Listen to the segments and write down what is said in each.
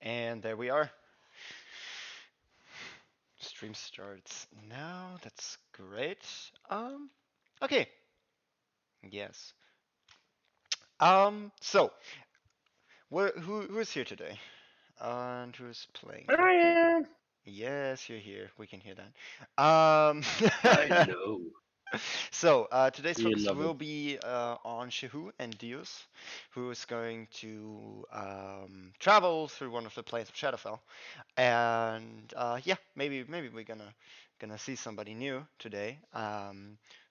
And there we are. Stream starts now. That's great. Okay. Yes. So who is here today? And who's playing? I am. Yes, you're here. We can hear that. I know. So today's You focus love it. will be on Shehu and Dios, who is going to travel through one of the planes of Shadowfell, and yeah, maybe we're gonna see somebody new today.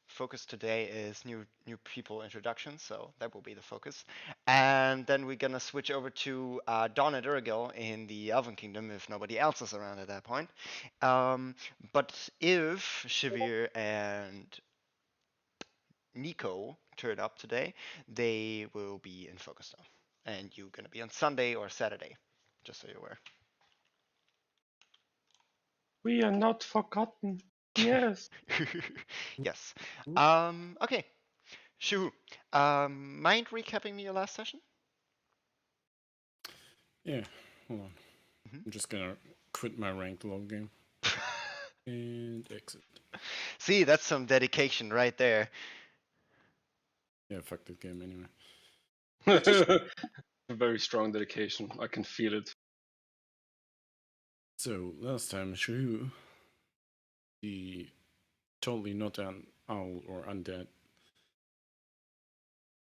Focus today is new people introduction, so that will be the focus, and then we're gonna switch over to Dawn and Urgil in the Elven Kingdom if nobody else is around at that point. But if Shavir and Nico turn up today, they will be in focus now, and you're gonna be on Sunday or Saturday, just so you're aware. We are not forgotten. Yes. Yes. Okay. Shu, mind recapping me your last session? Yeah, hold on. Mhm. I'm just gonna quit my ranked log game and exit. See, that's some dedication right there. Yeah, fuck that game anyway. Very strong dedication. I can feel it. So, last time, Shu, the totally not an owl or undead,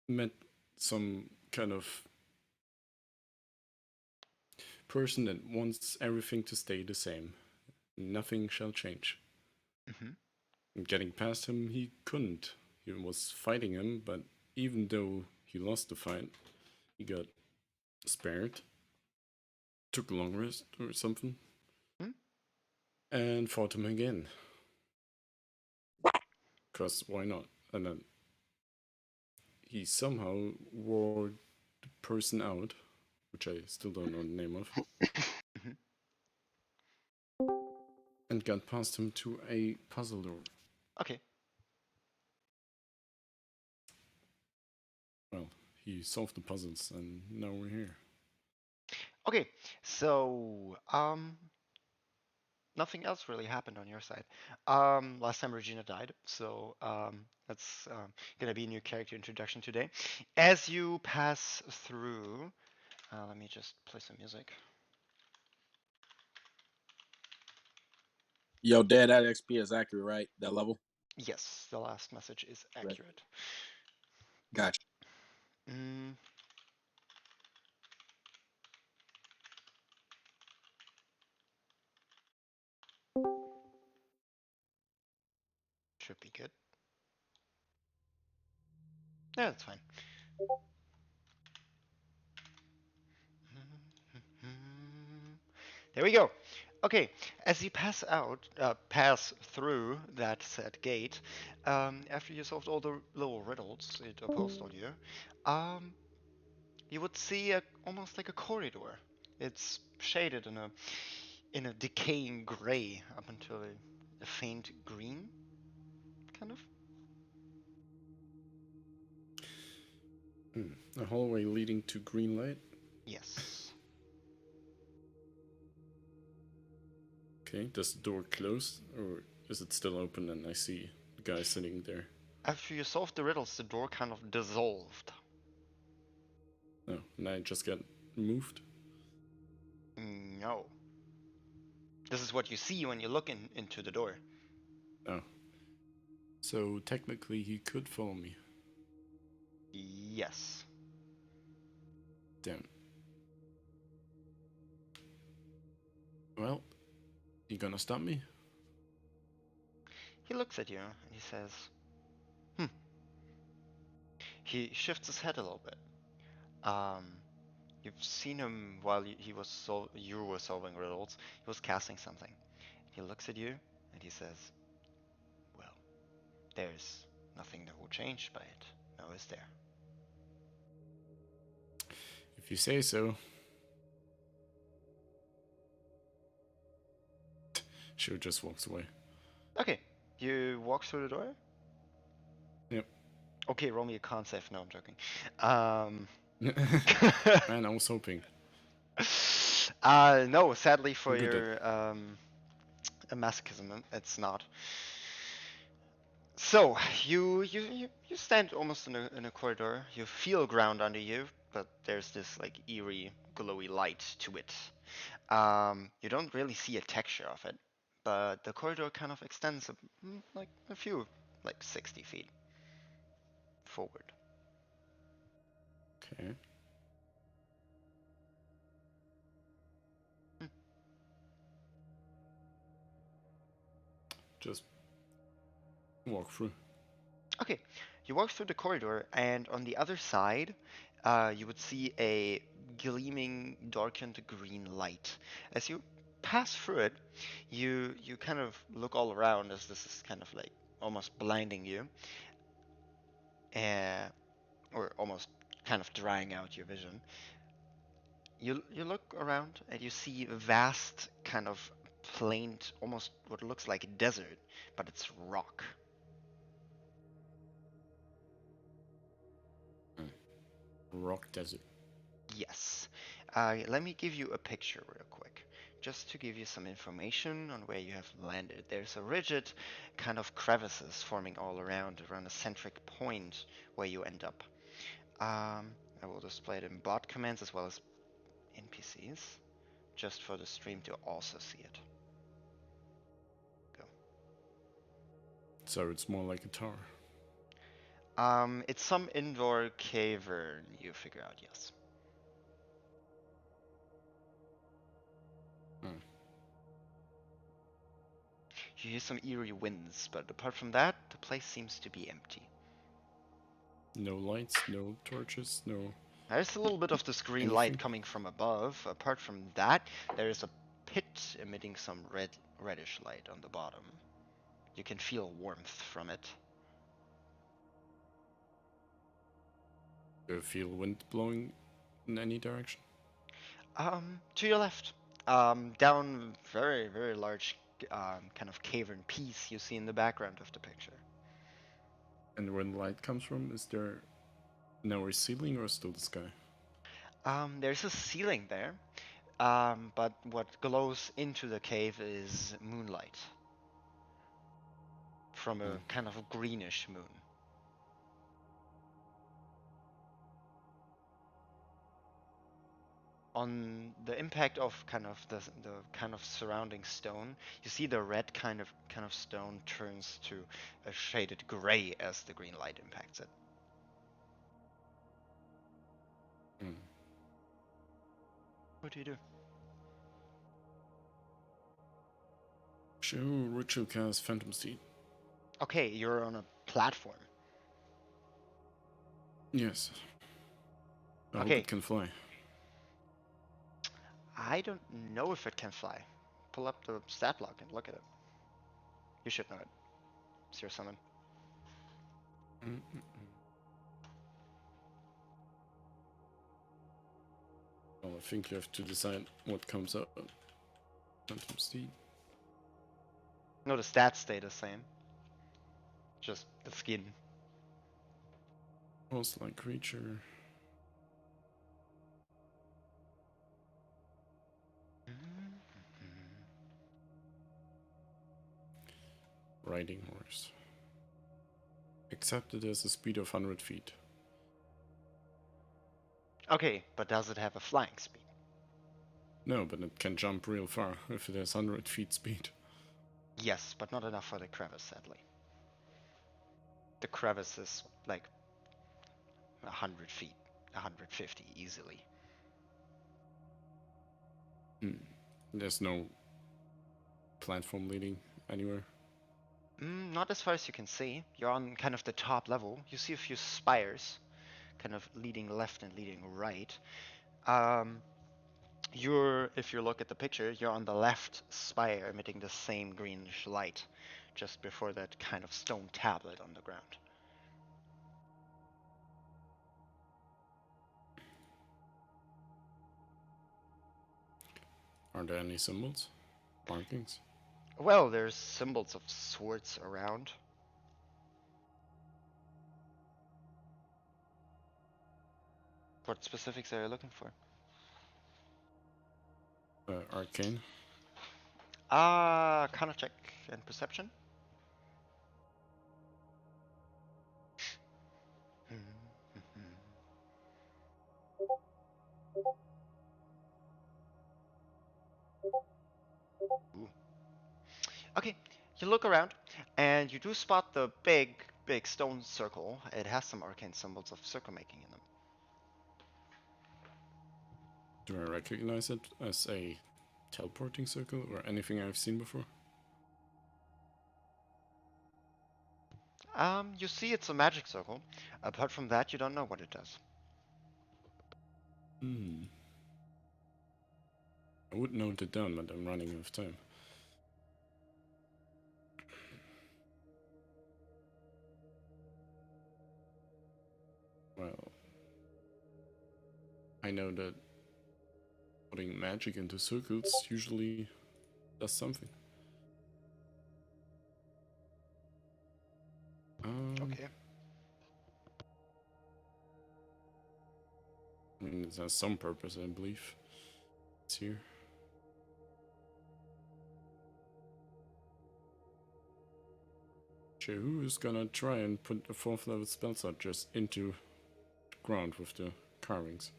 met some kind of person that wants everything to stay the same. Nothing shall change. Mhm. And getting past him, he couldn't. He was fighting him, but even though he lost the fight, he got spared, took a long rest or something, Hmm? and fought him again. Because why not? And then he somehow wore the person out, which I still don't know the name of, Mhm. and got past him to a puzzle door. Okay. Well, he solved the puzzles, and now we're here. Okay. So, nothing else really happened on your side. Last time Regina died, so that's gonna be a new character introduction today. As you pass through, let me just play some music. Yo, Dad, that XP is accurate, right? That level? Yes, the last message is Right. accurate. Gotcha. Mm, should be good. Yeah, that's fine. There we go. Okay, as you pass through that said gate, after you solved all the little riddles it opposed on you, you would see almost like a corridor. It's shaded in a decaying gray up until a faint green, kind of. A hallway leading to green light. Yes. Okay, does the door close, or is it still open and I see the guy sitting there? After you solved the riddles, the door kind of dissolved. No, and I just got moved. No. This is what you see when you look into the door. Oh. So technically he could follow me. Yes. Damn. Well, you gonna stop me? He looks at you and he says, "Hmm." He shifts his head a little bit. Um, you've seen him while you were solving riddles. He was casting something. He looks at you and he says, "Well, there's nothing that will change by it. No, is there?" If you say so. Sure just walks away. Okay. You walk through the door? Yep. Okay, roll me a con save. No, I'm joking. Man, I was hoping. No, sadly for Good at your masochism, it's not. So you stand almost in a corridor. You feel ground under you, but there's this like eerie, glowy light to it. You don't really see a texture of it, but the corridor kind of extends like a few, like 60 feet forward. Okay. Hmm. Just walk through. Okay, you walk through the corridor, and on the other side, you would see a gleaming, darkened green light. As you pass through it, you kind of look all around as this is kind of like almost blinding you, uh, or almost kind of drying out your vision. You look around and you see a vast kind of plain, almost what looks like a desert, but it's rock. Rock desert. Yes. Let me give you a picture real quick, just to give you some information on where you have landed. There's a rigid kind of crevices forming all around a centric point where you end up. I will display it in bot commands as well as NPCs, just for the stream to also see it. Go. So it's more like a tower. It's some indoor cavern, you figure out, yes. Hmm. You hear some eerie winds, but apart from that, the place seems to be empty. No lights, no torches, no There's a little bit of this green light anything. coming from above. Apart from that, there is a pit emitting some reddish light on the bottom. You can feel warmth from it. Do you feel wind blowing in any direction? To your left, down very, very large kind of cavern piece you see in the background of the picture. And where the light comes from, is there no ceiling or still the sky? There's a ceiling there, but what glows into the cave is moonlight from a Hmm. kind of greenish moon. On the impact of kind of the kind of surrounding stone, you see the red kind of stone turns to a shaded gray as the green light impacts it. Hmm. What do you do? Show ritual cast Phantom Seed. Okay, you're on a platform. Yes. I hope Okay, it can fly. I don't know if it can fly. Pull up the stat block and look at it. You should know it. It's your summon. Mm-mm. Well, I think you have to decide what comes up. Phantom Seed. No, the stats stay the same. Just the skin. Horse-like creature. Riding horse. Accepted as a speed of 100 feet. Okay, but does it have a flying speed? No, but it can jump real far if it has 100 feet speed. Yes, but not enough for the crevice, sadly. The crevice is like 100 feet, 150 easily. There's no platform leading anywhere. Not as far as you can see. You're on kind of the top level. You see a few spires, kind of leading left and leading right. Um, if you look at the picture, you're on the left spire, emitting the same greenish light, just before that kind of stone tablet on the ground. Are there any symbols? Markings? Well, there's symbols of swords around. What specifics are you looking for? Arcane. Kind of check and perception. Ooh. Okay, you look around and you do spot the big stone circle. It has some arcane symbols of circle making in them. Do I recognize it as a teleporting circle or anything I've seen before? You see it's a magic circle. Apart from that, you don't know what it does. I would note it down, but I'm running out of time. Well, I know that putting magic into circles usually does something. Okay. I mean, it has some purpose, I believe. It's here. Jehu is gonna try and put a 4th level spell slot just into the ground with the carvings.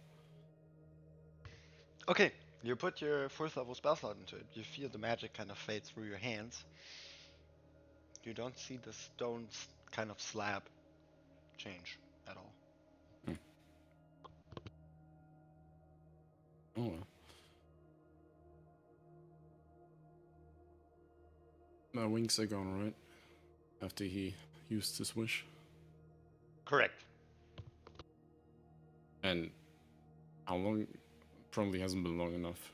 Okay, you put your 4th level spell slot into it. You feel the magic kind of fade through your hands. You don't see the stone kind of slab change at all. Oh well. My wings are gone, right? After he used his wish. Correct. And how long? Probably hasn't been long enough.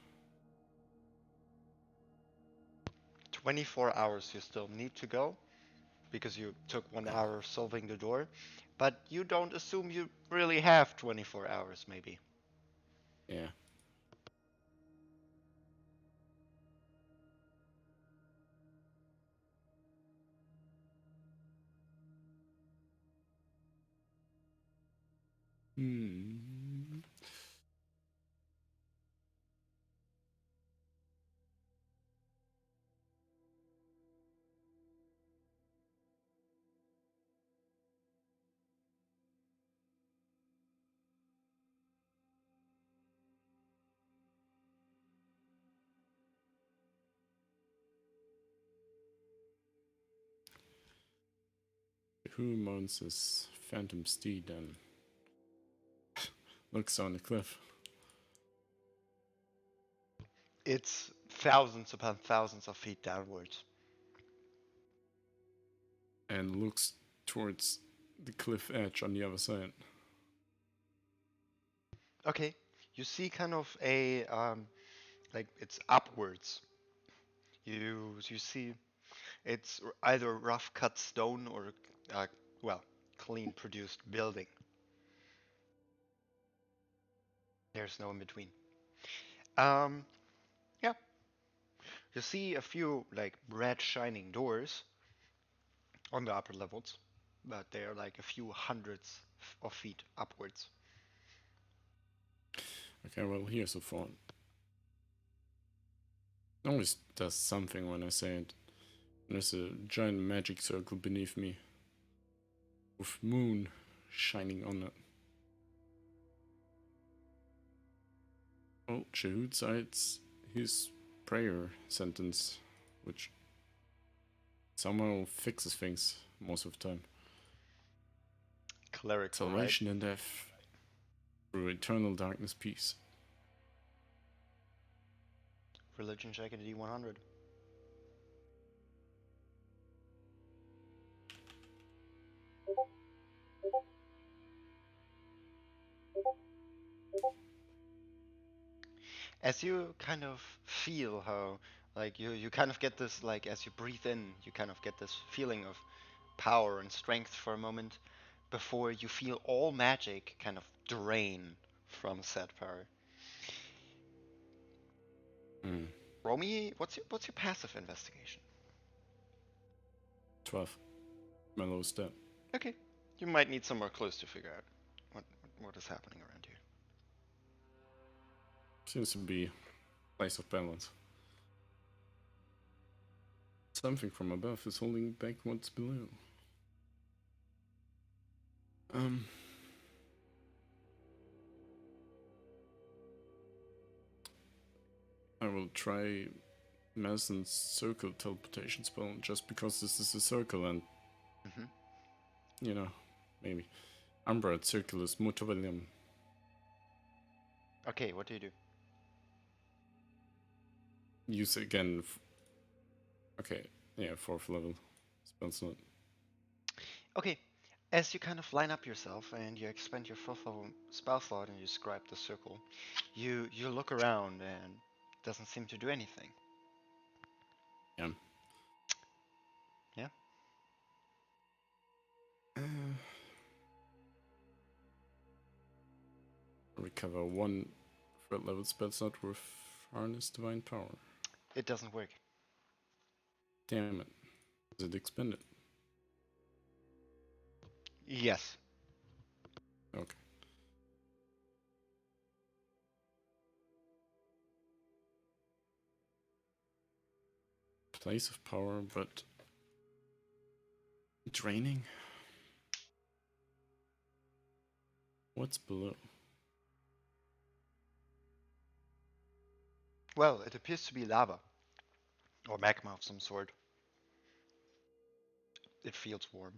24 hours you still need to go because you took 1 hour solving the door, but you don't assume you really have 24 hours, maybe. Yeah. Who mounts his phantom steed and looks on the cliff? It's thousands upon thousands of feet downwards. And looks towards the cliff edge on the other side. Okay, you see kind of a like it's upwards. You see it's either rough cut stone or well, clean produced building. There's no in between. Um, yeah, you see a few like red shining doors on the upper levels, but they're like a few hundreds of feet upwards. Okay, well, here's a thought. It always does something when I say it. There's a giant magic circle beneath me with moon shining on it. Well, Shahud cites his prayer sentence, which somehow fixes things most of the time. Cleric, right? Salvation in death through eternal darkness, peace. Religion check at D100. As you kind of feel how, like you kind of get this, like as you breathe in, you kind of get this feeling of power and strength for a moment before you feel all magic kind of drain from said power. Roll me, what's your passive investigation? 12. My low step. Okay, you might need some more clues to figure out what is happening around here. Seems to be place of balance. Something from above is holding back what's below. I will try Madison's circle teleportation spell just because this is a circle and, you know, maybe. Umbra Circulus Mutavalium. Okay, what do you do? Use again. Okay, yeah, 4th level spell slot. Okay, as you kind of line up yourself and you expend your 4th level spell slot and you scribe the circle, you look around and it doesn't seem to do anything. Yeah. Yeah? Recover 1 3rd level spell slot with Harness Divine Power. It doesn't work. Damn it. Is it expended? Yes. Okay. Place of power, but draining? What's below? Well, it appears to be lava. Or magma of some sort. It feels warm.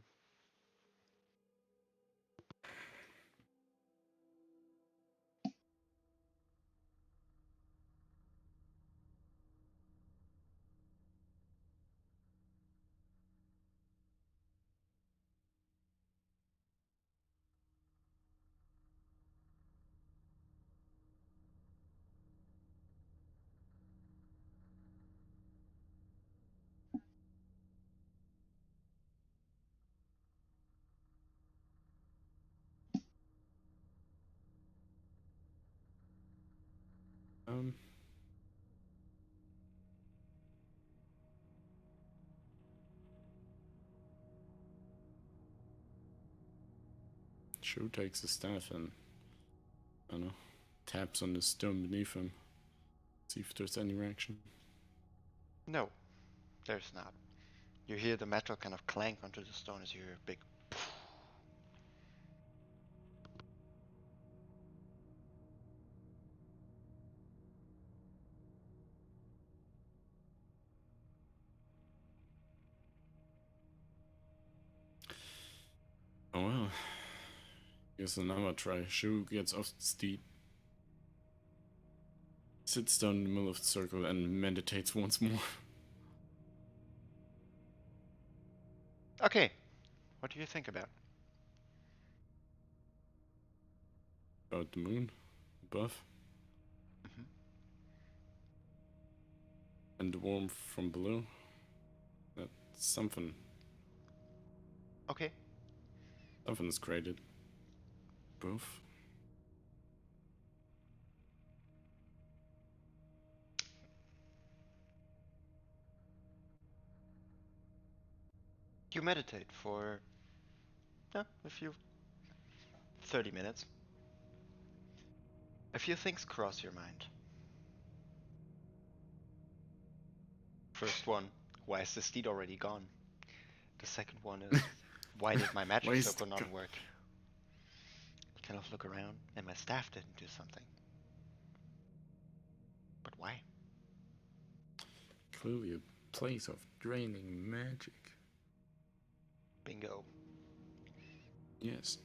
Um. Shu takes the staff and, I don't know, taps on the stone beneath him. See if there's any reaction. No, there's not. You hear the metal kind of clank onto the stone as you hear a big. Oh well. Here's another try. Shu gets off the steed, sits down in the middle of the circle, and meditates once more. Okay, what do you think about? About the moon above, Mhm. and the warmth from below. That's something. Okay. Something is created. Both. You meditate for a few 30 minutes. A few things cross your mind. First one, why is the steed already gone? The second one is, why did my magic Why is circle the not work? Kind of look around, and my staff didn't do something. But why? Clearly a place of draining magic. Bingo. Yes.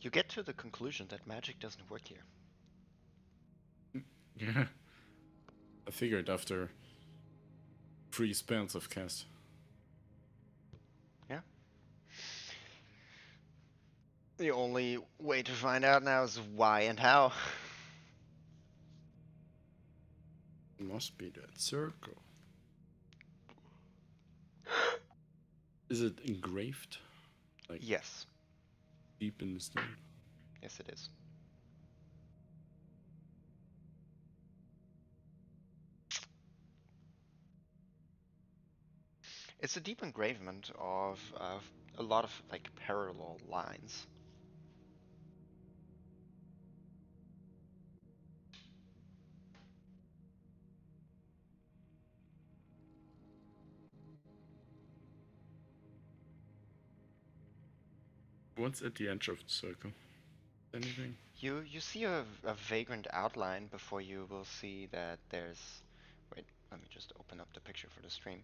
You get to the conclusion that magic doesn't work here. Yeah. I figured after 3 spells of cast. Yeah. The only way to find out now is why and how. Must be that circle. Is it engraved? Like Yes. deep in the stone? Yes, it is. It's a deep engravement of a lot of like parallel lines. What's at the edge of the circle? Anything? You see a vagrant outline before you will see that there's. Wait, let me just open up the picture for the stream.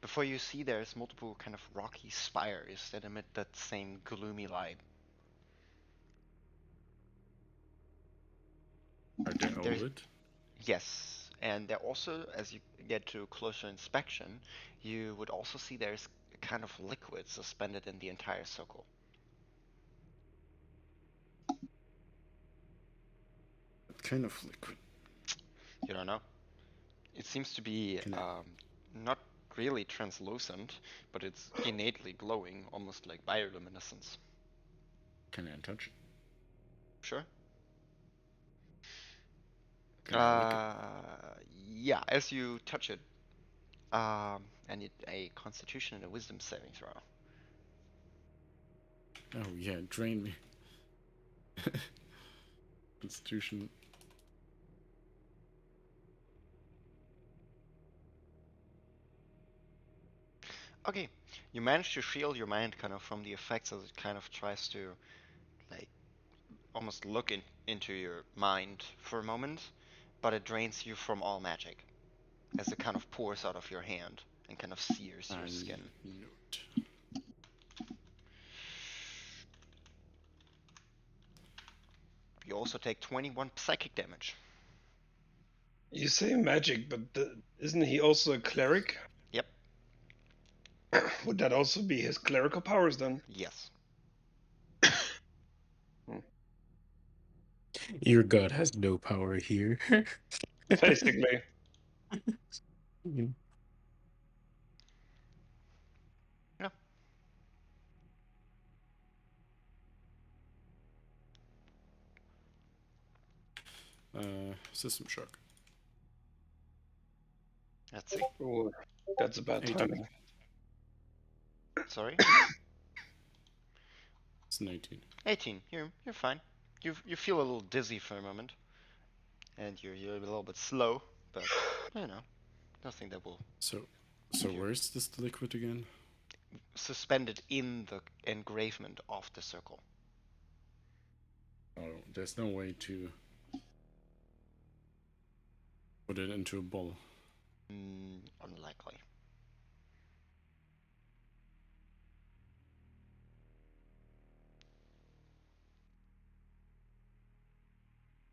Before you see there's multiple kind of rocky spires that emit that same gloomy light. Are they all There's lit? Yes, and there also, as you get to closer inspection, you would also see there's a kind of liquid suspended in the entire circle. What kind of liquid? You don't know. It seems to be Can I? not really translucent, but it's innately glowing, almost like bioluminescence. Can I touch it? Sure. Can I lick it? Yeah, as you touch it, I need a Constitution and a Wisdom saving throw. Oh yeah, drain me. Constitution. Okay, you manage to shield your mind kind of from the effects as it kind of tries to like almost look into your mind for a moment, but it drains you from all magic as it kind of pours out of your hand and kind of sears your I skin. note. You also take 21 psychic damage. You say magic, but isn't he also a cleric? Yep. Would that also be his clerical powers then? Yes. Your god has no power here. Basically. Yeah. System shock. Let's see. Oh, that's a bad 18. timing. Sorry. It's 19. 18. You're fine. You feel a little dizzy for a moment, and you're a little bit slow, but you know, nothing that will So give you where's this liquid again? suspended in the engravement of the circle. Oh, there's no way to put it into a ball. Unlikely.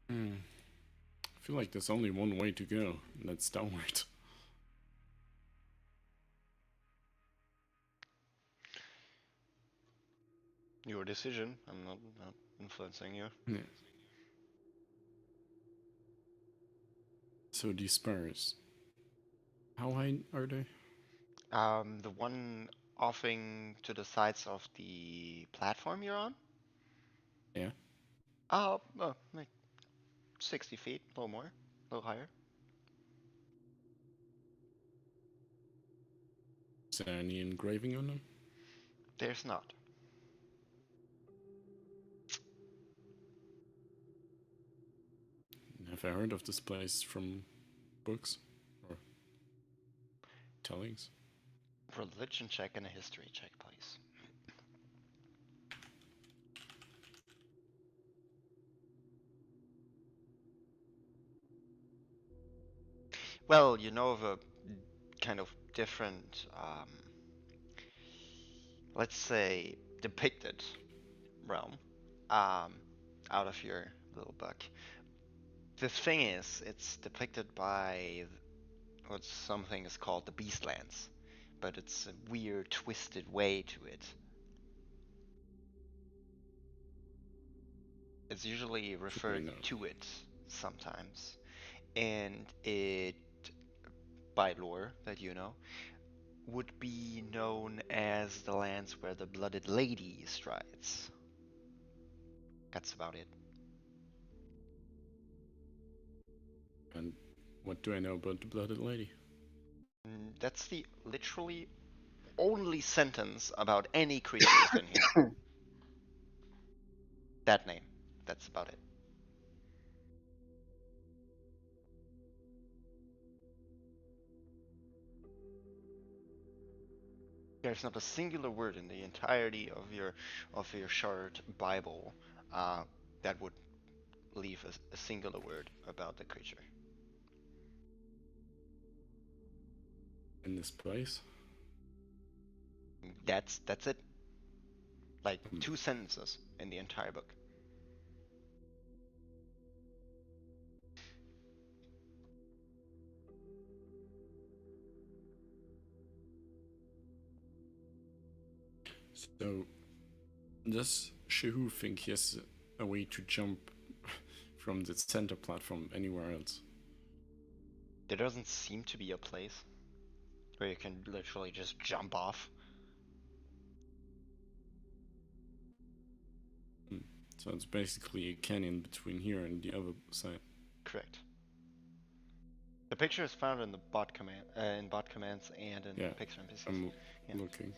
I feel like there's only one way to go, and that's downward. Your decision. I'm not influencing you. Yeah. So these spurs, how high are they? The one offing to the sides of the platform you're on? Yeah. Like 60 feet, a little more, a little higher. Is there any engraving on them? There's not. Have I heard of this place from books or tellings? Religion check and a history check, please. Well, you know of a kind of different, let's say, depicted realm, out of your little book. The thing is, it's depicted by what something is called the Beastlands, but it's a weird, twisted way to it. It's usually referred to it sometimes, and it, by lore that you know, would be known as the lands where the Blooded Lady strides. That's about it. And what do I know about the Blooded Lady? That's the literally only sentence about any creature within here. That name. That's about it. There's not a singular word in the entirety of your shard Bible that would leave a singular word about the creature. In this place? That's it. Like 2 sentences in the entire book. So, does Shehu think he has a way to jump from the center platform anywhere else? There doesn't seem to be a place where you can literally just jump off. So it's basically a canyon between here and the other side. Correct. The picture is found in the bot command, in bot commands and in Yeah, picture NPCs. I'm Yeah. looking.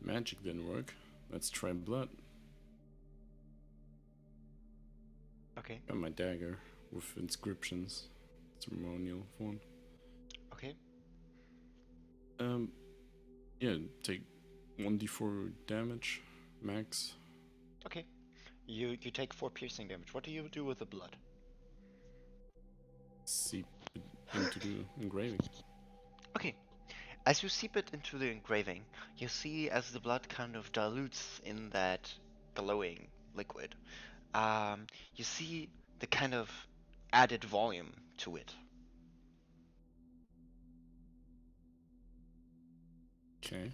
Magic didn't work. Let's try blood. Okay. Got my dagger with inscriptions. Ceremonial font. Okay. Yeah, take 1d4 damage, max. Okay. You take 4 piercing damage. What do you do with the blood? Seep it into the engraving. Okay. As you seep it into the engraving, you see as the blood kind of dilutes in that glowing liquid, you see the kind of added volume to it. Okay.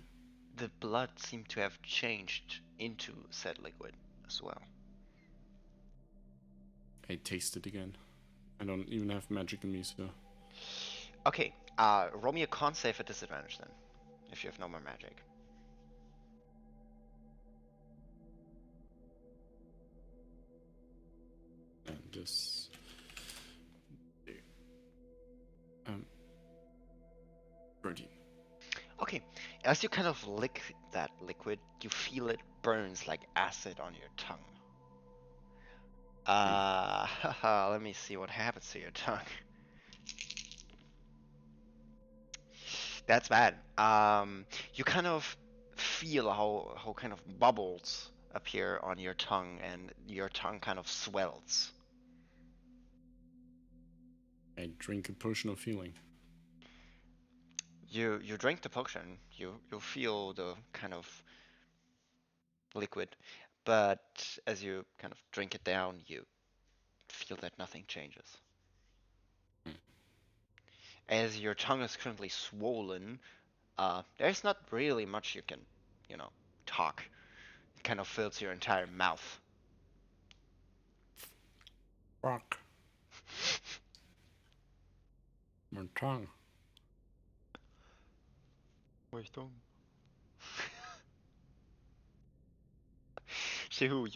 The blood seemed to have changed into said liquid as well. I taste it again. I don't even have magic in me, so. Okay, roll me a con save at disadvantage then, if you have no more magic. And this. 13. Okay, as you kind of lick that liquid, you feel it burns like acid on your tongue. Let me see what happens to your tongue. That's bad. You kind of feel how kind of bubbles appear on your tongue, and your tongue kind of swells. I drink a potion of healing. You drink the potion. You feel the kind of liquid, but as you kind of drink it down, you feel that nothing changes. As your tongue is currently swollen, there's not really much you can, talk. It kind of fills your entire mouth. Fuck. My tongue. My tongue. Shehu,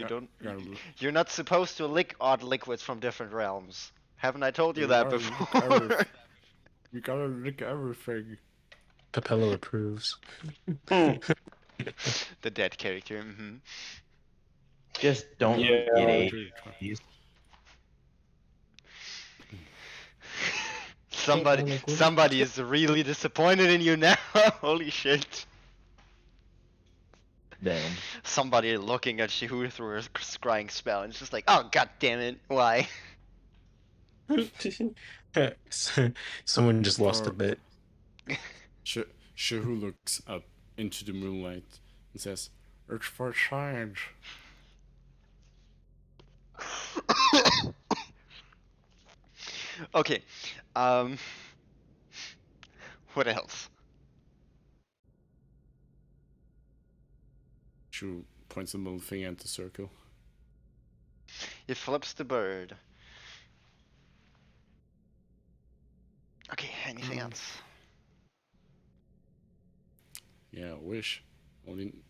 you're not supposed to lick odd liquids from different realms. Haven't I told you that before? You gotta lick everything. Capello approves. The dead character. Mm-hmm. Just don't Yeah. get Lick a. your tongue. Somebody is really disappointed in you now. Holy shit. Damn. Somebody looking at Shehu through a scrying spell and it's just like, oh god damn it, why? Someone just lost a Or- bet. Shehu looks up into the moonlight and says, "It's for science." Okay. What else? Shehu points a middle finger at the circle. It flips the bird. Okay, anything else? Yeah, I wish. Only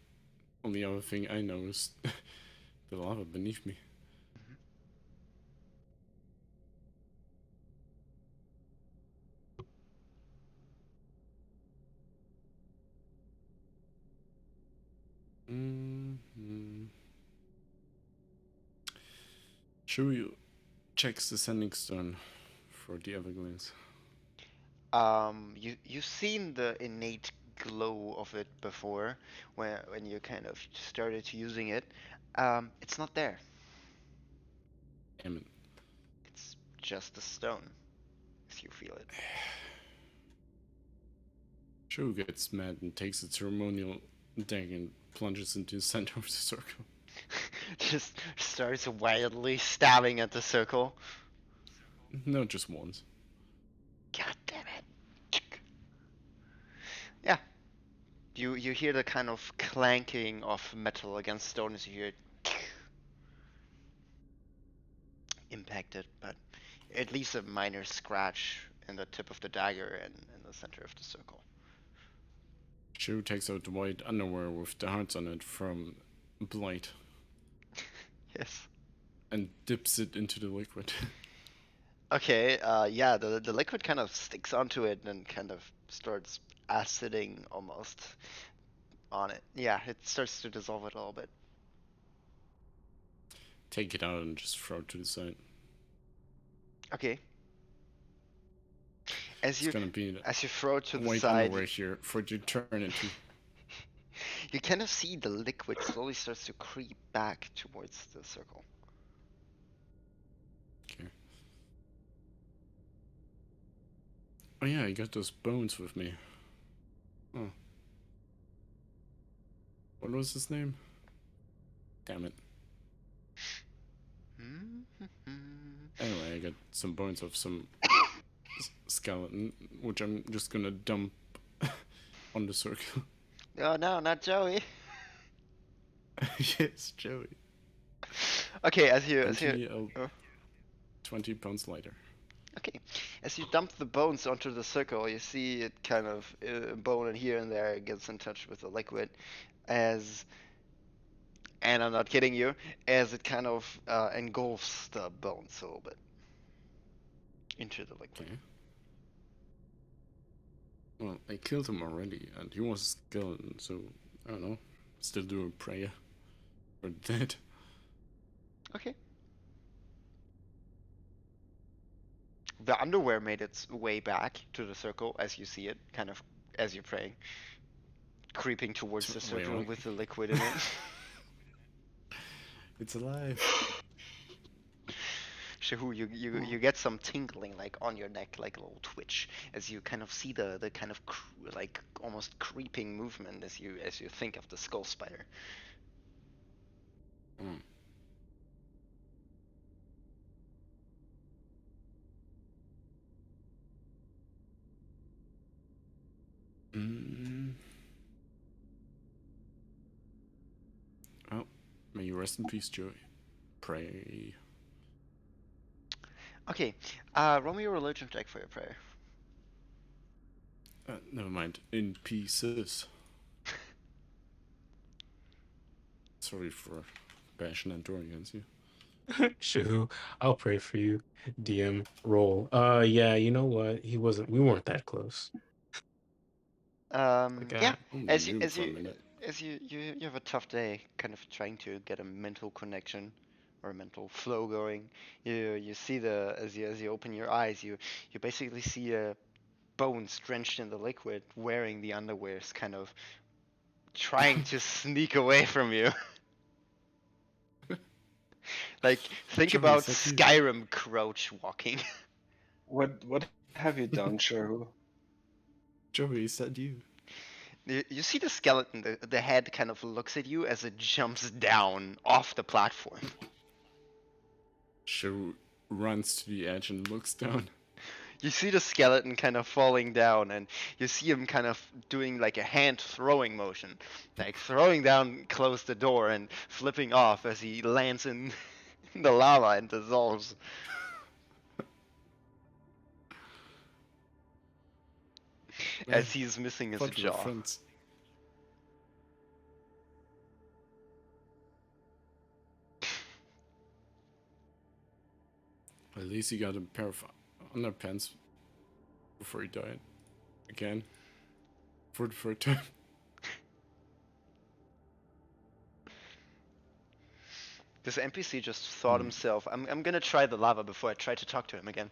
other thing I know is the lava beneath me. Should we checks the sending stone for the Evergleams. You've seen the innate glow of it before when you kind of started using it. It's not there. Damn it. It's just a stone, as you feel it. Joe gets mad and takes a ceremonial dagger and plunges into the center of the circle. Just starts wildly stabbing at the circle. No, just once. God damn it. Yeah. You hear the kind of clanking of metal against stone as you hear it impacted, but at least a minor scratch in the tip of the dagger and in the center of the circle. Joe takes out the white underwear with the hearts on it from Blight Yes. and dips it into the liquid. Okay, yeah, the liquid kind of sticks onto it and kind of starts aciding almost on it. Yeah, it starts to dissolve it a little bit. Take it out and just throw it to the side. Okay. As It's you gonna be as you throw it to the white side, underwear here for eternity. you kind of see the liquid slowly starts to creep back towards the circle. Okay. Oh yeah, I got those bones with me. Oh. What was his name? Damn it. Anyway, I got some bones of some skeleton, which I'm just gonna dump on the circle. Oh no, not Joey. Yes, Joey. Okay, as 20 pounds lighter. okay, as you dump the bones onto the circle, you see it kind of bone in here and there gets in touch with the liquid, as and I'm not kidding you, as it kind of engulfs the bones a little bit into the liquid. Okay. Well, I killed him already, and he was a skeleton, so I don't know. Still do a prayer for the dead. Okay. The underwear made its way back to the circle as you see it, kind of as you're praying, creeping towards the Wait, circle what? with the liquid in it. It's alive. Shahu, you get some tingling like on your neck, like a little twitch, as you kind of see the kind of like almost creeping movement as you think of the skull spider. Mm. Mm. Oh, may you rest in peace, Joey. Pray. Okay, roll me a religion check for your prayer. Never mind. In pieces. Sorry for bashing and door against you. Shoo, I'll pray for you. DM roll. Yeah, you know what? We weren't that close. Like, Yeah, Only as you noob as for a you minute. as you have a tough day, kind of trying to get a mental connection or a mental flow going. You see as you open your eyes, you basically see a bones drenched in the liquid, wearing the underwears, kind of trying to sneak away from you. Like think Joey, about is that you? Skyrim crouch walking. What have you done, Sharu? Joey, is that you? You see the skeleton, the head kind of looks at you as it jumps down off the platform. Joe runs to the edge and looks down. You see the skeleton kind of falling down, and you see him kind of doing like a hand throwing motion, like throwing down, close the door, and flipping off as he lands in the lava and dissolves. As he's missing his Thought we were jaw. friends. At least he got a pair of underpants before he died. Again. For the third time. This NPC just thought himself, I'm gonna try the lava before I try to talk to him again.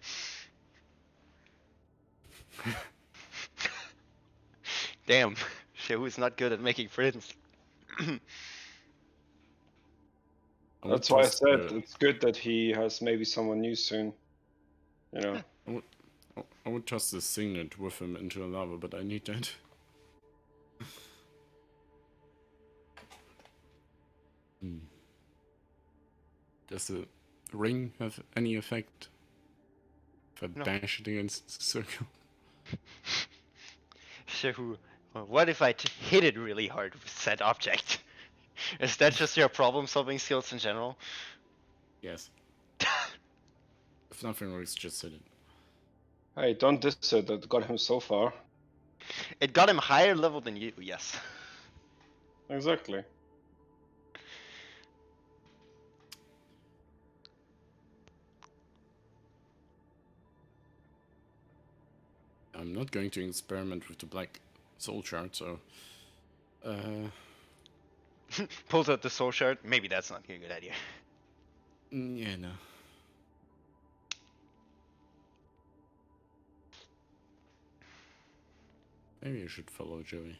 Damn, Shehu is not good at making friends. That's why I said it's good that he has maybe someone new soon. You know. I would toss the signet with him into the lava, but I need that. Does the ring have any effect if I No. bash it against the circle? Shehu, what if I hit it really hard with said object? Is that just your problem-solving skills in general? Yes. If nothing works, just hit it. Hey, don't diss it. That got him so far. It got him higher level than you, yes. Exactly. I'm not going to experiment with the black soul shard, so... Pulls out the soul shard. Maybe that's not a good idea. Yeah, no. Maybe you should follow Joey.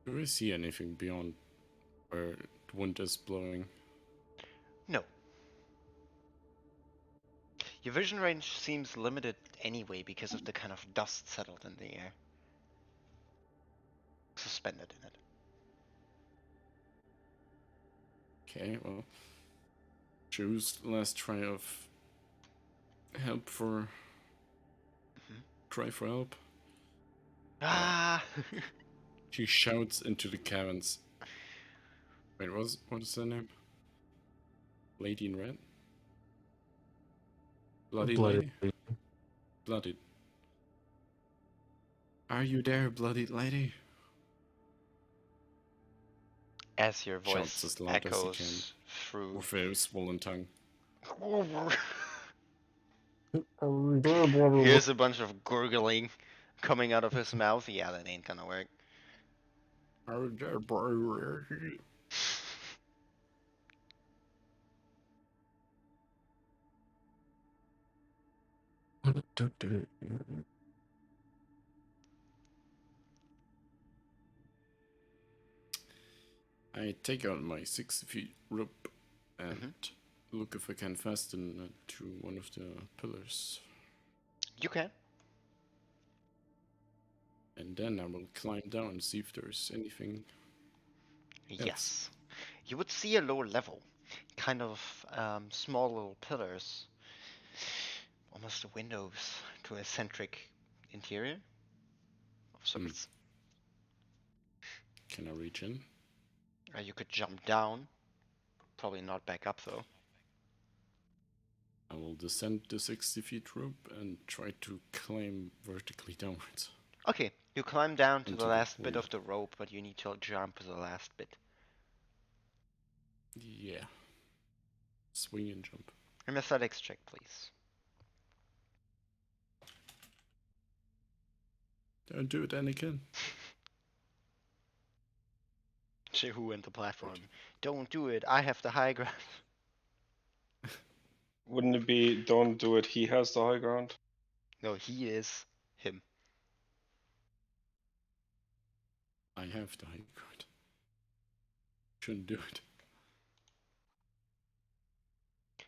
Do we see anything beyond where the wind is blowing? No. Your vision range seems limited anyway because of the kind of dust settled in the air. Suspended in it. Okay, well... Choose last try of... help for... Try for help. Ah! She shouts into the caverns. Wait, what is her name? Lady in red? Bloody Bloody. lady? Bloodied. Are you there, bloodied lady? As your Shouts voice as loud as he echoes through. With a swollen tongue. Here's a bunch of gurgling coming out of his mouth. Yeah, that ain't gonna work. Are you there, boy? I take out my 6 feet rope and look if I can fasten it to one of the pillars. You can. And then I will climb down and see if there's anything. Yes. You would see a lower level. Kind of small little pillars. Almost windows to a eccentric interior of sorts. Can I reach in? You could jump down. Probably not back up though. I will descend the 60 feet rope and try to climb vertically downwards. Okay, you climb down to Into the the last bit hole. of the rope, but you need to jump to the last bit. Yeah. Swing and jump. An athletics check, please. Don't do it, Anakin. Shehu and the platform. Don't do it, I have the high ground. Wouldn't it be don't do it, he has the high ground? No, he is him. I have the high ground. Shouldn't do it.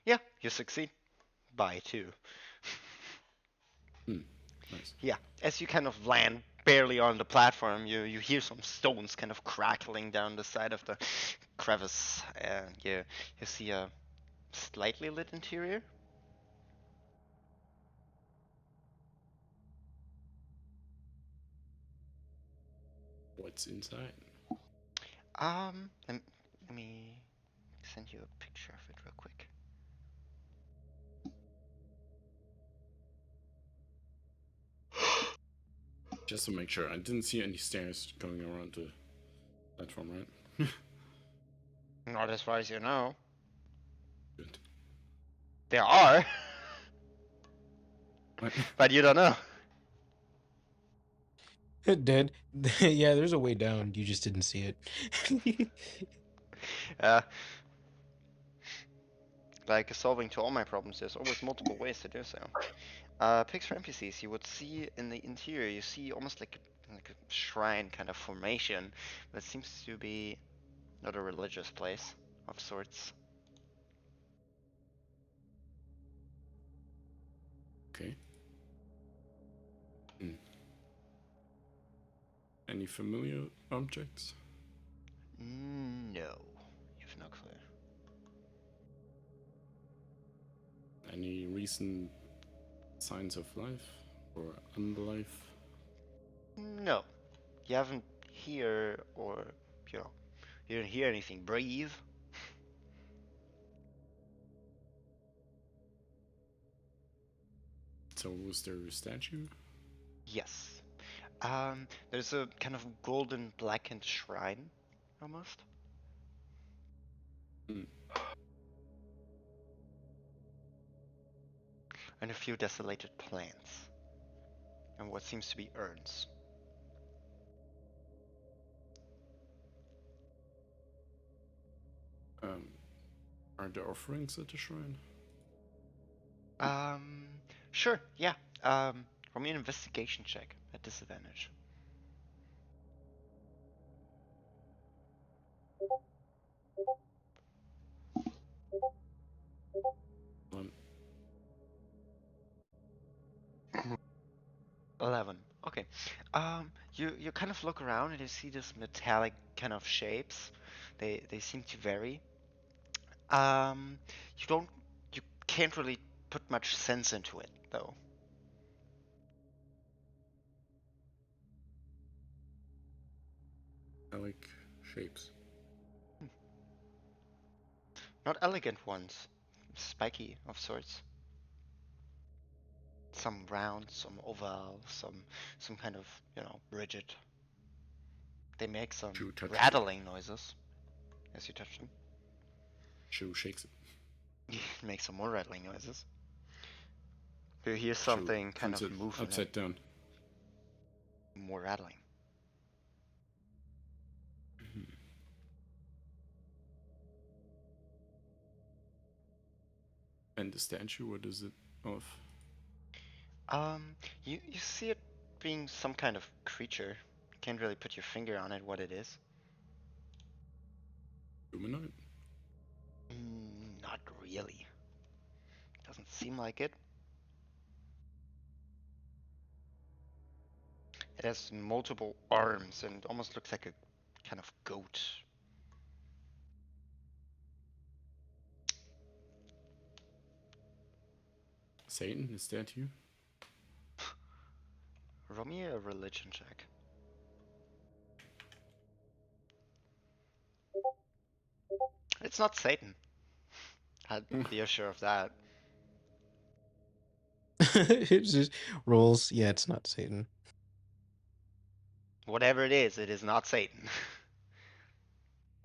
Yeah, you succeed. By 2. Nice. Yeah, as you kind of land barely on the platform, you hear some stones kind of crackling down the side of the crevice, and you see a slightly lit interior. What's inside? Let me send you a picture of it real quick. Just to make sure, I didn't see any stairs going around the platform, right? Not as far as you know. Good. There are, What? but you don't know. Dead. Yeah, there's a way down. You just didn't see it. Like solving to all my problems, there's always multiple ways to do so. Picks for NPCs, you would see in the interior, you see almost like a shrine kind of formation, but it seems to be not a religious place of sorts. Okay. Any familiar objects? No, you have no clue. Any recent signs of life or unlife? No, you haven't hear or you know, you didn't hear anything breathe. So was there a statue? Yes. There's a kind of golden blackened shrine, almost. And a few desolated plants. And what seems to be urns. Are there offerings at the shrine? Sure, yeah. Roll me an investigation check at disadvantage. Um, 11. Okay. You kind of look around and you see this metallic kind of shapes. They seem to vary. Um, you can't really put much sense into it though. I like shapes. Not elegant ones, spiky of sorts. Some round, some oval, some kind of rigid. They make some rattling noises as you touch them. Shu shakes it. Make some more rattling noises. You hear something kind of move upside down. More rattling. And the statue, what is it of? You see it being some kind of creature. You can't really put your finger on it what it is. Humanoid? Not really. Doesn't seem like it. It has multiple arms and almost looks like a kind of goat. Satan, is that you? Roll me a religion check. It's not Satan. You're sure of that. It just rolls. Yeah, it's not Satan. Whatever it is not Satan.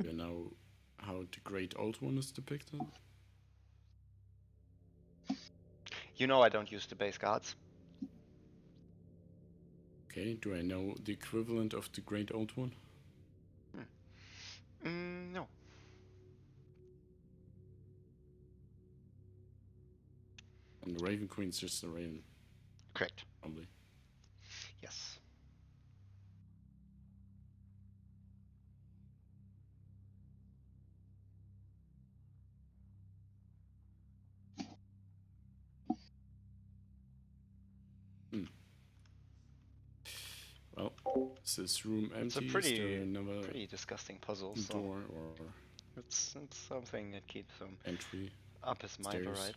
You know how the Great Old One is depicted? You know I don't use the base gods. Okay, do I know the equivalent of the Great Old One? No. And the Raven Queen's just a raven. Correct. Probably. Yes. Well, is this room empty? It's a pretty disgusting puzzle. Door or it's something that keeps him entry up his mind, stairs.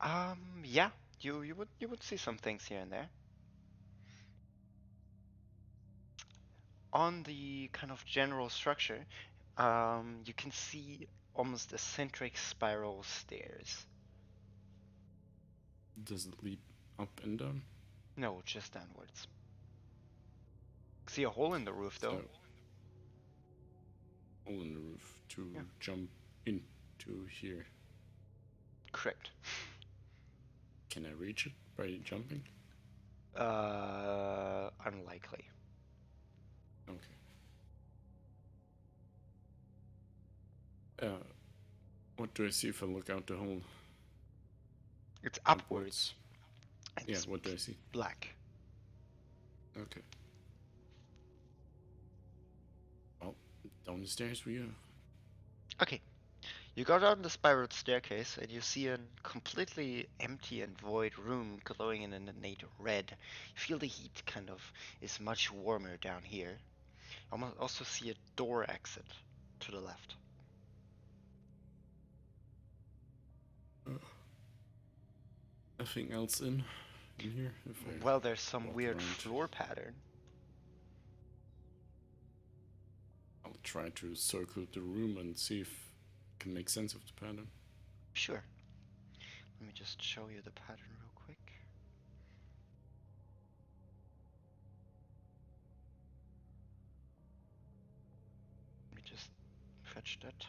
alright. Yeah, you would see some things here and there. On the kind of general structure, you can see almost eccentric spiral stairs. Does it lead up and down? No, just downwards. See a hole in the roof though. Hole in the roof to jump into here. Correct. Can I reach it by jumping? Unlikely. Okay. What do I see if I look out the hole? It's upwards. Yeah, It's what do I see? black. Okay. Well, down the stairs we go. Okay. You go down the spiral staircase and you see a completely empty and void room glowing in an innate red. You feel the heat kind of is much warmer down here. You also see a door exit to the left. Nothing else in here? Well, there's some walk weird around. floor pattern. I'll try to circle the room and see if I can make sense of the pattern. Sure. Let me just show you the pattern real quick. Let me just fetch that.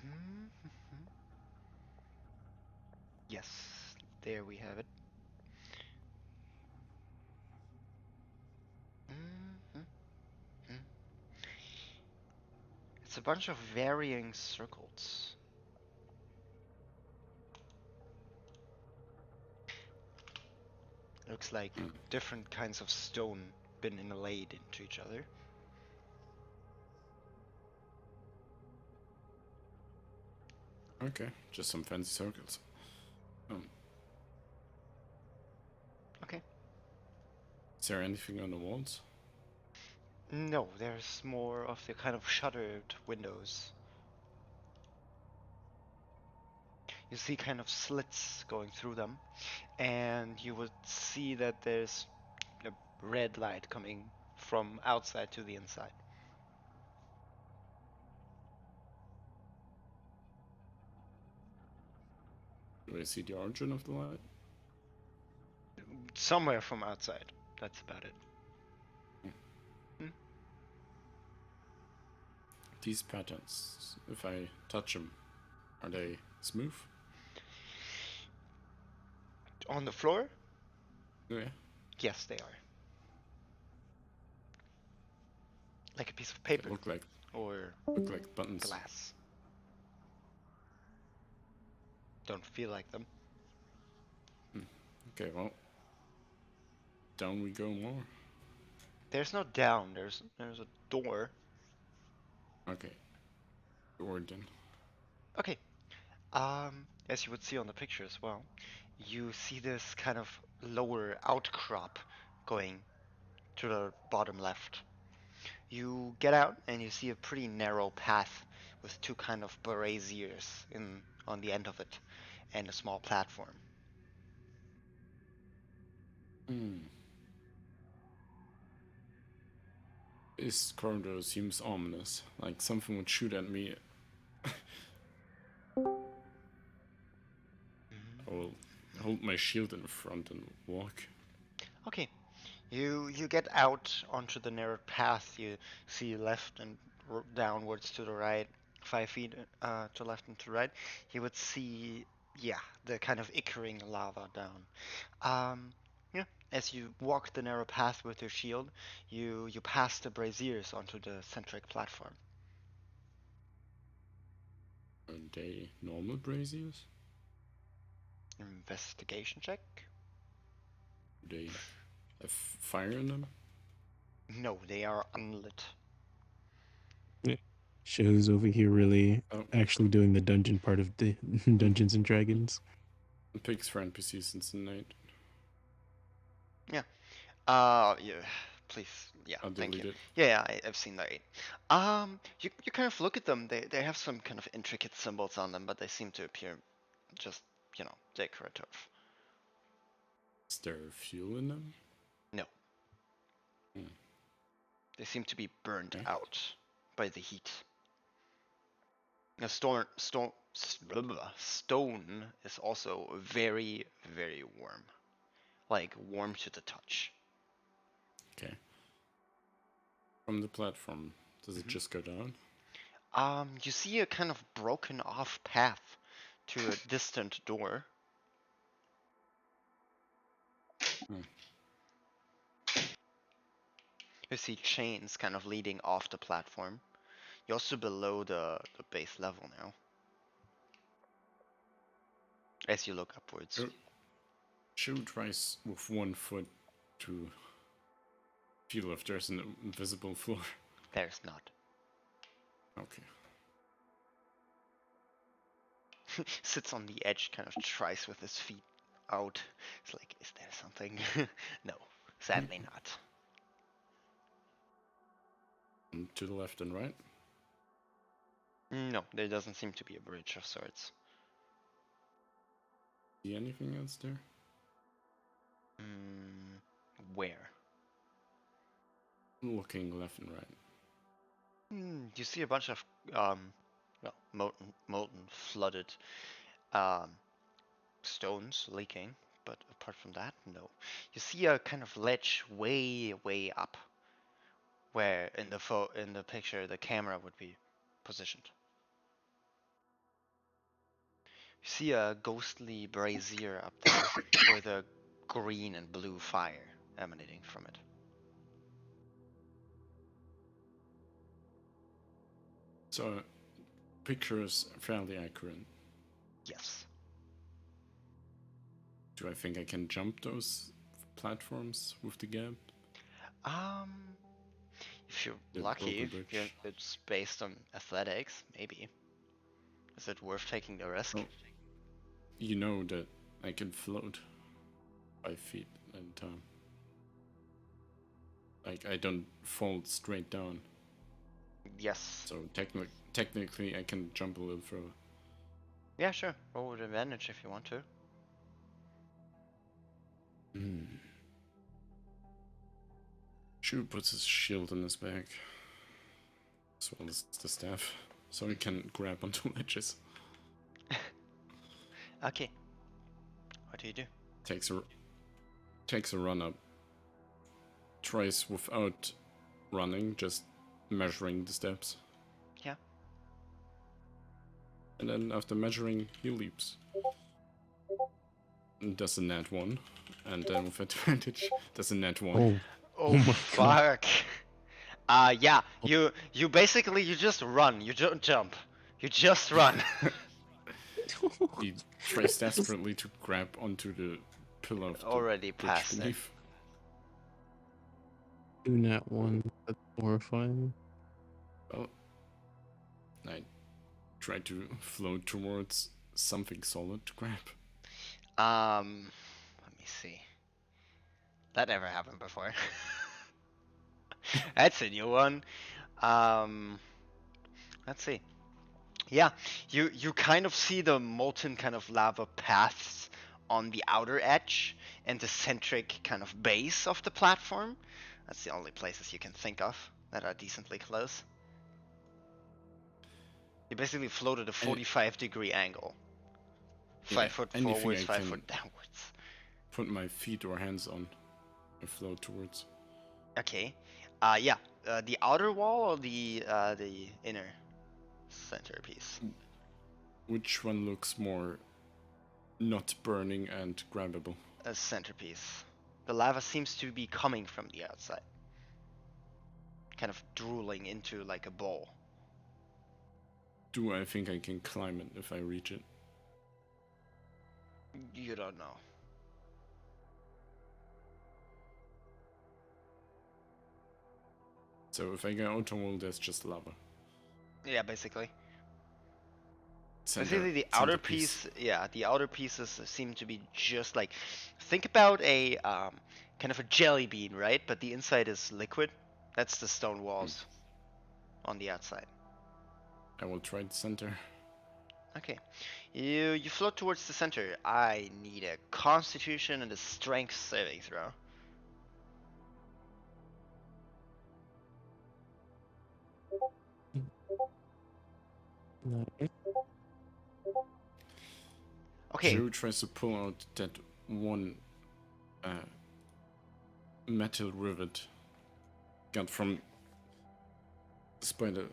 Mhm. Mhm. Yes, there we have it. Mhm. It's a bunch of varying circles. Looks like different kinds of stone been inlaid into each other. Okay, just some fancy circles. Okay. Is there anything on the walls? No, there's more of the kind of shuttered windows. You see kind of slits going through them, and you would see that there's a red light coming from outside to the inside. Do I see the origin of the light? Somewhere from outside. That's about it. These patterns, if I touch them, are they smooth? On the floor? Yeah. Yes, they are. Like a piece of They paper look like or buttons. glass. Don't feel like them. Okay, well, down we go more. There's no down. There's a door. Okay. Door then. Okay. As you would see on the picture as well, you see this kind of lower outcrop going to the bottom left. You get out and you see a pretty narrow path with two kind of braziers on the end of it and a small platform. This corridor seems ominous, like something would shoot at me. I'll hold my shield in front and walk. Okay, you get out onto the narrow path. You see left and downwards to the right, 5 feet to left and to right. You would see, yeah, the kind of ickering lava down. Yeah, as you walk the narrow path with your shield, you pass the braziers onto the centric platform. Are they normal braziers? Investigation check? Do they have fire in them? No, they are unlit. Yeah. Show's over here really actually doing the dungeon part of the Dungeons and Dragons. Pigs for NPCs since the night. Yeah. Yeah. Please. Yeah. I'll Thank you. delete it. Yeah, I've seen that. You kind of look at them. They have some kind of intricate symbols on them, but they seem to appear just decorative. Is there fuel in them? No. They seem to be burned out by the heat. A stone is also very, very warm. Like warm to the touch. Okay. From the platform, does it just go down? You see a kind of broken off path to a distant door. You see chains kind of leading off the platform. You're also below the base level now. As you look upwards. Shu tries with one foot to feel if there's an invisible floor. There's not. Okay. Sits on the edge, kind of tries with his feet out. It's like, is there something? No, sadly not. To the left and right? No, there doesn't seem to be a bridge of sorts. See anything else there? Where? Looking left and right. You see a bunch of molten, flooded stones leaking, but apart from that, no. You see a kind of ledge way, way up, where in the picture the camera would be positioned. You see a ghostly brazier up there with a green and blue fire emanating from it. So, picture is fairly accurate. Yes. Do I think I can jump those platforms with the gap? If you're The lucky, broken bridge. it's based on athletics, maybe. Is it worth taking the risk? Oh, you know that I can float 5 feet at a time. Like, I don't fall straight down. Yes. So technically I can jump a little further. Yeah, sure. Roll with advantage if you want to. Shu puts his shield in his bag, as well as the staff, so he can grab onto ledges. Okay. What do you do? Takes a run up. Tries without running, just measuring the steps. Yeah. And then after measuring, he leaps. And does a nat 1. And then with advantage, does a nat 1. Oh my fuck. Yeah. You basically you just run. You don't jump. You just run. He tries desperately to grab onto the pillar of the Already bridge past it. beneath. Do not one. That's horrifying. Well, I try to float towards something solid to grab. Let me see. That never happened before. That's a new one. Let's see. Yeah, you kind of see the molten kind of lava paths on the outer edge and the centric kind of base of the platform. That's the only places you can think of that are decently close. You basically float at a 45-degree angle. 5 foot forwards, 5 foot downwards. Put my feet or hands on and float towards. Okay. Yeah. The outer wall or the inner centerpiece? Which one looks more not burning and grabbable? A centerpiece. The lava seems to be coming from the outside. Kind of drooling into like a bowl. Do I think I can climb it if I reach it? You don't know. So if I go outer wall, there's just lava. Yeah, basically. Center, Basically, the outer piece, yeah, the outer pieces seem to be just like, think about a kind of a jelly bean, right? But the inside is liquid. That's the stone walls on the outside. I will try the center. Okay, you float towards the center. I need a Constitution and a Strength saving throw. Nice. Okay. Joe tries to pull out that one metal rivet got from the spider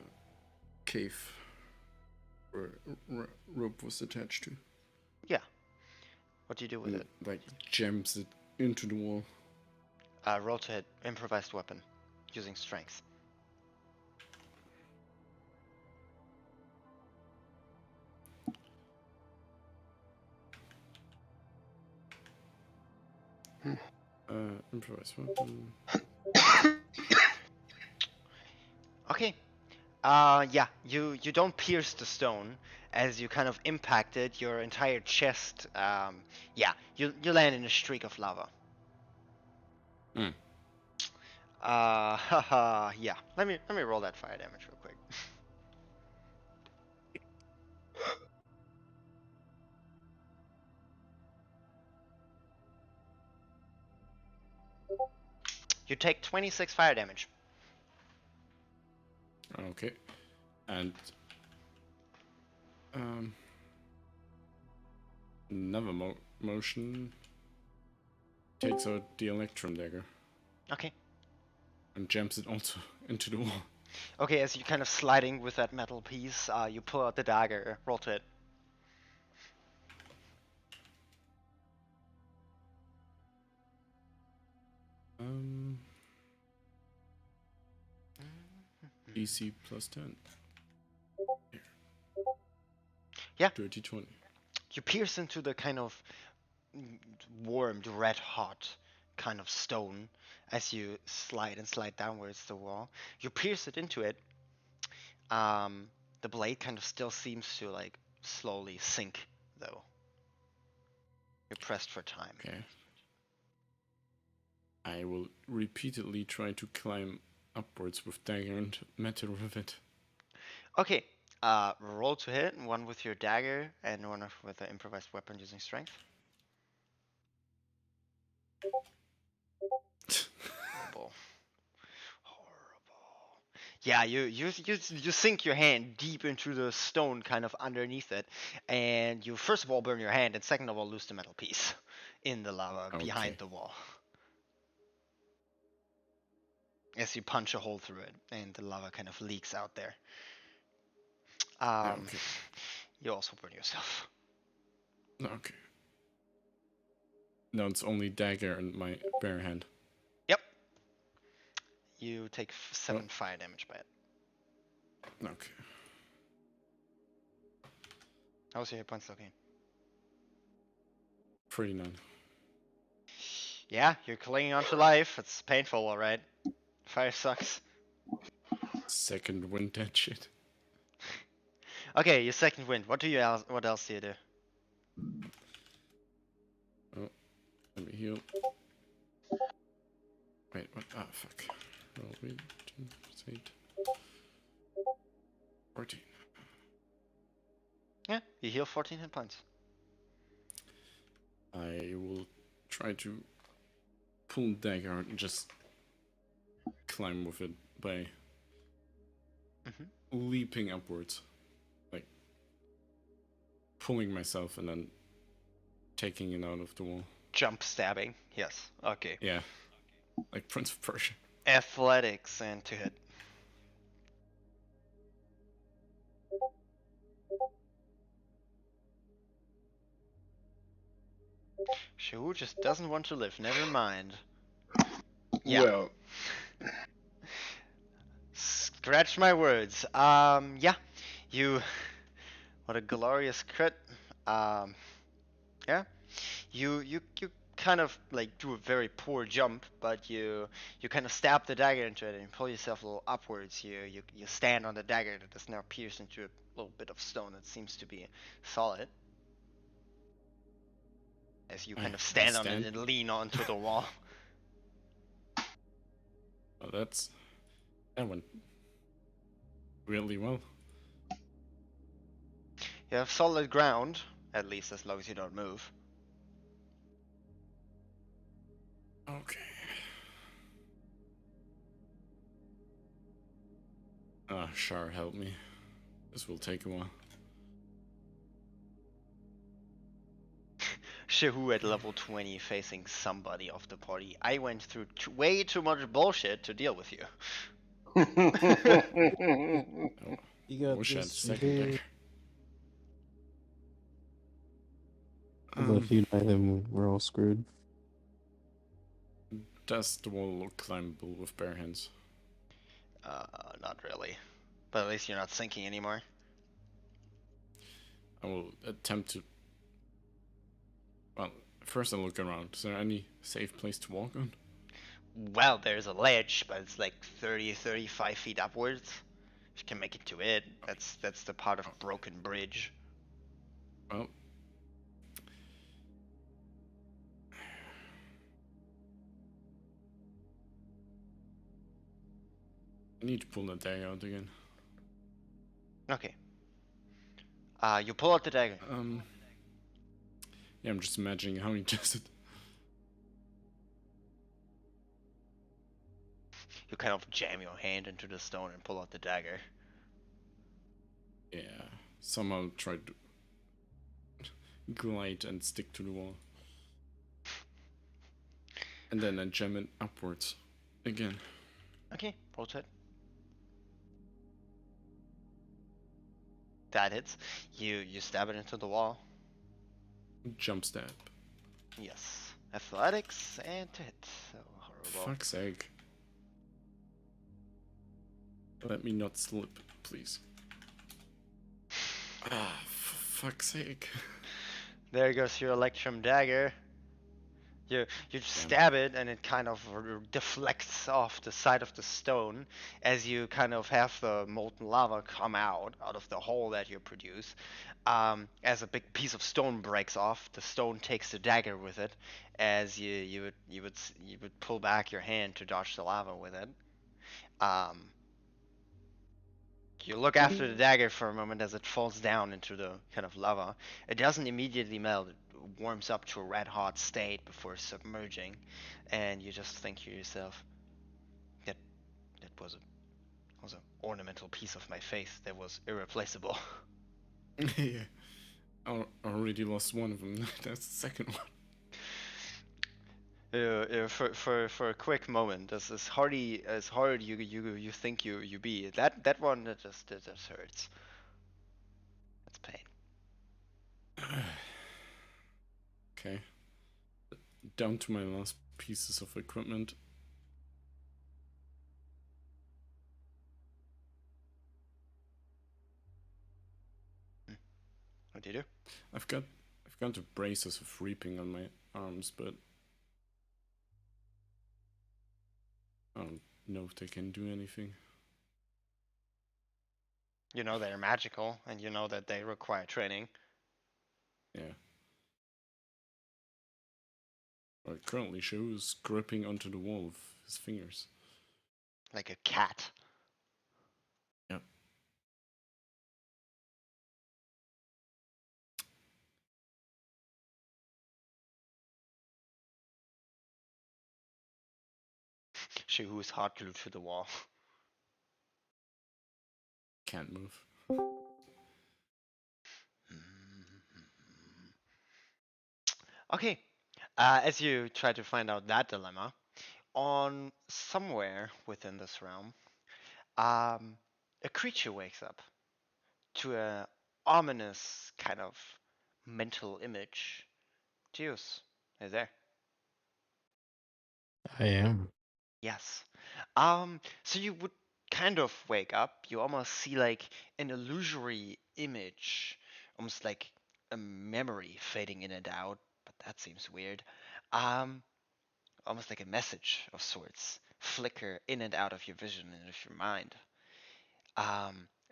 cave where rope was attached to. Yeah. What do you do with it? Like jams it into the wall. Roll to hit improvised weapon using strength. Improvised weapon. Okay. Yeah, you don't pierce the stone as you kind of impacted your entire chest. Yeah, you land in a streak of lava. Haha, yeah. Let me roll that fire damage real quick. You take 26 fire damage. Okay. And another motion takes out the electrum dagger. Okay. And jams it also into the wall. Okay, as you kind of sliding with that metal piece, you pull out the dagger. Roll to hit. DC plus 10. Yeah. Dirty 20. You pierce into the kind of warmed, red hot kind of stone as you slide and slide downwards the wall. You pierce it into it. The blade kind of still seems to like slowly sink though. You're pressed for time. Okay. I will repeatedly try to climb upwards with dagger and metal rivet. Okay. Roll to hit, one with your dagger and one with an improvised weapon using strength. Horrible. Yeah, you sink your hand deep into the stone kind of underneath it, and you first of all burn your hand, and second of all lose the metal piece in the lava behind the wall. As you punch a hole through it, and the lava kind of leaks out there. Okay. You also burn yourself. Okay. No, it's only dagger and my bare hand. Yep. You take 7 fire damage by it. Okay. How's your hit points looking? 39. Yeah, you're clinging onto life. It's painful, alright. Fire sucks. Second wind that shit. Okay, your second wind. What else do you do? Oh, let me heal. Wait, what? Ah, fuck. Roll 8. 14. Yeah, you heal 14 hit points. I will try to pull the dagger out and just climb with it by leaping upwards. Like, pulling myself and then taking it out of the wall. Jump stabbing. Yes. Okay. Yeah. Like Prince of Persia. Athletics and to hit. Shu just doesn't want to live. Never mind. Yeah. Well, Scratch my words. Yeah. You. What a glorious crit. Yeah. You kind of like do a very poor jump, but you kind of stab the dagger into it and pull yourself a little upwards. You stand on the dagger that is now pierced into a little bit of stone that seems to be solid. As you kind of stand on it and lean onto the wall. Oh, that went really well. You have solid ground, at least as long as you don't move. Okay. Ah, Shar, help me. This will take a while. Shehu at level 20 facing somebody of the party. I went through way too much bullshit to deal with you. You got Wish I had this. second Shehu. dagger. Although if you deny them, we're all screwed. Does the wall look climbable with bare hands? Not really. But at least you're not sinking anymore. I will attempt to. Well, first I'll look around. Is there any safe place to walk on? Well, there's a ledge, but it's like 35 feet upwards. You can make it to it. That's the part of broken bridge. Well, I need to pull that dagger out again. Okay. You pull out the dagger. Yeah, I'm just imagining how he does it. You kind of jam your hand into the stone and pull out the dagger. Yeah, somehow try to glide and stick to the wall. And then I jam it upwards again. Okay, rotate. That hits. You stab it into the wall. Jump stab. Yes. Athletics and to hit. So horrible. Fuck's sake. Let me not slip, please. Ah, fuck's sake. There goes your Electrum dagger. You stab it and it kind of deflects off the side of the stone as you kind of have the molten lava come out of the hole that you produce. As a big piece of stone breaks off, the stone takes the dagger with it. As you would pull back your hand to dodge the lava with it. You look after the dagger for a moment as it falls down into the kind of lava. It doesn't immediately melt. It warms up to a red hot state before submerging, and you just think to yourself, that was an ornamental piece of my face that was irreplaceable. Yeah. I already lost one of them. That's the second one. For a quick moment, as hard you think you be, that one that just hurts. That's pain. Okay. Down to my last pieces of equipment. What do you do? I've got the braces of reaping on my arms, but I don't know if they can do anything. You know they're magical, and you know that they require training. Yeah. Right, currently Sho's gripping onto the wall with his fingers. Like a cat. Yep. Shehu is hard glued to the wall. Can't move. Okay, as you try to find out that dilemma, on somewhere within this realm, a creature wakes up to a ominous kind of mental image. Zeus, is there? I am. Yes. So you would kind of wake up. You almost see like an illusory image, almost like a memory fading in and out, but that seems weird. Um, Almost like a message of sorts flicker in and out of your vision and of your mind.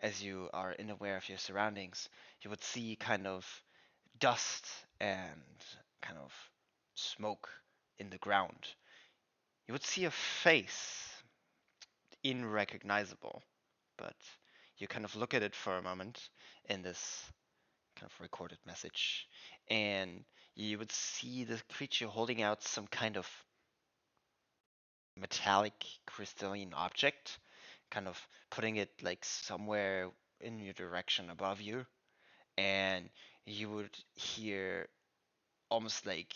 As you are unaware of your surroundings, you would see kind of dust and kind of smoke in the ground. You would see a face, unrecognizable, but you kind of look at it for a moment in this kind of recorded message, and you would see the creature holding out some kind of metallic crystalline object, kind of putting it like somewhere in your direction above you, and you would hear almost like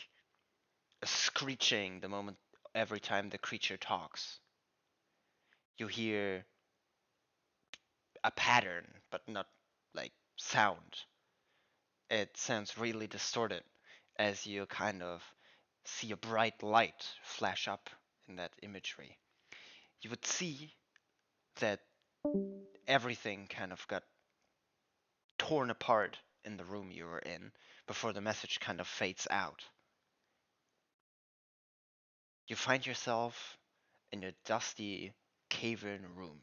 a screeching the moment every time the creature talks. You hear a pattern, but not like sound. It sounds really distorted as you kind of see a bright light flash up in that imagery. You would see that everything kind of got torn apart in the room you were in before the message kind of fades out. You find yourself in a dusty cave-in room.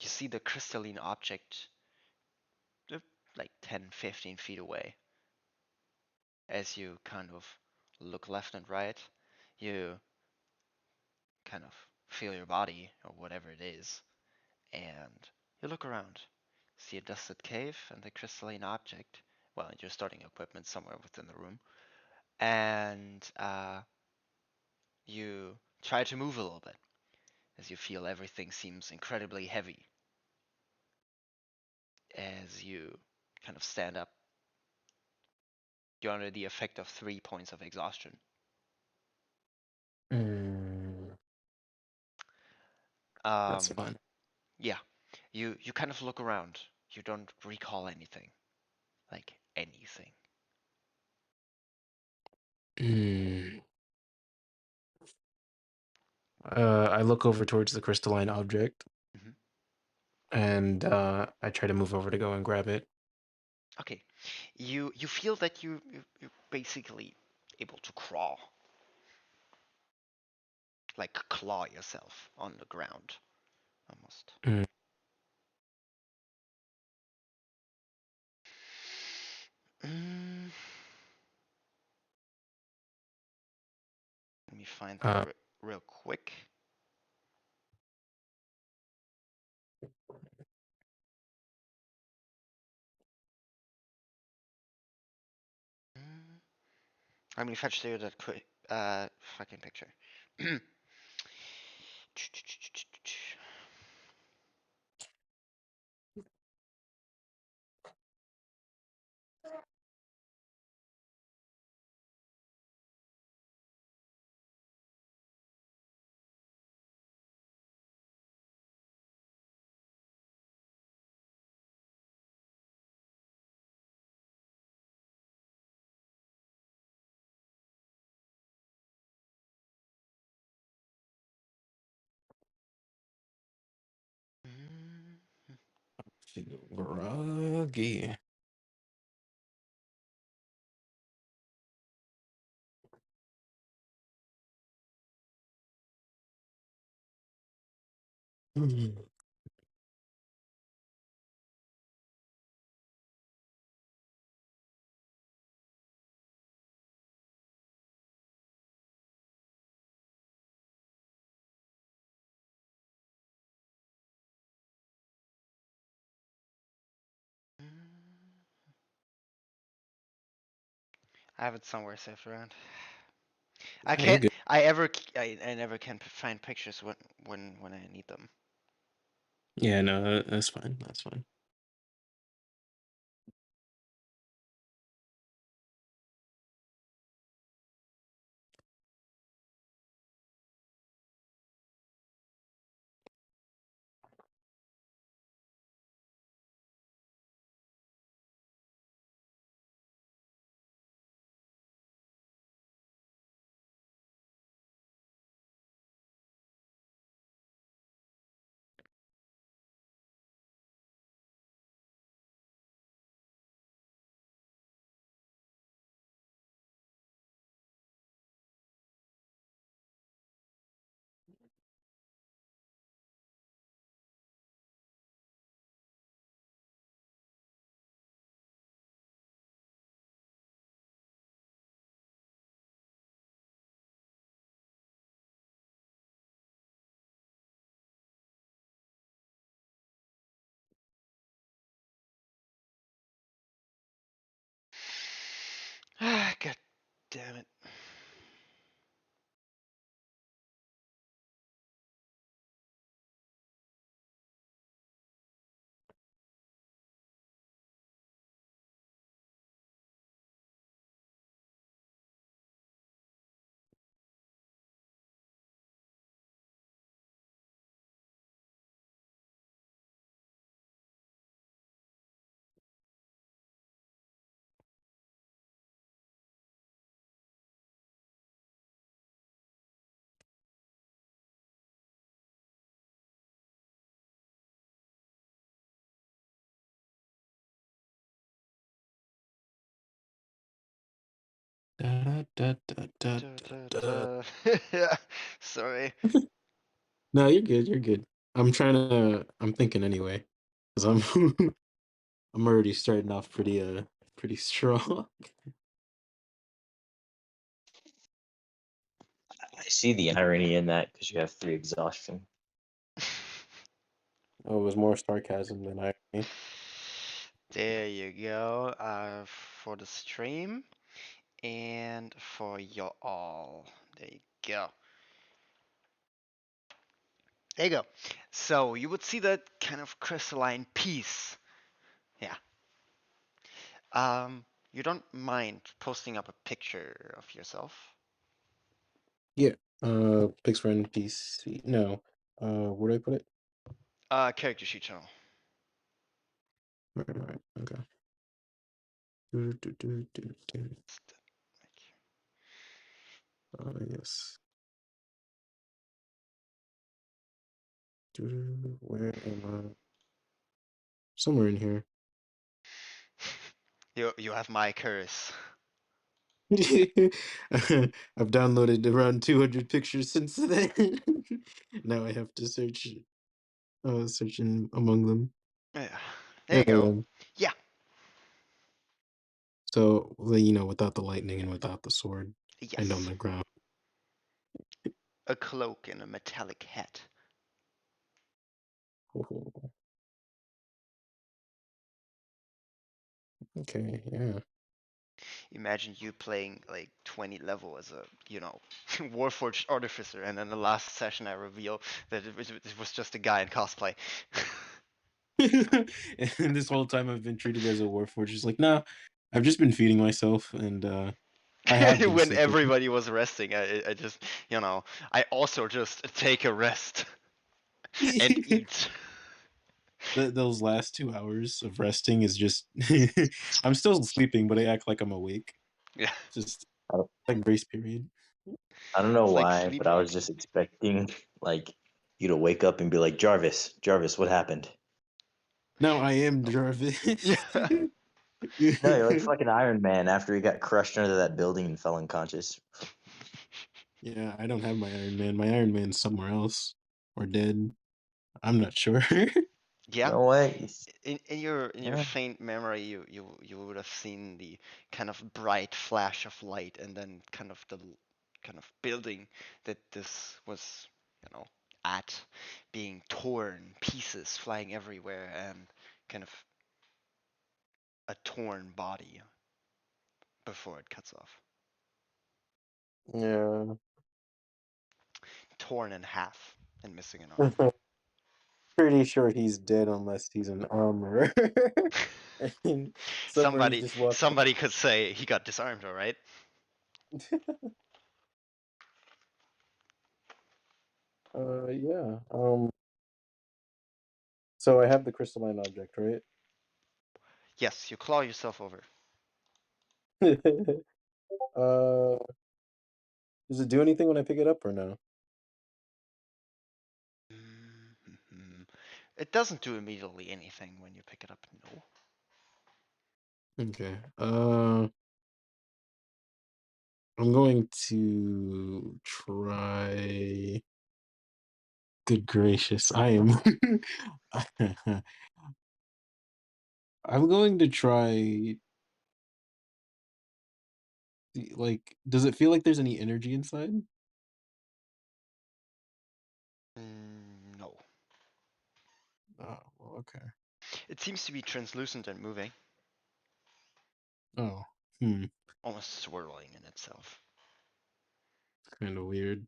You see the crystalline object like 10, 15 feet away. As you kind of look left and right, you kind of feel your body or whatever it is, and you look around, see a dusted cave and the crystalline object, well, your starting equipment somewhere within the room, and you try to move a little bit as you feel everything seems incredibly heavy. As you kind of stand up, you're under the effect of 3 points of exhaustion. That's fine. Yeah, you kind of look around. You don't recall anything, like anything. I look over towards the crystalline object, Mhm. and I try to move over to go and grab it. Okay, you feel that you're basically able to crawl, like claw yourself on the ground, almost. Mm, let me find that real quick. Let me fetch you that quick fucking picture. Groggy. I have it somewhere saved around. I Yeah, you can't. good. I never can find pictures when I need them. Yeah, no, that's fine. That's fine. God damn it. Da, da, da, da, da, da. Yeah, sorry. No, you're good. You're good. I'm thinking anyway, because I'm I'm already starting off pretty strong. I see the irony in that because you have 3 exhaustion. Oh, it was more sarcasm than irony. There you go. For the stream and for you all. There you go. There you go. So you would see that kind of crystalline piece. Yeah. You don't mind posting up a picture of yourself? Yeah. Pics for NPC. No. Where do I put it? Character sheet channel. Right. Okay. Yes. Where am I? Somewhere in here. You have my curse. I've downloaded around 200 pictures since then. Now I have to search among them. Yeah. There There you I go. am. Yeah. So, without the lightning and without the sword, and on Yes. the ground. A cloak and a metallic hat. Oh, okay, yeah. Imagine you playing like 20 level as a, Warforged artificer, and then the last session I reveal that it was just a guy in cosplay. And this whole time I've been treated as a warforged. Just like, nah, I've just been feeding myself, and I have been When sleeping. everybody was resting, I just, I also just take a rest and eat. Those last 2 hours of resting is just I'm still sleeping, but I act like I'm awake. Yeah, Just I don't, like grace period. I don't know it's like why, but I was sleepwalking. just expecting like you to wake up and be like, Jarvis, what happened? No, I am Oh. Jarvis. Yeah. No, you're like fucking Iron Man after he got crushed under that building and fell unconscious. Yeah, I don't have my Iron Man. My Iron Man's somewhere else or dead. I'm not sure. Yeah. No way. In your Yeah. faint memory, you would have seen the kind of bright flash of light, and then kind of the kind of building that this was, at being torn, pieces flying everywhere, and kind of a torn body before it cuts off, Yeah. torn in half and missing an arm. Pretty sure he's dead unless he's an armorer. And somebody somebody just walked. somebody could say he got disarmed, all right? Yeah. So I have the crystalline object, right? Yes, you claw yourself over. uh, does it do anything when I pick it up or no? Mhm. It doesn't do immediately anything when you pick it up, no. Okay. I'm going to try. Good gracious, I am. I'm going to try. Like, does it feel like there's any energy inside? No. Oh, well, okay. It seems to be translucent and moving, Oh, almost swirling in itself. kind of weird.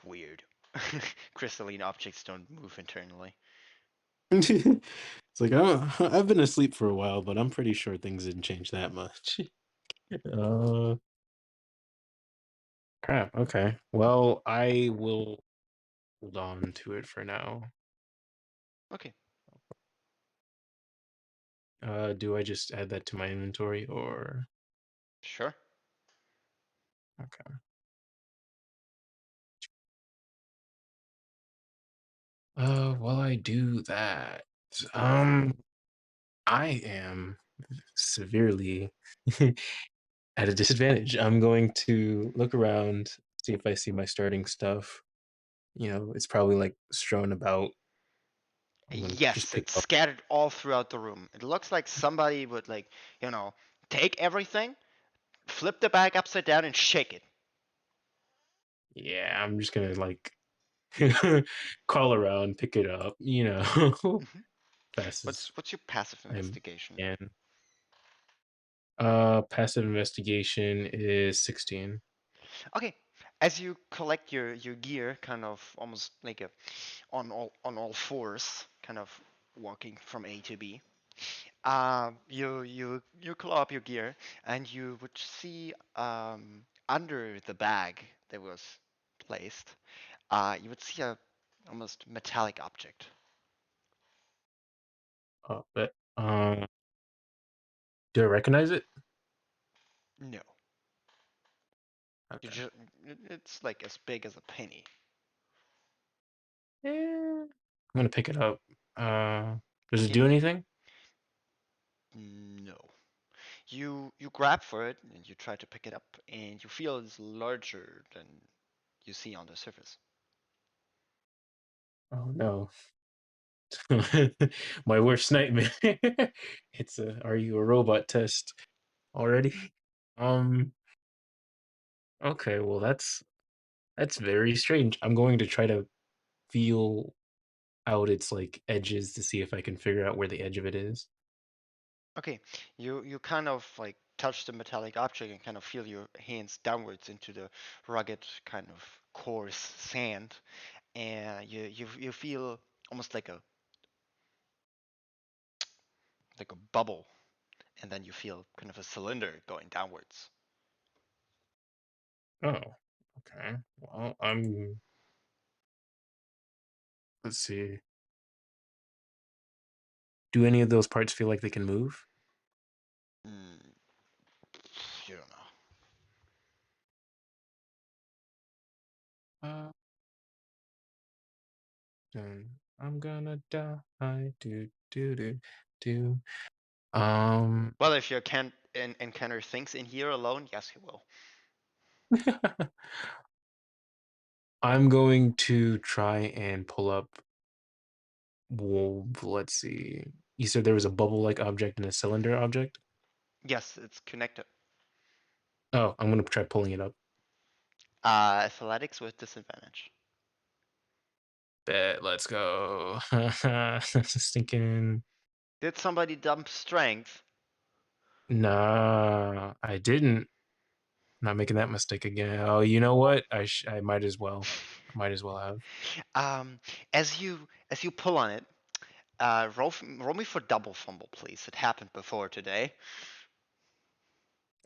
Weird. Crystalline objects don't move internally. It's like, oh, I've been asleep for a while, but I'm pretty sure things didn't change that much. Uh, Crap. Okay. Well, I will hold on to it for now. Okay. Do I just add that to my inventory or? Sure. Okay. While I do that, I am severely at a disadvantage. I'm going to look around, see if I see my starting stuff. It's probably like strewn about. I'm gonna just Yes, pick it's up. scattered all throughout the room. It looks like somebody would take everything, flip the bag upside down, and shake it. Yeah, I'm just gonna like call around, pick it up, hmm fast as What's your passive I investigation? can. Passive investigation is 16. Okay, as you collect your gear, kind of almost like a on all fours, kind of walking from A to B. You claw up your gear, and you would see under the bag that was placed, you would see a almost metallic object. But do I recognize it? No, you Okay. just it's like as big as a penny. Yeah. I'm gonna pick it up. Does it Okay, do anything? no. You grab for it and you try to pick it up, and you feel it's larger than you see on the surface. Oh no. My worst nightmare. It's a are you a robot test already? Um, okay, well that's very strange. I'm going to try to feel out its like edges to see if I can figure out where the edge of it is. Okay, you kind of like touch the metallic object and kind of feel your hands downwards into the rugged kind of coarse sand, and you feel almost like a bubble, and then you feel kind of a cylinder going downwards. Oh, okay. Well, let's see. Do any of those parts feel like they can move? Mm, you don't know. Uh, dun, I'm gonna die. Do. Um, Well, if you can't encounter things in here alone, yes, you will. I'm going to try and pull up. Well, let's see. You said there was a bubble-like object and a cylinder object? Yes, it's connected. Oh, I'm gonna try pulling it up. Athletics with disadvantage. Bet, let's go. Stinking. Did somebody dump strength? Nah, I didn't. Not making that mistake again. Oh, you know what? I might as well. I might as well have. Um, as you pull on it, roll me for double fumble, please. It happened before today.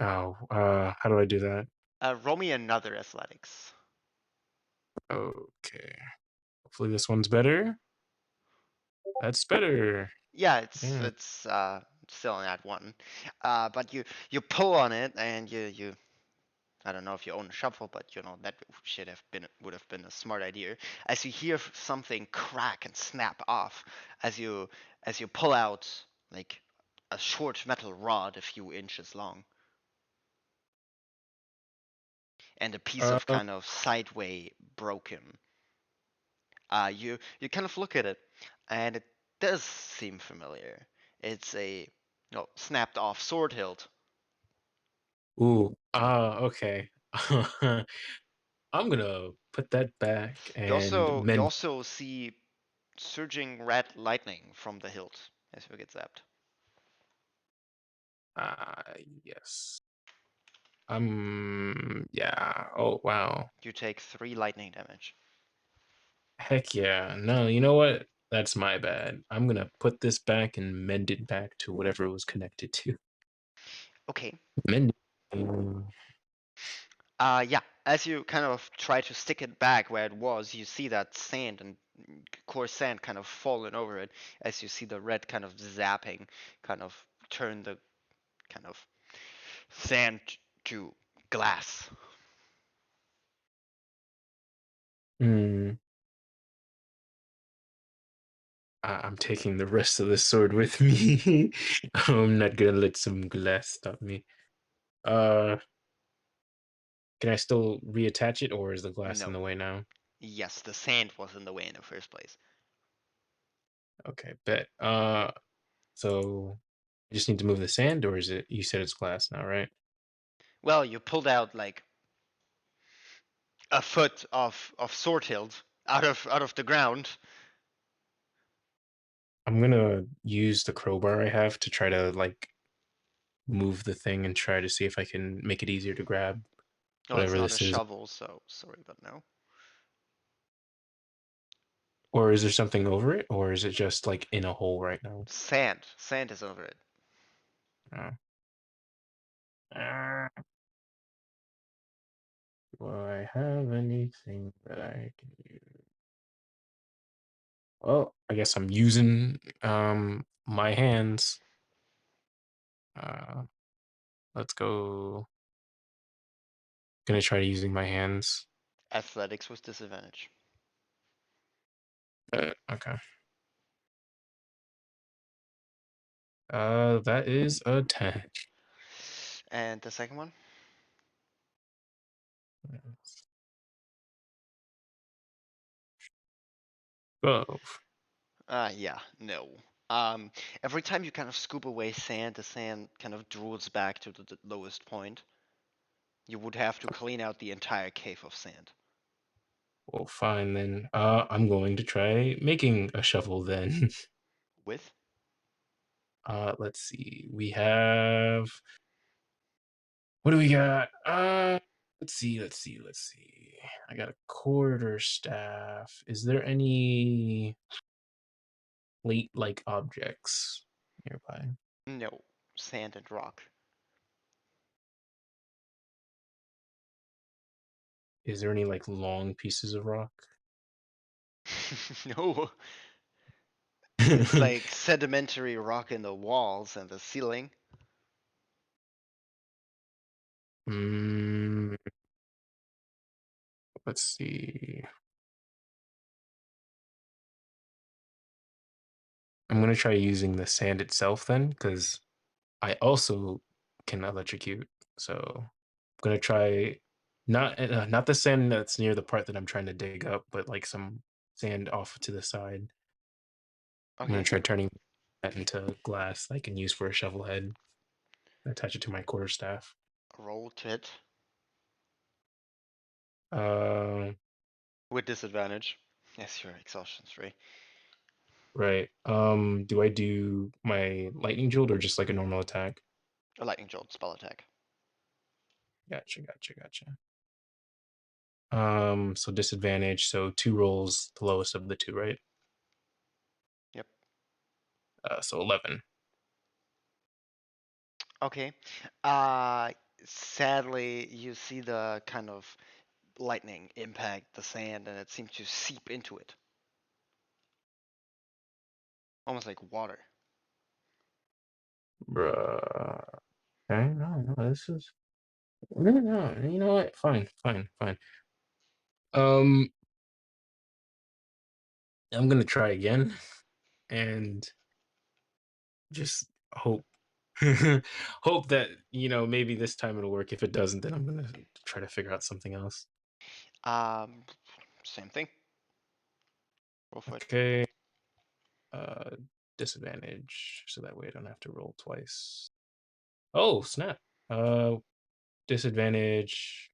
Oh, how do I do that? Roll me another athletics. Okay. Hopefully this one's better. That's better. Yeah, it's Yeah. it's still an at one. But you pull on it, and you I don't know if you own a shovel, but that would have been a smart idea. As you hear something crack and snap off, as you pull out like a short metal rod a few inches long, and a piece of Uh, kind of sideway broken. You kind of look at it, and it does seem familiar. It's a snapped off sword hilt. ooh. Okay. I'm gonna put that back You and also you mend. also see surging red lightning from the hilt as you get zapped. Yes. Yeah. Oh, wow. You take 3 lightning damage. Heck yeah. No, you know what? That's my bad. I'm gonna put this back and mend it back to whatever it was connected to. Okay. Mend it. Mm. Yeah. As you kind of try to stick it back where it was, you see that sand and coarse sand kind of falling over it. As you see the red kind of zapping, kind of turn the kind of sand to glass. Mm. I'm taking the rest of the sword with me. I'm not gonna let some glass stop me. Can I still reattach it, or is the glass in No. the way now? Yes, the sand was in the way in the first place. Okay, bet. So I just need to move the sand, or is it? You said it's glass now, right? Well, you pulled out like a foot of sword hilt out of the ground. I'm gonna use the crowbar I have to try to like move the thing and try to see if I can make it easier to grab Oh, it's whatever not a this is. shovel, so sorry, but no. Or is there something over it, or is it just like in a hole right now? Sand is over it. Oh. Ah, do I have anything that I can use? Well, I guess I'm using my hands. Uh, let's go. Gonna try using my hands. Athletics with disadvantage. Okay. That is a 10. And the second one? 12. Yeah, no. Every time you kind of scoop away sand, the sand kind of drools back to the lowest point. You would have to clean out the entire cave of sand. Well, fine then. I'm going to try making a shovel then. With? Let's see. We have. What do we got? Let's see. I got a quarter staff. Is there any plate-like objects nearby? No. Sand and rock. Is there any like long pieces of rock? No. It's like sedimentary rock in the walls and the ceiling. Mm, let's see. I'm gonna try using the sand itself then, because I also can electrocute. So I'm gonna try not the sand that's near the part that I'm trying to dig up, but like some sand off to the side. I'm gonna Okay. try turning that into glass I can use for a shovel head. Attach it to my quarterstaff. Roll to hit. Uh, With disadvantage. Yes, your exhaustion's free. right. Do I do my lightning jolt or just like a normal attack? A lightning jolt spell attack. Gotcha. So disadvantage. So 2 rolls, the lowest of the two, right? Yep. So 11. Okay. Sadly, you see the kind of lightning impact the sand and it seems to seep into it. Almost like water. Bruh. Okay, no, this is no. You know what? Fine. Um, I'm gonna try again and just hope hope that maybe this time it'll work. If it doesn't, then I'm gonna try to figure out something else. Um, Same thing. Roll for it. Okay. Uh, Disadvantage, so that way I don't have to roll twice. Oh, snap. Disadvantage.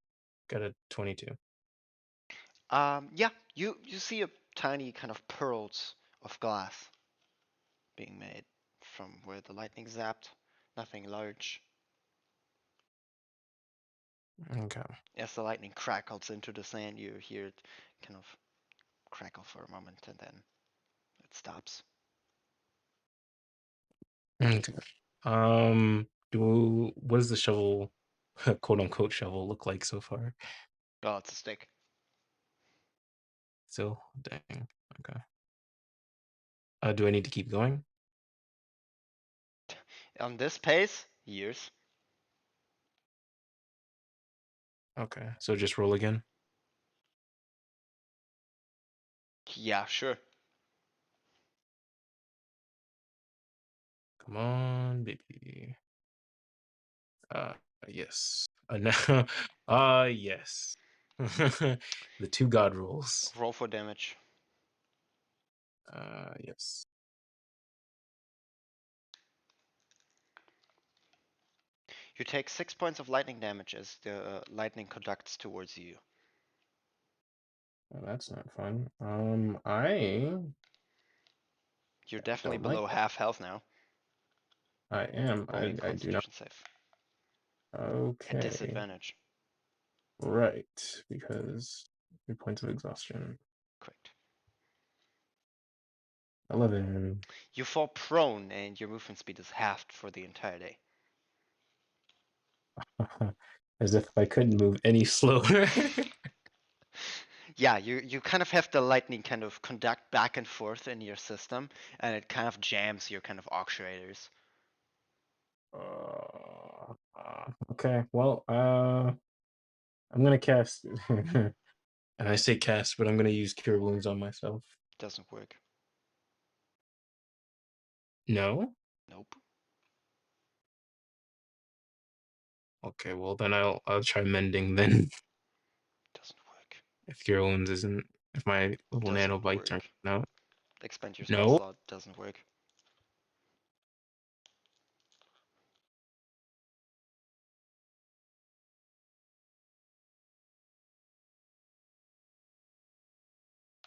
Got a 22. Yeah, you see a tiny kind of pearls of glass being made from where the lightning zapped. Nothing large. Okay. As the lightning crackles into the sand, you hear it kind of crackle for a moment and then it stops. Okay. What does the shovel, quote unquote shovel, look like so far? Oh, it's a stick. Still, dang. Okay. Do I need to keep going? On this pace, years. Okay. So just roll again. Yeah, sure. Come on, baby. Yes. No. Yes. The 2 god rolls. Roll for damage. Yes. You take 6 points of lightning damage as the lightning conducts towards you. Well, that's not fun. I You're definitely don't like below that. half health now. I am. Roll me a I do not. Constitution save. At Okay. disadvantage. Right, because 3 points of exhaustion. Correct. 11. You fall prone and your movement speed is halved for the entire day. As if I couldn't move any slower. Yeah, you kind of have the lightning kind of conduct back and forth in your system, and it kind of jams your kind of actuators. Okay, well, I'm gonna cast, and I say cast, but I'm gonna use Cure Wounds on myself. Doesn't work. No? Nope. Okay, well then I'll try mending then. Doesn't work. If Cure Wounds isn't, if my little nano Doesn't bites aren't work. out. Expend your spell No? slot. Doesn't work.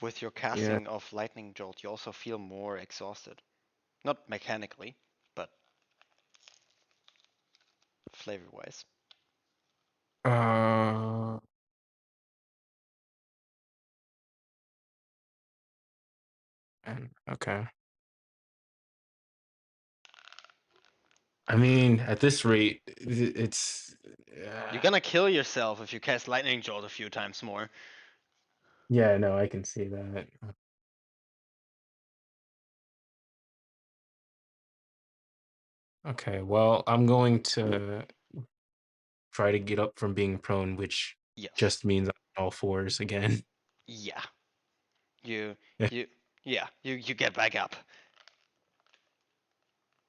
With your Yeah. casting of Lightning Jolt, you also feel more exhausted. Not mechanically, but flavor-wise. Uh, okay. I mean, at this rate, it's. You're gonna kill yourself if you cast Lightning Jolt a few times more. Yeah, no, I can see that. Okay, well, I'm going to try to get up from being prone, which Yes. just means I'm on all fours again. Yeah. You Yeah. you get back up.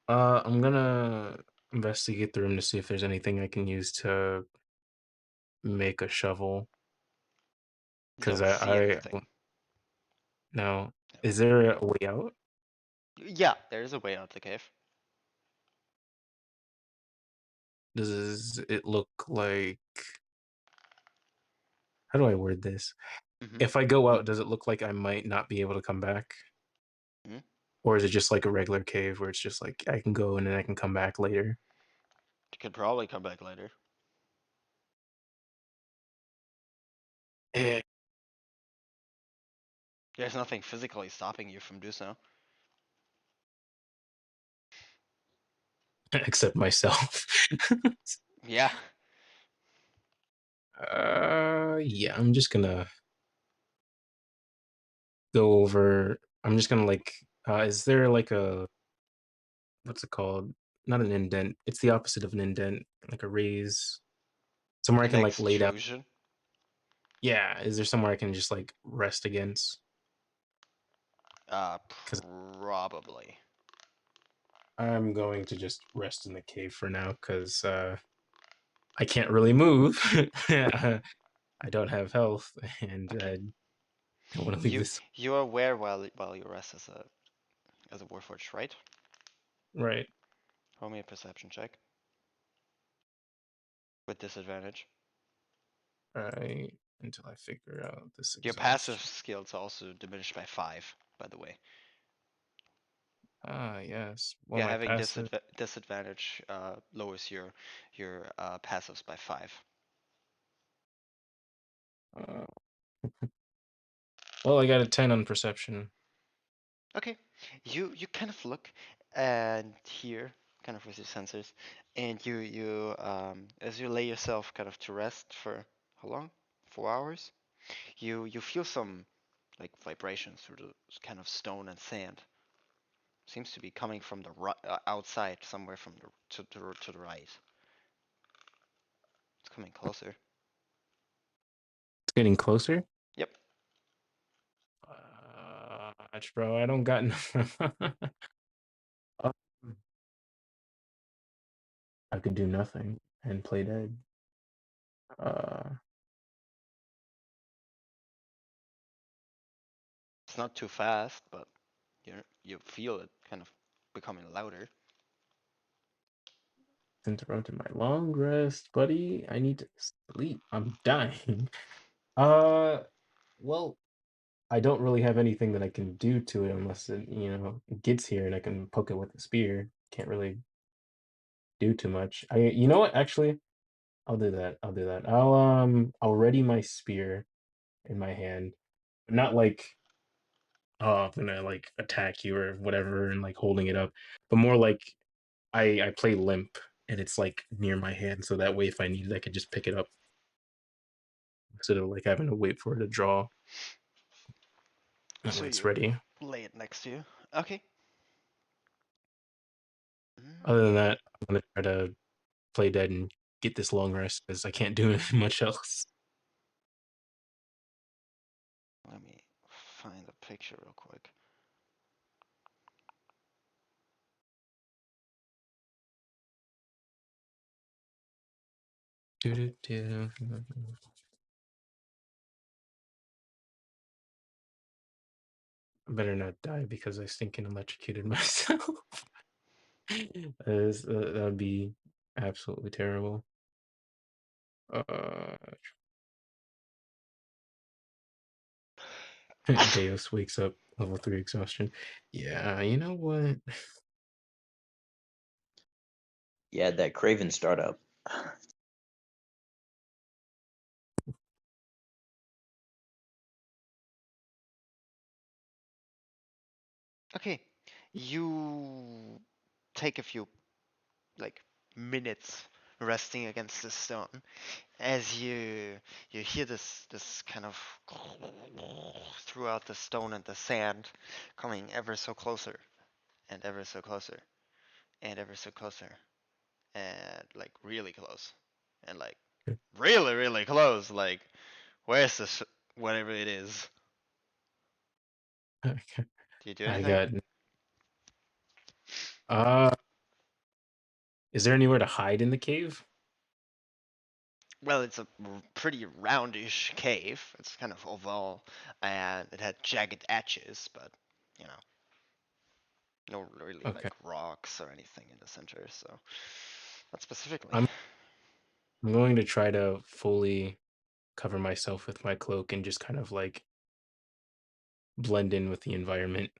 I'm gonna investigate the room to see if there's anything I can use to make a shovel. You Because don't see anything. no. No. Is there a way out? Yeah, there's a way out the cave. Does it look like? How do I word this? Mhm. If I go out, does it look like I might not be able to come back? Mhm. Or is it just like a regular cave where it's just like I can go and then I can come back later? You could probably come back later. Eh, There's nothing physically stopping you from do so. except myself. Yeah. Yeah, I'm just gonna go over. I'm just gonna like. Is there like a what's it called? Not an indent. It's the opposite of an indent, like a raise. Somewhere I An can like lay down. extrusion. Yeah, is there somewhere I can just like rest against? Uh, Because probably. I'm going to just rest in the cave for now because I can't really move. I don't have health, and Okay. I don't want to leave You this. you're aware while you rest as a warforged, right? Right. Roll me a perception check with disadvantage. Right. Until I figure out this Your passive exhaustion. skills are also diminished by 5, by the way. Ah, yes. Well, Yeah, my having passive. disadvantage lowers your passives by 5. Uh, well, I got a 10 on perception. Okay, you kind of look and hear kind of with your sensors, and you as you lay yourself kind of to rest for how long? 4 hours. You feel some like vibrations through the kind of stone and sand. Seems to be coming from the outside, somewhere from the to the right. It's coming closer. It's getting closer. Yep. Bro, I don't got. Um, I could do nothing and play dead. It's not too fast, but you feel it kind of becoming louder. Interrupted my long rest, buddy. I need to sleep. I'm dying. Well, I don't really have anything that I can do to it unless it, it gets here and I can poke it with a spear. Can't really do too much. You know what? Actually, I'll do that. I'll do that. I'll ready my spear in my hand, but not like, oh, I'm gonna like attack you or whatever and like holding it up, but more like I play limp and it's like near my hand, so that way if I need it, I could just pick it up instead of like having to wait for it to draw. And So it's you ready. lay it next to you. Okay. Other than that, I'm gonna try to play dead and get this long rest because I can't do much else. Let me find the picture real quick. I better not die because I stinking electrocuted myself. That would be absolutely terrible. Deus wakes up, level 3 exhaustion. Yeah, you know what? Yeah, that Craven startup. Okay, you take a few like minutes resting against the stone as you hear this kind of throughout the stone and the sand coming ever so closer and ever so closer and ever so closer and like really close and like really close, like where's this whatever it is. Okay. Do you do I anything? got. Uh, is there anywhere to hide in the cave? Well, it's a pretty roundish cave. It's kind of oval, and it had jagged edges, but you know, no really Okay. like rocks or anything in the center. So, not specifically. I'm going to try to fully cover myself with my cloak and just kind of like blend in with the environment.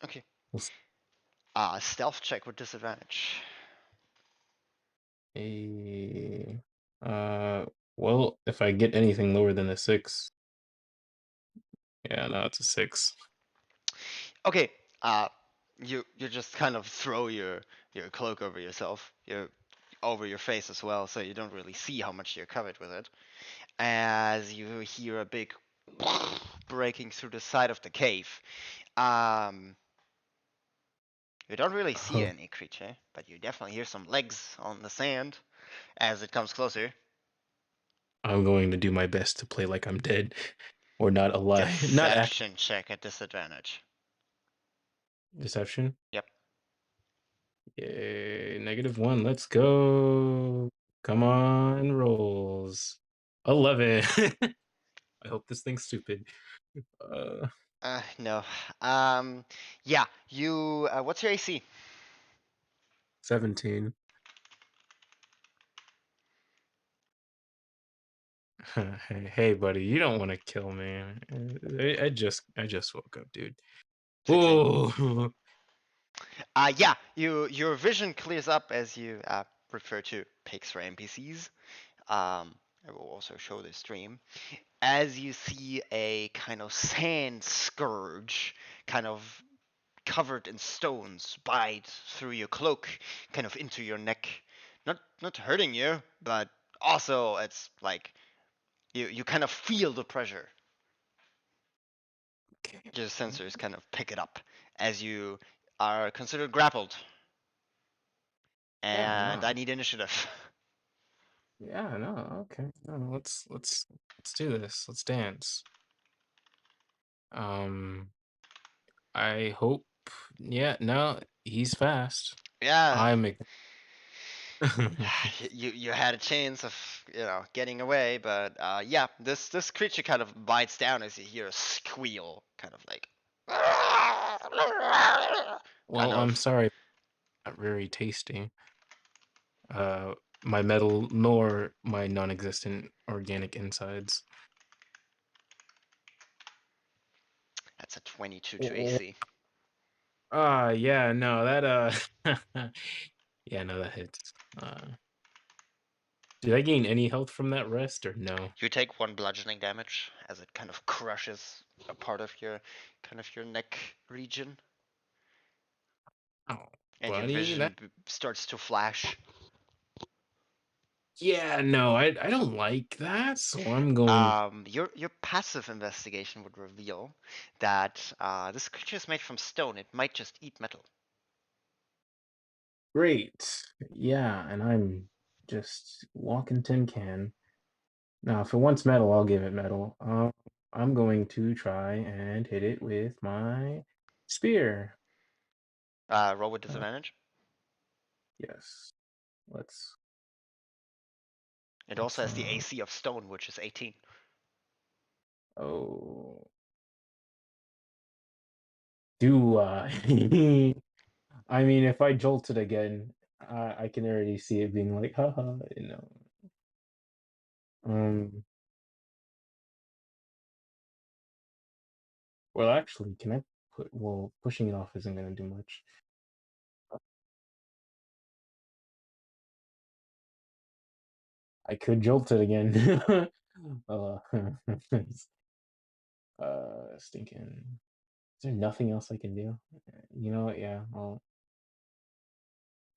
Okay. We'll see. Stealth check with disadvantage. Well, if I get anything lower than a 6, yeah, no, it's a 6. Okay. Uh, you just kind of throw your cloak over yourself. Over your face as well, so you don't really see how much you're covered with it. As you hear a big breaking through the side of the cave. Um, you don't really see Oh, any creature, but you definitely hear some legs on the sand as it comes closer. I'm going to do my best to play like I'm dead or not alive. Not act Deception check at disadvantage. deception. Yep. Yay, -1. Let's go. Come on, rolls. 11. I hope this thing's stupid. No. Yeah. You. What's your AC? 17. Hey, buddy, you don't want to kill me. I just woke up, dude. 16. Whoa. Yeah. Your vision clears up as you refer to pics for NPCs. I will also show this stream. As you see a kind of sand scourge, kind of covered in stones, bite through your cloak, kind of into your neck. Not hurting you, but also it's like you kind of feel the pressure. Okay. Your sensors kind of pick it up as you are considered grappled. Yeah, And no. I need initiative. Yeah, no. Okay. No, let's do this. Let's dance. I hope. Yeah, no, he's fast. Yeah. I'm You had a chance of getting away, but yeah, this creature kind of bites down as you hear a squeal, kind of like. Well, I'm sorry, not very tasty. My metal nor my non-existent organic insides. That's a 22 to AC. Yeah, no, that yeah, no, that hits. Did I gain any health from that rest or no? You take 1 bludgeoning damage as it kind of crushes a part of your neck region, Oh, and your buddy, that vision starts to flash. yeah, no, I don't like that, so I'm going. Your passive investigation would reveal that this creature is made from stone. It might just eat metal. Great. Yeah, and I'm just walking tin can. Now, if it wants metal, I'll give it metal. I'm going to try and hit it with my spear. Roll with Uh, disadvantage. yes. Let's It let's also has the AC of stone, which is 18. oh. Do I mean if I jolt it again, I can already see it being like haha, you know. Well actually, can I pushing it off isn't gonna do much. I could jolt it again. uh, stinking. Is there nothing else I can do? You know what? Yeah. Well,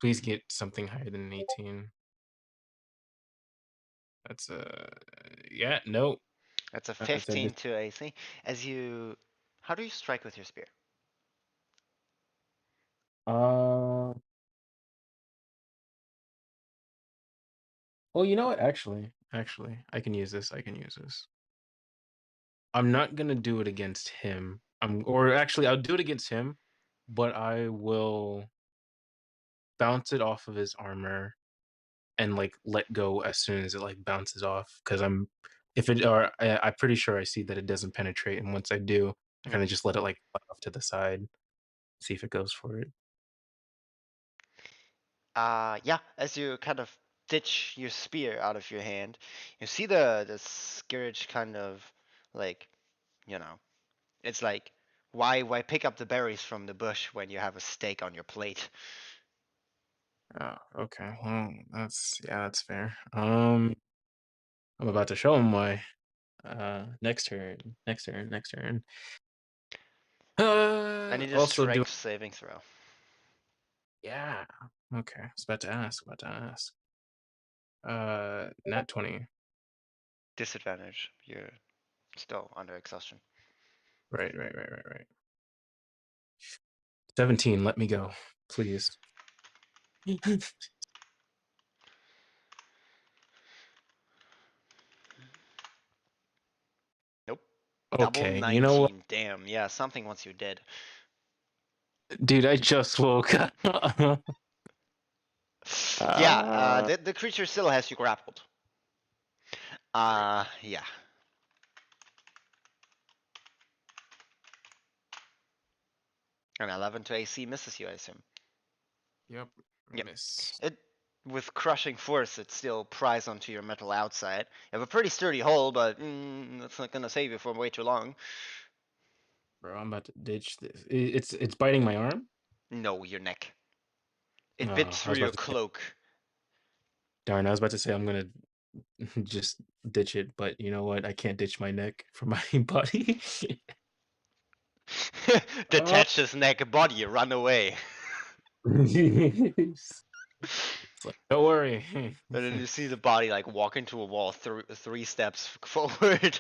please get something higher than an 18. That's yeah. No. That's a I said 15 to AC. How do you strike with your spear? Uh. Well, you know what? Actually, I can use this. I can use this. I'm not gonna do it against him. Or actually, I'll do it against him, but I will bounce it off of his armor and like let go as soon as it like bounces off. Because I'm pretty sure I see that it doesn't penetrate, and once I do, I kind of just let it like fly off to the side, see if it goes for it. Yeah, as you kind of ditch your spear out of your hand, you see the scourge kind of like, you know, it's like, why pick up the berries from the bush when you have a steak on your plate? Oh, okay. Well, that's fair. I'm about to show him why. Next turn. I need a Also do strength saving throw. yeah. Okay. I was about to ask. Nat 20. Disadvantage. You're still under exhaustion. Right. 17, let me go, please. Nope. Double Okay, you know what? 19. Damn. Yeah, something wants you dead. Dude, I just woke up. Yeah, the creature still has you grappled. Yeah. An 11 to AC misses you, I assume. Yep, Yep. miss. With crushing force, it still pries onto your metal outside. You have a pretty sturdy hull, but that's not gonna save you for way too long. Bro, I'm about to ditch this. It's biting my arm? No, your neck. It bit No, I through was your about to say, cloak. darn, I was about to say I'm gonna just ditch it, but you know what? I can't ditch my neck from my body. Oh. Detach his neck, body, run away. It's like, don't worry. And then you see the body like walk into a wall 3 steps forward.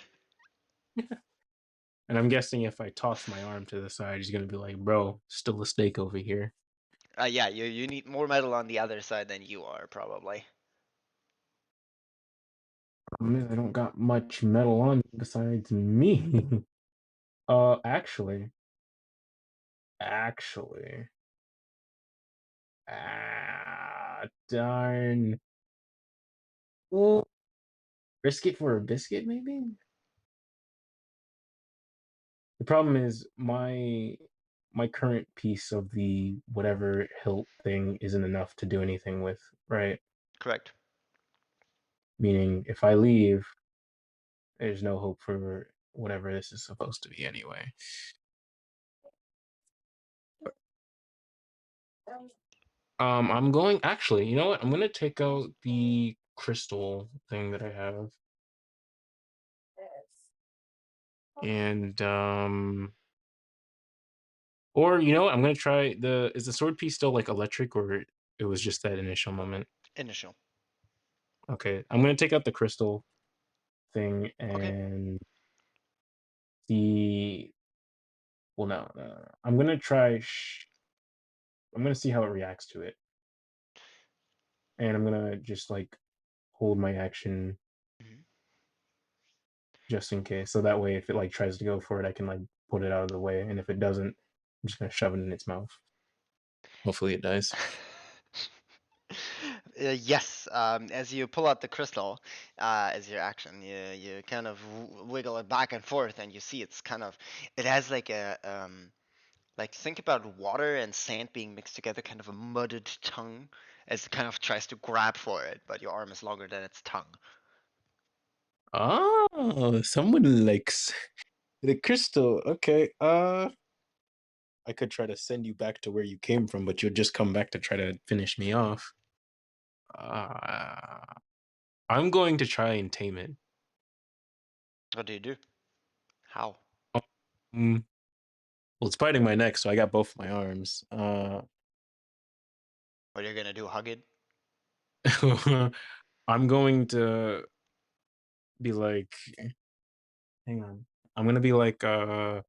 And I'm guessing if I toss my arm to the side, he's gonna be like, bro, still a snake over here. Yeah, you need more metal on the other side than you are, probably. Problem is, I don't got much metal on besides me. Actually, actually, darn. Well, risk it for a biscuit, maybe? The problem is my current piece of the whatever hilt thing isn't enough to do anything with, right? Correct. Meaning, if I leave, there's no hope for whatever this is supposed to be anyway. I'm going. Actually, you know what? I'm gonna take out the crystal thing that I have, and or you know what? I'm gonna try the. Is the sword piece still like electric, or it was just that initial moment? Initial. Okay, I'm gonna take out the crystal thing Okay. and the. Well, no. I'm gonna try. I'm gonna see how it reacts to it, and I'm gonna just like hold my action Mhm. just in case. So that way, if it like tries to go for it, I can like put it out of the way, and if it doesn't, I'm just gonna shove it in its mouth. Hopefully, it dies. Yes, as you pull out the crystal, as your action, you kind of wiggle it back and forth, and you see it has like like think about water and sand being mixed together, kind of a mudded tongue, as it kind of tries to grab for it, but your arm is longer than its tongue. Oh, someone likes the crystal. Okay. I could try to send you back to where you came from, but you'll just come back to try to finish me off. I'm going to try and tame it. What do you do? How? Well, it's biting my neck, so I got both my arms. What are you gonna do? Hug it? I'm going to be like, hang on. I'm gonna be like, how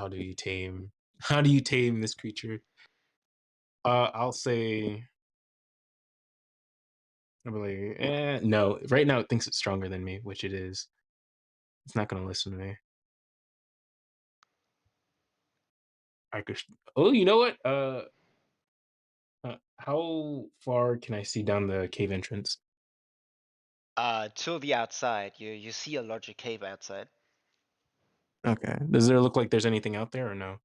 do you tame? How do you tame this creature? I'll say, I'll be like, no. Right now, it thinks it's stronger than me, which it is. It's not gonna listen to me. I could. Oh, you know what? How far can I see down the cave entrance? To the outside. You see a larger cave outside. Okay. Does there look like there's anything out there or no?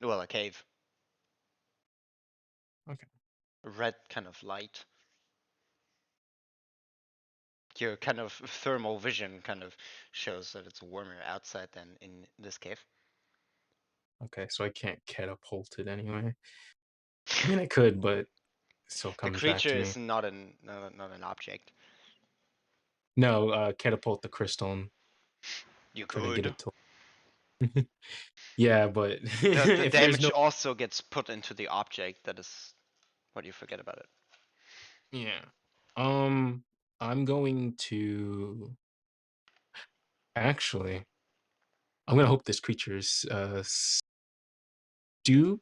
Well, a cave. Okay. Red kind of light. Your kind of thermal vision kind of shows that it's warmer outside than in this cave. Okay, so I can't catapult it anyway. I mean, I could, but it still The comes back creature to me. is not an object. No, catapult the crystal and You try to get could. it to. Yeah, but The if there's damage no. also gets put into the object. That is what you forget about it. Yeah. I'm going to. Actually, I'm gonna hope this creature is stupid.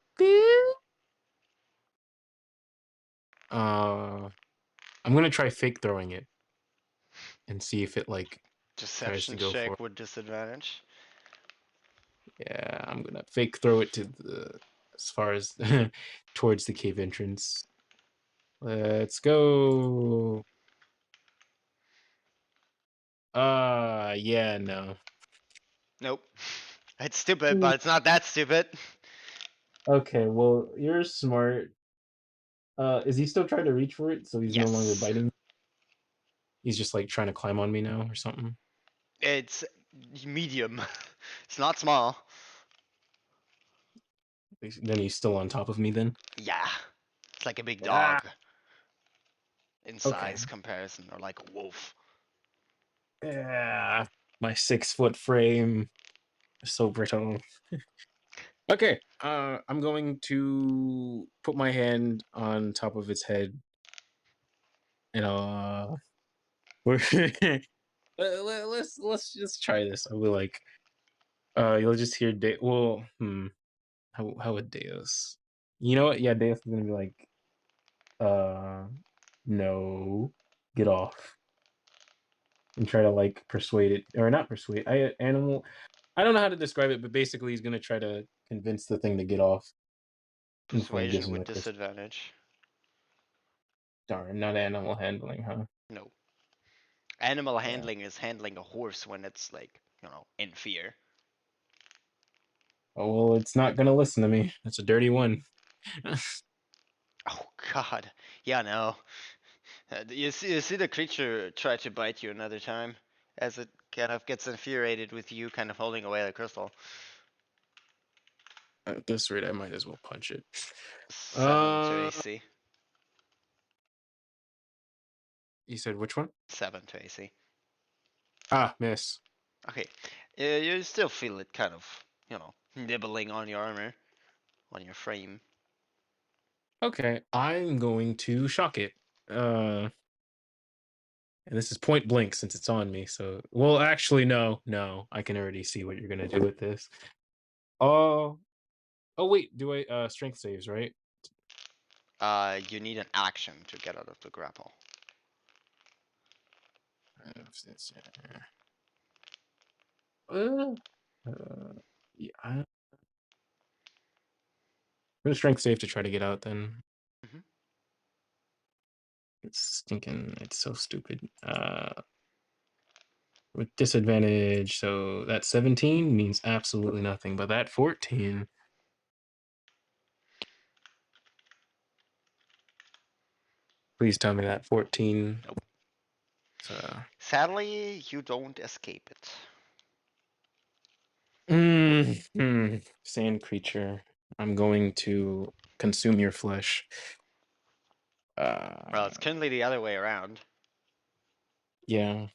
I'm gonna try fake throwing it and see if it like tries to Deception go for it. check with disadvantage. Yeah, I'm gonna fake throw it to the as far as towards the cave entrance. Let's go. Yeah, no. Nope. It's stupid, but it's not that stupid. Okay, well, you're smart. Is he still trying to reach for it? So he's no longer Yes. biting? He's just like trying to climb on me now or something? It's medium. It's not small. Then he's still on top of me then? Yeah. It's like a big Ah, dog in okay. size comparison, or like a wolf. Yeah, my 6 foot frame is so brittle. Okay, I'm going to put my hand on top of its head, and let's just try this. I'll be like, you'll just hear how would Deus? You know what? Yeah, Deus is gonna be like, no, get off, and try to like persuade it, or not persuade. I don't know how to describe it, but basically he's gonna try to convince the thing to get off. Before he gives Persuasion him with the crystal. disadvantage. Darn, not animal handling, huh? No. Animal Yeah. handling is handling a horse when it's like, in fear. Oh, well, it's not gonna listen to me. That's a dirty one. Oh god. Yeah, no. You see the creature try to bite you another time as it kind of gets infuriated with you kind of holding away the crystal. At this rate, I might as well punch it. 7 to AC. You said which one? 7 to AC. Ah, miss. Okay. You still feel it kind of, nibbling on your armor, on your frame. Okay, I'm going to shock it. And this is point blank since it's on me. So, well, actually, no, I can already see what you're gonna do with this. Oh, wait, do I strength saves, right? You need an action to get out of the grapple. Uh, uh, yeah, I'm gonna strength save to try to get out. Then Mhm. it's stinking. It's so stupid. With disadvantage, so that 17 means absolutely nothing. But that 14. Please tell me that 14. Nope. So, Sadly, you don't escape it. Sand creature, I'm going to consume your flesh. Well, it's currently the other way around. Yeah,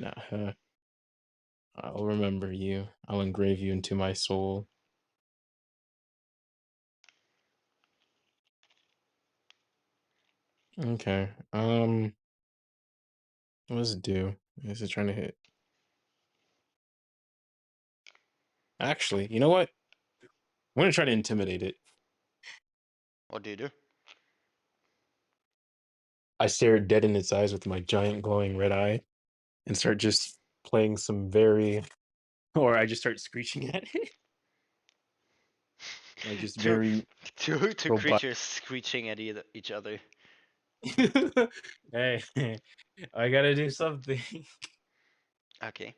not her. I'll remember you. I'll engrave you into my soul. Okay. What does it do? Is it trying to hit? Actually, you know what? I'm gonna try to intimidate it. What do you do? I stare it dead in its eyes with my giant glowing red eye and start just playing some very, or I just start screeching at it. Like just two, very two robust. creatures screeching at each other. Hey, I gotta do something. Okay.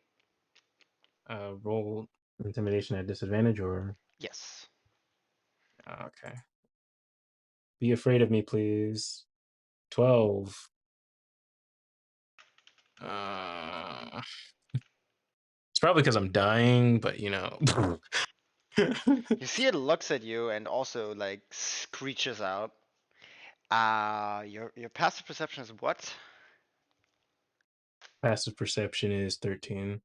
Roll intimidation at disadvantage, or Yes. okay. Be afraid of me, please. 12. It's probably because I'm dying, but You see it looks at you and also like screeches out. Your passive perception is what? passive perception is 13.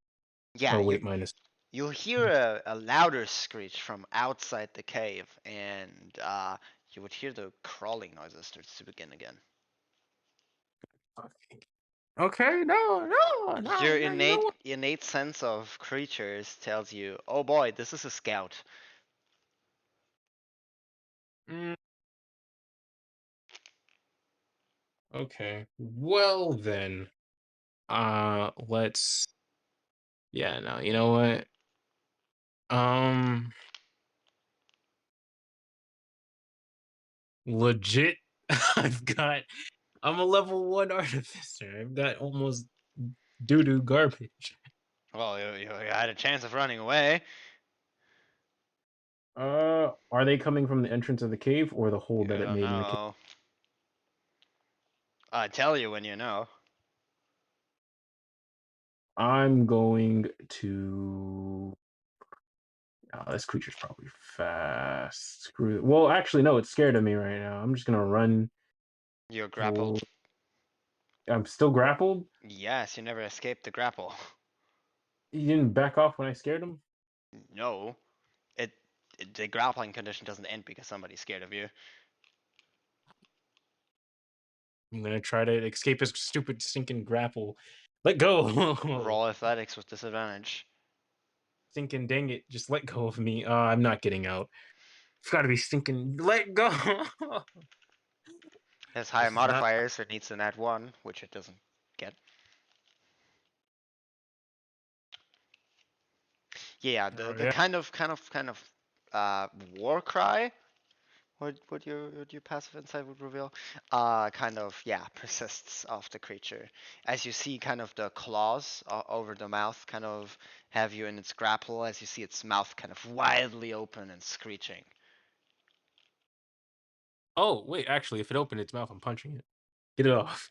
Yeah, Oh wait, minus. you'll hear a louder screech from outside the cave, and you would hear the crawling noises starts to begin again. Okay, no, Your you know what? innate sense of creatures tells you, oh boy, this is a scout. Mm, okay, well then, let's. Yeah, no, you know what? Legit, I'm a level 1 artificer. I've got almost doo-doo garbage. Well, you had a chance of running away. Are they coming from the entrance of the cave or the hole You that it don't made in the cave? know. I tell you when you know. I'm going to. Oh, this creature's probably fast. Screw it. Well, actually, no, it's scared of me right now. I'm just gonna run. You're grappled. Well, I'm still grappled. Yes, you never escaped the grapple. He didn't back off when I scared him. No, it the grappling condition doesn't end because somebody's scared of you. I'm gonna try to escape his stupid stinking grapple. Let go. Roll athletics with disadvantage. Stinking dang it! Just let go of me. I'm not getting out. It's got to be stinking. Let go. It has higher This is not. modifiers. It needs to nat 1, which it doesn't get. Yeah, the Yeah. kind of war cry what your passive insight would reveal, kind of, yeah, persists of the creature, as you see kind of the claws over the mouth kind of have you in its grapple, as you see its mouth kind of wildly open and screeching. Oh, wait, actually, if it opened its mouth, I'm punching it. Get it off.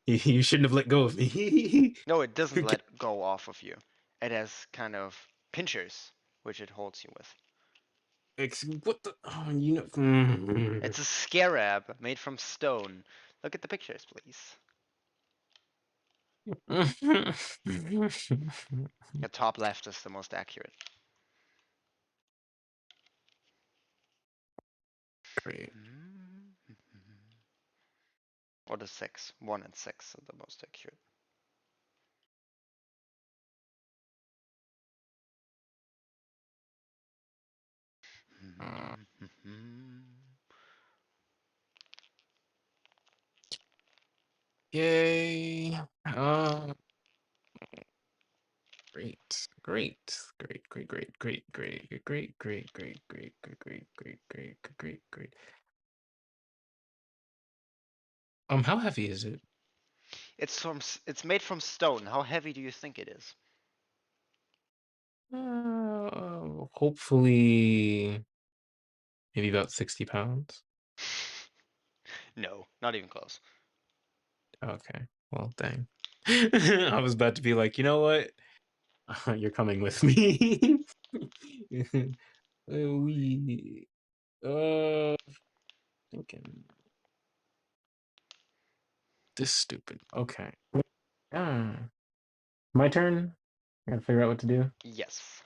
You shouldn't have let go of me. No, it doesn't let go off of you. It has kind of pinchers which it holds you with. What the? Oh, you know. It's a scarab made from stone. Look at the pictures, please. The top left is the most accurate. Great. Or the 6. 1 and 6 are the most accurate. Yay. Great. Great. Great. Great. Great. Great. Great. Great. Great. Great. Great. Great. Great. Great. Great. Great. Great. How heavy is it? It's made from stone. How heavy do you think it is? Hopefully, maybe about 60 pounds. No, not even close. Okay. Well, dang. I was about to be like, you know what? You're coming with me. We thinking this stupid. Okay. My turn. I gotta figure out what to do. Yes.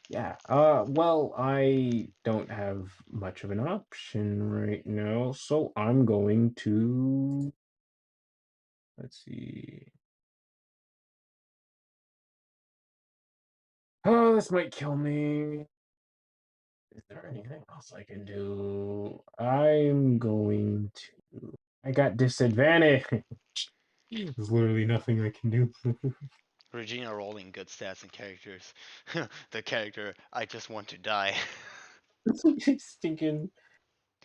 Yeah. Well, I don't have much of an option right now, so I'm going to. Let's see. Oh, this might kill me. Is there anything else I can do? I'm going to. I got disadvantage. There's literally nothing I can do. Regina rolling good stats and characters. The character, I just want to die. Stinking.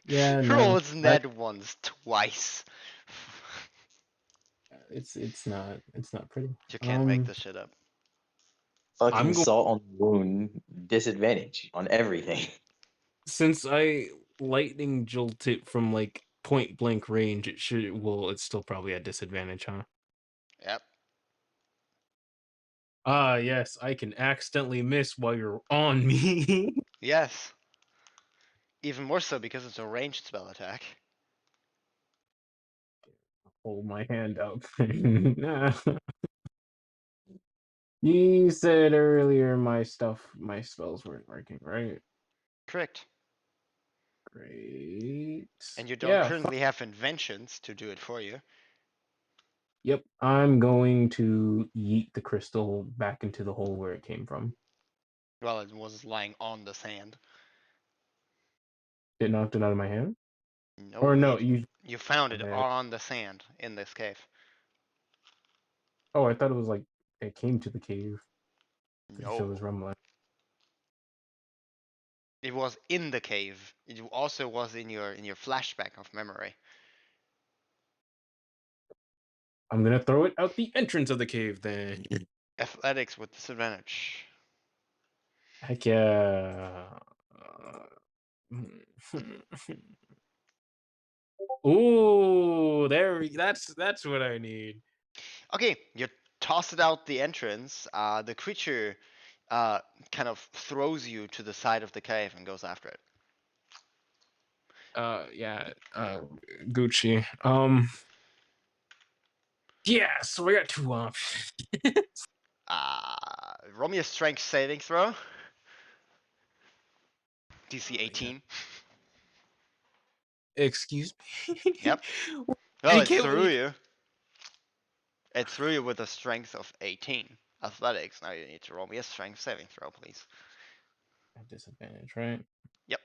Yeah, no. Rolls net ones twice. It's not pretty. You can't make this shit up. Fucking I'm going salt on the wound, disadvantage on everything. since I lightning jolt it from like point blank range, it should it's still probably at disadvantage, huh? Yep. Ah, yes, I can accidentally miss while you're on me. Yes. Even more so because it's a ranged spell attack. Hold my hand up. You said earlier my spells weren't working, right? Correct. Great. And you don't Yeah. currently have inventions to do it for you. Yep. I'm going to yeet the crystal back into the hole where it came from. Well, it was lying on the sand. It knocked it out of my hand? No, Or no, you you found it okay. on the sand in this cave. Oh, I thought it was like it came to the cave. The show No. was rumbling. It was in the cave. It also was in your flashback of memory. I'm gonna throw it out the entrance of the cave then. Athletics with disadvantage. Heck yeah. Ooh, that's what I need. Okay, you toss it out the entrance. The creature kind of throws you to the side of the cave and goes after it. Yeah, Gucci. Yeah, so we got two options. Roll me a strength saving throw. DC Yeah. 18. Excuse me. Yep. I Well, it can't threw believe you. It threw you with a strength of 18. Athletics. Now you need to roll me a strength saving throw, please. disadvantage, right? Yep.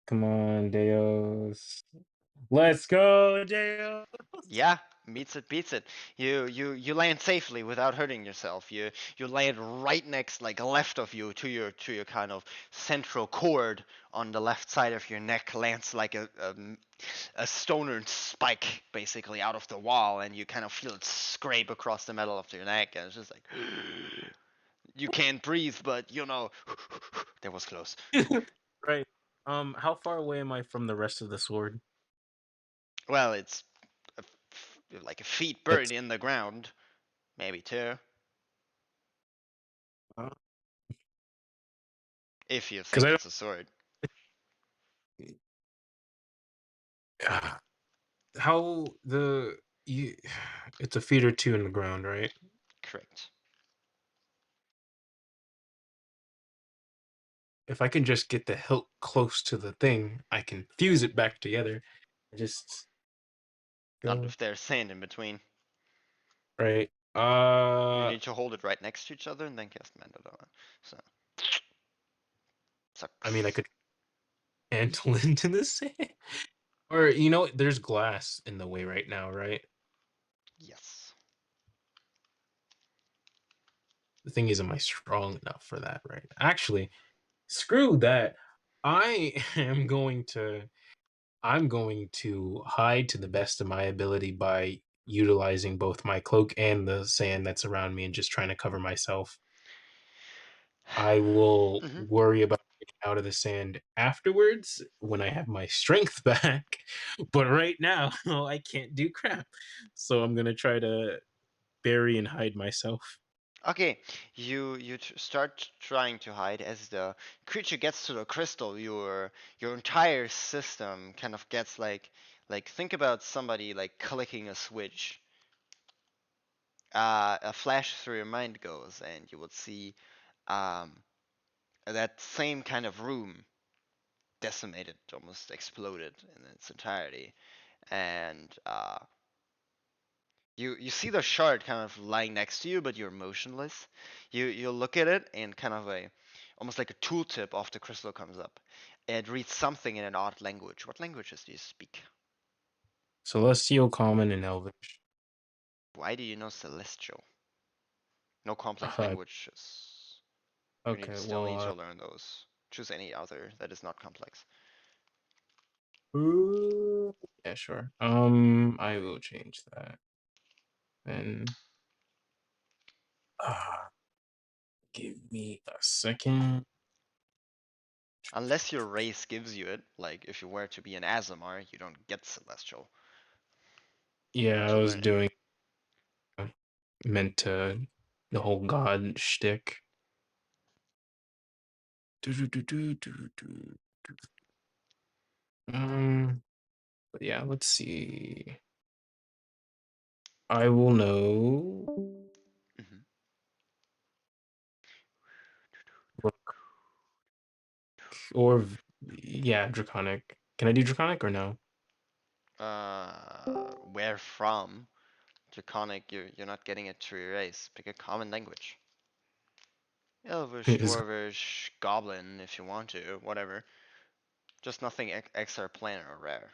Come on, Deos. Let's go, J.O. Yeah, beats it. You land safely without hurting yourself. You land right next, like left of you, to your kind of central cord on the left side of your neck. Lands like a stoner spike basically out of the wall, and you kind of feel it scrape across the metal of your neck, and it's just like you can't breathe, but that was close. Right. How far away am I from the rest of the sword? Well, it's like a feet buried in the ground, maybe 2. Uh, If you Because think it's a sword. how you, it's a feet or 2 in the ground, right? Correct. If I can just get the hilt close to the thing, I can fuse it back together. Just Not go if there's sand in between. right. You need to hold it right next to each other and then cast Mended on it. So sucks. I mean, I could mantle into the sand, or there's glass in the way right now, right? Yes. The thing is, am I strong enough for that right now? Actually, screw that. I am going to I'm going to hide to the best of my ability by utilizing both my cloak and the sand that's around me and just trying to cover myself. I will Mhm. worry about getting out of the sand afterwards when I have my strength back. But right now, I can't do crap. So I'm going to try to bury and hide myself. Okay, you start trying to hide. As the creature gets to the crystal, your entire system kind of gets like think about somebody like clicking a switch. A flash through your mind goes, and you would see um, that same kind of room decimated, almost exploded in its entirety, and you see the shard kind of lying next to you, but you're motionless. You look at it, and kind of almost like a tooltip off the crystal comes up. It reads something in an odd language. What languages do you speak? Celestial, Common, and Elvish. Why do you know Celestial? No complex Uh, languages. You okay, still need well, to learn those. Choose any other that is not complex. yeah, sure. I will change that. And give me a second. Unless your race gives you it, like if you were to be an Azamar, you don't get Celestial. You Yeah, need I to was learn it. doing meant to the whole god shtick. But yeah, let's see. I will know. Mhm. Or yeah, draconic. Can I do draconic or no? Where from? Draconic, you're not getting it through your race. Pick a common language. Elvish, Is Dwarvish, Goblin, if you want to, whatever. Just nothing extra planar or rare.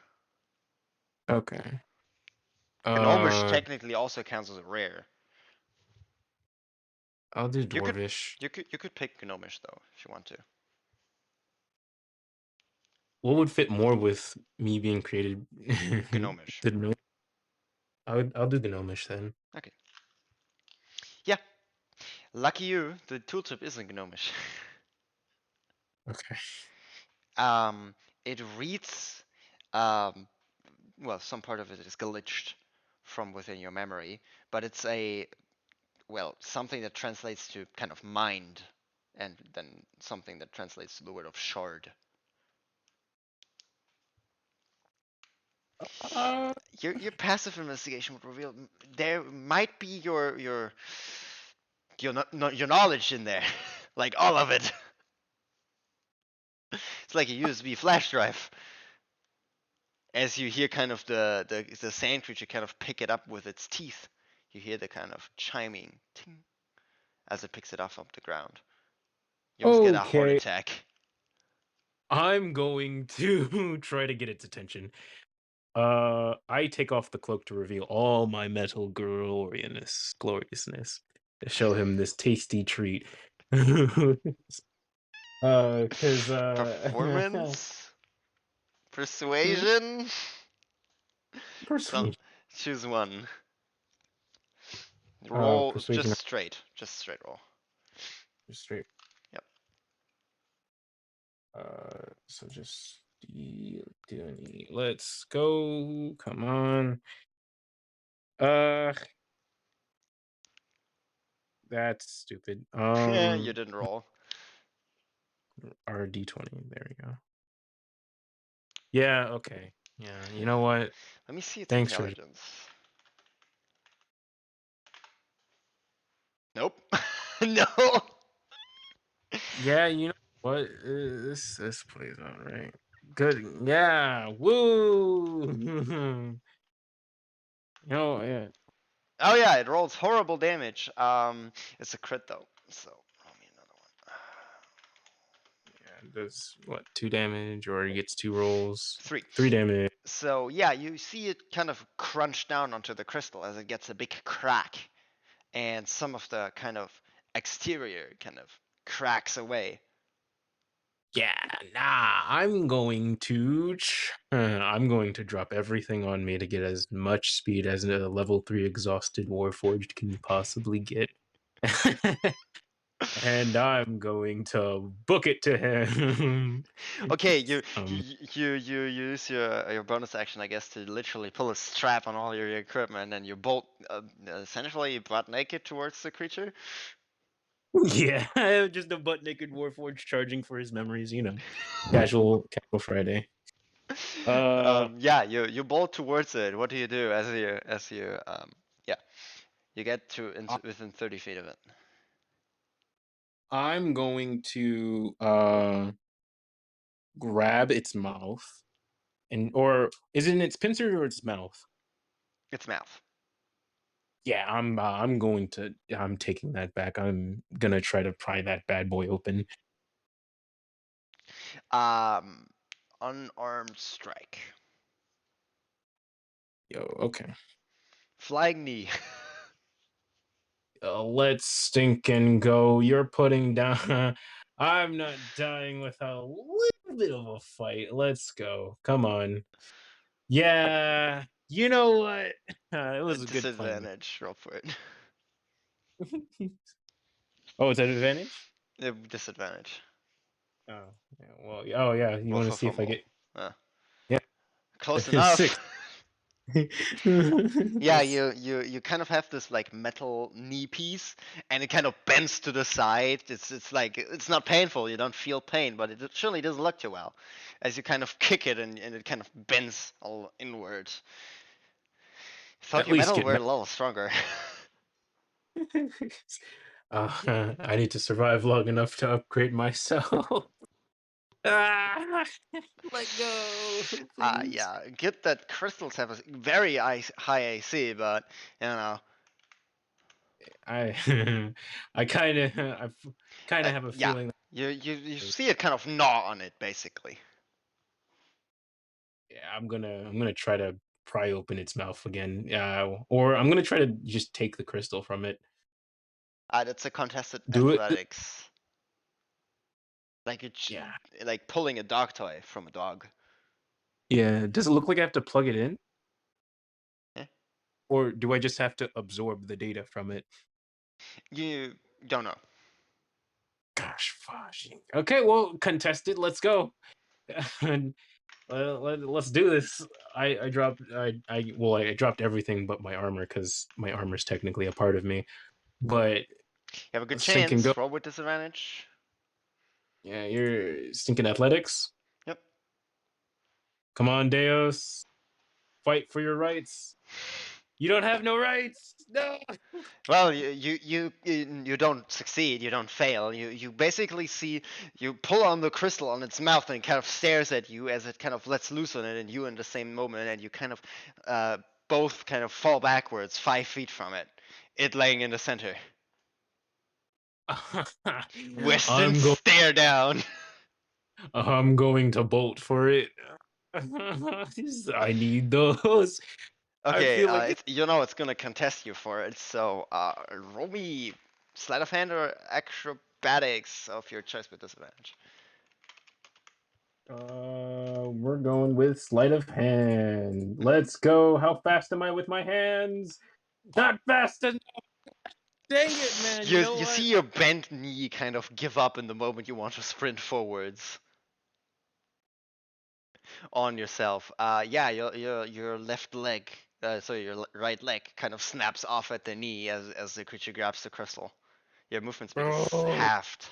okay. Gnomish technically also counts as a rare. I'll do You could dwarvish. you could pick Gnomish though if you want to. What would fit more with me being created? Gnomish. The gnome. I'll do the gnomish then. Okay. Yeah. Lucky you, the tooltip isn't Gnomish. Okay. um, it reads, um, well, some part of it is glitched from within your memory, but it's something that translates to kind of mind, and then something that translates to the word of shard. Uh, Your passive investigation would reveal there might be your knowledge in there, like all of it. It's like a USB flash drive. As you hear kind of the sand creature kind of pick it up with its teeth, you hear the kind of chiming ting as it picks it off the ground. You almost get a heart okay. attack. I'm going to try to get its attention. I take off the cloak to reveal all my metal gloriousness, to show him this tasty treat. Because Performance? Persuasion? Some, persuasion, choose one. Roll persuasion, just straight roll. straight. Yep. So just let's go. Come on. That's stupid. You didn't roll. Our D20. There we go. Yeah. Okay. Yeah. You know what? Let me see its Thanks for. intelligence. Nope. No. Yeah. You know what? This plays out right. Good. Yeah. Woo. Yeah. Oh yeah, it rolls horrible damage. It's a crit though, so roll me another one. Yeah. It does what? 2 damage, or he gets 2 rolls. 3. 3 damage. So yeah, you see it kind of crunch down onto the crystal as it gets a big crack, and some of the kind of exterior kind of cracks away. Yeah, nah, I'm going to drop everything on me to get as much speed as a level 3 exhausted Warforged can possibly get. And I'm going to book it to him. Okay, you use your bonus action, I guess, to literally pull a strap on all your equipment, and you bolt essentially butt naked towards the creature. Yeah, just a butt naked Warforged charging for his memories, casual Friday. Yeah, you bolt towards it. What do you do as you yeah, you get to within 30 feet of it. I'm going to grab its mouth, or is it in its pincer or its mouth? Its mouth. Yeah, I'm taking that back. I'm gonna try to pry that bad boy open. Unarmed strike. Yo, okay. Flying knee. Let's stink and go. You're putting down. I'm not dying without a little bit of a fight. Let's go. Come on. Yeah. You know what? It was a good plan. Disadvantage. Roll for it. Oh, it's an advantage? Disadvantage. Oh, yeah. Well, oh yeah. You Roll want to for see if I fumble. get? Yeah. Close enough. 6. Yeah, you kind of have this like metal knee piece, and it kind of bends to the side. It's like it's not painful. You don't feel pain, but it surely doesn't look too well, as you kind of kick it and it kind of bends all inwards. Thought At your least metal get were a little stronger. I need to survive long enough to upgrade myself. Let go, please. Yeah, get that crystals have a very high AC, but you know. I kind of have a Yeah, feeling. you see it kind of gnaw on it basically. Yeah, I'm gonna try to pry open its mouth again. Or I'm gonna try to just take the crystal from it. That's a contested Do it. athletics. Like it's Yeah. like pulling a dog toy from a dog. Yeah. Does it look like I have to plug it in? Eh? Or do I just have to absorb the data from it? You don't know. Gosh, okay, well, contested. Let's go. Let's do this. I dropped everything but my armor, because my armor is technically a part of me. But You have a good sink and chance. go. Roll with disadvantage. Yeah, you're stinking athletics. Yep. Come on, Deus. Fight for your rights. You don't have no rights. No. Well, you don't succeed. You don't fail. You basically see you pull on the crystal on its mouth, and it kind of stares at you as it kind of lets loose on it, and you in the same moment, and you kind of both kind of fall backwards 5 feet from it. It laying in the center. Weston stare down. I'm going to bolt for it. I need those. I Okay, feel like it's gonna contest you for it. So roll me sleight of hand or acrobatics of your choice with disadvantage. we're going with sleight of hand. Let's go. How fast am I with my hands? Not fast enough. Dang it, man. You know You what? see your bent knee kind of give up in the moment you want to sprint forwards on yourself. Yeah, your left leg, so your right leg kind of snaps off at the knee as the creature grabs the crystal. Your movement speed is Bro, halved.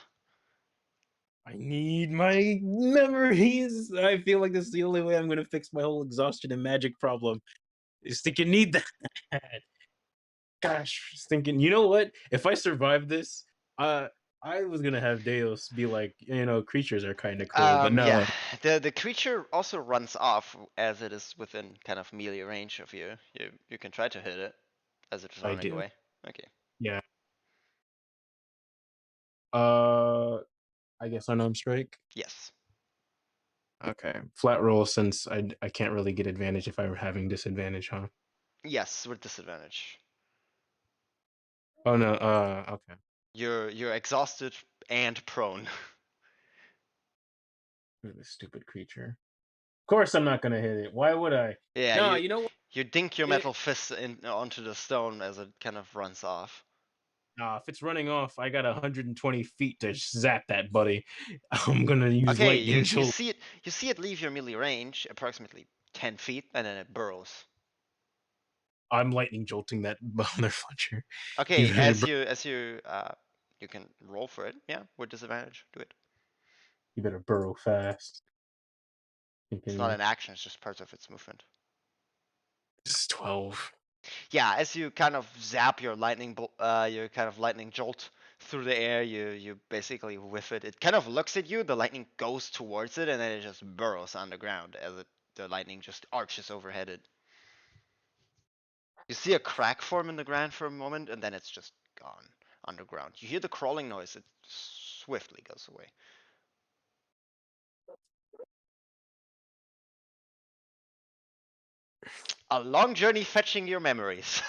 I need my memories. I feel like this is the only way I'm going to fix my whole exhaustion and magic problem. Is thinking need that. Gosh, thinking, you know what? If I survive this, I was gonna have Deus be like, creatures are kind of cool, but Yeah, no, the creature also runs off as it is within kind of melee range of you. You can try to hit it as it's I running do. away. Okay. Yeah. I guess unarmed strike. Yes. Okay, flat roll since I can't really get advantage if I were having disadvantage, huh? Yes, with disadvantage. Oh no. Okay. You're exhausted and prone. This stupid creature. Of course, I'm not gonna hit it. Why would I? Yeah, No, you know what? you dink your It, metal fist onto the stone as it kind of runs off. if it's running off, I got 120 feet to zap that buddy. I'm gonna use Okay, lightning you jolt. see it leave your melee range approximately 10 feet and then it burrows. I'm lightning jolting that motherfucker. Okay, you can roll for it. Yeah, with disadvantage. Do it. You better burrow fast. It's not Thinking an action, it's just part of its movement. this is 12. Yeah, as you kind of zap your your kind of lightning jolt through the air, you basically whiff it. It kind of looks at you, the lightning goes towards it, and then it just burrows underground as the lightning just arches overhead it. You see a crack form in the ground for a moment, and then it's just gone underground. You hear the crawling noise, it swiftly goes away. A long journey fetching your memories.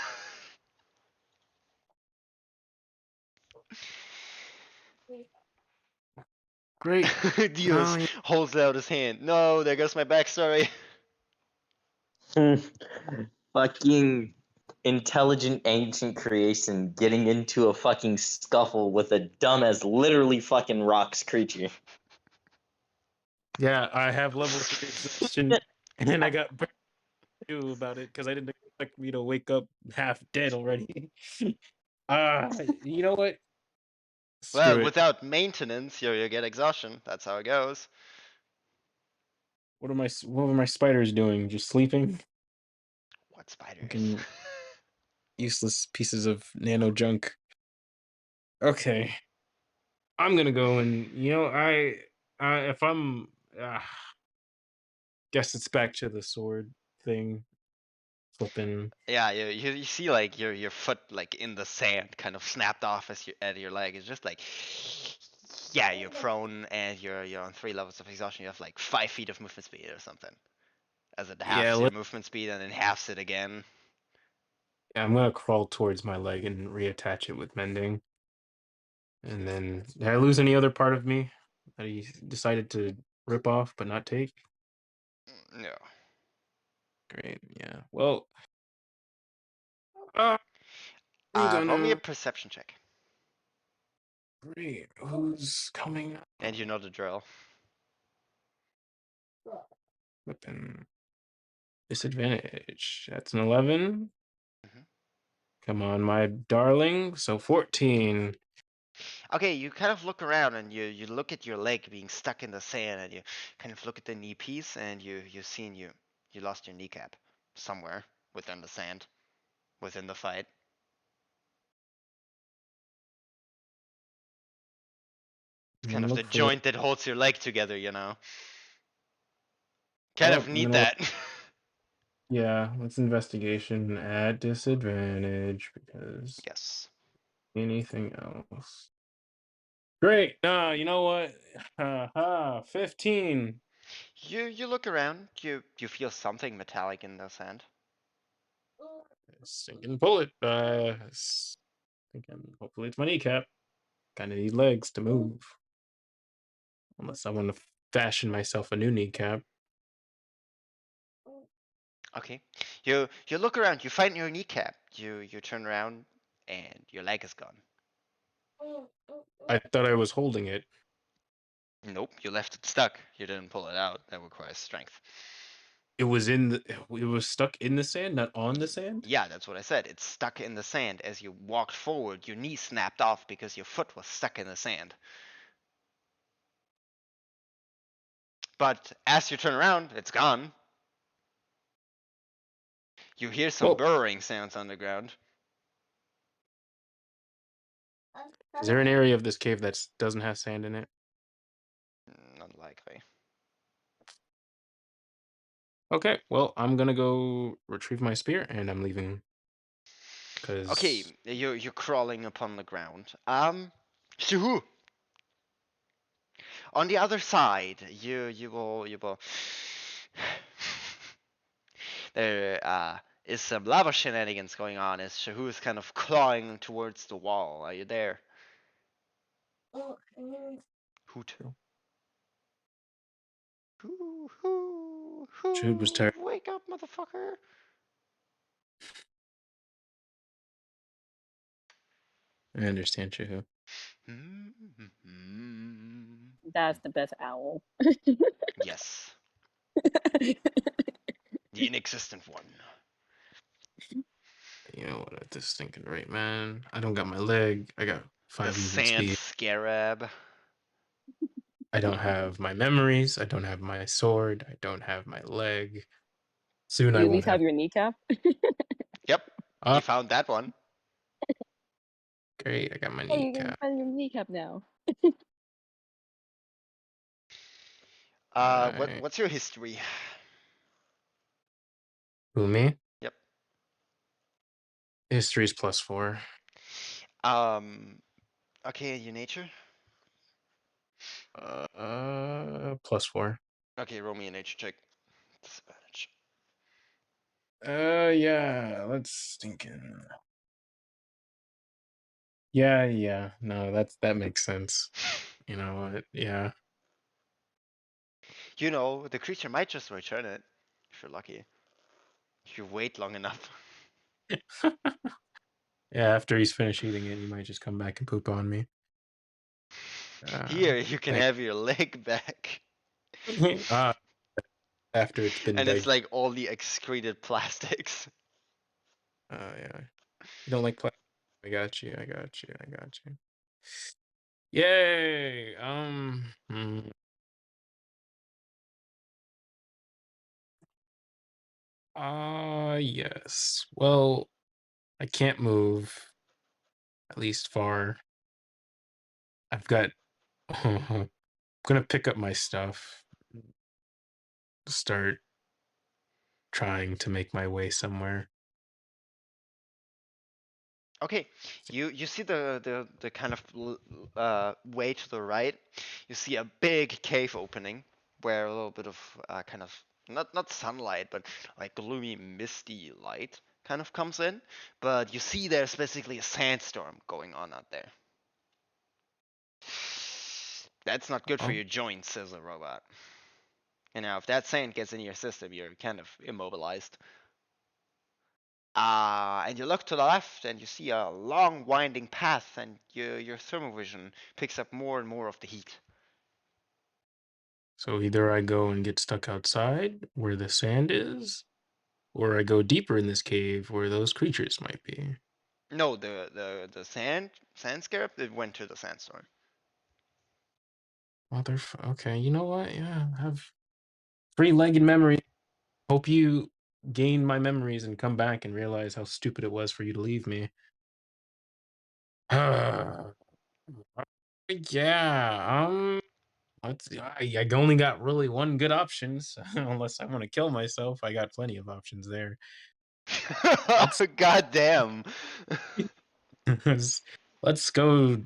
Great. Dios holds out his hand. No, there goes my backstory. Fucking intelligent ancient creation getting into a fucking scuffle with a dumb as literally fucking rocks creature. Yeah, I have level 3 exhaustion, and I got burned too about it because I didn't expect me to wake up half dead already. You know what? Well, Screw it. without maintenance, you get exhaustion. That's how it goes. What were my spiders doing? Just sleeping? What spiders? Fucking useless pieces of nano junk. Okay. I'm gonna go and if I'm guess it's back to the sword thing. Flipping. Yeah, you see like your foot like in the sand, kind of snapped off as at your leg. It's just like, yeah, you're prone and you're on 3 levels of exhaustion. You have like 5 feet of movement speed or something, as it Yeah, halves your movement speed and then halves it again. I'm gonna crawl towards my leg and reattach it with mending. And then, did I lose any other part of me that he decided to rip off but not take? No. Great, yeah. Well, I'm Roll me a gonna. perception check, Great. Who's coming up? and you know the drill. Flipping. Disadvantage. That's an 11. Mhm. Come on, my darling. So 14. Okay, you kind of look around and you look at your leg being stuck in the sand, and you kind of look at the knee piece, and you lost your kneecap somewhere within the sand, within the fight. It's kind of the Look for. joint that holds your leg together, you know. Kind Well, of need that. yeah, let's investigation at disadvantage because Yes. anything else. Great. You know what? 15. You look around. You feel something metallic in the sand. Sinking bullet. Thinking hopefully it's my kneecap. Kind of need legs to move. Unless I want to fashion myself a new kneecap. Okay. You look around. You find your kneecap. You turn around, and your leg is gone. I thought I was holding it. Nope. You left it stuck. You didn't pull it out. That requires strength. It was stuck in the sand, not on the sand? Yeah, that's what I said. It's stuck in the sand. As you walked forward, your knee snapped off because your foot was stuck in the sand. But as you turn around, it's gone. You hear some burrowing sounds underground. Is there an area of this cave that doesn't have sand in it? Unlikely. Okay, well, I'm gonna go retrieve my spear and I'm leaving. Okay, you're crawling upon the ground. Shuhu. On the other side, you will. There is some lava shenanigans going on as Shahu is kind of clawing towards the wall. Are you there? Hoot. Hoo, hoo, Jude was hoo. tired. Wake up, motherfucker. I understand, Shahu. That's the best owl. Yes. The inexistent one. You know what? I'm just thinking, right, man? I don't got my leg. I got The 5 movement sand speed. scarab. I don't have my memories. I don't have my sword. I don't have my leg. Soon You I at won't least have your kneecap. Yep. You found that one. Great, I got my Hey, you can kneecap. find your kneecap now. Right. What's your history? Who, me? Yep. History's +4. Okay, your nature? +4. Okay, roll me a nature check. Disadvantage. Yeah, let's thinking. Yeah. No, that makes sense. You know what? Yeah. You know, the creature might just return it. If you're lucky. If you wait long enough. Yeah, after he's finished eating it, he might just come back and poop on me. Here, you can have your leg back. After it's been And it's digested. like all the excreted plastics. Yeah. You don't like plastic? I got you. Yay! Yes. Well, I can't move, at least far. I've got. I'm gonna pick up my stuff. Start trying to make my way somewhere. Okay, you see the kind of way to the right. You see a big cave opening where a little bit of kind of not sunlight but like gloomy misty light kind of comes in. But you see there's basically a sandstorm going on out there. That's not good for your joints as a robot. And now if that sand gets in your system, you're kind of immobilized. And you look to the left and you see a long winding path, and your thermal vision picks up more and more of the heat. So either I go and get stuck outside where the sand is, or I go deeper in this cave where those creatures might be. No, the sand scarab, it went to the sandstorm. Okay, you know what? Yeah, I have 3-legged memory. Hope you gain my memories and come back and realize how stupid it was for you to leave me. Yeah, I only got really one good option, so unless I want to kill myself, I got plenty of options there. God damn. Let's go.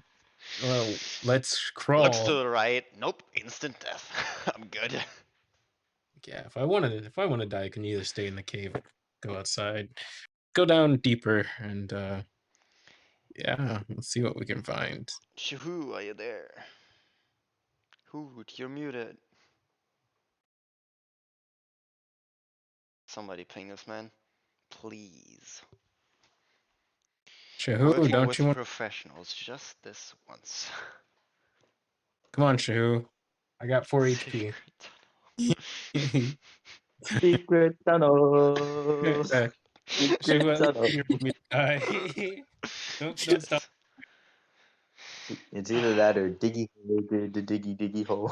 Let's crawl. Looks to the right. Nope, instant death. I'm good. yeah, if I want to die, I can either stay in the cave or go outside, go down deeper, and yeah, let's see what we can find. Shahoo, are you there? Hoot, you're muted. Somebody ping this man, please. Shahu, Working don't with you want? professionals just this once. Come on, Shahu. I got 4 HP. Secret Secret tunnel. Shahu, Secret at least tunnel. you're with me to die. Don't stop. Just It's either that or diggy diggy hole.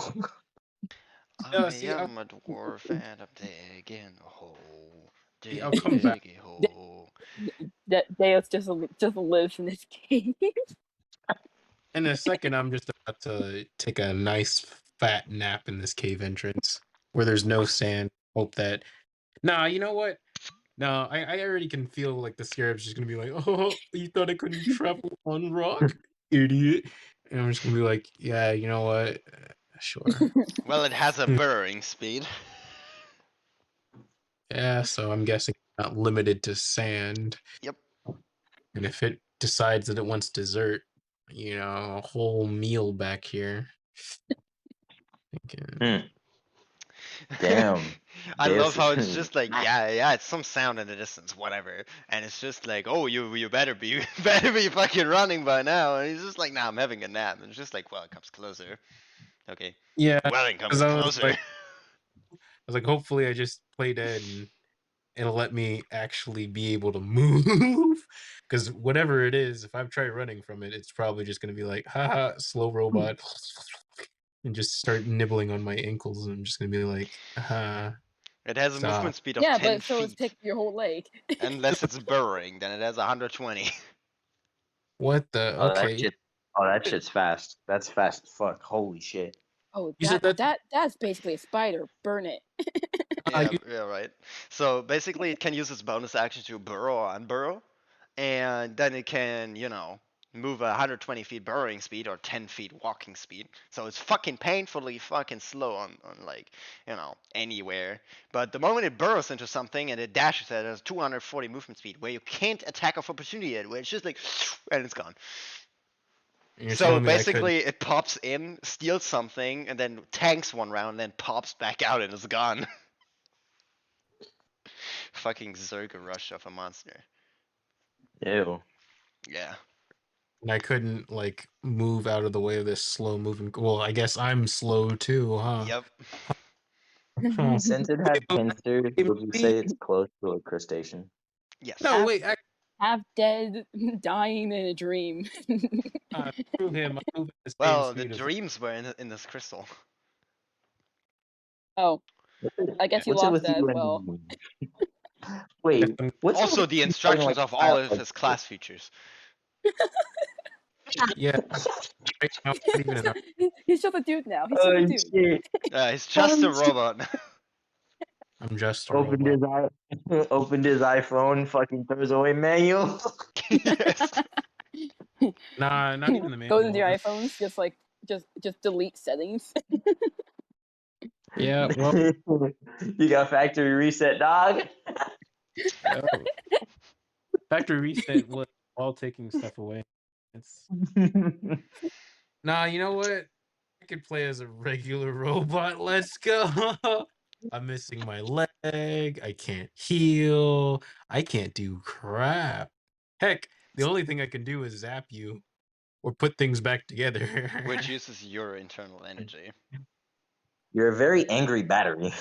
No, I see, am a dwarf and I'm digging a hole. I'll come back. Diggy hole. That Deus just lives in this cave. In a second, I'm just about to take a nice fat nap in this cave entrance where there's no sand. Hope that. Nah, you know what? No, I already can feel like the scarab's just gonna be like, oh, you thought I couldn't travel on rock, idiot. And I'm just gonna be like, yeah, you know what? Sure. Well, it has a burrowing speed. Yeah, so I'm guessing it's not limited to sand. Yep. And if it decides that it wants dessert, you know, a whole meal back here. Thinking, Damn. I love Deus how is it's just like, yeah, it's some sound in the distance, whatever, and it's just like, oh, you better be fucking running by now, and he's just like, nah, I'm having a nap, and it's just like, well, it comes closer. Okay. yeah, Well, it comes because I was closer. like, hopefully I just play dead and it'll let me actually be able to move. Because whatever it is, if I've tried running from it, it's probably just gonna be like, haha, slow robot, and just start nibbling on my ankles, and I'm just gonna be like, It has a stop. movement speed of Yeah, 10 but so it's feet. taking your whole leg. Unless it's burrowing, then it has 120. What the? Oh, that Okay, shit. Oh, that shit's fast. That's fast as fuck. Holy shit. Oh, you said that. that's basically a spider. Burn it. Yeah, yeah, right. So basically, it can use its bonus action to burrow or unburrow, and then it can, move 120 feet burrowing speed or 10 feet walking speed. So it's fucking painfully fucking slow on like, anywhere. But the moment it burrows into something and it dashes at it has 240 movement speed, where you can't attack of opportunity at, where it's just like, and it's gone. You're So telling me I could. basically, it pops in, steals something, and then tanks one round, and then pops back out and is gone. Fucking Zerga rush of a monster. Ew. Yeah. And I couldn't like move out of the way of this slow moving. Well, I guess I'm slow too, huh? Yep. Huh. Since it had pincers, would you say it's close to a crustacean? Yes. No, wait. Half dead, dying in a dream. Screw him. I move at the same Well, the speed as. dreams were in this crystal. Oh, I guess you What's it lost with that you as well. Wait, what's it Also, with the you playing, instructions like, of all of like his class features. Yeah. Right now, I'm not even in He's just a dude now. He's just a Oh dude. shit! He's just a Oh, shit. robot. I'm just a Opened robot. opened his iPhone, fucking throws away manual. Yes. Nah, not even the Goes into manual. your iPhones, just delete settings. Yeah, well, You got factory reset, dog. oh. Factory reset was all taking stuff away. It's nah, you know what? I could play as a regular robot. Let's go. I'm missing my leg. I can't heal. I can't do crap. Heck, the only thing I can do is zap you or put things back together. Which uses your internal energy. You're a very angry battery.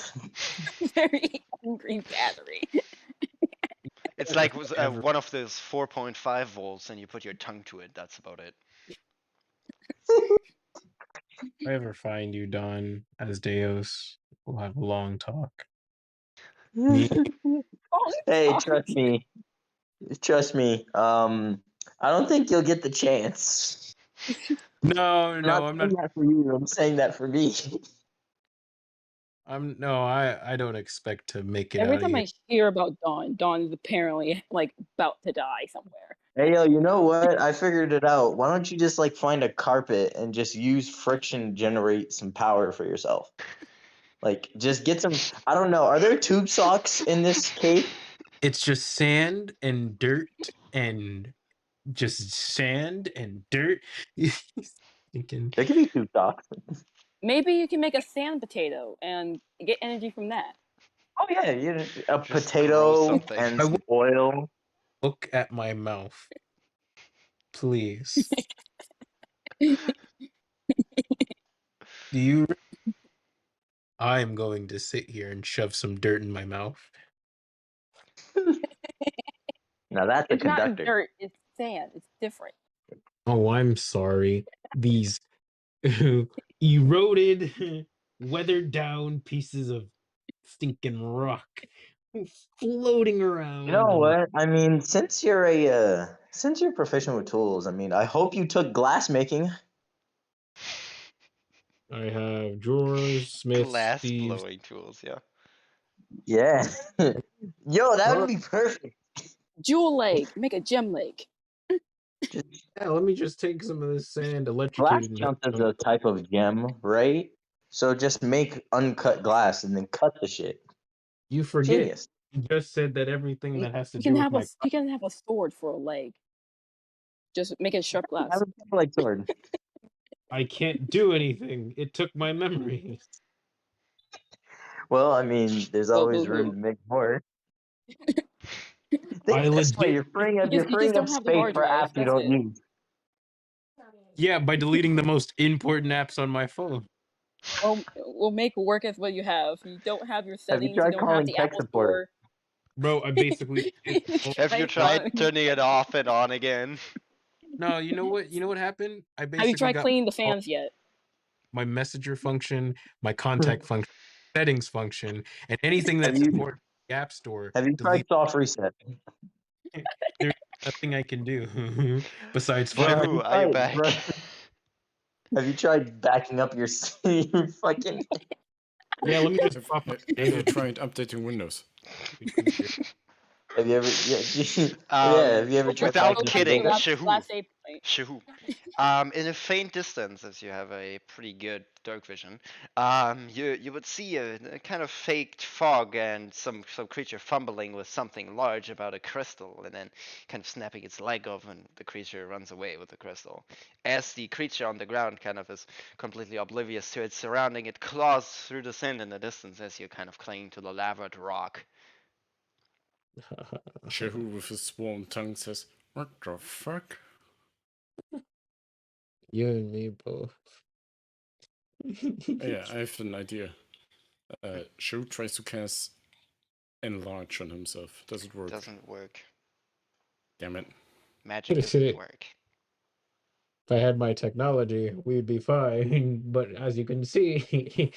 Very angry battery. It's like Ever. one of those 4.5 volts, and you put your tongue to it. That's about it. If I ever find you, Don, as Deus, we'll have a long talk. Me? Hey, trust me. Trust me. I don't think you'll get the chance. No, I'm no, not I'm saying not. that for you. I'm saying that for me. I don't expect to make it Every out of time here. I hear about Dawn is apparently like about to die somewhere. Hey, yo, you know what? I figured it out. Why don't you just like find a carpet and just use friction to generate some power for yourself? Like, just get some. I don't know. Are there tube socks in this cave? It's just sand and dirt and just sand and dirt. Thinking, There could be tube socks. Maybe you can make a sand potato and get energy from that. Oh yeah, a Just grow potato something. and I some would oil. look at my mouth, please. Do you? I'm going to sit here and shove some dirt in my mouth. Now that's a It's not conductor. dirt, it's sand. It's different. Oh, I'm sorry. These eroded, weathered down pieces of stinking rock floating around. You know what? I mean, since you're proficient with tools, I mean, I hope you took glass making. I have drawers, smiths, Glass thieves. blowing tools, yeah. Yeah. Yo, that would be perfect. Jewel leg, make a gem leg. Yeah, let me just take some of this sand, Glass electrocuted. counts as a type of gem, right? So just make uncut glass and then cut the shit. You forget. Genius. You just said that everything that has to You do can with have my you can have a sword for a leg. Just make it sharp glass. Have a like sword. I can't do anything. It took my memories. Well, I mean, there's Boo, always boo, room boo. to make more. I Think this way, legit. you're freeing up You just up don't have the space hard for drive. apps you That's don't it. use. Yeah, by deleting the most important apps on my phone. Well, we'll make work with what you have. You don't have your Have you settings. You tried don't have calling the tech Apple support? Store. Bro, I basically did. Have you Right, tried Don? turning it off and on again? No, you know what? You know what happened? I Have you basically tried got cleaning the fans yet? my messenger function, my contact function, settings function, and anything Have that's you important in the App Store. have you tried Delete. soft reset? There's nothing I can do besides Bro, find. have you Shahu, are you tried, back? bro? Have you tried backing up your fucking? Yeah, let me just Have, pop have up you data. tried updating Windows? Have you ever? Yeah, Have you ever Go tried back, Without go backing up back your to your kidding, data? Shahu. last save point. Shahu. In a faint distance, as you have a pretty good dark vision, you would see a kind of faked fog and some creature fumbling with something large about a crystal, and then kind of snapping its leg off, and the creature runs away with the crystal. As the creature on the ground kind of is completely oblivious to its surrounding, it claws through the sand in the distance as you kind of cling to the lavered rock. Shehu with his swollen tongue says, "What the fuck?" You and me both. Yeah, I have an idea. Shehu tries to cast Enlarge on himself. Does it work? Doesn't work. Damn it. Magic doesn't work. If I had my technology, we'd be fine. But as you can see,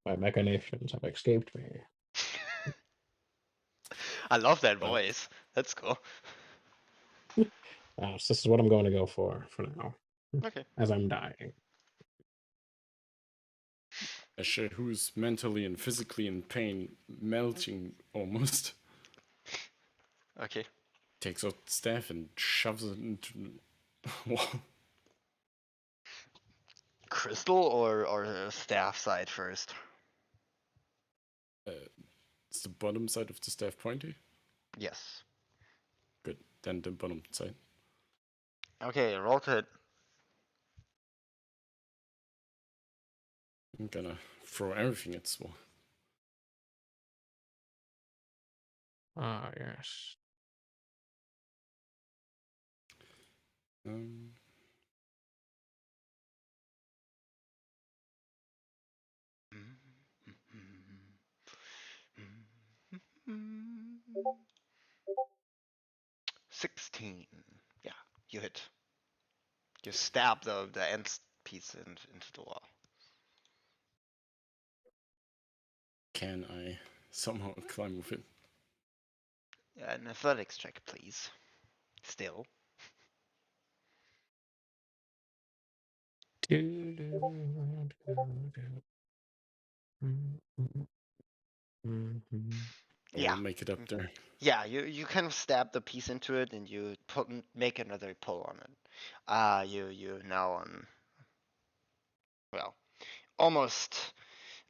my machinations have escaped me. I love that Well, voice. That's cool. So this is what I'm going to go for now, Okay. as I'm dying. Shehu is mentally and physically in pain, melting almost. Okay. Takes out the staff and shoves it into the wall. Crystal or staff side first? It's the bottom side of the staff pointy. Yes. Good. Then the bottom side. Okay, roll to hit. I'm gonna throw everything at this wall. Ah, yes. Um, Mm. 16. Yeah, you hit. You stab the end piece into the wall. can I somehow climb with it? An athletics check, please. Still. I'll Yeah. make it up there. Yeah, you kind of stab the piece into it and you make another pull on it. You now on, well, almost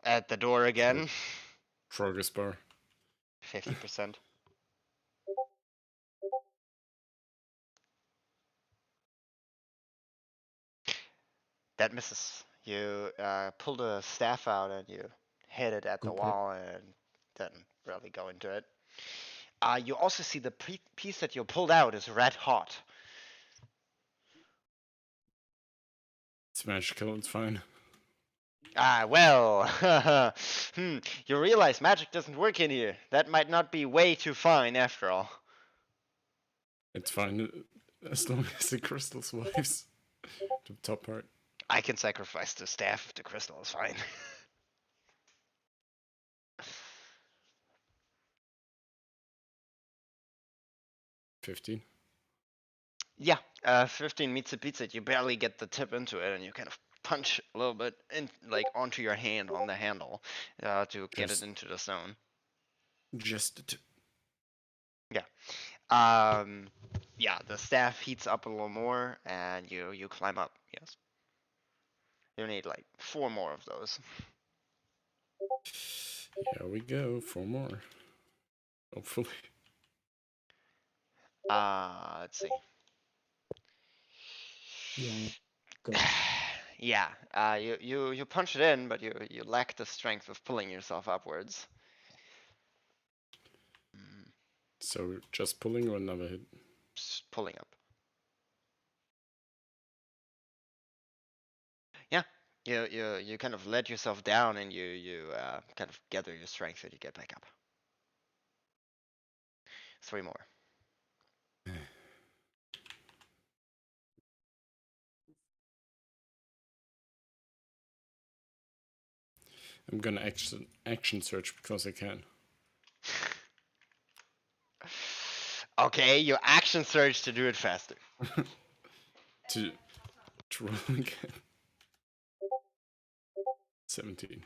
at the door again. Progress bar. 50%. That misses. You pull the staff out and you hit it at the Good play. wall and then really go into it. You also see the piece that you pulled out is red hot. It's magical, it's fine. Well, you realize magic doesn't work in here. That might not be way too fine after all. It's fine as long as the crystal survives. The top part. I can sacrifice the staff if the crystal is fine. $15. Yeah, 15 meets a beats it. You barely get the tip into it, and you kind of punch a little bit in, like onto your hand on the handle, to get it into the stone. Just the tip. Yeah, the staff heats up a little more, and you climb up. Yes, you need like 4 more of those. Here we go, 4 more. Hopefully. Let's see. Yeah. Go. Yeah, you punch it in, but you lack the strength of pulling yourself upwards. So just pulling or another hit? Just pulling up. Yeah, you kind of let yourself down, and you kind of gather your strength and you get back up. 3 more. I'm gonna action search because I can. Okay, you action surge to do it faster. to roll again. 17.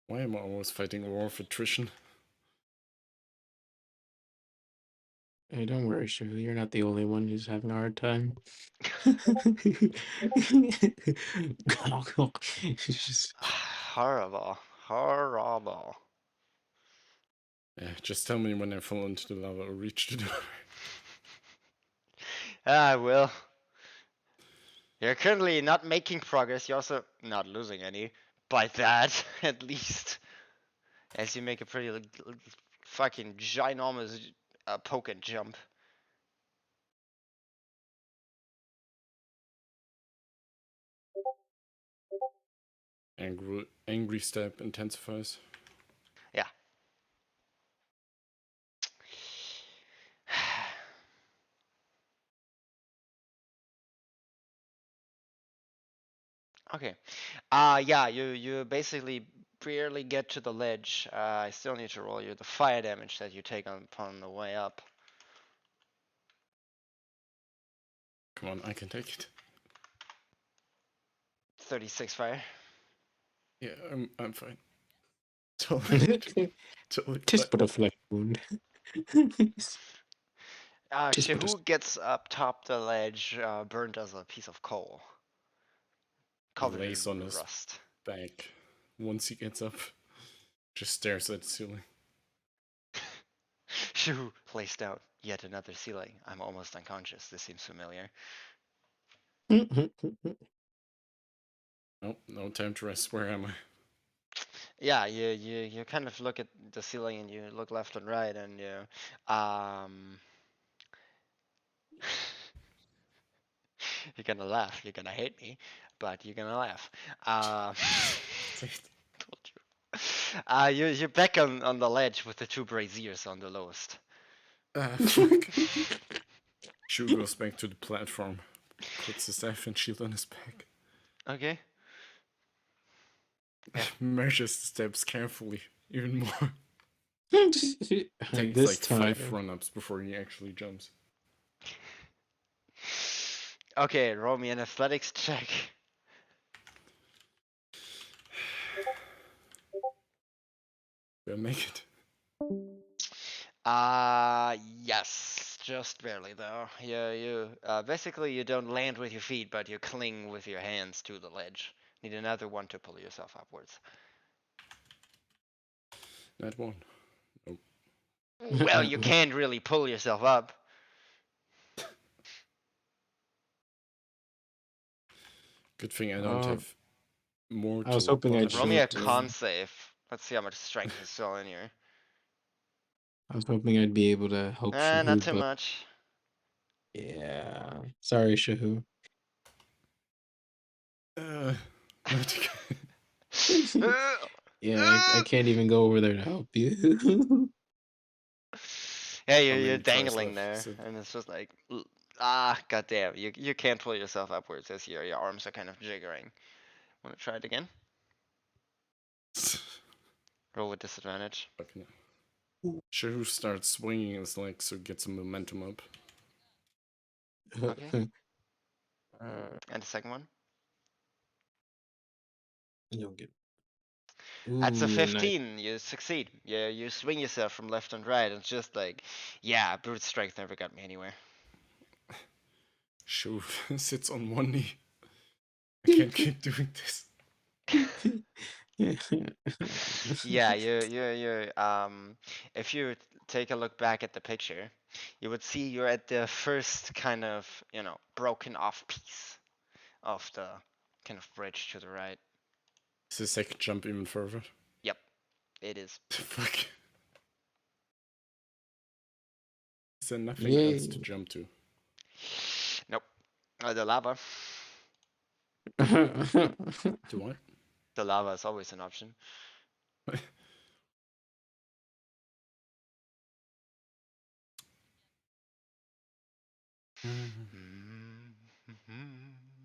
Why am I always fighting a war of attrition? Hey, don't worry, Shivu. You're not the only one who's having a hard time. It's just... Horrible. Horrible. Yeah, just tell me when I fall into the lava or reach the door. I will. You're currently not making progress. You're also not losing any. By that, at least. As you make a pretty fucking ginormous poke and jump. Angry step intensifies. Yeah. Okay. Yeah, you basically barely get to the ledge. I still need to roll you the fire damage that you take upon the way up. Come on, I can take it. 36 fire. Yeah, I'm fine. Totally. Just but a flesh wound. Just put a- Shehu gets up top the ledge, burned as a piece of coal. Covered lays in on his rust. back. Once he gets up, just stares at the ceiling. Shehu lays down. Yet another ceiling. I'm almost unconscious. This seems familiar. Nope, no time to rest. Where am I? Yeah, you kind of look at the ceiling and you look left and right and you you're gonna laugh. You're gonna hate me, but you're gonna laugh. Told you. You're back on the ledge with the 2 braziers on the lowest. Fuck. Shu goes back to the platform, puts the staff and shield on his back. Okay. Yeah. Measures the steps carefully, even more. Takes This like time. 5 run-ups before he actually jumps. Okay, roll me an athletics check. Do I make it? Yes, just barely though. You basically you don't land with your feet, but you cling with your hands to the ledge. Need another one to pull yourself upwards. That one. Well, you can't really pull yourself up. Good thing I don't have more I was to hoping I'd punish. Roll me a shoot, con save. Let's see how much strength is still in you. I was hoping I'd be able to help Not Shahud, too but much. yeah. Sorry, Shahud. Not Yeah, I can't even go over there to help you. Yeah, How you're many tries dangling left? there, Is it- and it's just like, goddamn, you can't pull yourself upwards as your arms are kind of jiggering. Want to try it again? Roll with disadvantage. Fucking Shahu starts swinging his legs so get some momentum up. Okay. And the second one? You'll get. That's a Ooh, nice. 15. You succeed. You swing yourself from left and right. It's just like, yeah, brute strength never got me anywhere. Shahu sits on one knee. I can't keep doing this. Yeah, if you take a look back at the picture, you would see you're at the first kind of, broken off piece of the kind of bridge to the right. Is the second jump even further? Yep, it is. Fuck. Is there nothing Yay. else to jump to? Nope. The lava. To what? The lava is always an option.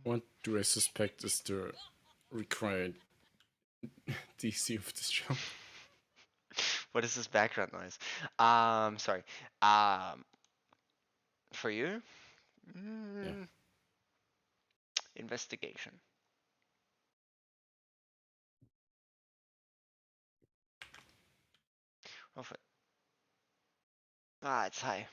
What do I suspect is the required DC of this jump? What is this background noise? Sorry. For you? Investigation. Of it. It's high.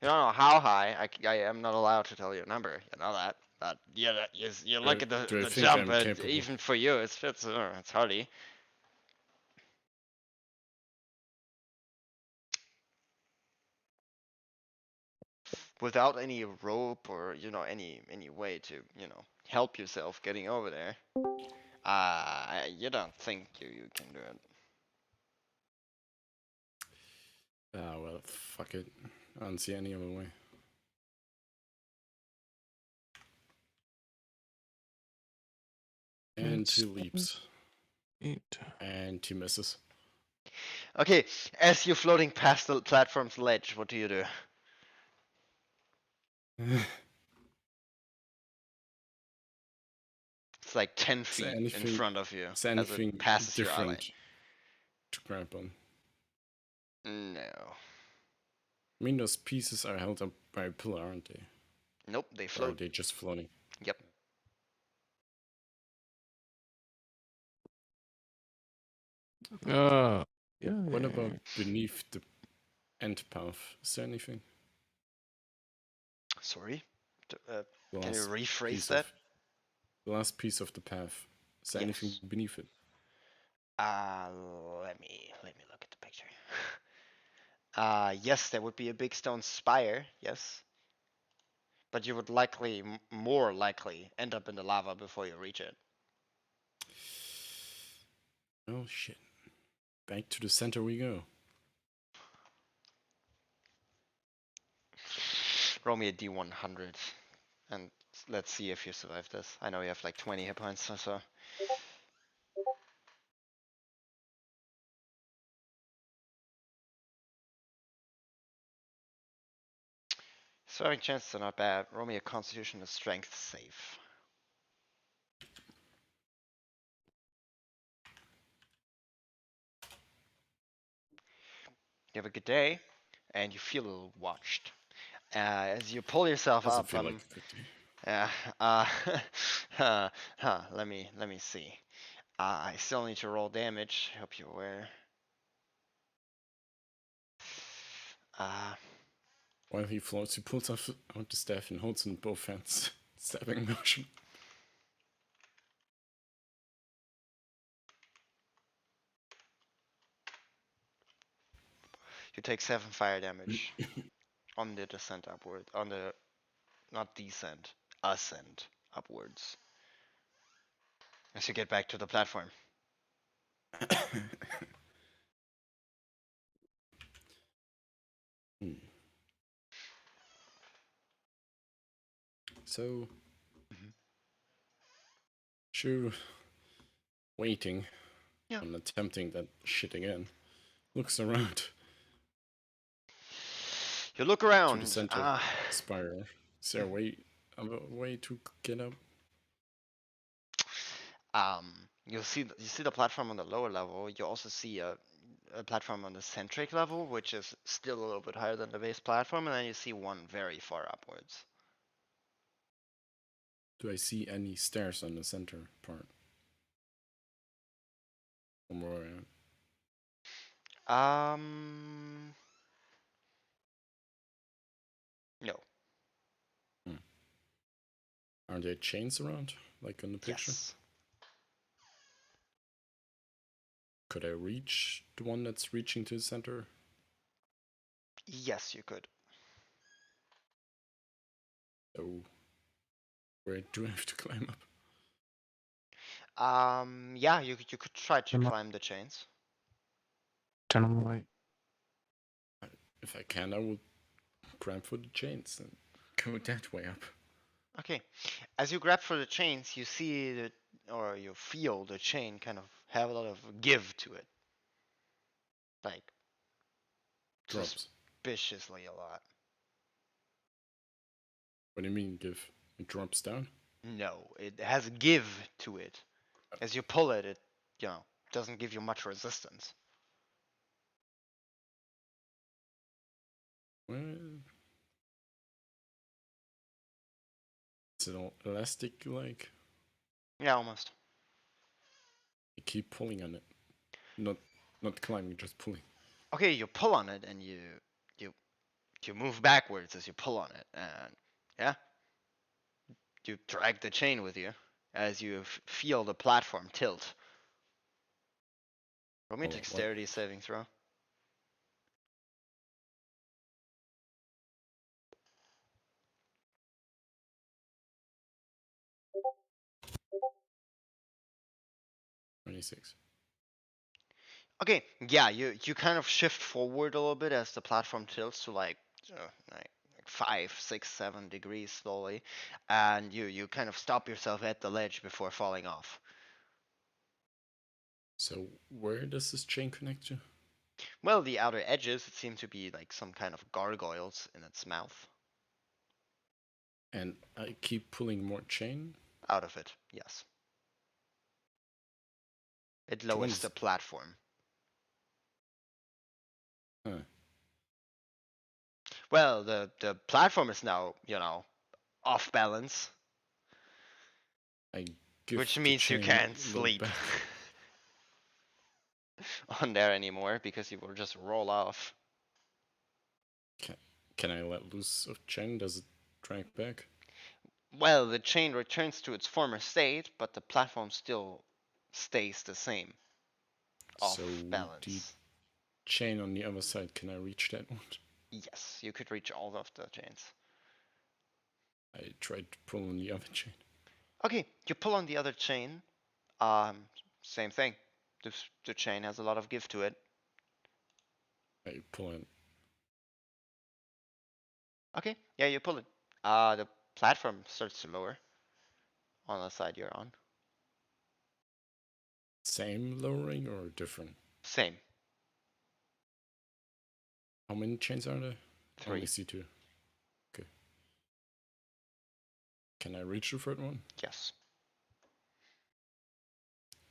You don't know how high. I am not allowed to tell you a number. You know that. But yeah, you look at Do I the think jump, I'm but capable? even for you, it's hardy. Without any rope or any way to help yourself getting over there, you don't think you can do it. Ah, well, fuck it. I don't see any other way. And he leaps. And he misses. Okay, as you're floating past the platform's ledge, what do you do? It's like 10 feet in front of you Is as anything it passes your eye. different to grab on? No. I mean, those pieces are held up by a pillar, aren't they? Nope, they Or are float. they just floating? Yep. Yeah. What about beneath the end path? Is there anything? Sorry? The Can you last rephrase piece that? The last piece of the path. Is there anything Yes. beneath it? Let me look at the picture. Yes, there would be a big stone spire, yes. But you would likely, more likely, end up in the lava before you reach it. Oh shit. Back to the center we go. Roll me a D100, and let's see if you survive this. I know you have like 20 hit points or so. Surviving chances are not bad. Roll me a Constitution and Strength save. You have a good day, and you feel a little watched. As you pull yourself Doesn't up, feel like a good day. yeah. Let me see. I still need to roll damage. Hope you're aware. While he floats, he pulls out the staff and holds it in both hands, stabbing motion. You take 7 fire damage on the descent upward. On the, not descent, ascent upwards. As you get back to the platform. So, Shu, waiting and attempting that shit again, looks around. You look To around. the center spiral. Is there a way to get up? You see the platform on the lower level. You also see a platform on the centric level, which is still a little bit higher than the base platform, and then you see one very far upwards. Do I see any stairs on the center part? From where I am? No. Are there chains around, like on the picture? Yes. Could I reach the one that's reaching to the center? Yes, you could. So, where do I have to climb up? Yeah, you could try to climb the chains. Turn on the light. If I can, I will grab for the chains and go that way up. Okay. As you grab for the chains, you see that, or you feel the chain kind of have a lot of give to it. Like, Drops. suspiciously a lot. What do you mean give? It drops down? No, it has give to it. As you pull it, it, doesn't give you much resistance. Well, is it all elastic like? Yeah, almost. You keep pulling on it. Not climbing, just pulling. Okay, you pull on it and you move backwards as you pull on it, and yeah, you drag the chain with you as you feel the platform tilt. Roll me a dexterity saving throw. $26. Okay, yeah, you kind of shift forward a little bit as the platform tilts to like 5, 6, 7 degrees slowly, and you kind of stop yourself at the ledge before falling off. So where does this chain connect to? Well, the outer edges seem to be like some kind of gargoyles in its mouth. And I keep pulling more chain? Out of it, yes. It lowers the platform. Huh. Well, the platform is now, off balance. Which means you can't sleep on there anymore because you will just roll off. Can I let loose of chain? Does it drag back? Well, the chain returns to its former state, but the platform still stays the same. Off balance. The chain on the other side, can I reach that one? Yes, you could reach all of the chains. I tried to pull on the other chain. Okay, you pull on the other chain. Same thing. The chain has a lot of give to it. I pull it. Okay, yeah, you pull it. The platform starts to lower on the side you're on. Same lowering or different? Same. How many chains are there? 3. I only see 2. Okay. Can I reach the third one? Yes.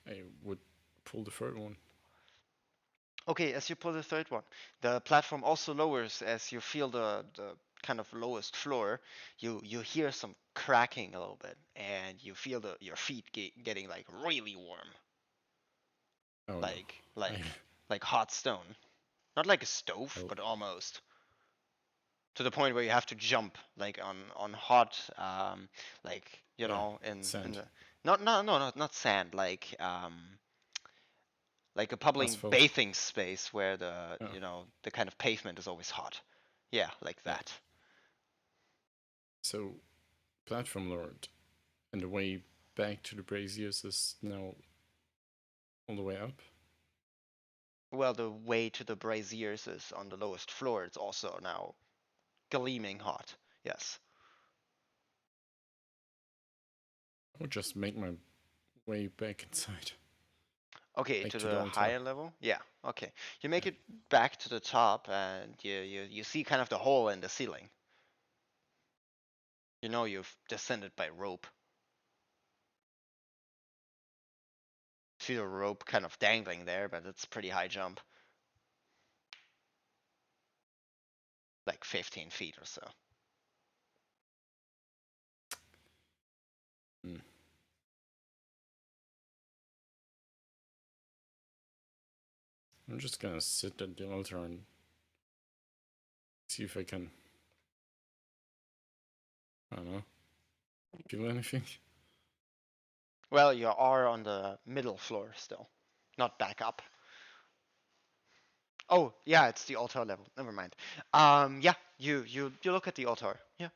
I would pull the third one. Okay, as you pull the third one, the platform also lowers as you feel the kind of lowest floor. You hear some cracking a little bit, and you feel your feet getting like really warm. Oh, like no. like hot stone, not like a stove, Oh. but almost. To the point where you have to jump like on hot, like you know, in sand. the not sand, like a public Asphalt. bathing space where the Oh. you know the kind of pavement is always hot. Yeah, like Yeah. that. So, platform lord, and the way back to the braziers is now all the way up. Well, the way to the braziers is on the lowest floor. It's also now gleaming hot. Yes. I would just make my way back inside. Okay, Back to to the the altar. higher level? Yeah, okay. You make it back to the top and you see kind of the hole in the ceiling. You know you've descended by rope. See the rope kind of dangling there, but it's a pretty high jump. Like 15 feet or so. Hmm. I'm just gonna sit at the altar and see if I can, I don't know, feel anything. Well, you are on the middle floor still, not back up. Oh, yeah, it's the altar level. Never mind. Yeah, you look at the altar. Yeah.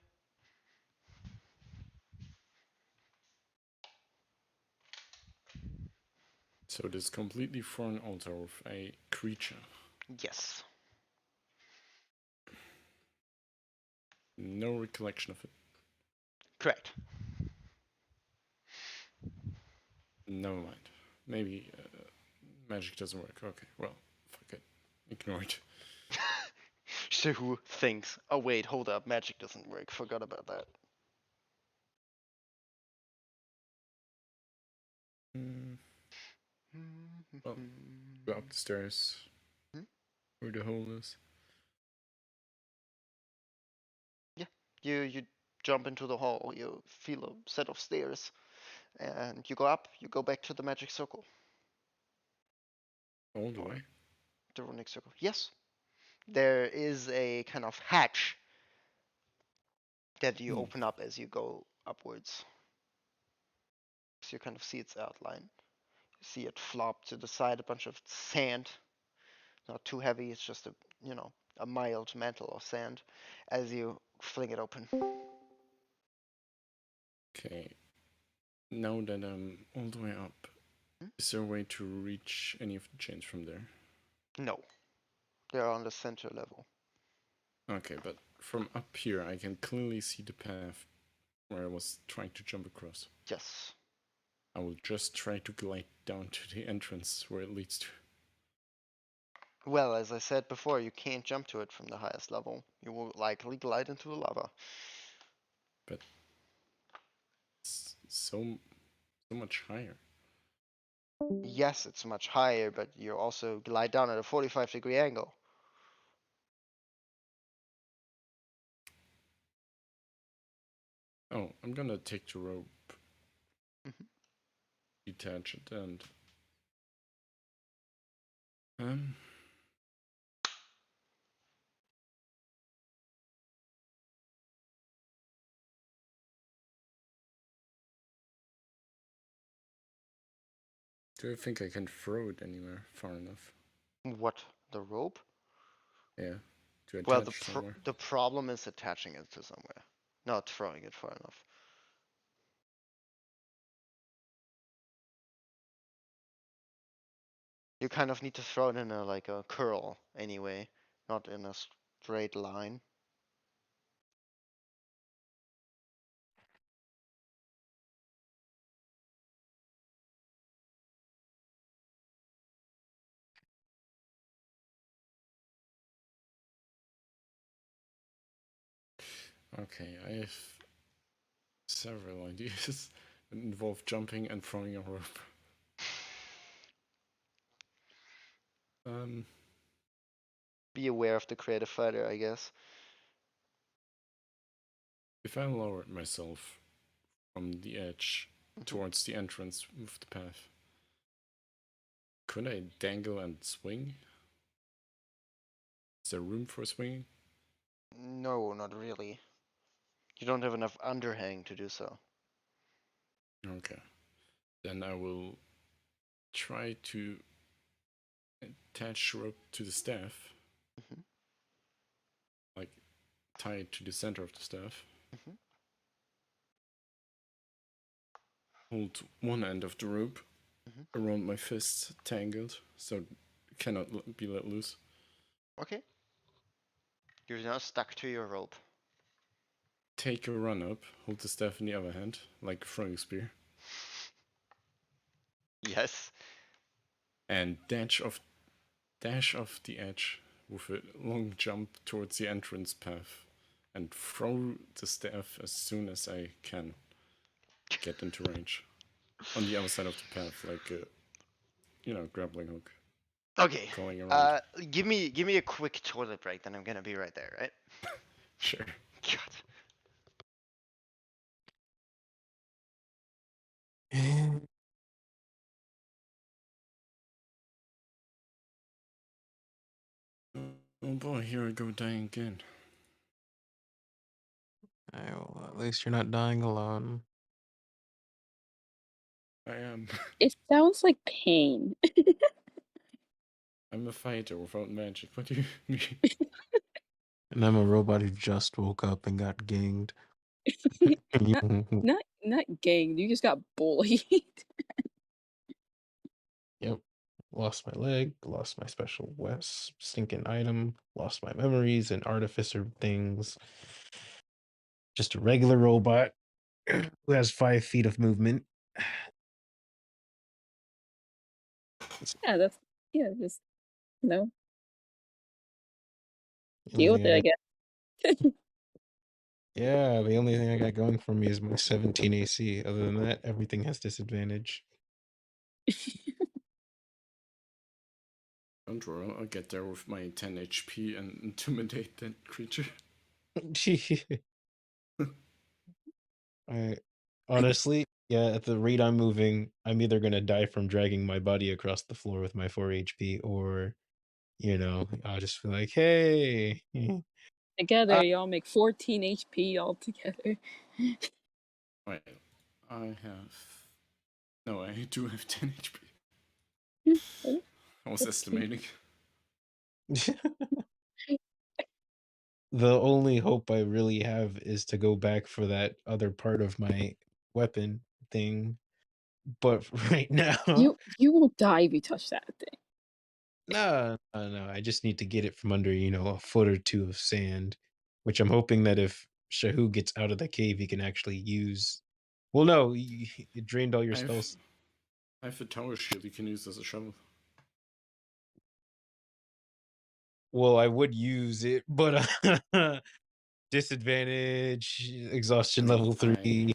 So this completely foreign altar of a creature. Yes. No recollection of it. Correct. Never mind. Maybe magic doesn't work. Okay, well, fuck it. Ignore it. Shehu thinks, oh wait, hold up, magic doesn't work. Forgot about that. Well, go up the stairs. Where the hole is. Yeah, you jump into the hall. You feel a set of stairs, and you go up. You go back to the magic circle. All the Or way. the runic circle. Yes, there is a kind of hatch that you open up as you go upwards. So you kind of see its outline. You see it flop to the side, a bunch of sand. Not too heavy. It's just a mild mantle of sand as you fling it open. Okay. Now that I'm all the way up, is there a way to reach any of the chains from there? No, they're on the center level. Okay, but from up here, I can clearly see the path where I was trying to jump across. Yes. I will just try to glide down to the entrance where it leads to. Well, as I said before, you can't jump to it from the highest level. You will likely glide into the lava. But it's so much higher. Yes, it's much higher, but you also glide down at a 45-degree angle. Oh, I'm gonna take the rope, detach it, and do you think I can throw it anywhere far enough? What? The rope? Yeah, to Well, attach somewhere. the problem is attaching it to somewhere, not throwing it far enough. You kind of need to throw it in a curl anyway, not in a straight line. Okay, I have several ideas that involve jumping and throwing a rope. Be aware of the creative fighter, I guess. If I lower myself from the edge towards the entrance of the path, Could I dangle and swing? Is there room for swinging? No, not really. You don't have enough underhang to do so. Okay. Then I will try to attach rope to the staff. Mhm. Like, tie it to the center of the staff. Mhm. Hold one end of the rope Mhm. around my fists, tangled, so it cannot be let loose. Okay. You're now stuck to your rope. Take a run up, hold the staff in the other hand, like a throwing spear, Yes. and dash off the edge with a long jump towards the entrance path, and throw the staff as soon as I can get into range. On the other side of the path, like a, grappling hook. Okay. Going around. Give me a quick toilet break, then I'm gonna be right there, right? Sure. God. Oh boy, here I go dying again. Well, at least you're not dying alone. I am. It sounds like pain. I'm a fighter without magic. What do you mean? And I'm a robot who just woke up and got ganged. not ganged. You just got bullied. Yep. Lost my leg, lost my special stinking item, lost my memories and artificer things. Just a regular robot who has 5 feet of movement. Yeah, just The deal only with thing it, I I got, guess. yeah, the only thing I got going for me is my 17 AC. Other than that, everything has disadvantage. Don't worry, I'll get there with my 10 HP and intimidate that creature. I honestly, yeah, at the rate I'm moving, I'm either gonna die from dragging my body across the floor with my 4 HP, or I'll just feel like, hey. Together, y'all make 14 HP altogether. Wait, I do have 10 HP. I was estimating. The only hope I really have is to go back for that other part of my weapon thing. But right now, You will die if you touch that thing. no. I just need to get it from under, a foot or two of sand, which I'm hoping that if Shahu gets out of the cave, he can actually use. Well, no, it drained all your spells. I have a tower shield you can use as a shovel. Well, I would use it, but disadvantage, exhaustion level 3.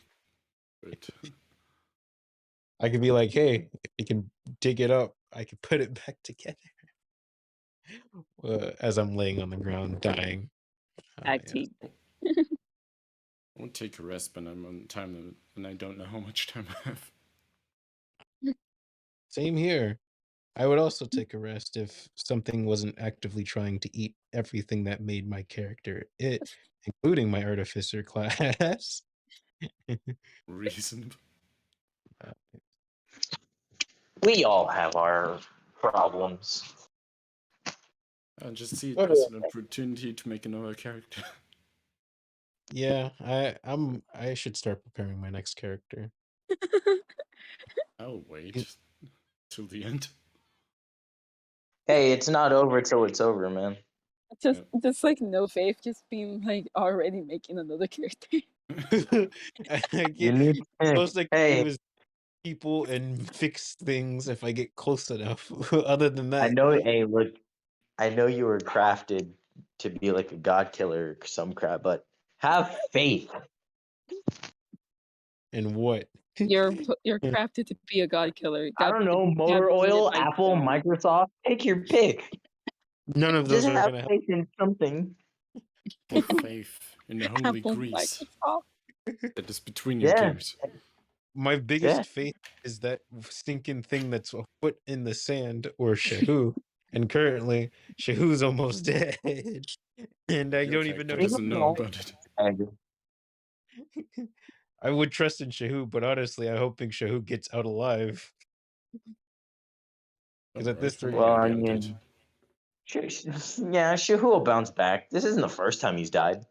Good. I could be like, hey, if you can dig it up, I can put it back together. As I'm laying on the ground dying. Tag team. I won't take a rest, but I'm on time limit, and I don't know how much time I have. Same here. I would also take a rest if something wasn't actively trying to eat everything that made my character it, including my artificer class. Reasonable. We all have our problems. I just see it as an opportunity to make another character. Yeah, I should start preparing my next character. I'll wait till the end. Hey, it's not over till it's over, man. Just like No Faith, just being like already making another character. Most I can do is people and fix things if I get close enough. Other than that, I know you were crafted to be like a god killer or some crap, but have faith. In what? You're crafted to be a god killer. I don't know, motor oil, Apple, Microsoft, take your pick. None of those Just are have gonna help. faith in something. Have faith in the holy Apple, grease Microsoft. that is between your gears. My biggest faith is that stinking thing that's a foot in the sand, or Shahu. And currently, Shahu's almost dead. And I don't even know. He doesn't know about it. I would trust in Shahu, but honestly, I'm hoping Shahu gets out alive. Because at this rate, well, I mean, yeah, Shahu will bounce back. This isn't the first time he's died.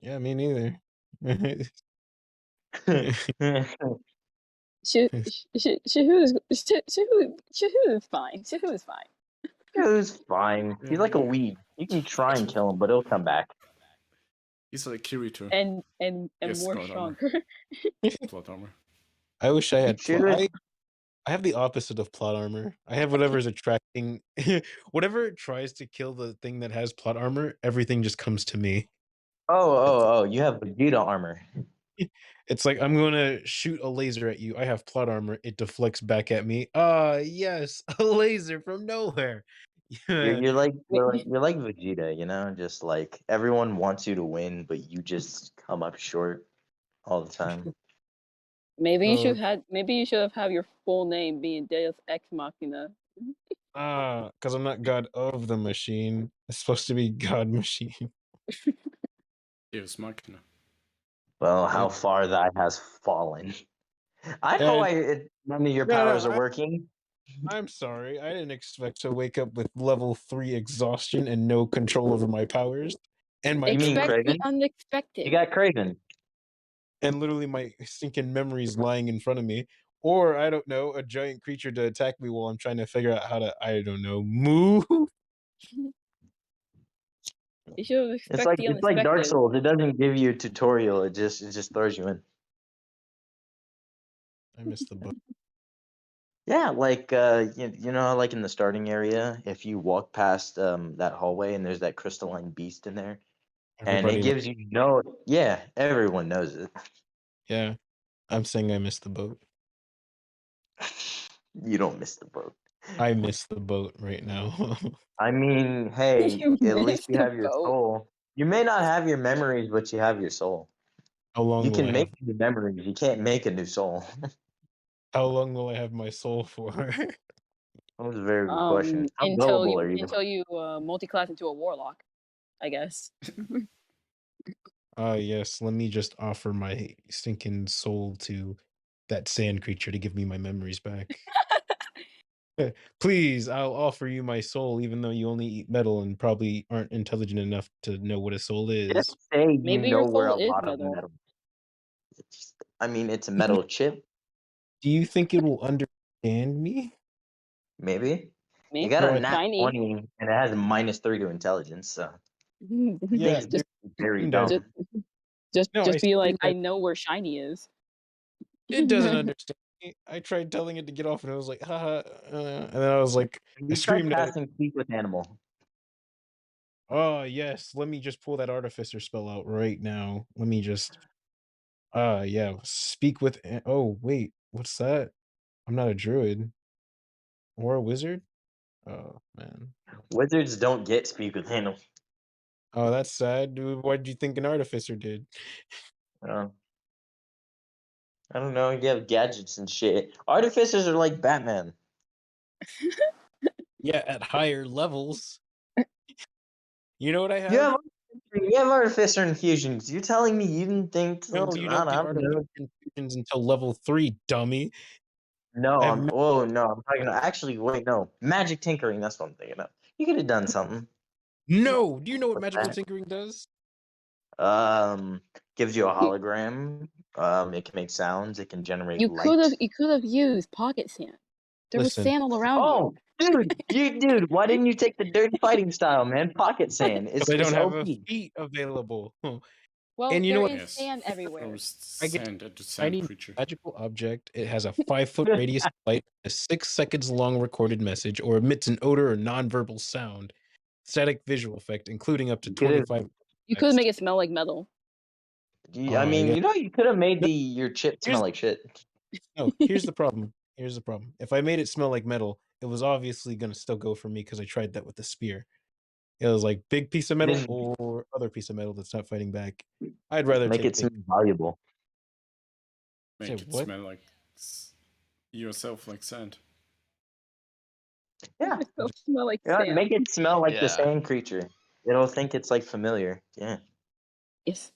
Yeah, me neither. Shahu's fine. Shahu's fine. Shahu's fine. He's like a weed. You can try and kill him, but he'll come back. He's like Kirito. And Yes, more plot armor. stronger. Plot armor. I wish I had. Shooter. I have the opposite of plot armor. I have whatever's attracting. Whatever tries to kill the thing that has plot armor, everything just comes to me. Oh! You have Vegeta armor. It's like, I'm gonna shoot a laser at you. I have plot armor. It deflects back at me. Yes, a laser from nowhere. You're like Vegeta, you know, just like everyone wants you to win, but you just come up short all the time. Maybe you should have had your full name being Deus Ex Machina. Because I'm not God of the machine. It's supposed to be God machine. Deus Machina. Well, how far that has fallen. I know none of your powers are working. I'm sorry. I didn't expect to wake up with level 3 exhaustion and no control over my powers. And my You mean Craven? Unexpected. You got Craven. And literally my stinking memories lying in front of me. Or, I don't know, a giant creature to attack me while I'm trying to figure out how to, I don't know, move. You should have It's like Dark Souls. It doesn't give you a tutorial. It just throws you in. I missed the book. Yeah, like you know, like in the starting area, if you walk past that hallway and there's that crystalline beast in there, and it gives you everyone knows it. Yeah, I'm saying I missed the boat. You don't miss the boat. I miss the boat right now. I mean, hey, at least you have your soul. You may not have your memories, but you have your soul. How long you will can I make have? new memories. You can't make a new soul. How long will I have my soul for? That was a very good question. How gullible are you? Until you multi-class into a warlock, I guess. Yes, let me just offer my stinking soul to that sand creature to give me my memories back. Please, I'll offer you my soul, even though you only eat metal and probably aren't intelligent enough to know what a soul is. Just say you Maybe know your where a soul is lot metal. of metal. I mean, it's a metal chip. Do you think it will understand me? Maybe. Me? You got a nat Shiny. 20 and it has a -3 to intelligence, so Yeah, just very dumb. Just be like, that I know where shiny is. it doesn't understand me. I tried telling it to get off, and it was like, haha, and then I was like, I You tried screamed at it. casting Speak with Animal. Oh yes, let me just pull that artificer spell out right now. Let me just yeah, speak with oh wait, what's that? I'm not a druid or a wizard. Oh man. Wizards don't get Speak with Animal. Oh, that's sad, dude. What did you think an artificer did? I don't know. You have gadgets and shit. Artificers are like Batman. Yeah, at higher levels. You know what I have? You have artificer infusions. You're telling me you didn't think? No, you don't get artificer infusions until level 3, dummy. No, I'm talking. Actually, wait, no. Magic tinkering. That's what I'm thinking of. You could have done something. No, do you know what magical tinkering does? Gives you a hologram. It can make sounds. It can generate You light. could have used pocket sand. There was sand all around you. Dude, why didn't you take the dirty fighting style, man? Pocket sand. It's I don't have OP. a feat available. Well, and you know what? There is sand everywhere. Sand at the sand creature. Magical object. It has a 5-foot radius of light, a 6 seconds long recorded message, or emits an odor or nonverbal sound. Static visual effect, including up to 25. You could make it smell like metal. I mean, you could have made your chip smell like shit. No, here's the problem. If I made it smell like metal, it was obviously going to still go for me because I tried that with the spear. It was like big piece of metal or other piece of metal that's not fighting back. I'd rather make it seem valuable. Make it what? smell like yourself like sand. Yeah. It'll smell like Yeah, sand. make it smell like the Yeah. sand creature. It'll think it's like familiar. Yeah. Yes.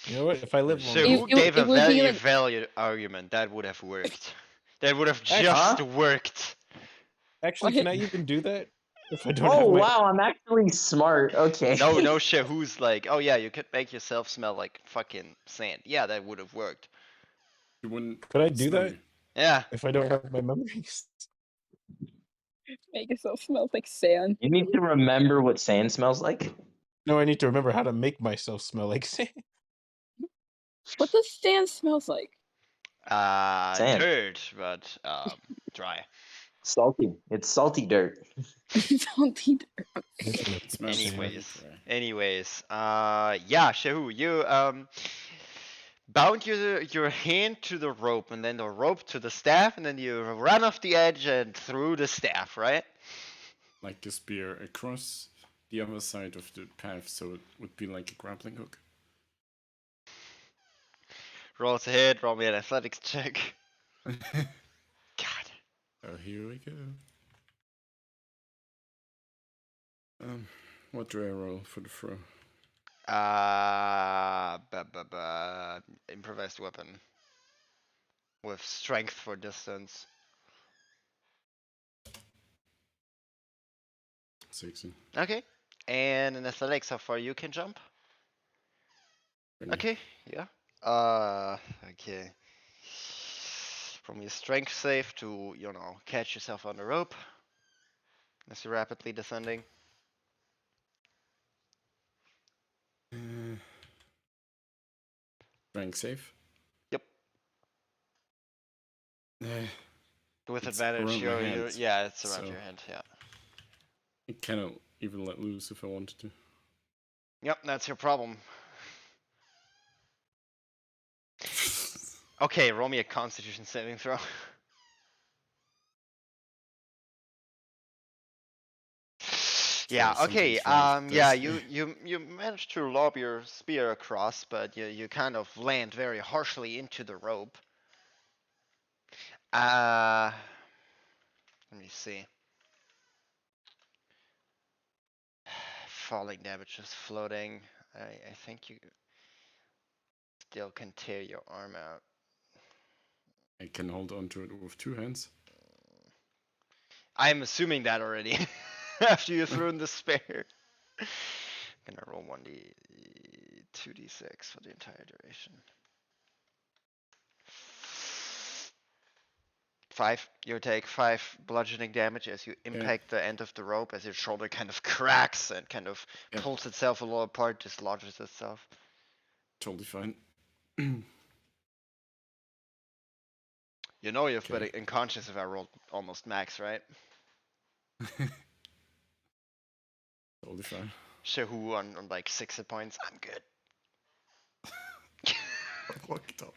You know what? If I live long So It- who enough, it- gave it a would be very like- valid argument that would have worked? That would have Actually- just Huh? worked. actually, What? can I even do that if I don't have Oh my? wow, I'm actually smart. Okay. No, no shit. Who's like, oh yeah, you could make yourself smell like fucking sand. Yeah, that would have worked. You wouldn't. Could I do smell that you. Yeah. if I don't have my memories? Make yourself smell like sand. You need to remember what sand smells like. No, I need to remember how to make myself smell like sand. What does sand smells like? Sand. Dirt, but dry. Salty. It's salty dirt. Salty dirt. It smells Anyways, very dry. yeah, Shehu, you bound your hand to the rope, and then the rope to the staff, and then you ran off the edge and threw the staff, right? Like a spear across the other side of the path, so it would be like a grappling hook. Roll to hit, roll me an athletics check. God. Oh, here we go. What do I roll for the throw? Improvised weapon. With strength for distance. 16. Okay. And in athletics, how far you can jump? 20. Okay, yeah. Okay. From your strength save to, catch yourself on the rope. As you're rapidly descending. Rank safe. Yep. With It's advantage, around my hand, yeah, it's around so- your hand, yeah. I cannot even let loose if I wanted to. Yep, that's your problem. Okay, roll me a Constitution saving throw. Yeah, something okay, strange yeah, does. you managed to lob your spear across, but you kind of land very harshly into the rope. Let me see. Falling damage is floating. I think you still can tear your arm out. I can hold on to it with 2 hands. I'm assuming that already. After you threw in the spear. Gonna roll 2d6 for the entire duration. 5. You take 5 bludgeoning damage as you impact the end of the rope, as your shoulder kind of cracks and kind of pulls itself a little apart, dislodges itself. Totally fine. You know you've been unconscious if I rolled almost max, right? Totally fine. Shehu on like 6 hit points. I'm good. Looked up.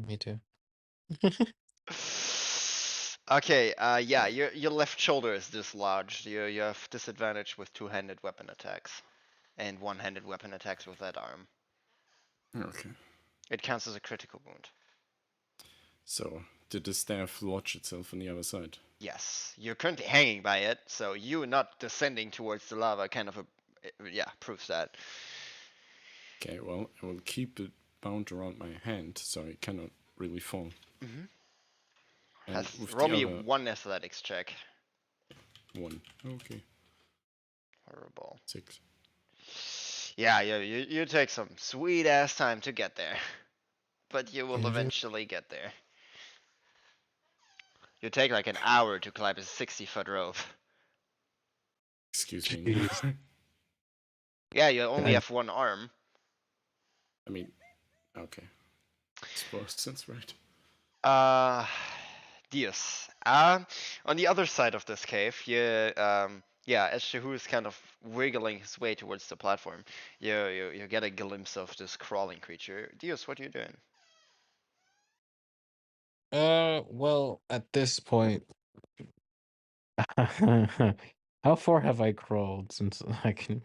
Me too. Okay, yeah, your left shoulder is dislodged. You have disadvantage with two-handed weapon attacks. And one-handed weapon attacks with that arm. Okay. It counts as a critical wound. So, did the staff lodge itself on the other side? Yes, you're currently hanging by it, so you not descending towards the lava kind of proves that. Okay, well, I will keep it bound around my hand, so I cannot really fall. Mm-hmm. And with Roll the me other 1 athletics check. 1. Okay. Horrible. 6. Yeah, you take some sweet ass time to get there. But you will eventually get there. You take like an hour to climb a 60-foot rope. Excuse me. Jeez. Yeah, you only have one arm. I mean, okay. I suppose that's right. Dios. On the other side of this cave, as Shehu is kind of wiggling his way towards the platform, you get a glimpse of this crawling creature. Dios, what are you doing? Well, at this point, how far have I crawled since I can?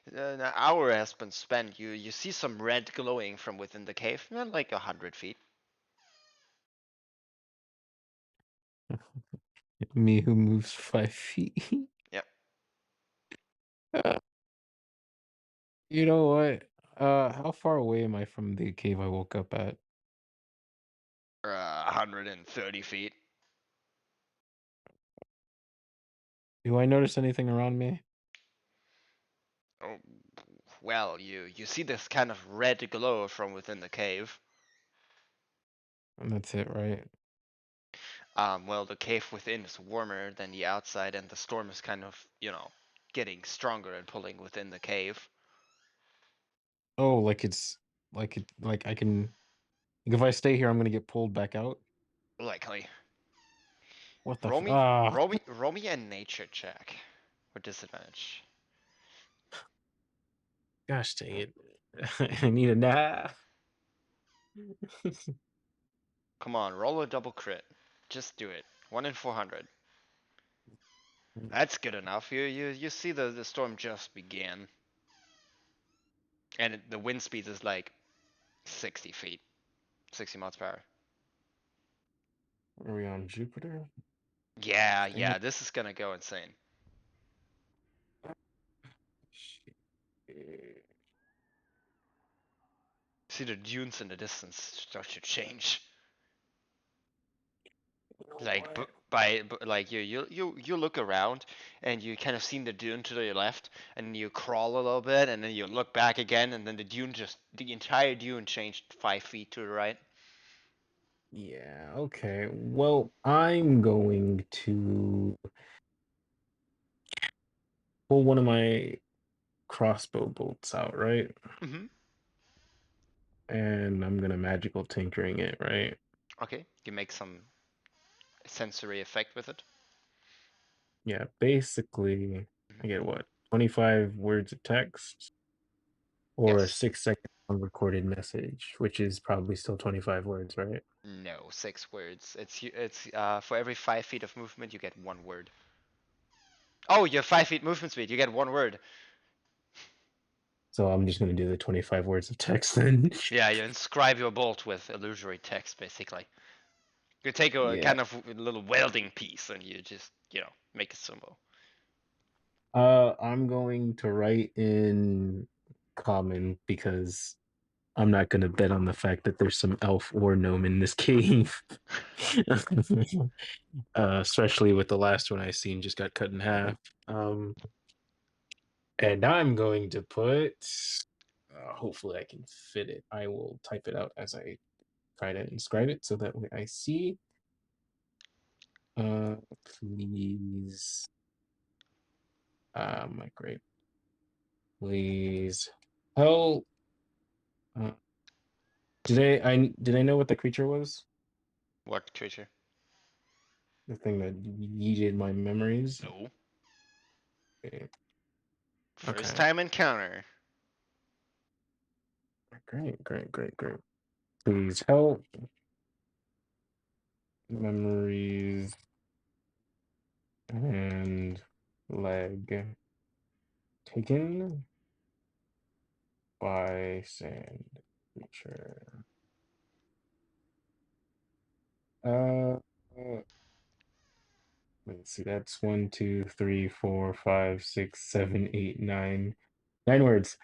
An hour has been spent. You see some red glowing from within the cave, not like 100 feet. Me who moves 5 feet. Yep. You know what? How far away am I from the cave I woke up at? 130 feet. Do I notice anything around me? Oh, well, you see this kind of red glow from within the cave. And that's it, right? Well, the cave within is warmer than the outside, and the storm is kind of, getting stronger and pulling within the cave. Oh, like it's like I can like if I stay here I'm gonna get pulled back out. Likely. What the Roll me, ah roll me a nature check with disadvantage. gosh dang it. I need a nap. Come on, roll a double crit. Just do it. 1 in 400. That's good enough. You see the storm just began, and the wind speed is like 60 feet, 60 miles per hour. Are we on Jupiter? Yeah, Dang it. this is gonna go insane. Shit. See the dunes in the distance start to change. Like What? like you look around and you kind of see the dune to your left, and you crawl a little bit, and then you look back again, and then the entire dune changed 5 feet to the right. Yeah, okay. Well, I'm going to pull one of my crossbow bolts out, right? Mm-hmm. And I'm gonna magical tinkering it, right? Okay, you make some sensory effect with it. Yeah, basically I get what? 25 words of text or a Yes. 6-second unrecorded message, which is probably still 25 words, right? No, 6 words. It's for every 5 feet of movement you get 1 word. Oh, you have 5 feet movement speed. You get 1 word. So I'm just gonna do the 25 words of text then. Yeah, you inscribe your bolt with illusory text, basically. You take a Yeah. kind of little welding piece and you just, make a symbol. I'm going to write in common because I'm not gonna bet on the fact that there's some elf or gnome in this cave. Especially with the last one I seen just got cut in half. And I'm going to put. Hopefully, I can fit it. I will type it out as I try to inscribe it, so that way I see. Uh, please. My great. Please help. Did I know what the creature was? What creature? The thing that yeeted my memories. No. Okay. First Okay. time encounter. Great. Please help. Memories and leg taken by sand creature. Uh, let's see. That's 1, 2, 3, 4, 5, 6, 7, 8, 9. 9 words.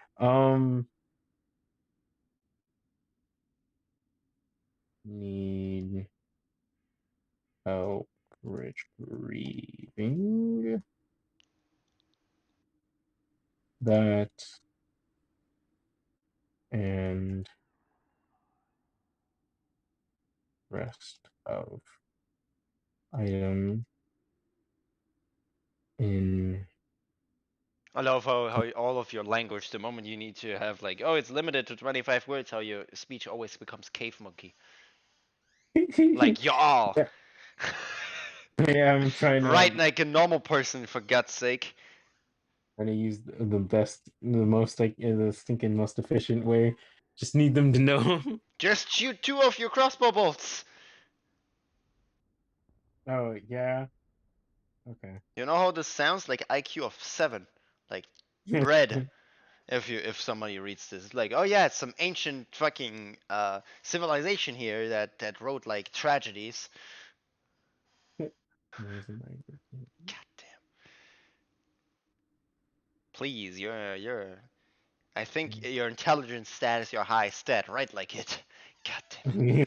Need help retrieving that and rest of item in. I love how all of your language, the moment you need to have like, oh, it's limited to 25 words, how your speech always becomes cave monkey. Like, y'all. Yeah, yeah, I'm trying Right to like a normal person, for God's sake. use the best, the most like the stinking most efficient way. Just need them to know. Just shoot 2 of your crossbow bolts. Oh yeah, okay. You know how this sounds? Like IQ of 7. Like, bread. If somebody reads this, like, oh yeah, it's some ancient fucking civilization here that wrote like tragedies. God damn. Please, I think your intelligence stat is your high stat, right? Like it. God damn.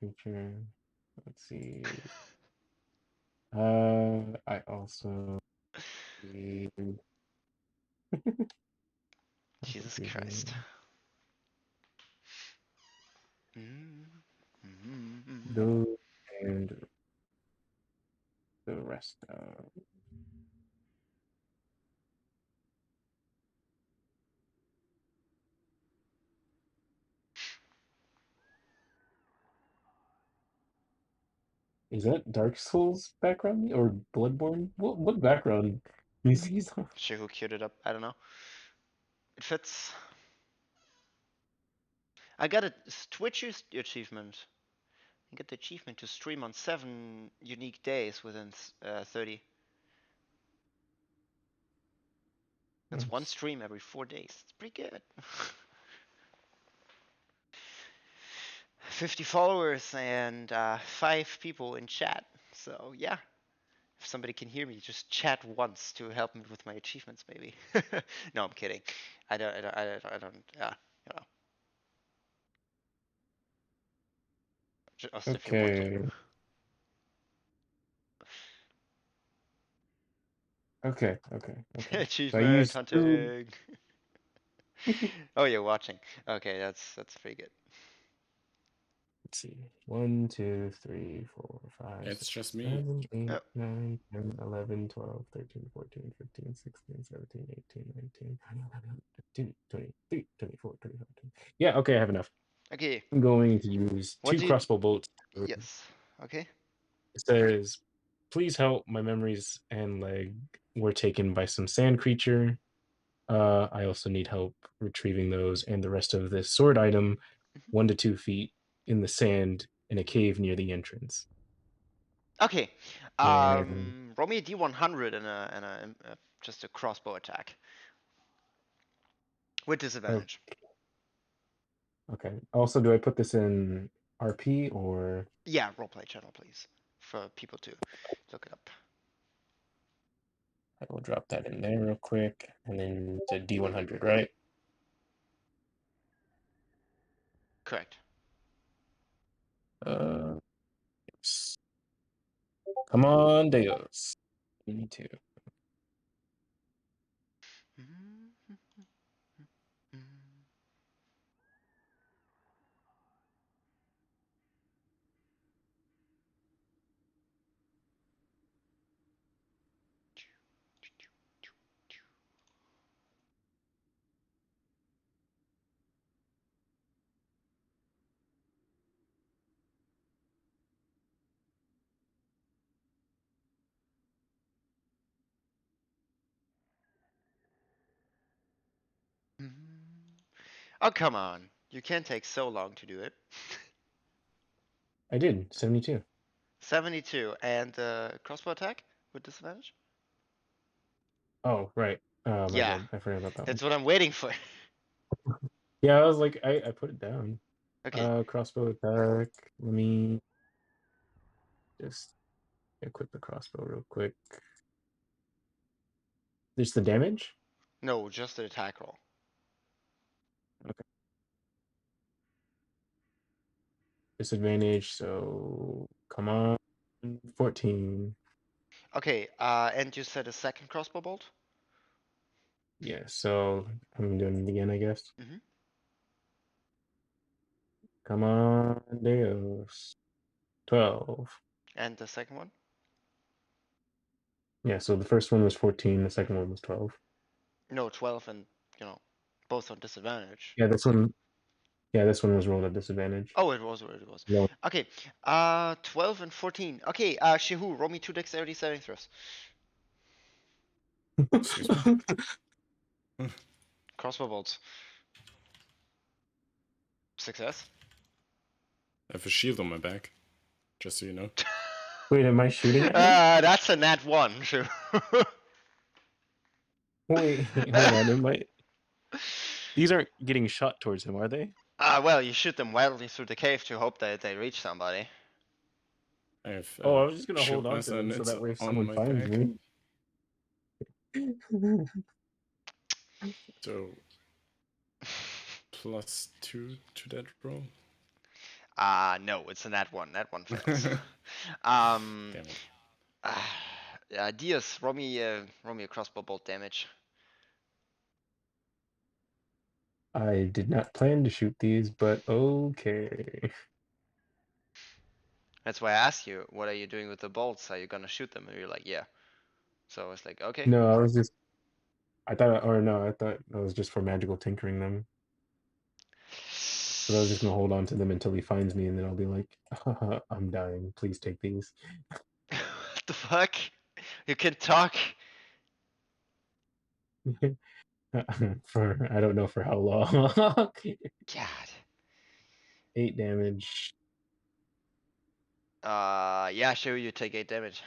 Picture. Let's see. I also. Jesus Christ. Mm-hmm. Those and the rest of. Is that Dark Souls background or Bloodborne? What background music is on? Sure, who queued it up? I don't know. It fits. I got a Twitch achievement. I got the achievement to stream on 7 unique days within 30. That's one stream every 4 days. It's pretty good. 50 followers and 5 people in chat. So yeah, if somebody can hear me, just chat once to help me with my achievements, maybe. No, I'm kidding. I don't. Yeah, you know. Just if you want to. Okay. So I Achievement used 2. hunting. Oh, you're watching. Okay, that's pretty good. Let's see. 1, 2, 3, 4, 5, It's 6, just me. 7, 8, Oh. 9, 10, 11, 12, 13, 14, 15, 16, 17, 18, 19, 20, 23, 24, 25. Yeah, okay, I have enough. Okay. I'm going to use What 2 do you? crossbow bolts. Yes. Okay. It says, please help, my memories and leg were taken by some sand creature. I also need help retrieving those and the rest of this sword item 1 to 2 feet in the sand in a cave near the entrance. Okay. And Roll me a D100 and just a crossbow attack with disadvantage. okay. Also, do I put this in RP or? Yeah, roleplay channel, please, for people to look it up. I will drop that in there real quick, and then to D100, right? Correct. Yes. Come on, Deus. Me too. Oh, come on. You can't take so long to do it. I did 72. 72 and crossbow attack with disadvantage? Oh, right. My Yeah, bad. I forgot about that one. that's what I'm waiting for. Yeah, I was like, I put it down. Okay. Crossbow attack. Let me just equip the crossbow real quick. There's the damage? No, just an attack roll. Okay. Disadvantage, so come on. 14. Okay, and you said a second crossbow bolt? Yeah, so I'm doing it again, I guess. Mm-hmm. Come on, Deus. 12. And the second one? Yeah, so the first one was 14, the second one was 12. No, 12 and, both on disadvantage. Yeah, this one was rolled at disadvantage. Oh, it was what it was. No. Okay, 12 and 14. Okay, Shehu, roll me 2 dexterity saving throws. Excuse me. Crossbow bolts. Success. I have a shield on my back, just so you know. Wait, am I shooting at him? That's a nat 1, Shehu. Wait, hold on. It might. These aren't getting shot towards him, are they? Well, you shoot them wildly through the cave to hope that they reach somebody. I have Oh, I was just gonna hold on to Shieldmaster them and so it's that way if on someone my finds back. me. So +2 to that roll. No, it's a nat 1. Nat 1 fails. Damn it. Diaz, roll me a crossbow bolt damage. I did not plan to shoot these, but okay. That's why I asked you, what are you doing with the bolts? Are you gonna shoot them? And you're like, yeah. So I was like, okay. No, I thought, I thought that was just for magical tinkering them. But I was just gonna hold on to them until he finds me, and then I'll be like, I'm dying. Please take these. What the fuck? You can talk. For I don't know for how long. God. 8 damage. Yeah, sure, you take 8 damage.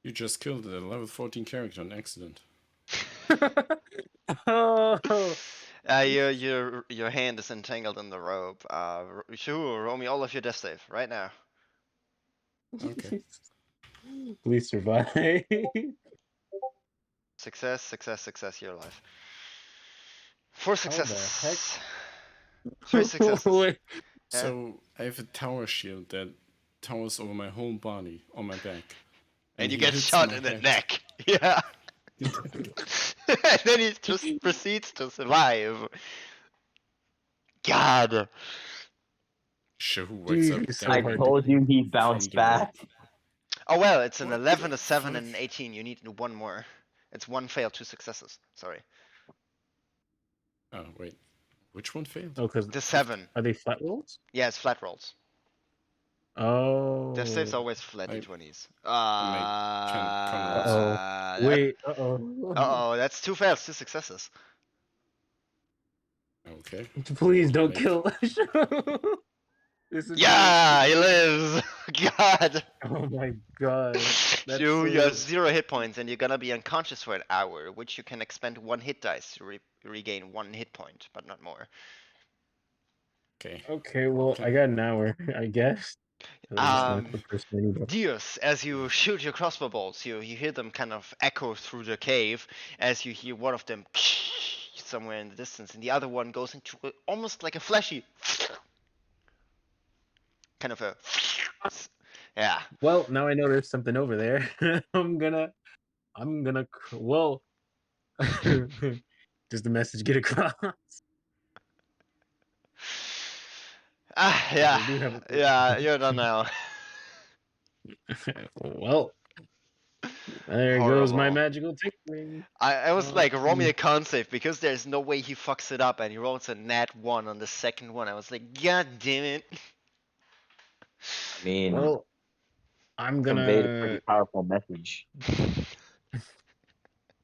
You just killed a level 14 character on accident. Oh, Your hand is entangled in the rope. Sure, roll me all of your death save right now. Okay. please survive. Success, you're alive. 4 How the heck? successes. 3 successes. Wait, So I have a tower shield that towers over my whole body on my back. And you he get hits shot my in the head. neck. Yeah. And then he just proceeds to survive. God. Shahu wakes up Jeez, so I dangling hard to told you he from bounced the rope. back. Oh well, it's an What 11, the a 7, fuck? and an 18. You need one more. It's 1 fail, 2 successes. Sorry. Oh, wait. Which one failed? Oh, because The 7. are they flat rolls? Yeah, it's flat rolls. Oh. Death save's always flat I- d20s. Uh-oh. Wait, uh-oh. Uh-oh, that's 2 fails, 2 successes. Okay. Please don't Make- kill This would Yeah, be he lives. God. Oh my god. That's You have so... 0 hit points and you're gonna be unconscious for an hour, which you can expend 1 hit dice to regain 1 hit point, but not more. Okay. Okay, well, I got an hour, I guess. Dios, as you shoot your crossbow bolts, you hear them kind of echo through the cave as you hear one of them somewhere in the distance, and the other one goes into almost like a fleshy kind of a yeah. Well, now I know there's something over there. I'm gonna well does the message get across? Yeah, They do have a yeah, you're done now. Well, there goes my Horrible. magical tinkering. I was like, roll me a con save because there's no way he fucks it up, and he rolls a nat 1 on the second one. I was like, God damn it. I mean, Well, I'm conveyed a pretty gonna powerful message.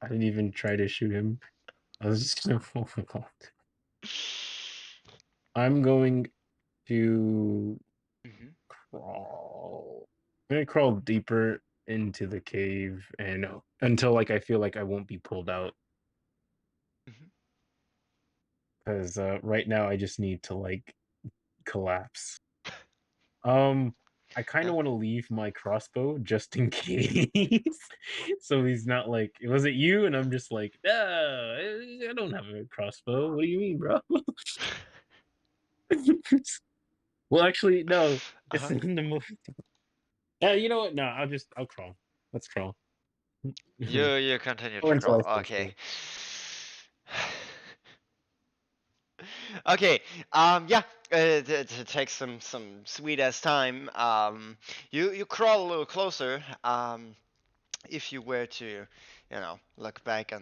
I didn't even try to shoot him. I was just gonna oh my god. I'm going to crawl. I'm gonna crawl deeper into the cave and until like I feel like I won't be pulled out. Because right now I just need to like collapse. I kind of want to leave my crossbow just in case. So he's not like, was it you? And I'm just like, no, I don't have a crossbow. What do you mean, bro? Well, actually, no. It's in the movie. You know what? No, I'll crawl. Let's crawl. You continue Or to until I crawl. finish Okay. Okay. Yeah. It takes some sweet ass time. You crawl a little closer. If you were to, look back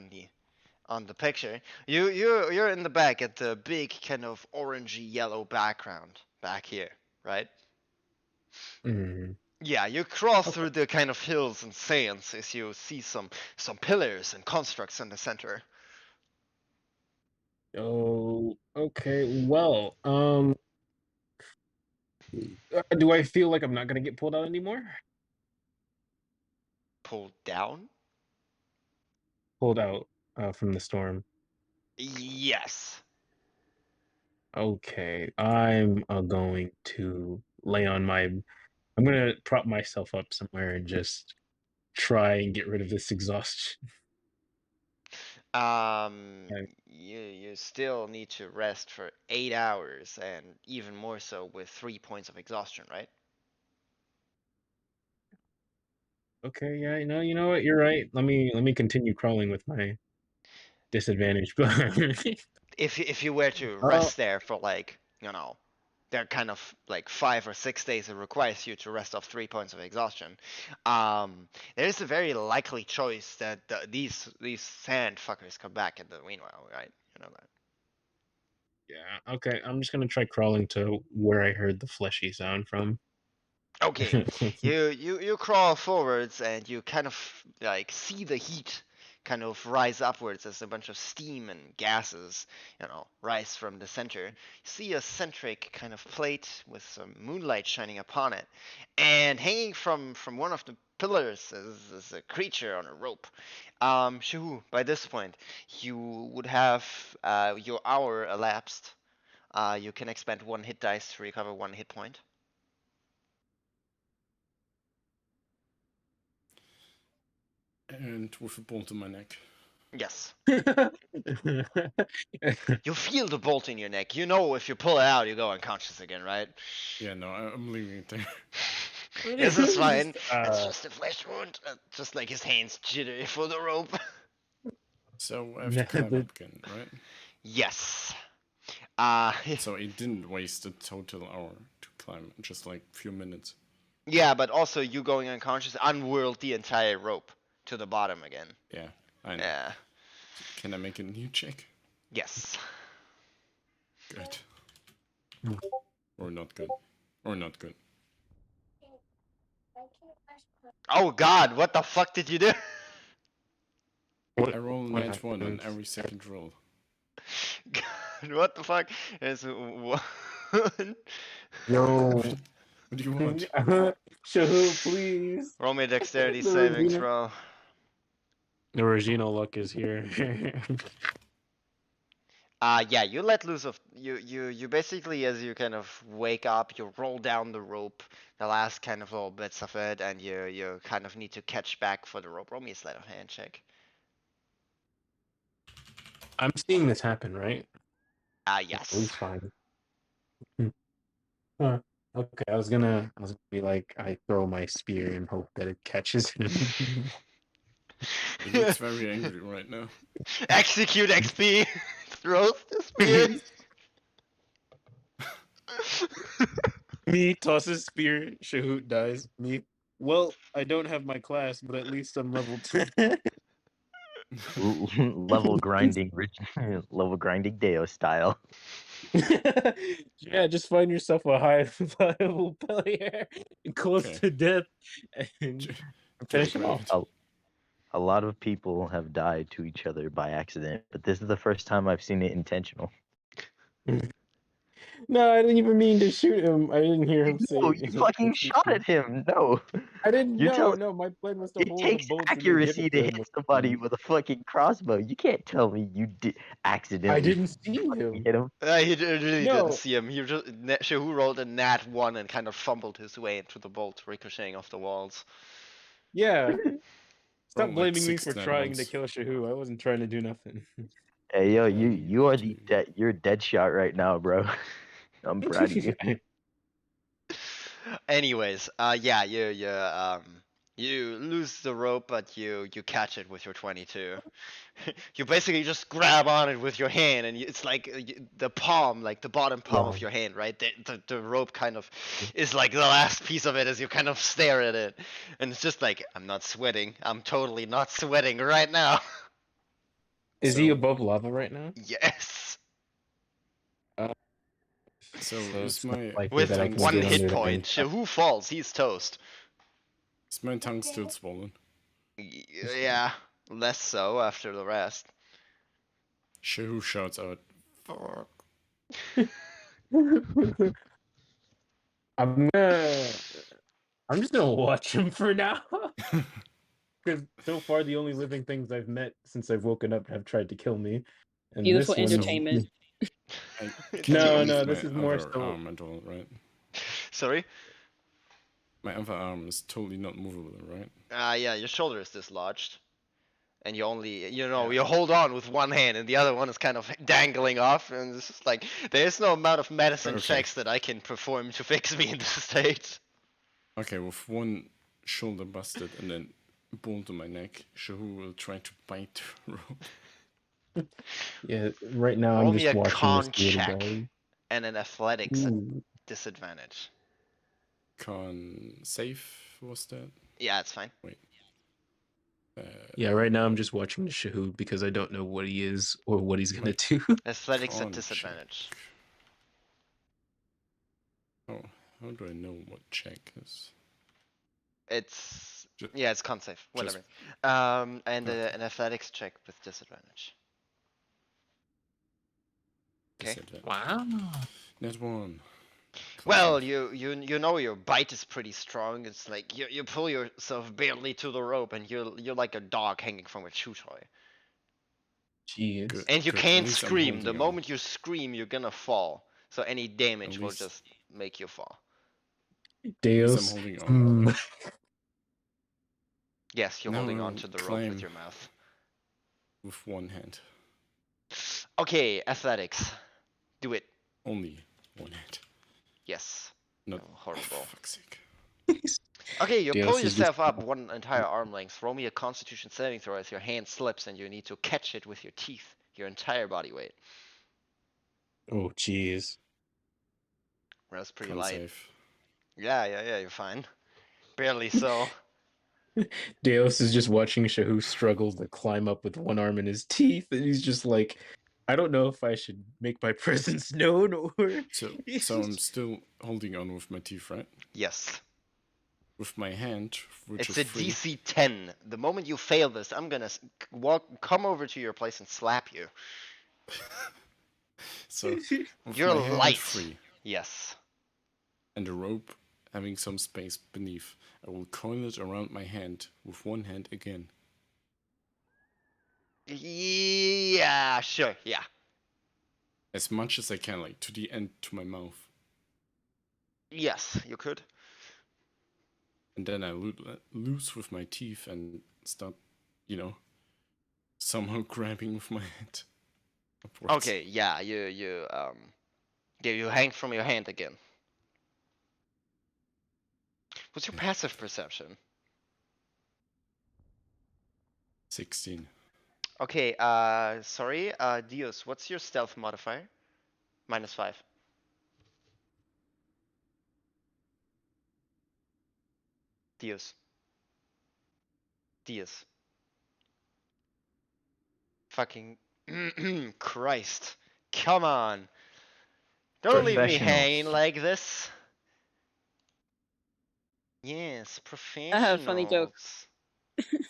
on the picture, you're in the back at the big kind of orangey yellow background back here, right? Mhm. Yeah, you crawl through the kind of hills and sands as you see some pillars and constructs in the center. Oh, okay. Well, do I feel like I'm not gonna get pulled out anymore? Pulled down? pulled out from the storm? Yes. Okay, I'm going to lay on my. I'm gonna prop myself up somewhere and just try and get rid of this exhaustion. Right. You still need to rest for 8 hours, and even more so with 3 points of exhaustion, right? Okay, yeah, you know what? You're right. Let me continue crawling with my disadvantage. If you were to Oh, rest there for like, there are kind of like 5 or 6 days it requires you to rest off 3 points of exhaustion. There is a very likely choice that these sand fuckers come back in the meanwhile, right? You know that. yeah. Okay, I'm just gonna try crawling to where I heard the fleshy sound from. Okay, you crawl forwards and you kind of like see the heat kind of rise upwards as a bunch of steam and gases, rise from the center. You see a centric kind of plate with some moonlight shining upon it, and hanging from one of the pillars is a creature on a rope. Shahu, by this point, you would have your hour elapsed. You can expend 1 hit dice to recover 1 hit point. And with a bolt in my neck. Yes. You feel the bolt in your neck. You know if you pull it out, you go unconscious again, right? Yeah, no, I'm leaving it there. This is fine. It's just a flesh wound. Just like his hands jittery for the rope. So I have to climb up again, right? Yes. So it didn't waste a total hour to climb, just like a few minutes. Yeah, but also you going unconscious unwhirled the entire rope to the bottom again. Yeah, I know. Yeah. Can I make a new check? Yes. Good. Or not good. Or not good. Oh god, what the fuck did you do? I roll what 91 on happens? every second roll. God, what the fuck? Is one. Yo, What do you want? Shahu, please. Roll me a dexterity The saving Regina, throw. the Regina luck is here. Yeah, you let loose of you basically, as you kind of wake up, you roll down the rope, the last kind of little bits of it, and you kind of need to catch back for the rope. Roll me a sleight of hand check. I'm seeing this happen, right? Yes. At least fine. Huh. Okay, I was gonna be like, I throw my spear and hope that it catches him. He looks very angry right now. Execute XP. Throws the spear. Me tosses spear, Shahoot dies. Me, well, I don't have my class, but at least I'm level 10. level grinding, level grinding Deo style. Yeah, just find yourself a high viable player close Okay. to death and finish him off. A lot of people have died to each other by accident, but this is the first time I've seen it intentional. No, I didn't even mean to shoot him. I didn't hear him say. No, you fucking shot at him. No, I didn't you're know. telling. No, my plan was to It hold the takes bolts and then give accuracy it to to hit him with somebody speed. with a fucking crossbow. You can't tell me you did I accidentally didn't see him. hit him. He really didn't No, see him. He just Shahu rolled a nat 1 and kind of fumbled his way into the bolt, ricocheting off the walls. yeah. Stop Roll like blaming me 6 for nat trying to ones. kill Shahu. I wasn't trying to do nothing. Hey yo, 1, you are 2. you're dead shot right now, bro. I'm proud of you. Anyways, yeah, you lose the rope, but you catch it with your 22. You basically just grab on it with your hand, and it's like the palm, like the bottom palm of Yeah. your hand, right? The rope kind of is like the last piece of it as you kind of stare at it, and it's just like, I'm not sweating. I'm totally not sweating right now. Is he So- above lava right now? Yes, So it's is not my likely with that I tongue can one get still hit under the swollen? point. ice. Who falls? He's toast. Is my tongue still swollen? Yeah, less so after the rest. Shahu shouts out, "Fuck!" I'm just gonna watch him for now. Because so far, the only living things I've met since I've woken up have tried to kill me. And Beautiful this one is. entertainment. I It's can't No, move no, my this is more other so. arm at all, right? Sorry? My other arm is totally not movable, right? Yeah, your shoulder is dislodged. And you only, Yeah. you hold on with one hand and the other one is kind of dangling off. And it's just like, there's no amount of medicine Okay. checks that I can perform to fix me in this state. Okay, with one shoulder busted and then bone to my neck, Shahu will try to bite the rope. Yeah, right now Roll I'm me just a watching this con little check guy. and an athletics at Ooh. disadvantage. Con safe was that? Yeah, it's fine. Wait. Yeah, right now I'm just watching the Shahood because I don't know what he is or what he's gonna do. Athletics at Con disadvantage. check. Oh, how do I know what check is? It's Ju- yeah, it's con save, just- whatever. And Okay. an athletics check with disadvantage. Okay. Disadvantage. Wow. Net one. Well, Classic. you know your bite is pretty strong. It's like you pull yourself barely to the rope, and you're like a dog hanging from a chew toy. Jeez. Good. And you Good. At can't least I'm scream. The holding on. moment you scream, you're gonna fall. So any damage will least- just make you fall. At least I'm Deus. holding on. Hmm. Yes, you're Now holding I'll onto the rope climb with your mouth. with one hand. Okay, athletics. Do it. Only one hand. Yes. Not Oh, horrible. fuck's sake. Okay, you Deus pull is just- yourself up one entire arm length. Roll me a Constitution saving throw as your hand slips and you need to catch it with your teeth, your entire body weight. Oh, jeez. That's pretty Con light. save. Yeah, you're fine. Barely so. Deus is just watching Shahu struggle to climb up with one arm in his teeth, and he's just like, I don't know if I should make my presence known or. So I'm still holding on with my teeth, right? Yes. With my hand, which It's is a free. DC 10. The moment you fail this, I'm gonna come over to your place and slap you. So with You're my hand light. free Yes. and the rope having some space beneath, I will coil it around my hand with one hand again. Yeah, sure, yeah. As much as I can, like to the end to my mouth. Yes, you could. And then I loose with my teeth and start, somehow grabbing with my hand upwards. Okay, yeah, you hang from your hand again. What's your passive perception? 16. Okay, sorry, Dios, what's your stealth modifier? -5. Dios. Fucking Christ. Come on. Don't leave me Professional. hanging like this. Yes, I have a funny joke. professionals.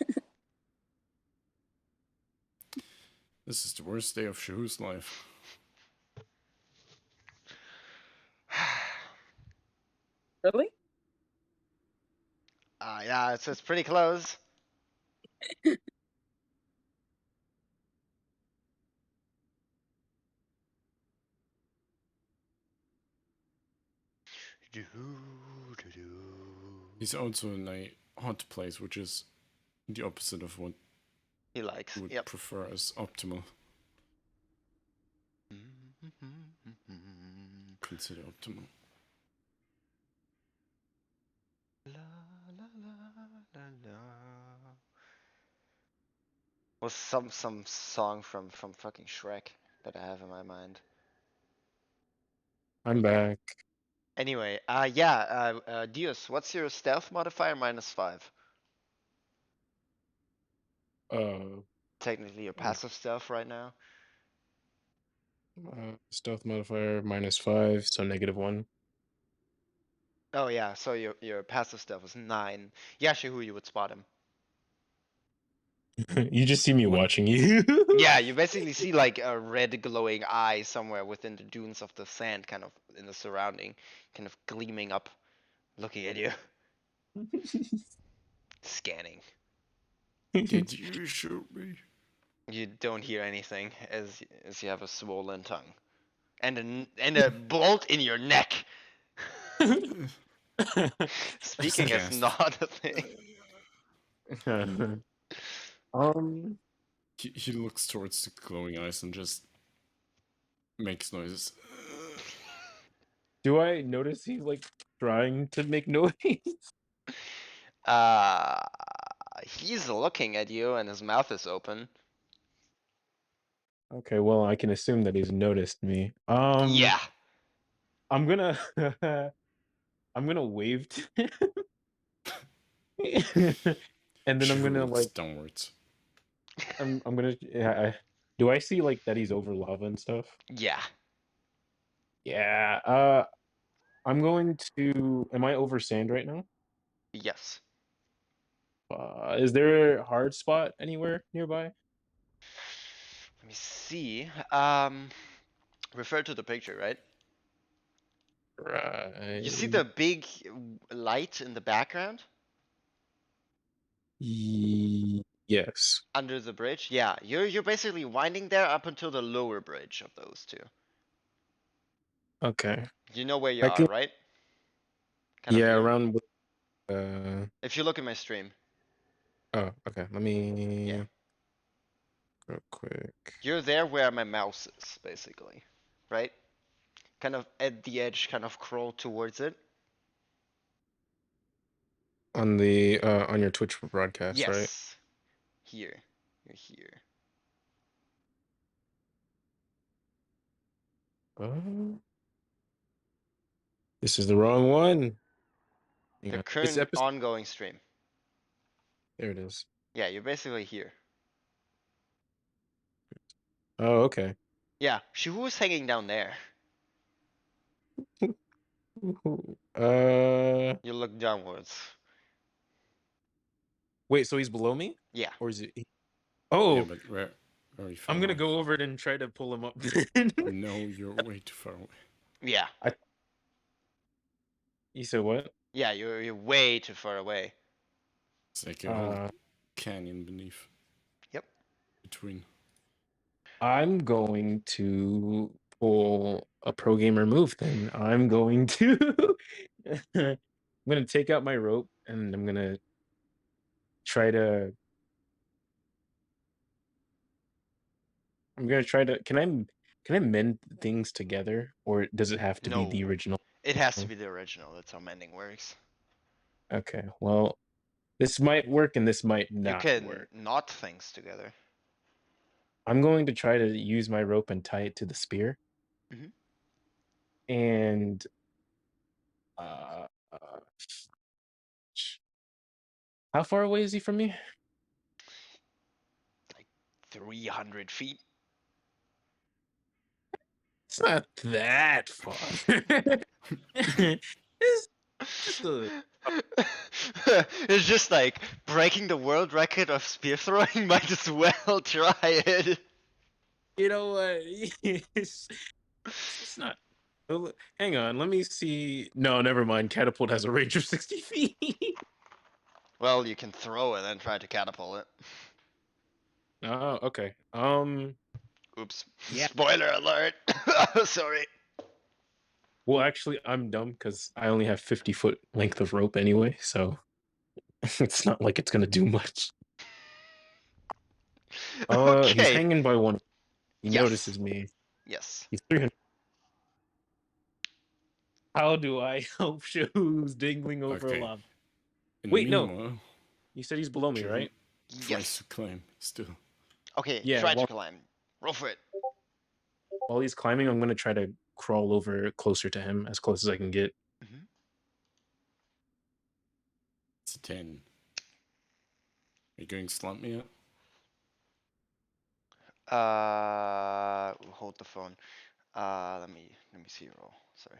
This is the worst day of Shahu's life. Really? Yeah, it's pretty close. He's also in a hot place, which is the opposite of what He likes. you would Yep. prefer as optimal. Consider optimal. Was some song from fucking Shrek that I have in my mind. I'm back. Anyway, Dios, what's your stealth modifier? -5. Technically your passive stealth right now. Stealth modifier -5, so -1. Oh yeah, so your passive stealth is 9. Yeah, Shehu, you would spot him. You just see me What? watching you. Yeah, you basically see like a red glowing eye somewhere within the dunes of the sand, kind of in the surrounding, kind of gleaming up, looking at you, scanning. Did you shoot me? You don't hear anything as you have a swollen tongue, and a bolt in your neck. Speaking is Gasp. not a thing. um, He looks towards the glowing eyes and just makes noises. do I notice he's like trying to make noise? Uh, he's looking at you, and his mouth is open. Okay, well, I can assume that he's noticed me. Yeah. I'm gonna I'm gonna wave to him. And then I'm She gonna looks like downwards. I'm gonna do I see like that he's over lava and stuff? Yeah. Yeah. I'm going to am I over sand right now? Yes. Is there a hard spot anywhere nearby? Let me see. Refer to the picture, right? You see Right. the big light in the background Yes. under the bridge? Yeah, you're basically winding there up until the lower bridge of those two. Okay. You know where you I are, can right? Kind of yeah, view. around If you look at my stream, oh, okay. Let yeah, me real quick. you're there where my mouse is, basically, right? Kind of at the edge, kind of crawl towards it. On the on your Twitch broadcast, right? Yes. Here. You're here. This is the wrong one. Hang The on. It's current episode. ongoing stream. There it is. Yeah, you're basically here. Oh, okay. Yeah, she was hanging down there. You look downwards. Wait. So he's below me, Yeah. or is it? Yeah, Oh, but where are you I'm from? gonna go over it and try to pull him up. No, you're way too far away. Yeah. You said what? Yeah, you're way too far away. It's like a whole canyon beneath. Yep. Between. I'm going to pull a pro gamer move. Then I'm going to. I'm gonna take out my rope and I'm gonna try to. I'm gonna try to. Can I mend things together, or does it have to be the No. original? It has to be the original. That's how mending works. Okay. Well, this might work and this might You not can work. knot things together. I'm going to try to use my rope and tie it to the spear. Mhm. And uh, how far away is he from me? Like 300 feet. It's not that far. It's just a. It's just like breaking the world record of spear throwing. Might as well try it. You know what? It's not. Hang on, let me see. No, never mind. Catapult has a range of 60 feet. Well, you can throw it and try to catapult it. Oh, okay. Oops. Yeah. Spoiler alert. Sorry. Well, actually, I'm dumb because I only have 50-foot length of rope anyway, so it's not like it's gonna do much. He's Okay. hanging by one. He Yes. notices me. Yes. He's 300. How do I help shoes dangling over Okay. lava? In Wait, the no. meanwhile, You said he's below me, Drew right? tries Yes. to climb still. Okay. Yeah, Try to well- climb. Roll for it. While he's climbing, I'm gonna try to crawl over closer to him, as close as I can get. It's a 10. Are you going to slump me up? Hold the phone. Let me see your roll. Sorry.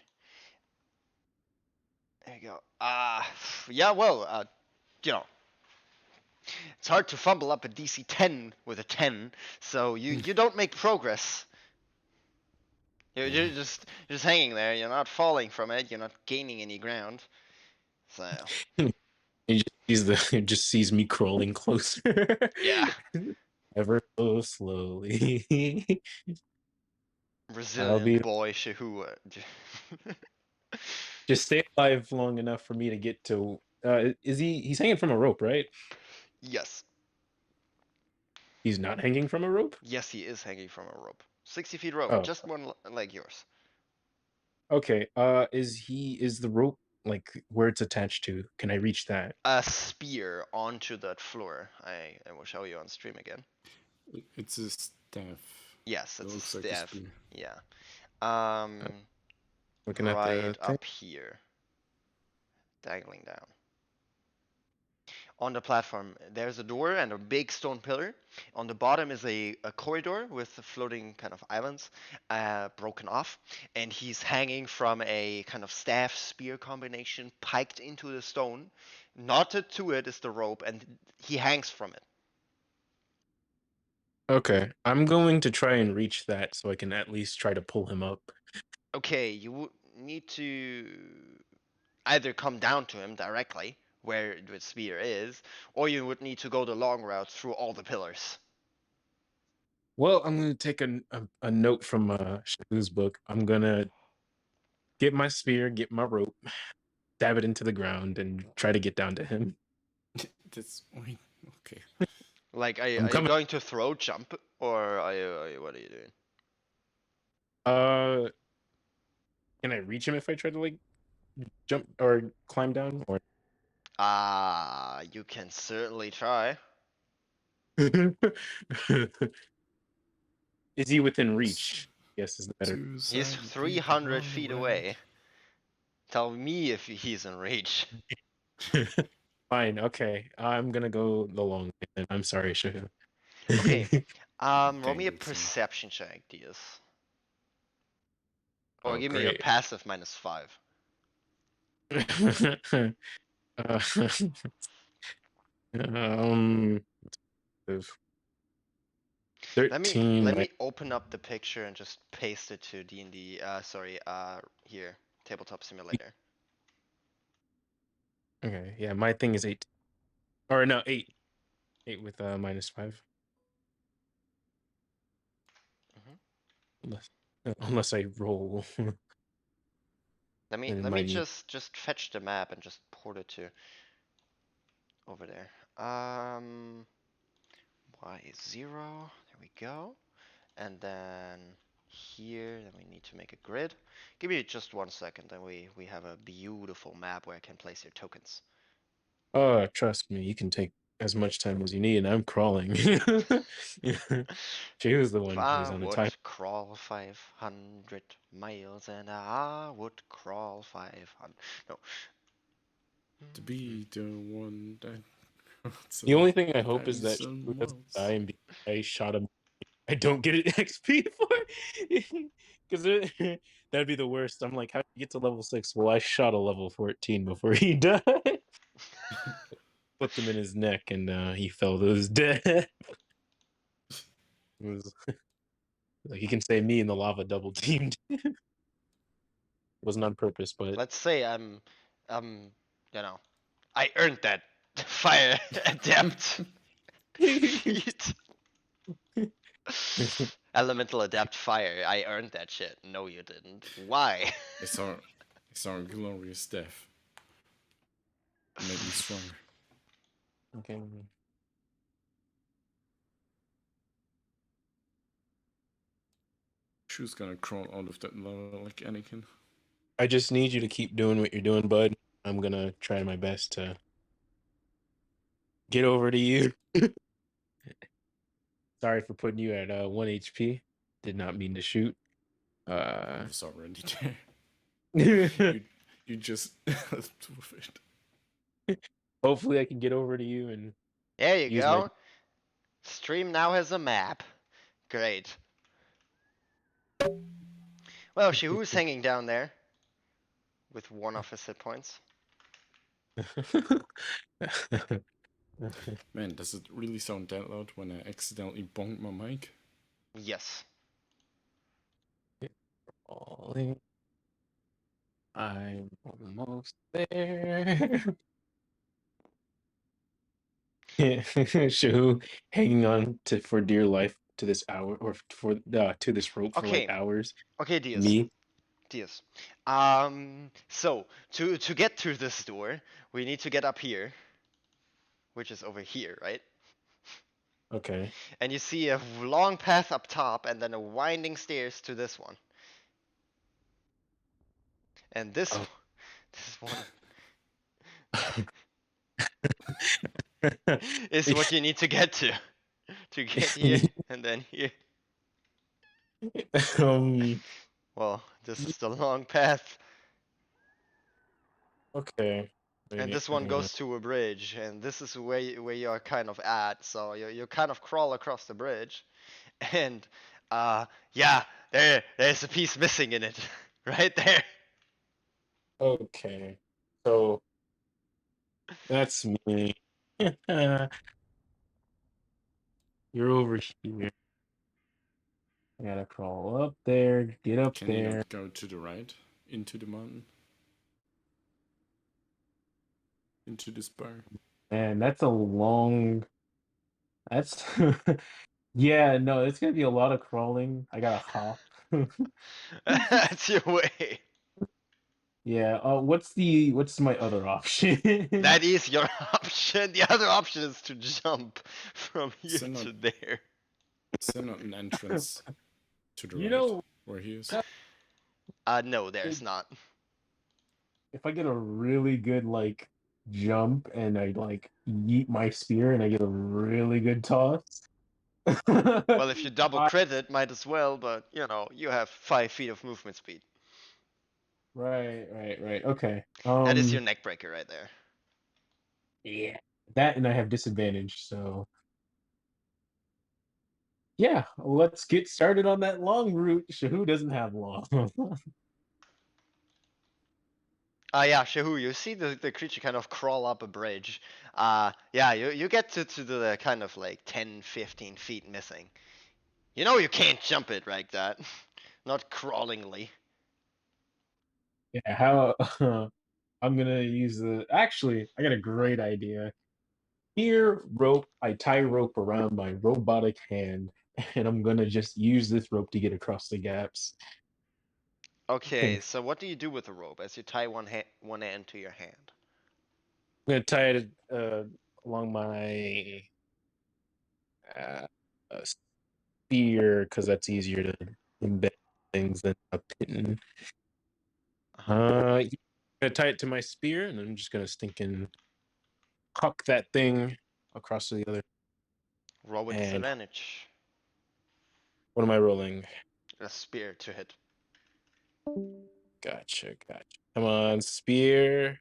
There you go. Yeah. Well, you know, it's hard to fumble up a DC 10 with a 10, so you don't make progress. You're just hanging there. You're not falling from it. You're not gaining any ground. So He just sees me crawling closer. Yeah. Ever so slowly. Resilient boy Shehu. Just stay alive long enough for me to get to. He's hanging from a rope, right? Yes. He's not hanging from a rope? Yes, he is hanging from a rope. 60 feet rope, Oh, just one like yours. okay. Is the rope like where it's attached to? Can I reach that? A spear onto that floor. I will show you on stream again. It's a staff. Yes, it's a looks like a staff. spear. Yeah. Looking at Right the thing. up here. Dangling down. On the platform, there's a door and a big stone pillar. On the bottom is a corridor with floating kind of islands, broken off. And he's hanging from a kind of staff spear combination, piked into the stone. Knotted to it is the rope, and he hangs from it. Okay, I'm going to try and reach that so I can at least try to pull him up. Okay, you need to either come down to him directly, where the spear is, or you would need to go the long route through all the pillars. Well, I'm going to take a note from Shaku's book. I'm going to get my spear, get my rope, stab it into the ground, and try to get down to him. That's okay. Like, are you going to throw jump, or what are you doing? Can I reach him if I try to like jump or climb down? Or You can certainly try. is he within reach? Yes, is the better. He's 300 feet away. Tell me if he's in reach. Fine, okay. I'm gonna go the long way. I'm sorry, Shahu. Okay. Roll me a perception check, Diaz. Or give me a passive -5. um, 13. Let me open up the picture and just paste it to D&D. Here, Tabletop Simulator. Okay, yeah, my thing is 8. Or no, 8. 8 with -5. Unless I roll. Let me just fetch the map and just port it to over there. Y0, there we go. And then here, then we need to make a grid. Give me just 1 second, and we have a beautiful map where I can place your tokens. Oh, trust me, you can take as much time as you need, and I'm crawling. She was the one who's on the time. I would crawl 500 miles, and I would crawl 500. No. To be the one that. The only thing I hope is that Shahu doesn't die and I shot him. I don't get an XP for, because that'd be the worst. I'm like, how did you get to level 6? Well, I shot a level 14 before he died. Flipped him in his neck, and he fell to his death. It was like, he can say me and the lava double teamed. It wasn't on purpose, but let's say I earned that fire adept feat. Elemental adept fire. I earned that shit. No, you didn't. Why? It's our glorious death. Made me stronger. Okay. Who's gonna crawl out of that lava like Anakin? I just need you to keep doing what you're doing, bud. I'm gonna try my best to get over to you. Sorry for putting you at 1 HP. Did not mean to shoot. It's already there. you just left with it. Hopefully, I can get over to you and. There you go. Stream now has a map. Great. Well, who's hanging down there with 1 of his hit points. Man, does it really sound that loud when I accidentally bonked my mic? Yes. I'm almost there. Shahu hanging on for dear life to this hour or to this rope for like hours. Okay, Diaz. Me. Diaz. So to get through this door, we need to get up here, which is over here, right? Okay. And you see a long path up top, and then a winding stairs to this one. And this one is what you need to get to get here and then here. Well, this is the long path. Okay. And this one goes to a bridge, and this is where you are kind of at. So you kind of crawl across the bridge, and yeah, there's a piece missing in it, right there. Okay. So that's me. You're over here. I gotta crawl up there, get up Can there. you not go to the right into the mountain? Into this bar? And that's a long. That's yeah, no, it's gonna be a lot of crawling. I gotta hop. That's your way. Yeah. What's my other option? That is your option. The other option is to jump from here to there. Is there not an entrance to the You right know, where he is? No, there's not. If I get a really good like jump and I like yeet my spear and I get a really good toss. Well, if you double crit it, might as well, but you know, you have 5 feet of movement speed. Right. Okay. That is your neck breaker right there. Yeah. That and I have disadvantage, so yeah, let's get started on that long route. Shahu doesn't have long. Yeah, Shahu, you see the creature kind of crawl up a bridge. Yeah, you get to the kind of like 10, 15 feet missing. You know you can't jump it like that. Not crawlingly. Yeah, how I'm gonna use actually, I got a great idea. Here, rope, I tie rope around my robotic hand, and I'm gonna just use this rope to get across the gaps. Okay, so what do you do with the rope as you tie one end to your hand? I'm gonna tie it along my spear because that's easier to embed things than a pin. I'm gonna tie it to my spear, and I'm just gonna stinking huck that thing across to the other. Roll with disadvantage. What am I rolling? A spear to hit. Gotcha. Come on, spear.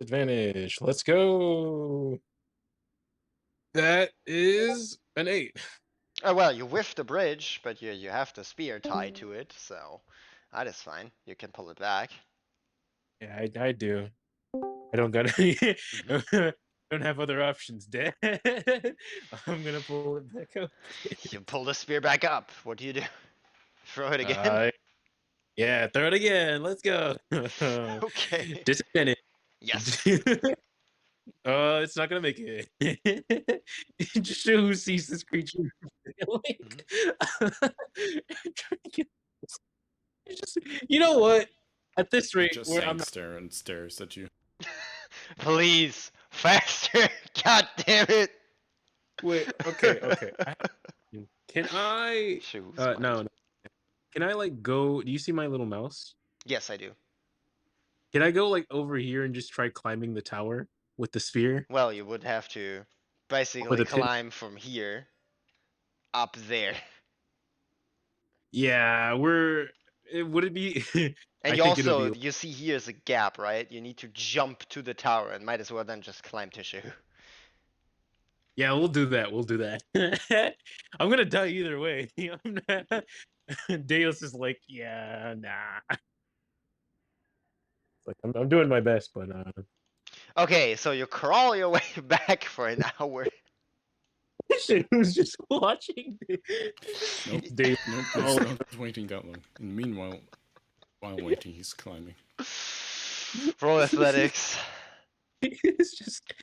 Advantage. Let's go. That is an 8. Oh, well, you whiffed the bridge, but you have the spear tied to it, so that is fine. You can pull it back. Yeah, I do. I don't got don't have other options, Dad. I'm gonna pull it back up. You pull the spear back up. What do you do? Throw it again? Yeah, throw it again. Let's go. Okay. Disadvantage. Yes. It's not gonna make it. Just who sees this creature. You know what? At this rate, just I'm stands there and stares at you. Please, faster! God damn it! Wait. Okay. Can I? No. Can I like go? Do you see my little mouse? Yes, I do. Can I go like over here and just try climbing the tower with the sphere? Well, you would have to basically climb from here up there. Yeah, would it be? And you see here's a gap, right? You need to jump to the tower and might as well then just climb to Shahu. Yeah, we'll do that. I'm gonna die either way. Deus is like, yeah, nah. Like I'm doing my best, but Okay, so you crawl your way back for an hour. Who's just watching? Nope, he's not waiting that long. And meanwhile, while waiting, he's climbing. Roll athletics. It's just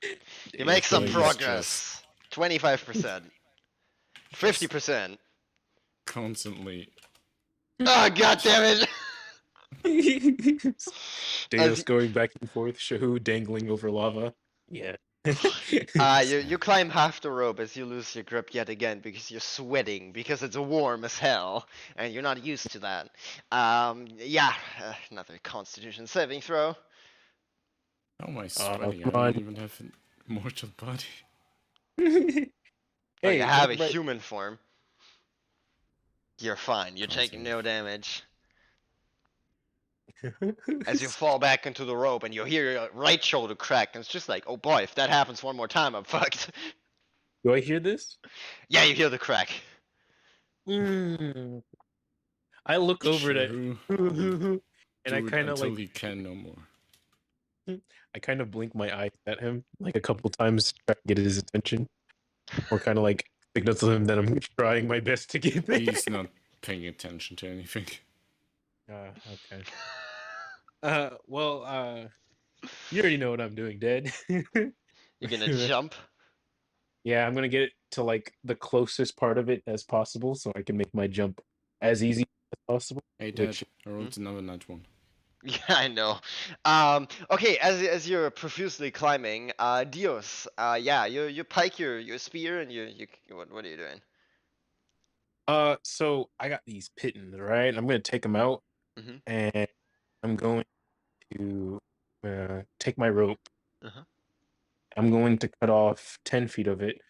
You make some He's progress. 25%. 50%. constantly. Oh, god damn it! Deus going back and forth, Shahu dangling over lava. Yeah. You climb half the rope as you lose your grip yet again because you're sweating because it's warm as hell and you're not used to that. Yeah, another Constitution saving throw. How am I sweating? Come I on. don't even have a mortal body. Oh, you Hey, have a right. human form. You're fine. You're taking no damage. As you fall back into the rope and you hear your right shoulder crack, and it's just like, oh boy, if that happens one more time, I'm fucked. Do I hear this? Yeah, you hear the crack. Mm. I look over at Shahu and I do it kind of until like he can no more. I kind of blink my eyes at him like a couple times to try to get his attention, or kind of like signal to him that I'm trying my best to get there. He's not paying attention to anything. Okay. Well, you already know what I'm doing, Dad. You're gonna jump. Yeah, I'm gonna get it to like the closest part of it as possible, so I can make my jump as easy as possible. Hey, Dad, I rolled another nat one. Yeah, I know. Okay, as you're profusely climbing, Dios, yeah, you pike your spear and you what are you doing? So I got these pittons, right? I'm gonna take them out, Mhm. and I'm going to take my rope. Uh-huh. I'm going to cut off 10 feet of it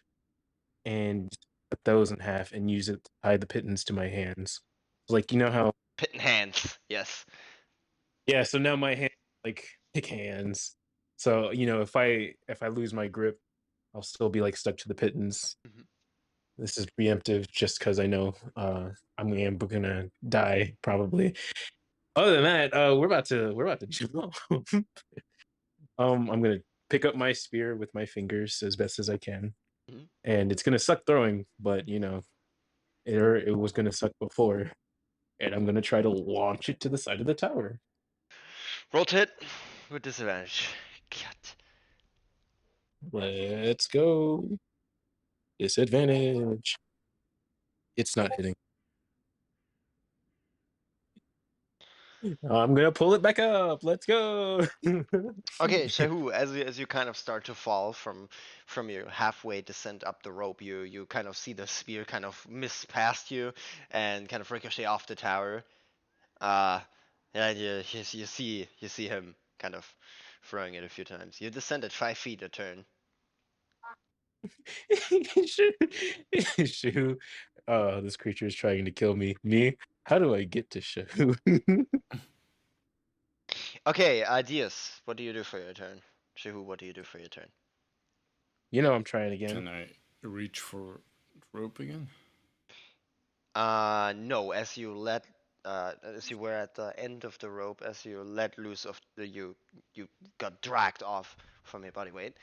and cut those in half and use it to tie the pittons to my hands. Like, you know how? Pit in hands. Yes. Yeah. So now my hands like big hands. So if I lose my grip, I'll still be like stuck to the pittons. Mhm. This is preemptive, just because I know I'm gonna die probably. Other than that, we're about to jump. I'm gonna pick up my spear with my fingers as best as I can, Mhm. and it's gonna suck throwing, but it was gonna suck before, and I'm gonna try to launch it to the side of the tower. Roll to hit with disadvantage. God. Let's go. Disadvantage. It's not hitting. I'm gonna pull it back up. Let's go. Okay, Shahu, as you kind of start to fall from your halfway descent up the rope, you kind of see the spear kind of miss past you and kind of ricochet off the tower. And you see him kind of throwing it a few times. You descended 5 feet a turn. Shu, this creature is trying to kill me. Me? How do I get to Shu? Okay, Diaz, what do you do for your turn? Shahu, what do you do for your turn? I'm trying again. Can I reach for rope again? No. As you were at the end of the rope, as you let loose of you got dragged off from your body weight.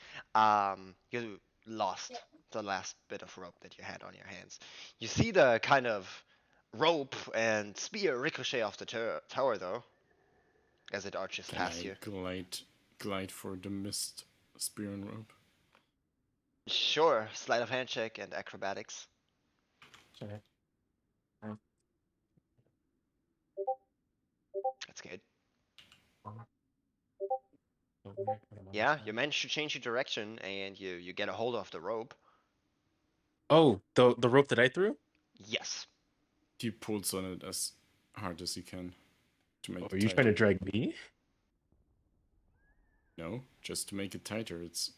You lost the last bit of rope that you had on your hands. You see the kind of rope and spear ricochet off the tower though, as it arches Can past I you. glide for the missed spear and rope? Sure, sleight of hand check and acrobatics. Okay. That's good. Yeah, you managed to change your direction and you get a hold of the rope. Oh, the rope that I threw? Yes. He pulls on it as hard as he can to make it Are you tighter. trying to drag me? No, just to make it tighter. It's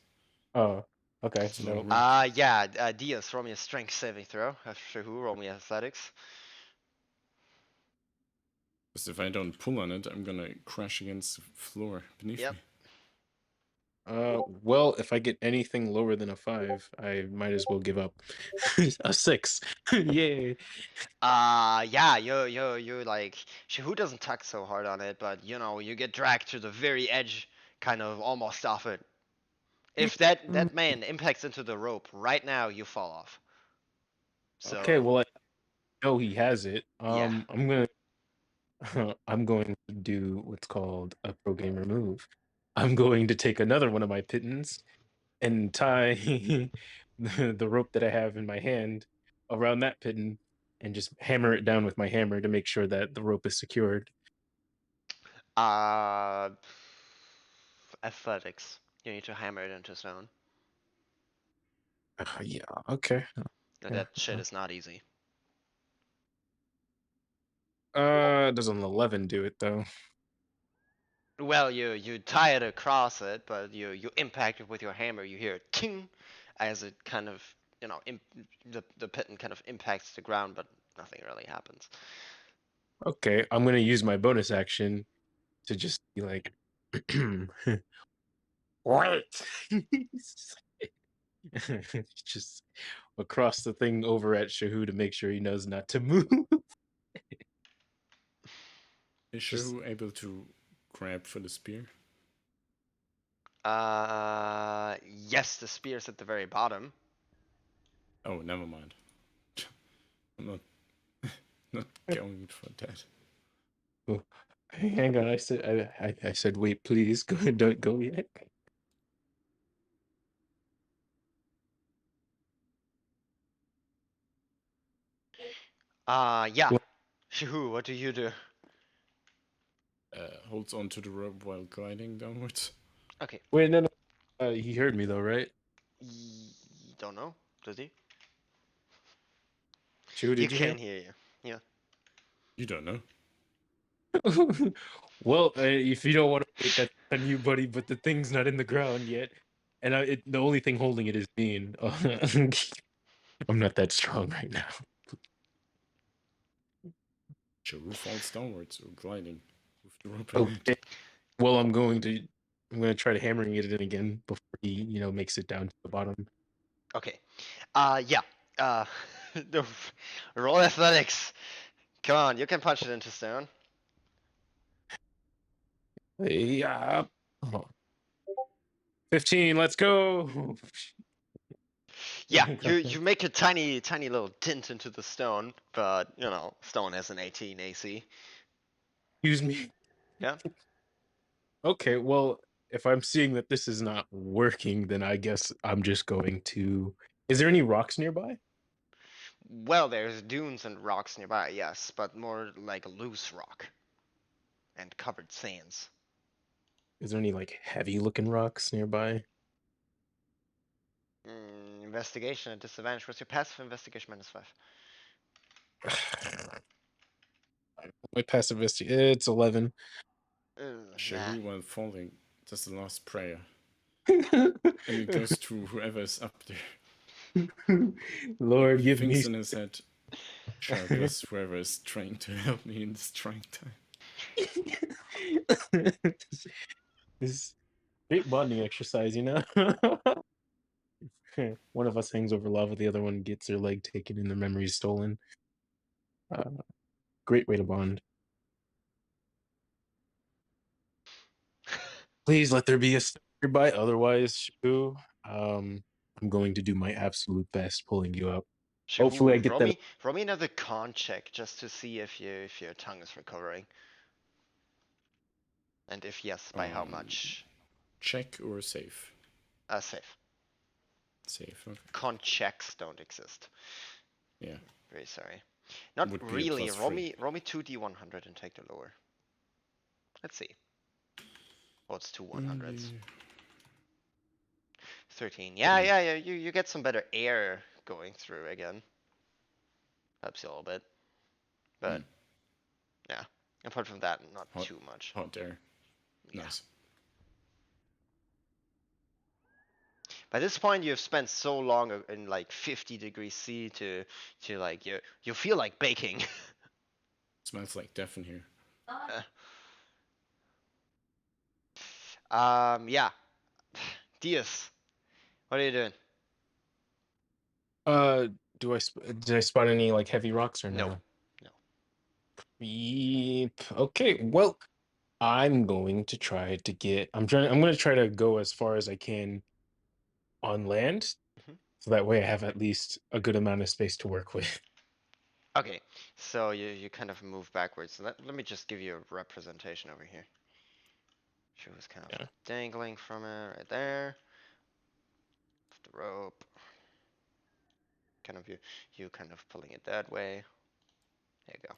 Oh, okay. It's a lot No. of work. Yeah, Diaz, roll me a strength saving throw. Sure, who roll me athletics. Because if I don't pull on it, I'm gonna crash against the floor beneath Yep. me. Well, if I get anything lower than a 5, I might as well give up. A 6. Yay. Yeah, you like, Shahu doesn't tug so hard on it, but you get dragged to the very edge, kind of almost off it. If that man impacts into the rope right now, you fall off. So, Okay, well, I know he has it. yeah. I'm going to do what's called a pro gamer move. I'm going to take another one of my pittons and tie the rope that I have in my hand around that piton and just hammer it down with my hammer to make sure that the rope is secured. Athletics. You need to hammer it into stone. Yeah, okay. And that shit is not easy. Does an 11 do it though? Well, you tie it across it, but you impact it with your hammer. You hear it ting, as it kind of the piton kind of impacts the ground, but nothing really happens. Okay, I'm gonna use my bonus action to just be like, wait, just across the thing over at Shahu to make sure he knows not to move. Is Shahu able to grab for the spear? Yes, the spear's at the very bottom. Oh, never mind. I'm not going for that. Oh, hang on, I said wait, please, don't go yet. Yeah. Shahu, what do you do? Holds on to the rope while gliding downwards. Okay. Wait, no. He heard me though, right? Don't know. Does he? Shahu, He did you hear can hear you. Yeah. You don't know. Well, if you don't want to wait, that's on you, buddy. But the thing's not in the ground yet, and the only thing holding it is me. And, I'm not that strong right now. Shahu falls downwards or gliding with the rope in hand. Okay. Well, I'm going to try to hammering it in again before he, makes it down to the bottom. Okay. Yeah. Roll athletics. Come on, you can punch it into stone. Yeah. 15. Let's go. Yeah, you make a tiny little dent into the stone, but stone has an 18 AC. Excuse me. Yeah. Okay, well, if I'm seeing that this is not working, then I guess I'm just going to. Is there any rocks nearby? Well, there's dunes and rocks nearby, yes, but more like loose rock and covered sands. Is there any like heavy looking rocks nearby? Investigation at disadvantage. What's your passive investigation -5? My passive it's 11. Nah. Shahu, while falling, does the last prayer. And it goes to whoever is up there. Lord, he give thinks me. in his head, sure, bless whoever is trying to help me in this trying time. This great bonding exercise, One of us hangs over lava, the other one gets their leg taken and their memories stolen. Great way to bond. Please let there be a star nearby, otherwise, Shahu, I'm going to do my absolute best pulling you up. Hopefully, I get that. Roll me another con check just to see if your tongue is recovering, and if yes, by how much. Check or save? Save. Save. Okay. Con checks don't exist. Yeah. Very sorry. Not Would be a really. plus Roll 3. me 2d100 and take the lower. Let's see. Oh, it's two 100s. 13. Yeah. You get some better air going through again. Helps you a little bit. But yeah. Apart from that, not too much. Hot air. Yeah. Nice. By this point, you've spent so long in like 50 degrees C to like you feel like baking. Smells like death in here. Yeah. Diaz, what are you doing? Did I spot any like heavy rocks or no? No. Yep. Okay, well, I'm going to try to get. I'm going to try to go as far as I can on land, so that way I have at least a good amount of space to work with. Okay, so you kind of move backwards. Let me just give you a representation over here. She was kind of dangling from it right there. The rope. Kind of you kind of pulling it that way. There you go.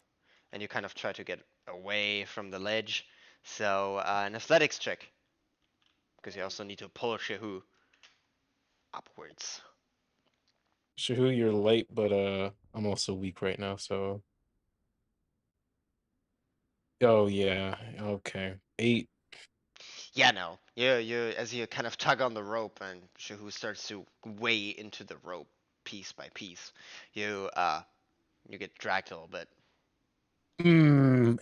And you kind of try to get away from the ledge. So an athletics check. Because you also need to pull Shehu upwards. Shahu, you're light, but I'm also weak right now, so. Oh yeah, okay. 8. Yeah, no. You as you kind of tug on the rope and Shehu starts to weigh into the rope piece by piece. You get dragged a little bit.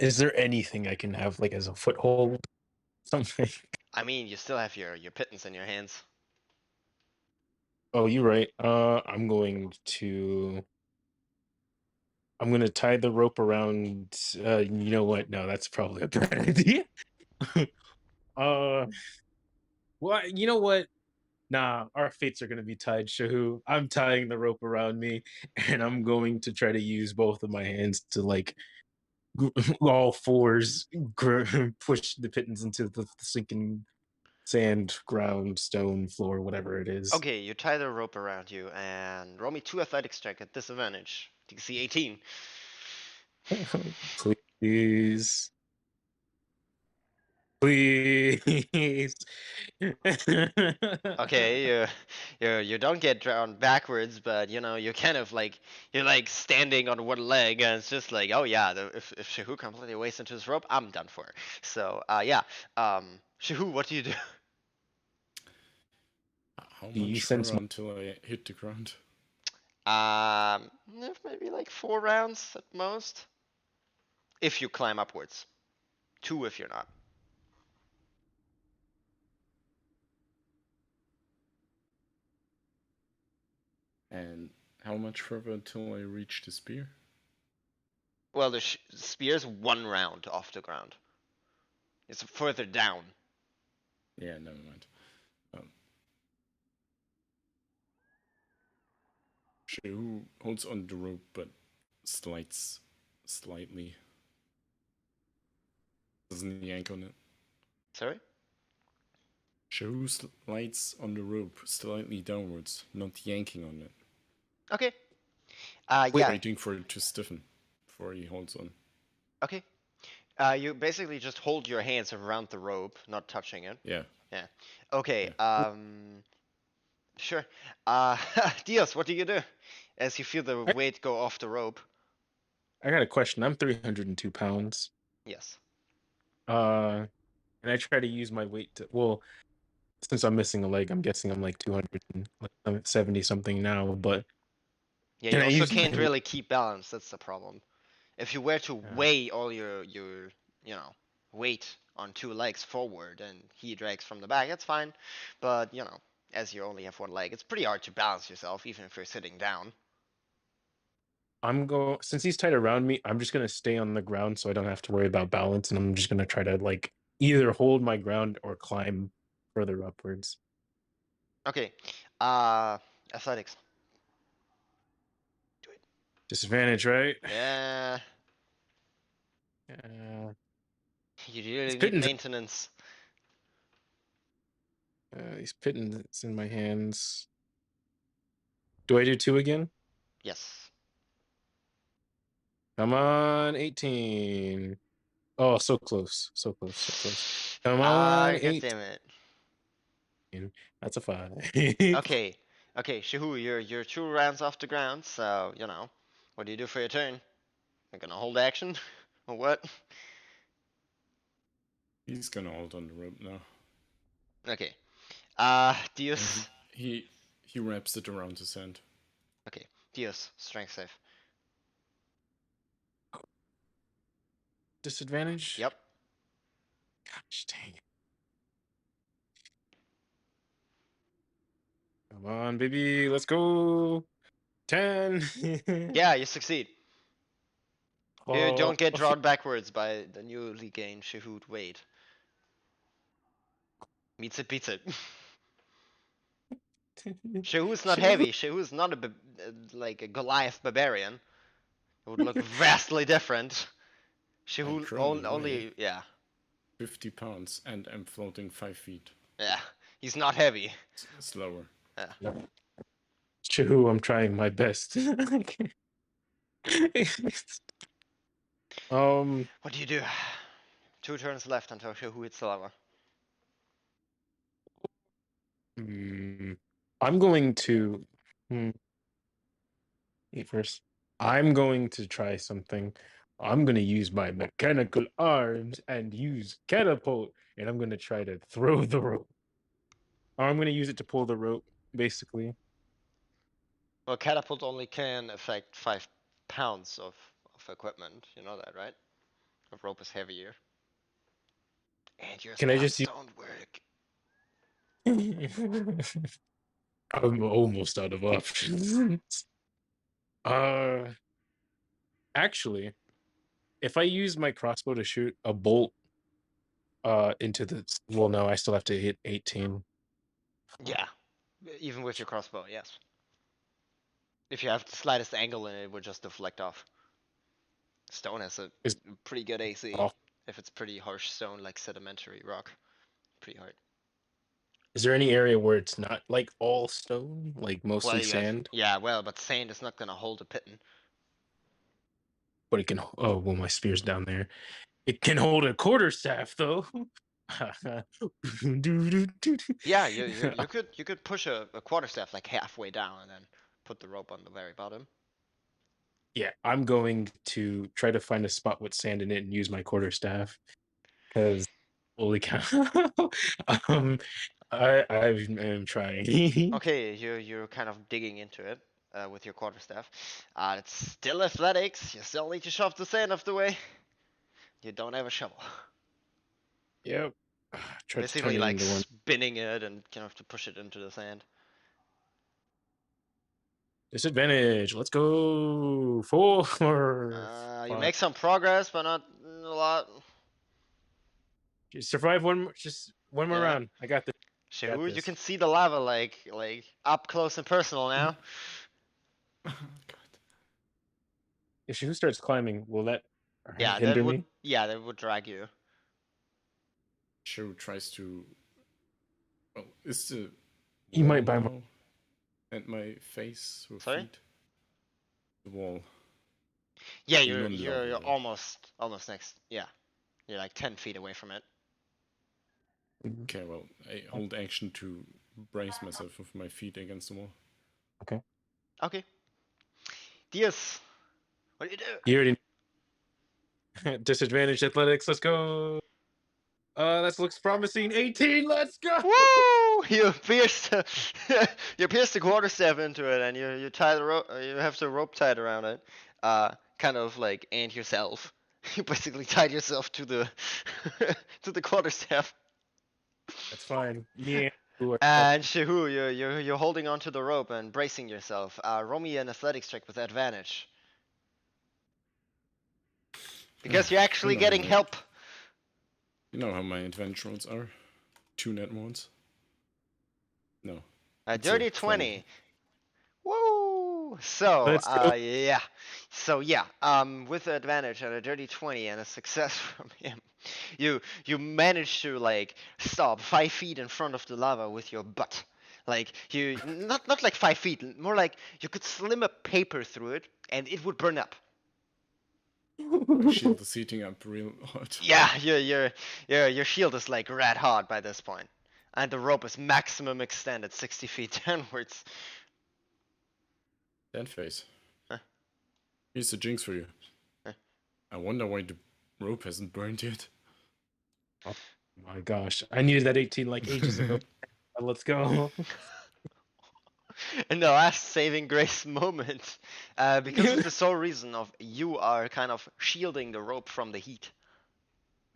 Is there anything I can have like as a foothold? Something. I mean, you still have your pittance in your hands. Oh, you're right. I'm gonna tie the rope around. You know what? No, that's probably a bad idea. Well, you know what? Nah, our fates are gonna be tied, Shahu. I'm tying the rope around me, and I'm going to try to use both of my hands to like all fours push the pittance into the sinking sand, ground, stone, floor, whatever it is. Okay, you tie the rope around you and roll me 2 athletics check at disadvantage. DC 18. Please. Please. Okay, you don't get drowned backwards, but you know you're kind of like you're like standing on one leg, and it's just like, oh yeah, if Shehu completely wastes into his rope, I'm done for. So yeah, Shehu, what do you do? How Do you much sense further until I hit the ground? Maybe like 4 rounds at most, if you climb upwards. 2 if you're not. And how much further until I reach the spear? Well, the spear's 1 round off the ground. It's further down. Yeah, never mind. Shehu holds on the rope but slides slightly. Doesn't yank on it. Sorry? Shehu slides on the rope slightly downwards, not yanking on it. Okay. Yeah. Waiting for it to stiffen before he holds on. Okay. You basically just hold your hands around the rope, not touching it. Yeah. Yeah. Okay. Yeah. Sure. Dios, what do you do as you feel the weight go off the rope? I got a question. I'm 302 pounds. Yes. And I try to use my weight to, well, since I'm missing a leg, I'm guessing I'm like 270 something now, but Yeah, can you I also use can't my really keep balance. That's the problem. If you were to weigh all your weight on 2 legs forward and he drags from the back, that's fine. But as you only have 1 leg, it's pretty hard to balance yourself, even if you're sitting down. since he's tied around me, I'm just gonna stay on the ground so I don't have to worry about balance, and I'm just gonna try to like either hold my ground or climb further upwards. Okay. Athletics. Do it. Disadvantage, right? Yeah. You really need maintenance. These pittance in my hands. Do I do 2 again? Yes. Come on, 18. Oh, so close. So close. So close. Come on, God 8. damn it. That's a 5. Okay. Okay, Shehu, you're 2 rounds off the ground, so, what do you do for your turn? You're gonna hold action? Or what? He's gonna hold on the rope now. Okay. Dios. He wraps it around his hand. Okay. Dios, strength save. Disadvantage? Yep. Gosh dang it. Come on, baby. Let's go. 10. Yeah, you succeed. You don't get Oh. drawn backwards by the newly gained Shehud weight. Meets it, beats it. Shehu's not heavy. Shehu's not like a Goliath barbarian. It would look vastly different. Shehu only, yeah. 50 pounds and I'm floating 5 feet. Yeah, he's not heavy. Slower. Yeah. Chihu, I'm trying my best. What do you do? 2 turns left until Shehu hits the lava. I'm going to. Wait first. I'm going to try something. I'm going to use my mechanical arms and use catapult, and I'm going to try to throw the rope. Or I'm going to use it to pull the rope, basically. Well, catapult only can affect 5 pounds of equipment. You know that, right? The rope is heavier. And your Can I just spells use? don't work. I'm almost out of options. Actually, if I use my crossbow to shoot a bolt into the, well, no, I still have to hit 18. Yeah, even with your crossbow, yes. If you have the slightest angle in it, it would just deflect off. Stone has a Is pretty good AC. off. If it's pretty harsh stone like sedimentary rock, pretty hard. Is there any area where it's not like all stone, like mostly Well, you have, sand, yeah, well, but sand is not gonna hold a pitten. but it can? Oh, well, my spear's down there. It can hold a quarterstaff, though. Yeah, you could push a quarterstaff like halfway down and then put the rope on the very bottom. Yeah, I'm going to try to find a spot with sand in it and use my quarterstaff. Because holy cow, I'm trying. Okay, you're kind of digging into it with your quarterstaff. It's still athletics. You still need to shove the sand off the way. You don't have a shovel. Yep. Try to turn Basically, it like into one. spinning it and kind of to push it into the sand. Disadvantage. Let's go. 4. You 5. make some progress, but not a lot. Just survive just one more Yeah. round. I got this. Shehu, you can see the lava like up close and personal now. Oh, God. If Shehu starts climbing, will that Yeah, hinder me? Yeah, that would drag you. Show tries to. Well, is the You might wall buy now and my face or Sorry? feet? The wall. Yeah, You know the you're lava, right? almost next. Yeah, you're like 10 feet away from it. Okay, well, I hold action to brace myself with my feet against the wall. Okay. Okay. Diaz, what do you do? You already disadvantage athletics. Let's go. That looks promising. 18. Let's go. Woo! You pierce the quarterstaff into it, and you tie the rope. You have the rope tied around it. Kind of like and yourself. You basically tied yourself to the to the quarterstaff. That's fine. Yeah. And Shehu, you're holding onto the rope and bracing yourself. Roll me an athletics check with advantage. Because you're actually getting help. You know how my adventure rolls are? 2 net ones. No. A It's dirty 20. 20. Woo! So, Let's go. yeah. So, yeah, with the advantage and a dirty 20 and a success from him, you manage to, like, stop 5 feet in front of the lava with your butt. Like, you, not like 5 feet, more like you could slim a paper through it and it would burn up. My shield is heating up real hot. Yeah, your shield is, like, red hot by this point. And the rope is maximum extended 60 feet downwards. That face. Huh? Here's the jinx for you. Huh? I wonder why the rope hasn't burned yet. Oh my gosh. I needed that 18 like ages ago. Let's go. In the last saving grace moment, because of the sole reason of you are kind of shielding the rope from the heat.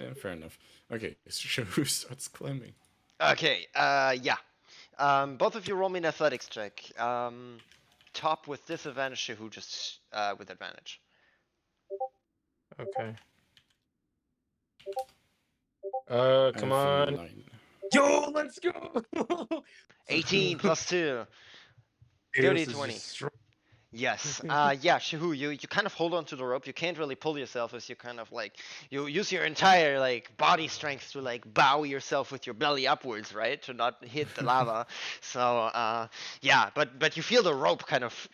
Yeah, fair enough. Okay, so who starts climbing? Okay, yeah. Both of you roll me an athletics check. Top with disadvantage, who just with advantage. Okay. Come I have on. 9. Yo, let's go. 18 plus 2. Chaos 30, is 20. just Yes. Yeah, Shahu, you kind of hold on to the rope. You can't really pull yourself as you kind of like you use your entire like body strength to like bow yourself with your belly upwards, right? To not hit the lava. So yeah, but you feel the rope kind of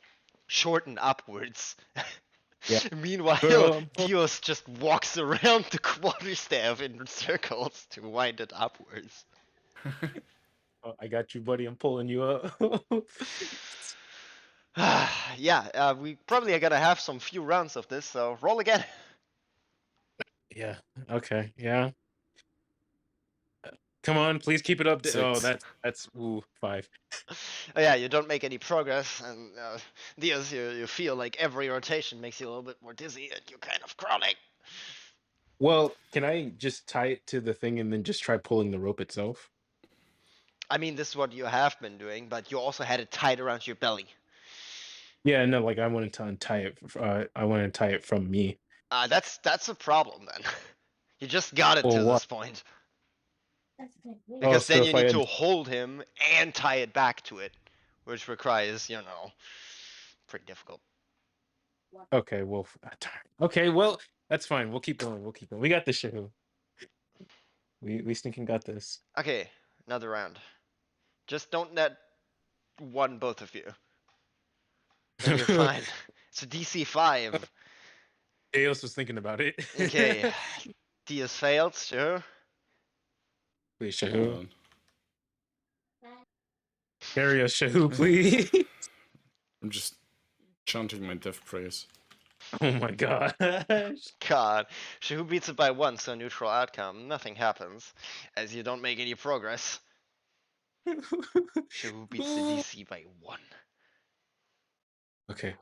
shorten upwards. Yeah. Meanwhile, Dios just walks around the quarterstaff in circles to wind it upwards. Oh, I got you, buddy. I'm pulling you up. Yeah, we probably are gonna have some few rounds of this, so roll again. Yeah. Okay. Yeah. Come on, please keep it up. Oh, 6. that's 5. Yeah, you don't make any progress, and Diaz, you feel like every rotation makes you a little bit more dizzy, and you're kind of crawling. Well, can I just tie it to the thing and then just try pulling the rope itself? I mean, this is what you have been doing, but you also had it tied around your belly. Yeah, no, like I wanted to untie it. I want to tie it from me. That's a problem then. You just got it Oh, to what? this point. Oh, Because so then you if I need to hold him and tie it back to it, which requires, pretty difficult. okay, well, okay, well, that's fine. We'll keep going. We'll keep going. We got this, Shahu. We stinking got this. Okay, another round. Just don't net one both of you. Then you're fine. It's a DC 5. Eos was thinking about it. Okay, Diaz failed, sure. Please, Hold Shahu. on. Carry us, Shahu, please. I'm just chanting my death prayers. Oh my gosh. God. Shahu beats it by 1, so neutral outcome. Nothing happens, as you don't make any progress. Shahu beats the DC by 1. Okay.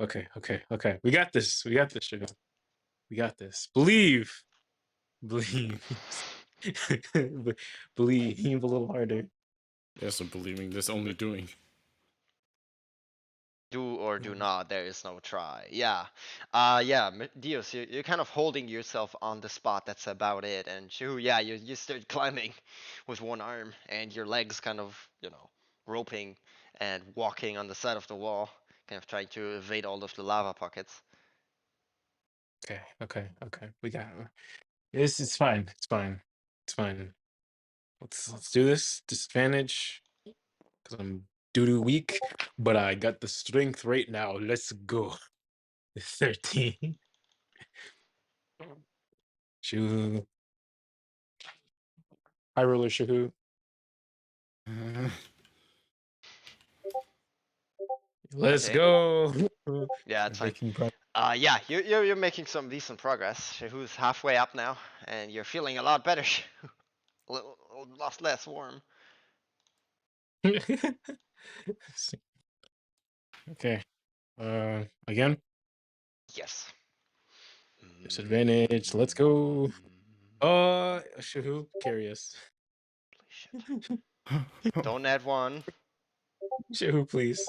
We got this. We got this, Shahu. We got this. Believe. Believe. Believe a little harder. There's no believing, there's only doing. Do or do not, there is no try. Yeah. Yeah, Dios, you're kind of holding yourself on the spot, that's about it. And Shahu, yeah, you start climbing with one arm, and your legs kind of, roping and walking on the side of the wall, kind of trying to evade all of the lava pockets. Okay. We got this. It's fine. It's fine. Let's do this. Disadvantage because I'm doo weak, but I got the strength right now. Let's go. 13. Shahu. High roller Shahu. Let's Okay. go. Yeah, it's fine. Making progress. Yeah, you're making some decent progress. Shahu's halfway up now, and you're feeling a lot better. a lot less warm. Okay. Again. Yes. Disadvantage. Let's go. Shahu, carry us. Don't add 1. Shahu, please.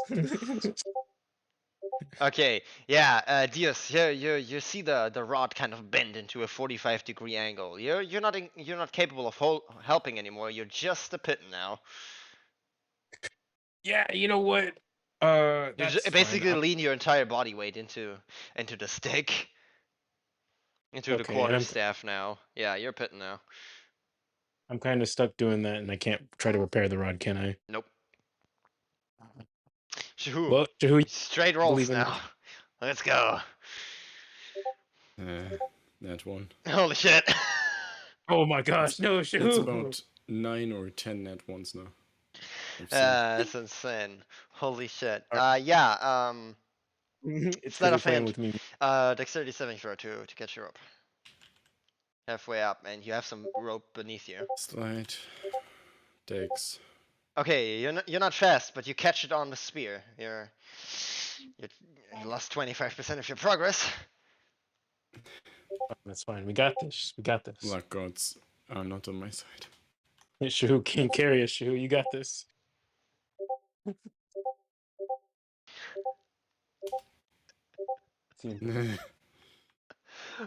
Okay, yeah, Diaz, you see the rod kind of bend into a 45-degree angle. You're not capable of helping anymore. You're just a pit now. Yeah, you know what? You That's basically fine. lean your entire body weight into the stick, into the Okay, and quarterstaff now. Yeah, you're pitting now. I'm kind of stuck doing that, and I can't try to repair the rod, can I? Nope. Shahu, Well, Shahu, straight you rolls believe in me. now. Let's go. That one. Holy shit. Oh my gosh, no, It's Shahu. about 9 or 10 net ones now. That's insane. Holy shit. Yeah, It's sleight because you're of playing hand. with me. Dexterity saving throw to catch you up. Halfway up, and you have some rope beneath you. Slide. Dex. Okay, you're not fast, but you catch it on the spear. You lost 25% of your progress. That's fine. We got this. Black gods are not on my side. Shahu can't carry us. Shahu, you got this.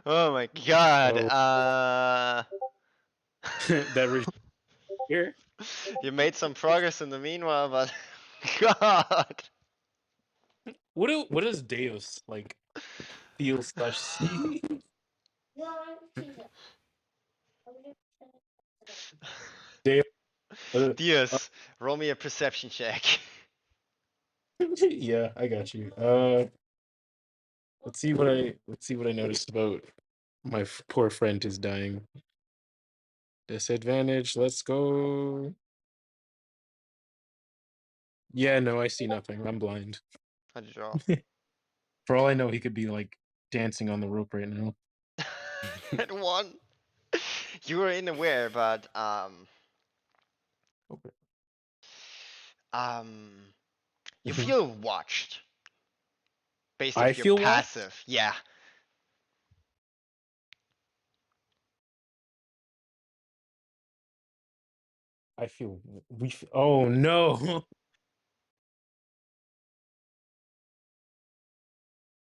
Oh my god. That here. You made some progress in the meanwhile, but god. What does Deus like feel slash see? Deus. Dios, roll me a perception check. Yeah, I got you. Let's see what I noticed about my poor friend who's dying. Disadvantage. Let's go. Yeah, no, I see nothing. I'm blind. How'd you draw? For all I know, he could be like dancing on the rope right now. At one. You were unaware, but Okay. you Mhm. feel watched. Based I off your feel watched? passive. Yeah. I feel oh no.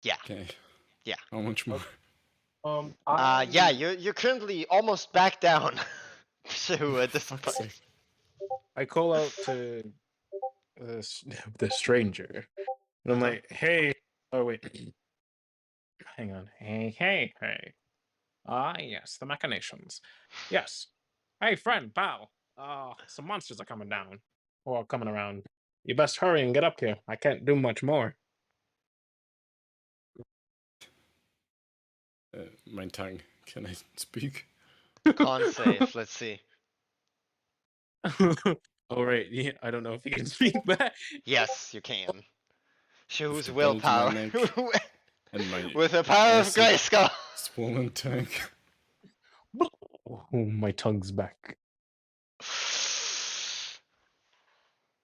Yeah. Okay. Yeah. How much more? Yeah, you're currently almost back down. So at this Fuck's point. sake. I call out to the stranger, and I'm Uh-huh. like, "Hey, oh wait, hang on, hey. Ah, yes, the machinations. Yes. Hey, friend, pal. Some monsters are coming down, or coming around. You best hurry and get up here. I can't do much more." My tongue. Can I speak? Con save. Let's see. All right, yeah, I don't know if you can speak back. Yes, you can. Shows the belt in my willpower. neck and my With the power of acid Grayskull. swollen tongue. Oh, my tongue's back.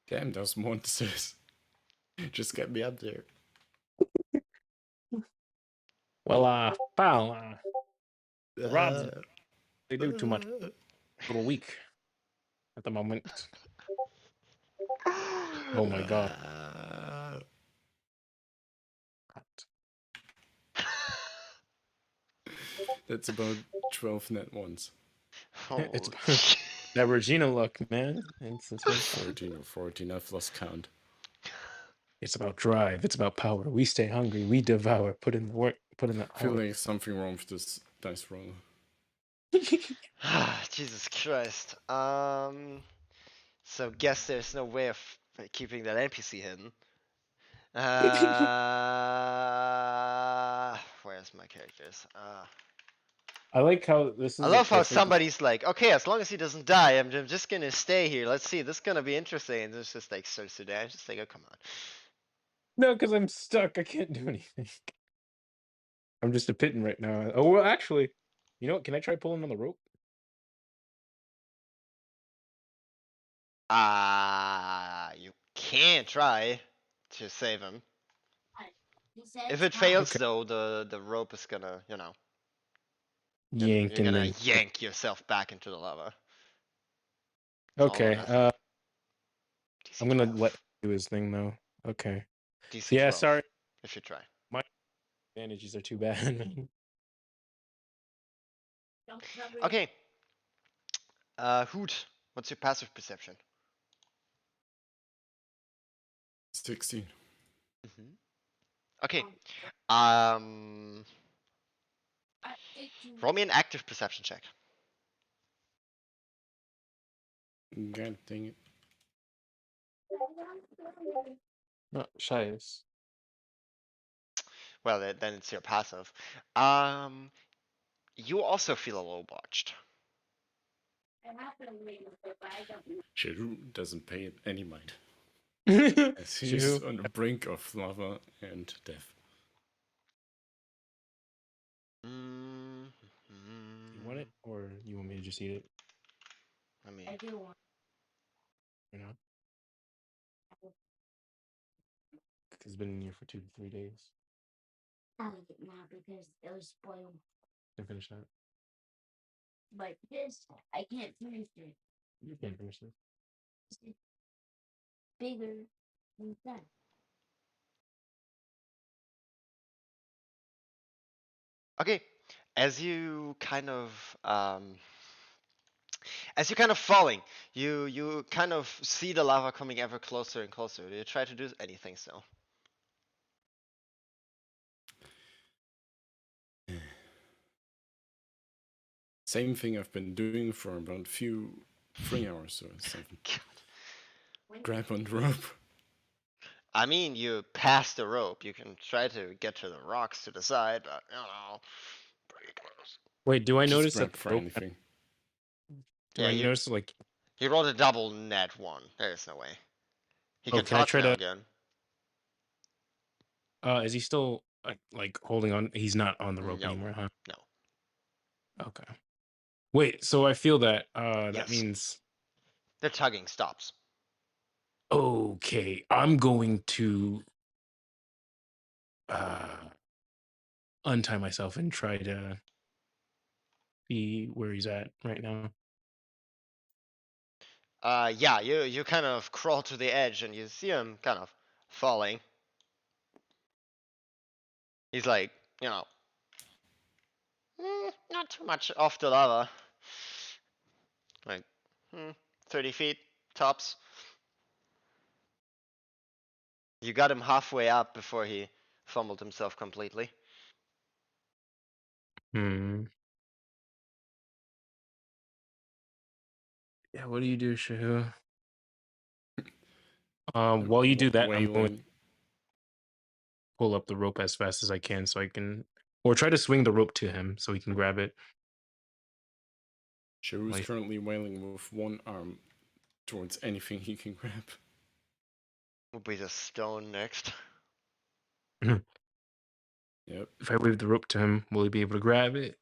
Damn, those monsters. Just get me up there. Well, pal, the rods, they do too much. A little weak at the moment. Oh my god. That's about 12 net ones. It's Holy shit. that Regina luck, man. It's 13 or 14, I've lost count. It's about drive. It's about power. We stay hungry. We devour. Put in the work. Put in the I feel hour. like something wrong with this dice roll. Jesus Christ. So guess there's no way of keeping that NPC hidden. Where's my characters? I like how this I is a love how perfect. somebody's like, okay, as long as he doesn't die, I'm just gonna stay here. Let's see, this is gonna be interesting. And it's just like starts to die. I'm just like, oh come on. No, because I'm stuck. I can't do anything. I'm just a pitten right now. Oh well, actually, you know what? Can I try pulling on the rope? You can't try to save him. If it fails, Okay. though, the rope is gonna, Yank you're and gonna then. yank yourself back into the lava. It's all or Okay. nothing. DC I'm gonna 12. let him do his thing though. Okay. DC Yeah. 12. Sorry. If you try. My advantages are too bad. Okay. Hoot. What's your passive perception? 16. Mm-hmm. Okay. Um. Roll me an active perception check. God dang it. No, Shias. Well, then it's your passive. You also feel a little botched. Shiru doesn't pay any mind. As he's Shihu, on the brink of lava and death. Mm-hmm. you want it, or you want me to just eat it? I mean, You know, it's been in here for 2 to 3 days. I'll eat it now because it was spoiled. Can finish that. But this, I can't finish it. You can't finish it. It's bigger than that. okay. As you kind of falling, you kind of see the lava coming ever closer and closer. Do you try to do anything still? Same thing I've been doing for about 3 hours or something. God. Grab on the rope. I mean, you pass the rope. You can try to get to the rocks to the side, but you know, pretty close. Wait, do I Just notice grab that the for rope? anything. Do Yeah, I notice like? you rolled a double net one. There's no way. He Oh, can can I talk try now to? again. Is he still like holding on? He's not on the rope No, anymore, huh? no. Okay. Wait, so I feel that that Yes. means The tugging stops. okay, I'm going to untie myself and try to be where he's at right now. Yeah, you kind of crawl to the edge and you see him kind of falling. He's like, you know, not too much off the lava. Like, 30 feet tops. You got him halfway up before he fumbled himself completely. Hmm. Yeah, what do you do, Shahu? While you do that, I'm going to Wailing. pull up the rope as fast as I can so I can, or try to swing the rope to him so he can grab it. Sharu's Like- currently wailing with one arm towards anything he can grab. Will be the stone next. Yep. If I wave the rope to him, will he be able to grab it?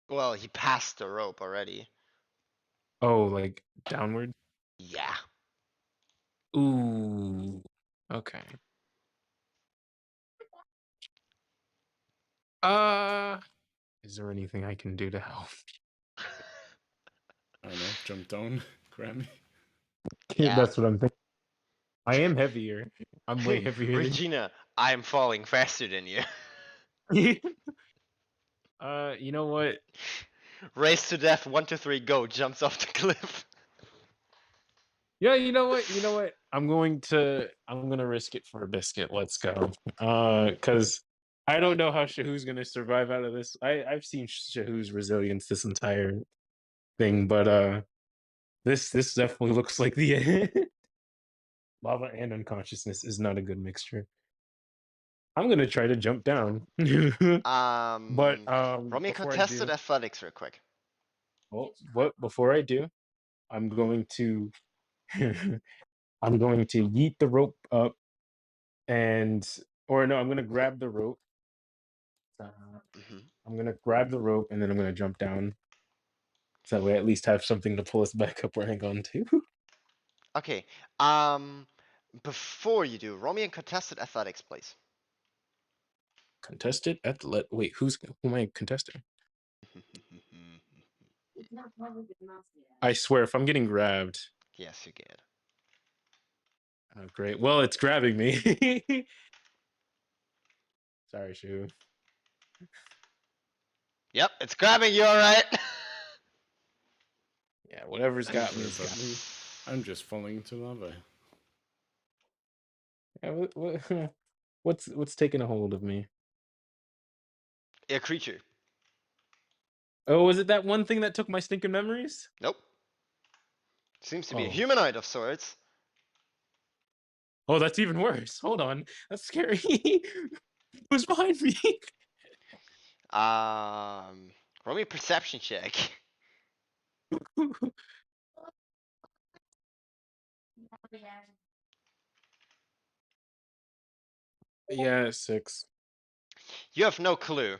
Well, he passed the rope already. Oh, like downward? Yeah. Ooh. Okay. Is there anything I can do to help? I don't know. Jump down. Grab me. Yeah. That's what I'm thinking. I am heavier. I'm way heavier than Regina, I'm falling faster than you. you. You know what? Race to death, 1, 2, 3, go, jumps off the cliff. Yeah, you know what? You know what? I'm gonna risk it for a biscuit. Let's go. Because I don't know how Shahu's gonna survive out of this. I've seen Shahu's resilience this entire thing, but this definitely looks like the end. Lava and unconsciousness is not a good mixture. I'm gonna try to jump down. But Roll me a before I contested do, athletics real quick. well, what before I do, I'm going to I'm going to yeet the rope up and or no, I'm gonna grab the rope. I'm gonna grab the rope and then I'm gonna jump down. So that way I at least have something to pull us back up where I hang on to. Okay. Before you do, roll me a contested athletics, please. Contested athletic. Wait, who am I contesting? I swear, if I'm getting grabbed. Yes, you get. Oh, great. Well, it's grabbing me. Sorry, Shu. Yep, it's grabbing you, alright. Yeah, whatever's got me Sorry has about got me. me. I'm just falling into lava. Yeah, what's taking a hold of me? A creature. Oh, was it that one thing that took my stinking memories? Nope. Seems to be a Oh. humanoid of sorts. Oh, that's even worse. Hold on. That's scary. Who's behind me? Roll me a perception check. Yeah, 6. You have no clue.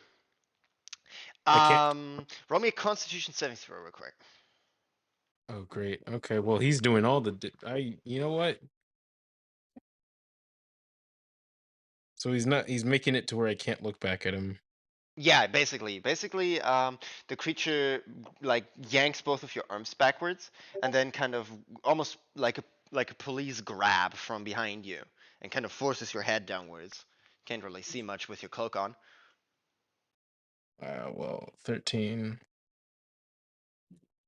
I can't. Roll me a Constitution saving throw real quick. Oh, great. Okay, well, he's doing all the. You know what? So he's not. He's making it to where I can't look back at him. Yeah, basically, the creature like yanks both of your arms backwards, and then kind of almost like a police grab from behind you, and kind of forces your head downwards. Can't really see much with your cloak on. Well, 13.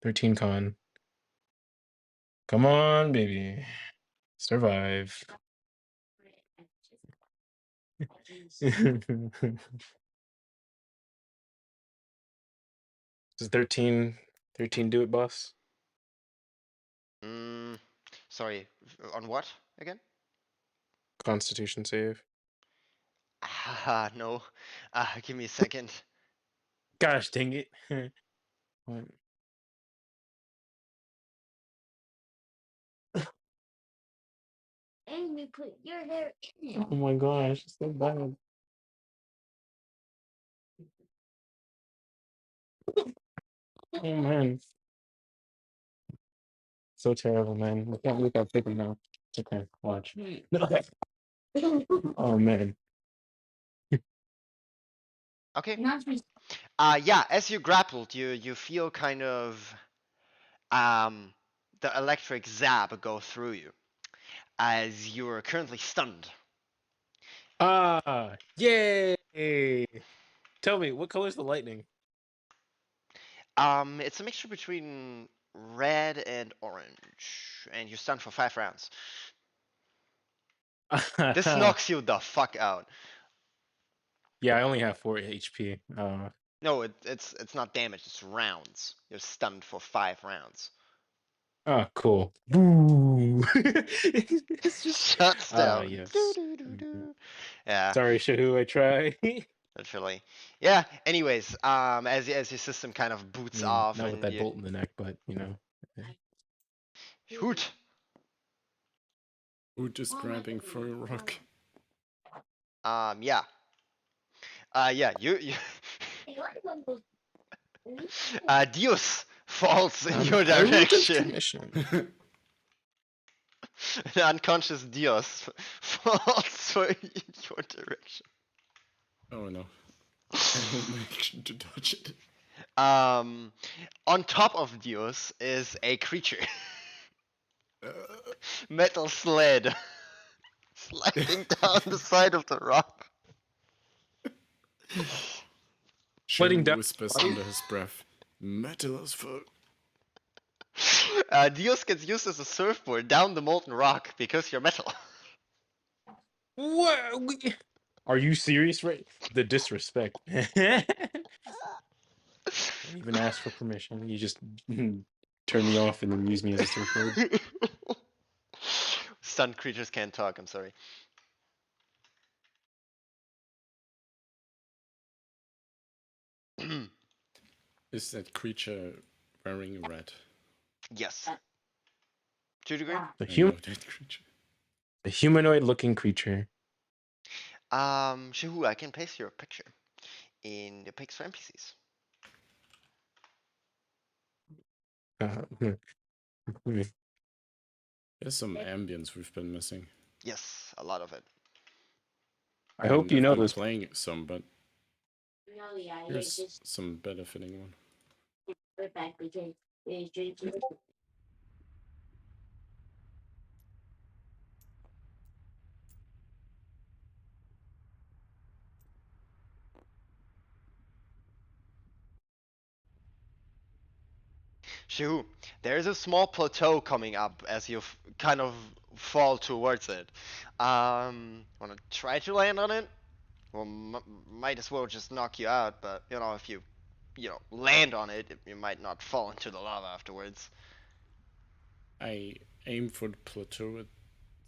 13 con. Come on, baby. Survive. Does 13 do it, boss? Sorry, on what again? Constitution save. No. Give me a second. Gosh dang it. What? Amy, put your hair in. Oh my gosh, it's so bad. Oh man. So terrible, man. We can't look at figure now. Okay, watch. No. Oh man. Okay. Yeah, as you grappled, you feel kind of the electric zap go through you as you are currently stunned. Yay! Tell me, what color is the lightning? It's a mixture between red and orange, and you're stunned for 5 rounds. This knocks you the fuck out. Yeah, I only have 4 HP. No, it's not damage, it's rounds. You're stunned for 5 rounds. Oh, cool. Boo! It's just Shuts down. yes. Yeah. Sorry, Shahu, I try. Literally. Yeah. Anyways, as your system kind of boots off, not with and that bolt in the neck, but you know. Hoot. Hoot is grabbing for a rock. Yeah. Yeah. You. Dios falls in your direction. An unconscious Dios falls in your direction. Oh no. I will make sure to dodge it. On top of Dios is a creature. Metal sled. Sliding down the side of the rock. Sliding down. Whispers under his breath. Metal as fuck. Dios gets used as a surfboard down the molten rock because you're metal. What? Are you serious? Right? The disrespect. Don't even ask for permission. You just turn me off and then use me as a surfboard. Stunned creatures can't talk, I'm sorry. Is that creature wearing red? Yes. To a degree? A humanoid-looking creature. Shahu, I can paste your picture in the pics for NPCs. There's some ambience we've been missing. Yes, a lot of it. I hope you know I've been this. playing some, but here's some better fitting one. Shahu, there's a small plateau coming up as you kind of fall towards it. Wanna try to land on it? Well, might as well just knock you out, but you know, if you land on it, you might not fall into the lava afterwards. I aim for the plateau at the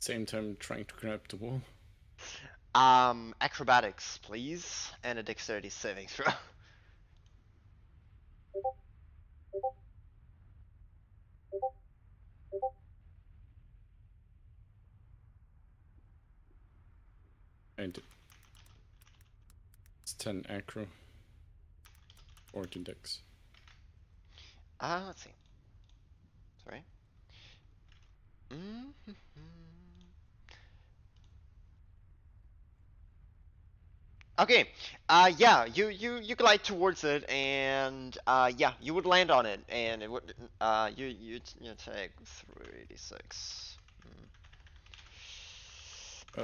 same time trying to grab the wall. Acrobatics, please, and a dexterity saving throw. And it's 10 acro, 14 dex. Let's see. Sorry. Okay. Yeah, you glide towards it, and yeah, you would land on it, and it would you take 3d6.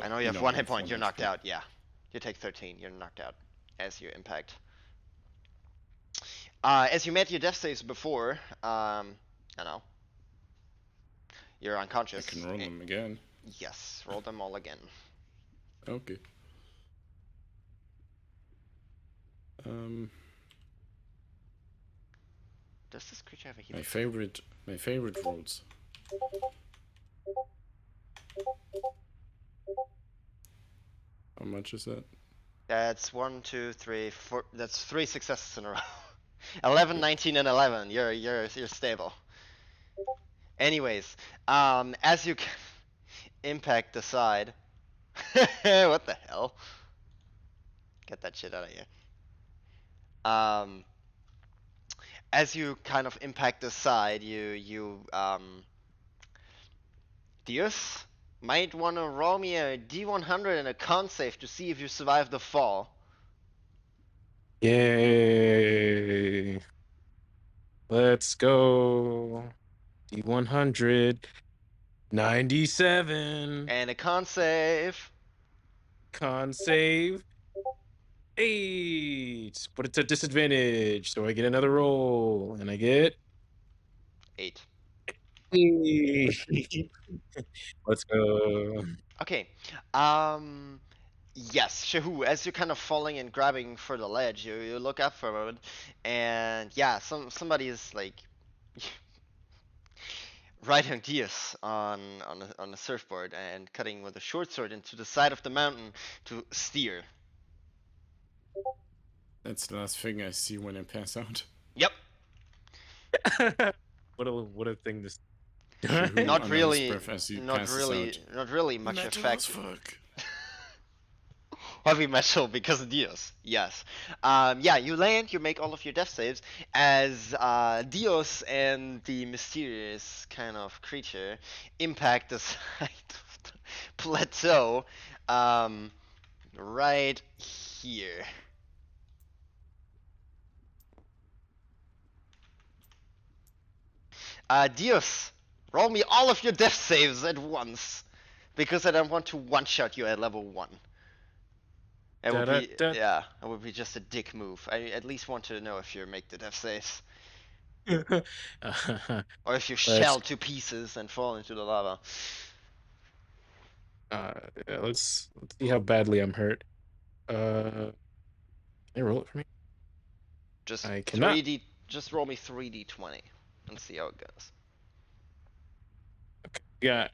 I know you have 1 hit point. You're knocked out. Yeah, you take 13. You're knocked out as you impact. As you met your death saves before, I know you're unconscious. I can roll them again. Yes, roll them all again. Okay. Does this creature have a heal? My favorite rolls. How much is that? That's 1, 2, 3, 4. That's 3 successes in a row. 11, 19, and 11. You're stable. Anyways, as you impact the side. What the hell? Get that shit out of here. As you kind of impact the side, Dios might want to roll me a D100 and a con save to see if you survive the fall. Yay. Let's go. D100. 97. And a con save. Con save. 8. But it's a disadvantage. So I get another roll. And I get 8. 8. Let's go. Okay. Yes, Shahu, as you're kind of falling and grabbing for the ledge, you look up for a moment, and yeah, somebody is like riding Diaz on a surfboard and cutting with a short sword into the side of the mountain to steer. That's the last thing I see when I pass out. Yep. What a thing this. Not really. Not really much metal effect. as fuck. Heavy metal because of Dios. Yes. Yeah, you land, you make all of your death saves as Dios and the mysterious kind of creature impact the side of the plateau right here. Dios, roll me all of your death saves at once because I don't want to one-shot you at level 1. It would be, yeah, it would be just a dick move. I at least want to know if you make the death saves. Or if you shell to pieces and fall into the lava. Yeah, let's see how badly I'm hurt. Can you roll it for me? Just I cannot. Just roll me 3d20 and see how it goes. Okay. Yeah.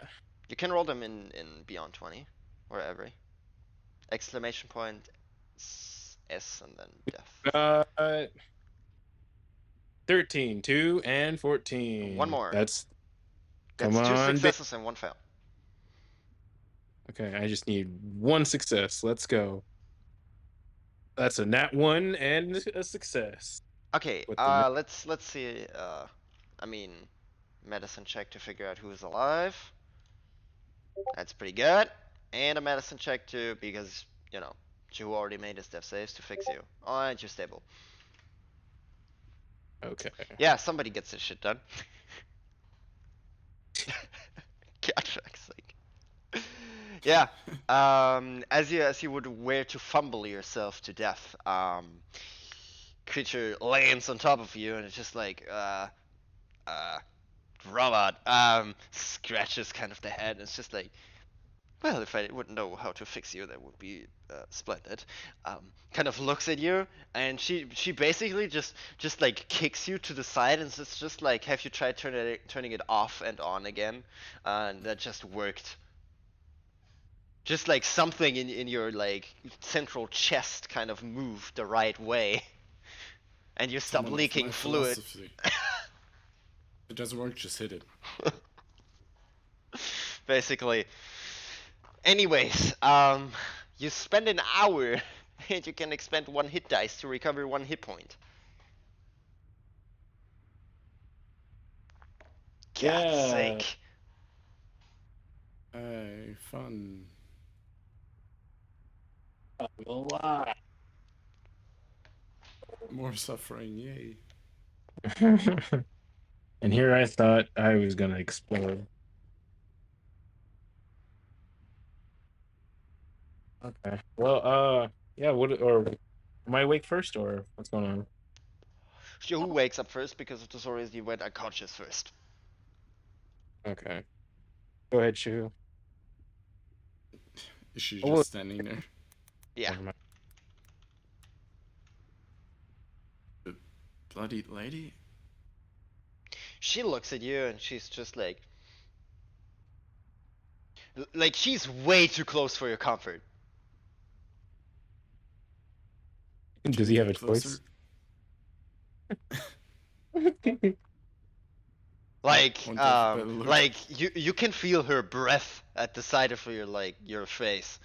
You can roll them in beyond 20, wherever. Exclamation point, S, and then death. 13, 2, and 14. One more. That's 2 successes and 1 fail. Okay, I just need 1 success. Let's go. That's a nat 1 and a success. Okay, let's see. I mean, medicine check to figure out who's alive. That's pretty good. And a medicine check too, because you know Jehu already made his death saves to fix you. Oh, and you're stable. Okay. Yeah, somebody gets this shit done. God, fuck's sake. Yeah. As you would wear to fumble yourself to death, creature lands on top of you and it's just like robot scratches kind of the head and it's just like, well, if I wouldn't know how to fix you, that would be splendid. Kind of looks at you, and she basically just like kicks you to the side, and it's just like, have you tried turning it off and on again? And that just worked. Just like something in your like central chest kind of moved the right way, and you stop leaking fluid. It doesn't work, just hit it. Basically. Anyways, you spend an hour and you can expend 1 hit dice to recover 1 hit point. God's sake. Hey, fun. A lot. More suffering, yay. And here I thought I was gonna explode. Okay. Well, yeah. Am I awake first, or what's going on? Who wakes up first because of the stories you went unconscious first. Okay. Go ahead, Shu. Is she just standing there? Yeah. The bloody lady? She looks at you and she's just like she's way too close for your comfort. Does he have a choice? Like you can feel her breath at the side of your face.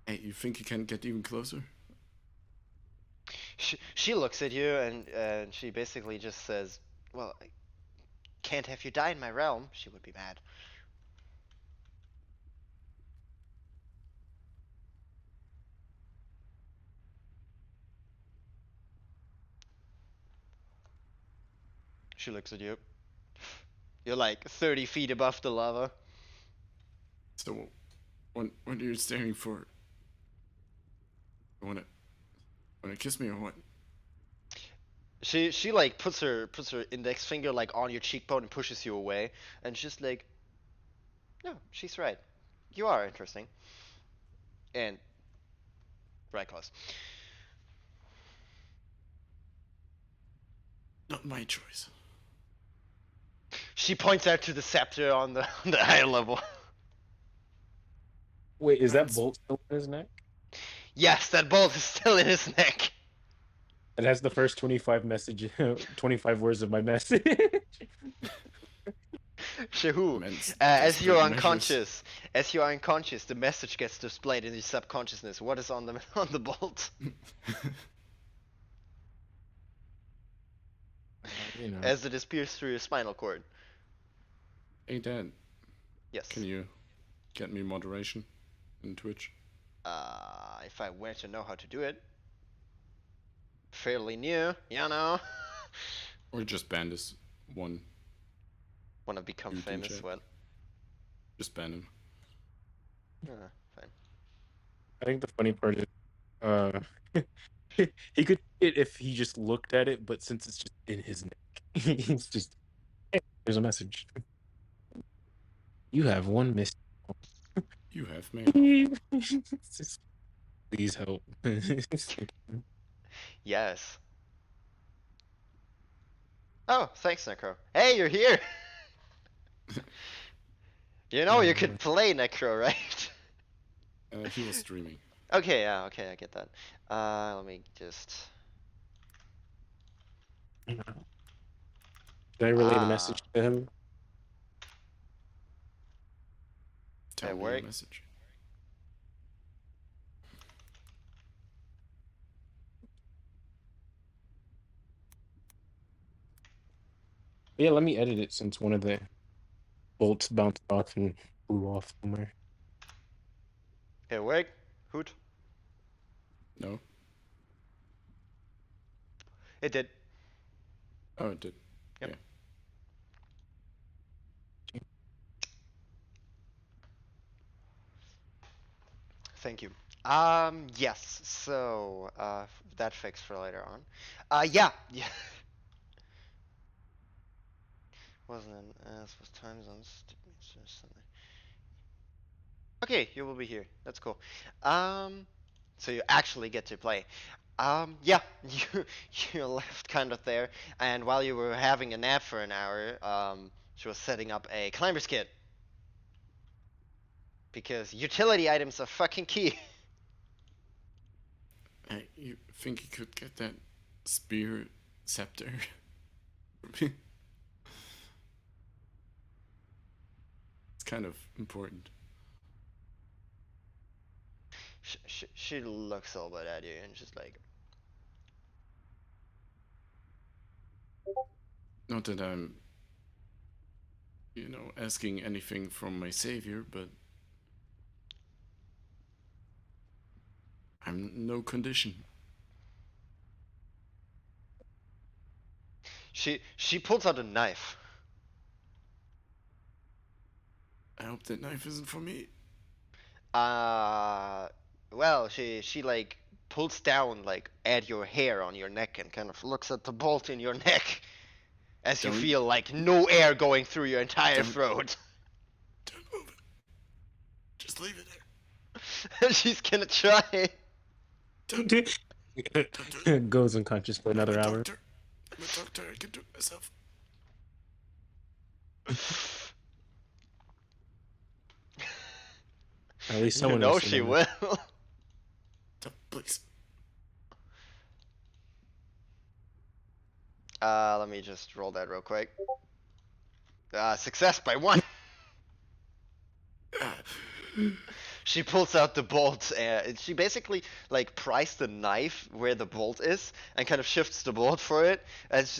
Hey, you think you can get even closer? She looks at you and she basically just says, "Well, I can't have you die in my realm." She would be mad. She looks at you. You're like 30 feet above the lava. So, what are you staring for? Wanna kiss me or what? She like puts her index finger like on your cheekbone and pushes you away, and she's like, "No, she's right. You are interesting." And right close. Not my choice. She points out to the scepter on the higher level. Wait, is that bolt still in his neck? Yes, that bolt is still in his neck. It has the first 25 words of my message. Shahu, as you're unconscious, the message gets displayed in your subconsciousness. What is on the bolt? As it pierces through your spinal cord. Hey Dad. Yes. Can you get me moderation in Twitch? If I were to know how to do it. Fairly new, you know. Or just ban this one. Wanna become famous? What? Just ban him. Fine. I think the funny part is, he could it if he just looked at it, but since it's just in his neck, he's just, hey, there's a message. You have one missed. You have mail. Please help. Yes. Oh, thanks, Necro. Hey, you're here. You know you could play Necro, right? He was streaming. Okay, yeah, okay, I get that. Let me just. Did I relay the message to him? Tell me the message. Yeah, let me edit it since one of the bolts bounced off and flew off somewhere. Hey, work? Hoot? No. It did. Oh, it did. Yep. Yeah. Thank you. Yes. So, that fixed for later on. Yeah. Wasn't as was time zones. Okay, you will be here. That's cool. So you actually get to play. Yeah, you left kind of there, and while you were having a nap for an hour, she was setting up a climber's kit. Because utility items are fucking key. Hey, you think you could get that spear scepter? It's kind of important. She looks a little bit at you and just like. Not that I'm, asking anything from my savior, but I'm no condition. She pulls out a knife. I hope that knife isn't for me. Well, she like pulls down like at your hair on your neck and kind of looks at the bolt in your neck as you feel like no air going through your entire throat. Don't move it. Just leave it there. She's gonna try. Don't Goes unconscious for another hour. I'm a doctor. I can do it myself. At least You someone know else she remembers. will. Please. Let me just roll that real quick. Success by 1. She pulls out the bolt and she basically like pries the knife where the bolt is and kind of shifts the bolt for it and,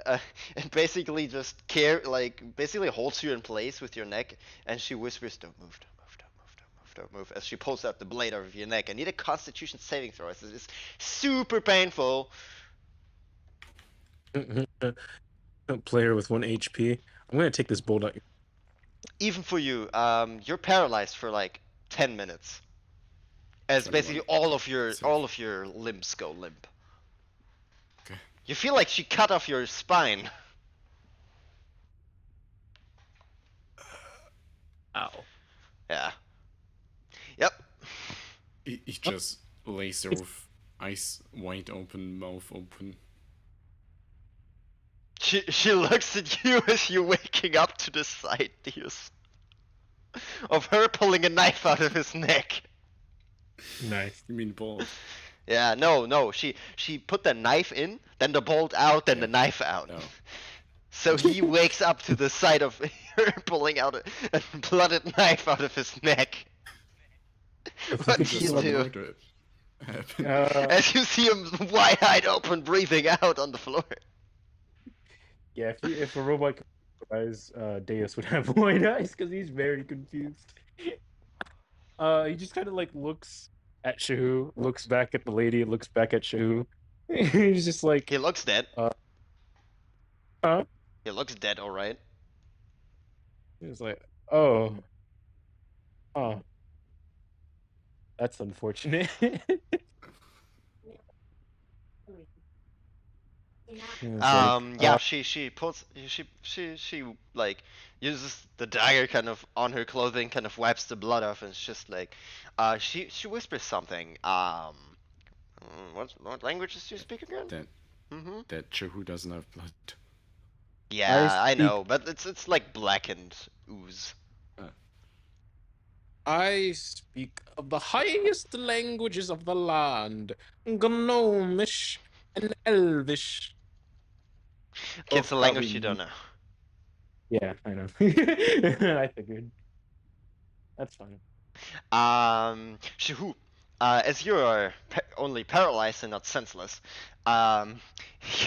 and basically just basically holds you in place with your neck and she whispers, "Don't move, don't move, don't move, don't move, don't move," as she pulls out the blade out of your neck. I need a Constitution saving throw. It's super painful. Player with 1 HP. I'm gonna take this bolt out. Even for you, you're paralyzed for like 10 minutes. As 21. basically all of Save. your limbs go limp. Okay. You feel like she cut off your spine. Ow. Yeah. Yep. He just lays there with eyes wide open, mouth open. She looks at you as you're waking up to the sight, Dios, of her pulling a knife out of his neck. Nice. You mean bolt? Yeah, no. She put the knife in, then the bolt out, then the knife out. No. So he wakes up to the sight of her pulling out a blooded knife out of his neck. What do Just you saw do? murder happen. As you see him wide-eyed open, breathing out on the floor. Yeah, if a robot could eyes, Deus would have wide eyes because he's very confused. He just kind of like looks at Shahu, looks back at the lady, looks back at Shahu. He's just like, He looks dead. huh? He looks dead, alright. He's like, oh, that's unfortunate. Yeah, she pulls she like uses the dagger kind of on her clothing, kind of wipes the blood off, and it's just like she whispers something. What languages do you speak again? That Jehu doesn't have blood. Yeah, I know, but it's like blackened ooze. I speak of the highest languages of the land, Gnomish and Elvish. Okay, it's a language you don't know. Yeah, I know. I figured. That's fine. Shahu, as you are only paralyzed and not senseless,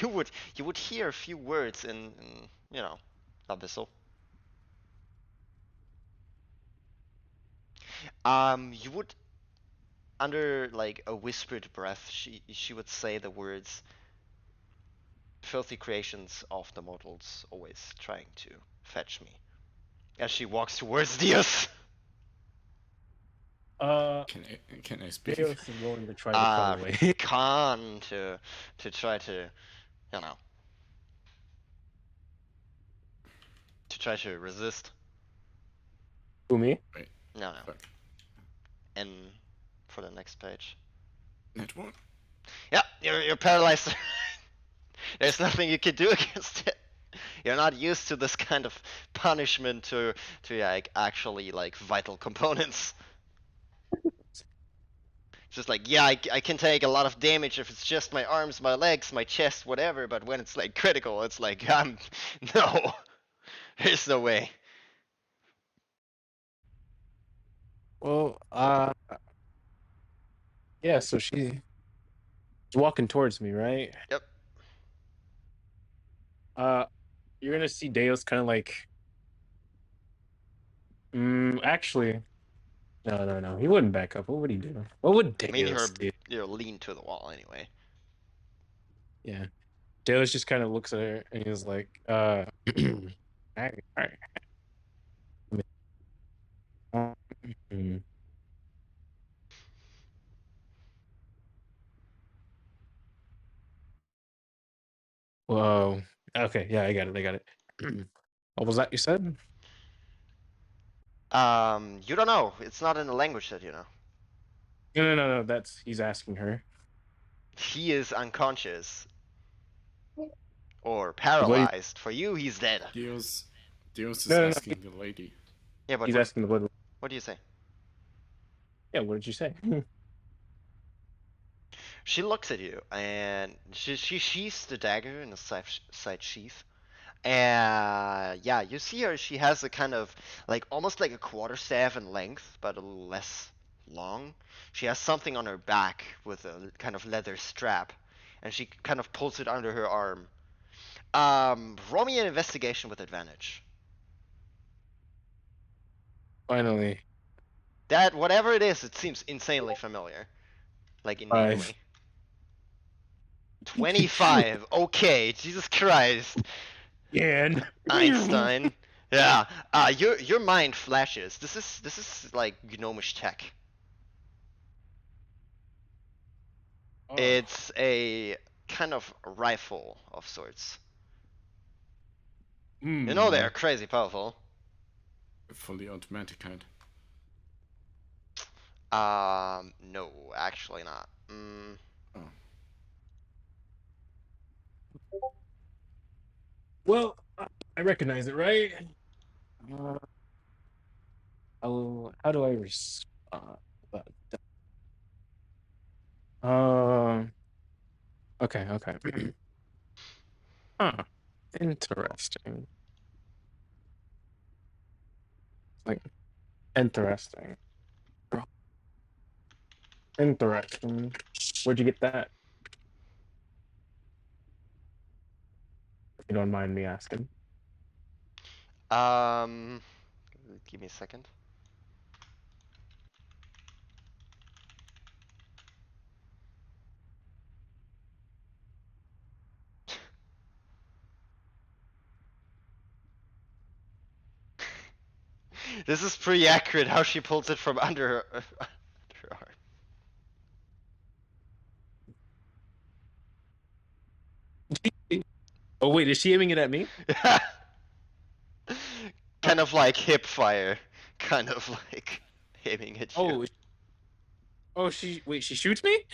you would hear a few words in Abyssal. You would, under like a whispered breath, she would say the words, "Filthy creations of the mortals, always trying to fetch me," as she walks towards Dios. Can I speak? Deus is going to try to crawl away. Khan to try to, you know, to try to resist. Who, me? Wait. No. Fuck. And for the next page. Net one. Yeah, you're paralyzed. There's nothing you can do against it. You're not used to this kind of punishment to like actually like vital components. It's just like, yeah, I can take a lot of damage if it's just my arms, my legs, my chest, whatever, but when it's like critical, it's like, no. There's no way. Well, yeah, so she's walking towards me, right? Yep. You're gonna see Deus kind of like, actually, no, he wouldn't back up. What would he do? What would I mean, Deus do? you're lean to the wall anyway. Yeah, Deus just kind of looks at her and he's like, all right. Whoa. Okay, yeah, I got it. What was that you said? You don't know. It's not in a language that you know. No. He's asking her. He is unconscious or paralyzed. For you, he's dead. Dios is No. asking the lady. Yeah, but He's asking the blood. what do you say? Yeah, what did you say? She looks at you and she sheaths the dagger in the side sheath. And yeah, you see her. She has a kind of like almost like a quarterstaff in length, but a little less long. She has something on her back with a kind of leather strap, and she kind of pulls it under her arm. Roll me an investigation with advantage. Finally. That whatever it is, it seems insanely familiar, like 5. innately. 25. Okay, Jesus Christ. Yeah. Einstein. Yeah. Your mind flashes. This is like gnomish tech. Oh. It's a kind of rifle of sorts. You know they're crazy powerful. Fully automatic kind. No, actually not. Oh. Well, I recognize it, right? How do I respond? Okay. Huh. Interesting. Like, interesting. Interesting. Where'd you get that? If you don't mind me asking. Give me a second. This is pretty accurate how she pulls it from under her, under her arm. Oh wait, is she aiming it at me? Kind of like hip fire. Kind of like aiming at you. Oh, she shoots me?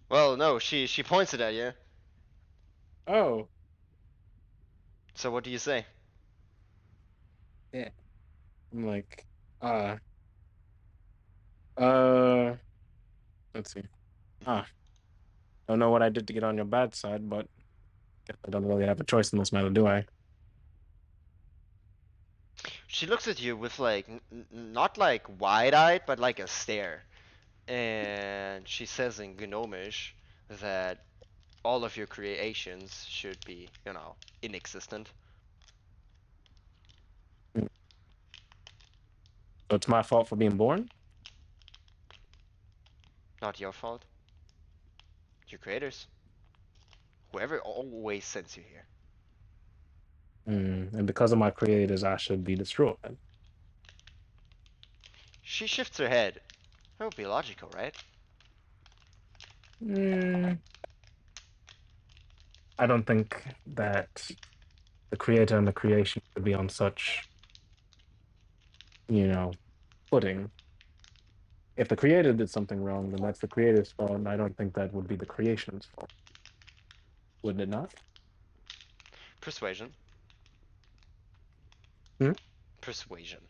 Well, no, she points it at you. Oh. So what do you say? Yeah. I'm like, let's see. Don't know what I did to get on your bad side, but guess I don't really have a choice in this matter, do I? She looks at you with like not like wide-eyed, but like a stare, and she says in Gnomish that all of your creations should be, you know, inexistent. So it's my fault for being born? Not your fault. Your creators. Whoever always sends you here. And because of my creators, I should be destroyed. She shifts her head. That would be logical, right? I don't think that the creator and the creation should be on such, footing. If the creator did something wrong, then that's the creator's fault, and I don't think that would be the creation's fault. Wouldn't it not? Persuasion. Hmm? Persuasion.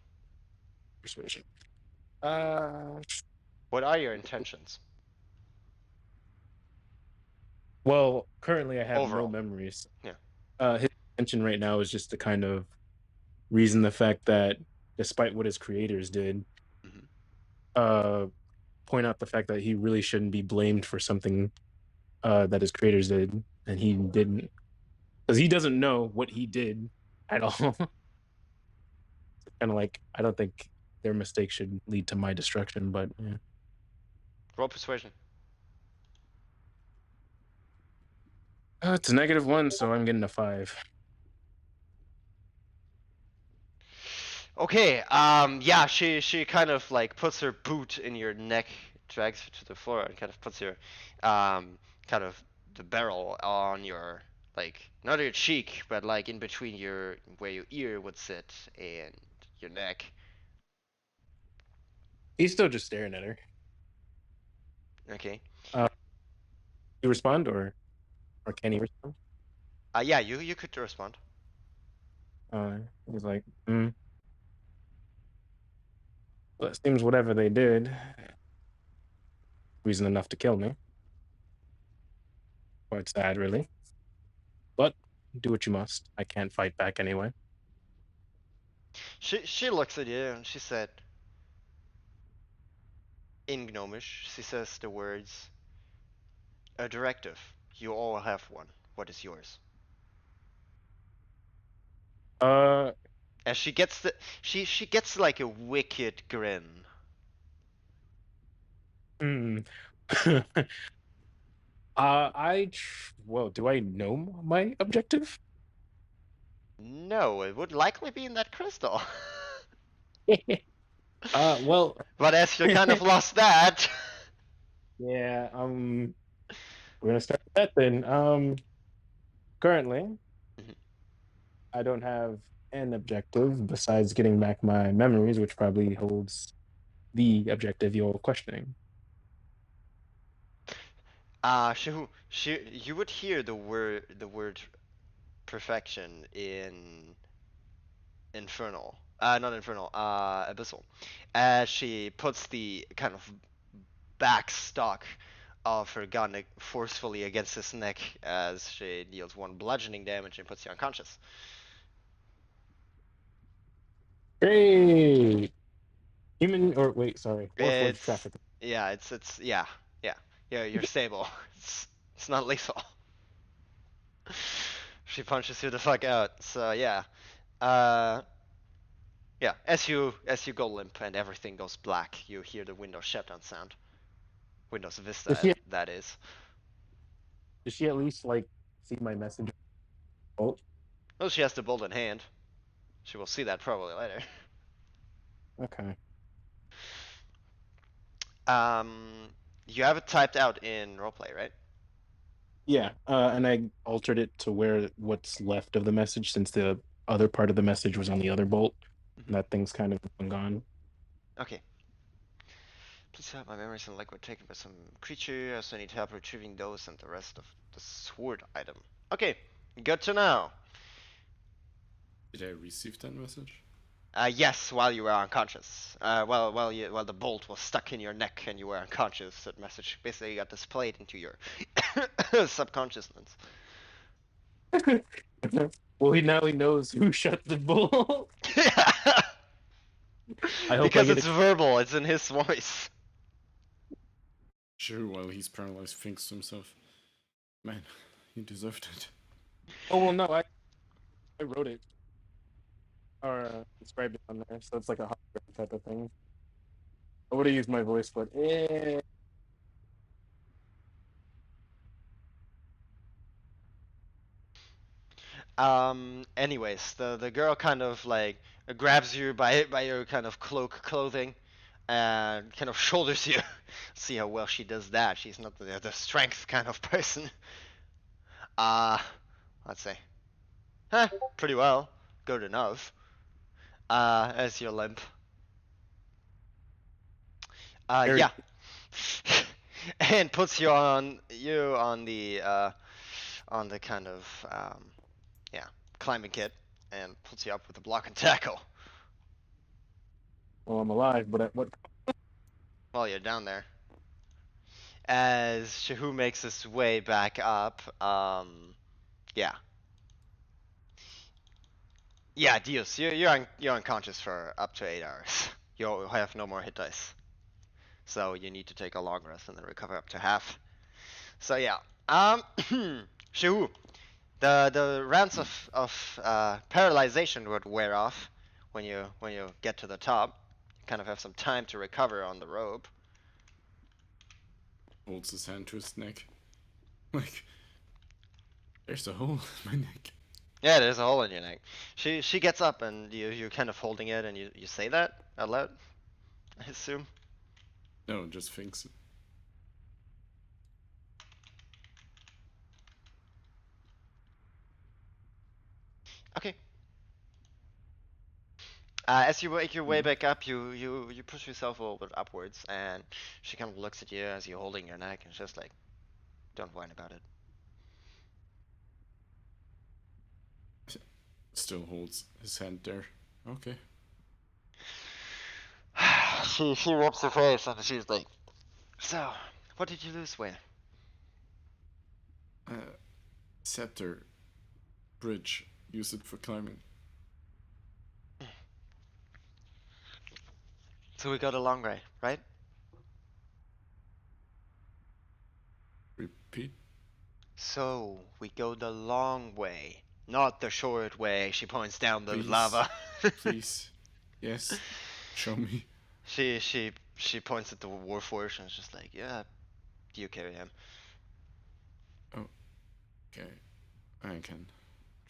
Persuasion. What are your intentions? Well, currently I have Overall. no memories. Yeah. His intention right now is just to kind of reason the fact that despite what his creators did, point out the fact that he really shouldn't be blamed for something that his creators did, and he didn't, because he doesn't know what he did at all. Kind of like, I don't think their mistake should lead to my destruction, but yeah. Roll persuasion. It's a -1, so I'm getting a 5. Okay, yeah, she kind of like puts her boot in your neck, drags you to the floor, and kind of puts your, kind of the barrel on your, like, not your cheek, but like in between your, where your ear would sit and your neck. He's still just staring at her. Okay. You respond, or can he respond? Yeah, you could respond. He's like, Well, it seems whatever they did, reason enough to kill me. Quite sad, really. But do what you must. I can't fight back anyway. She looks at you and she said, in Gnomish, she says the words, "A directive. You all have one. What is yours?" And she gets she gets like a wicked grin. Hmm. Well, do I know my objective? No, it would likely be in that crystal. Well, But as you kind of lost that. yeah, we're gonna start with that then. Currently, I don't have an objective besides getting back my memories, which probably holds the objective you're questioning. You would hear the word perfection in infernal. Not infernal. Abyssal. As she puts the kind of back stock of her gun forcefully against his neck as she deals 1 bludgeoning damage and puts you unconscious. Great. Human, or wait, sorry, Warforged traffic. Yeah, yeah. Yeah, you're stable. It's not lethal. She punches you the fuck out. So yeah. Yeah, as you go limp and everything goes black, you hear the Windows shutdown sound. Windows Does Vista, she, that is. does she at least like see my message? Oh, Well, she has the bolt in hand. She will see that probably later. okay. Um, you have it typed out in roleplay, right? Yeah, and I altered it to where what's left of the message, since the other part of the message was on the other bolt. And that thing's kind of gone. Okay. Please have my memories and liquid taken by some creature. I also need help retrieving those and the rest of the sword item. Okay, good to know. Did I receive that message? Yes, while you were unconscious. While the bolt was stuck in your neck and you were unconscious, that message basically got displayed into your subconsciousness. Well, now he knows who shut the bolt. I hope Because it's verbal, it's in his voice. Sure, while he's paralyzed, thinks to himself, man, he deserved it. Oh, well, no, I wrote it. Or described it on there, so it's like a hologram type of thing. I would have used my voice, but Anyways, the girl kind of like grabs you by your kind of clothing and kind of shoulders you. See how well she does that. She's not the strength kind of person. Uh, let's say. Huh, pretty well. Good enough. As you limp. Yeah. And puts you on the kind of yeah, climbing kit and puts you up with a block and tackle. Well, I'm alive, but at what? While you're down there. As Shahu makes his way back up, yeah. Yeah, Dios, you're unconscious for up to 8 hours. You'll have no more hit dice. So you need to take a long rest and then recover up to half. So yeah. Shahu, the rounds of paralyzation would wear off when you get to the top. You kind of have some time to recover on the rope. Holds his hand to his neck. Like, there's a hole in my neck. Yeah, there's a hole in your neck. She gets up and you're kind of holding it and you say that out loud, I assume. No, just thinks. Okay. As you make your way back up, you push yourself a little bit upwards, and she kind of looks at you as you're holding your neck, and she's like, Don't whine about it. Still holds his hand there. Okay. She rubs her face and she's like, so, what did you lose where? Scepter. Bridge. Use it for climbing. So we got a long way, right? Repeat. So we go the long way, not the short way. She points down the Please. lava. Please. Yes. Show me. She points at the Warforged and is just like, yeah, you carry him. Oh. Okay. I can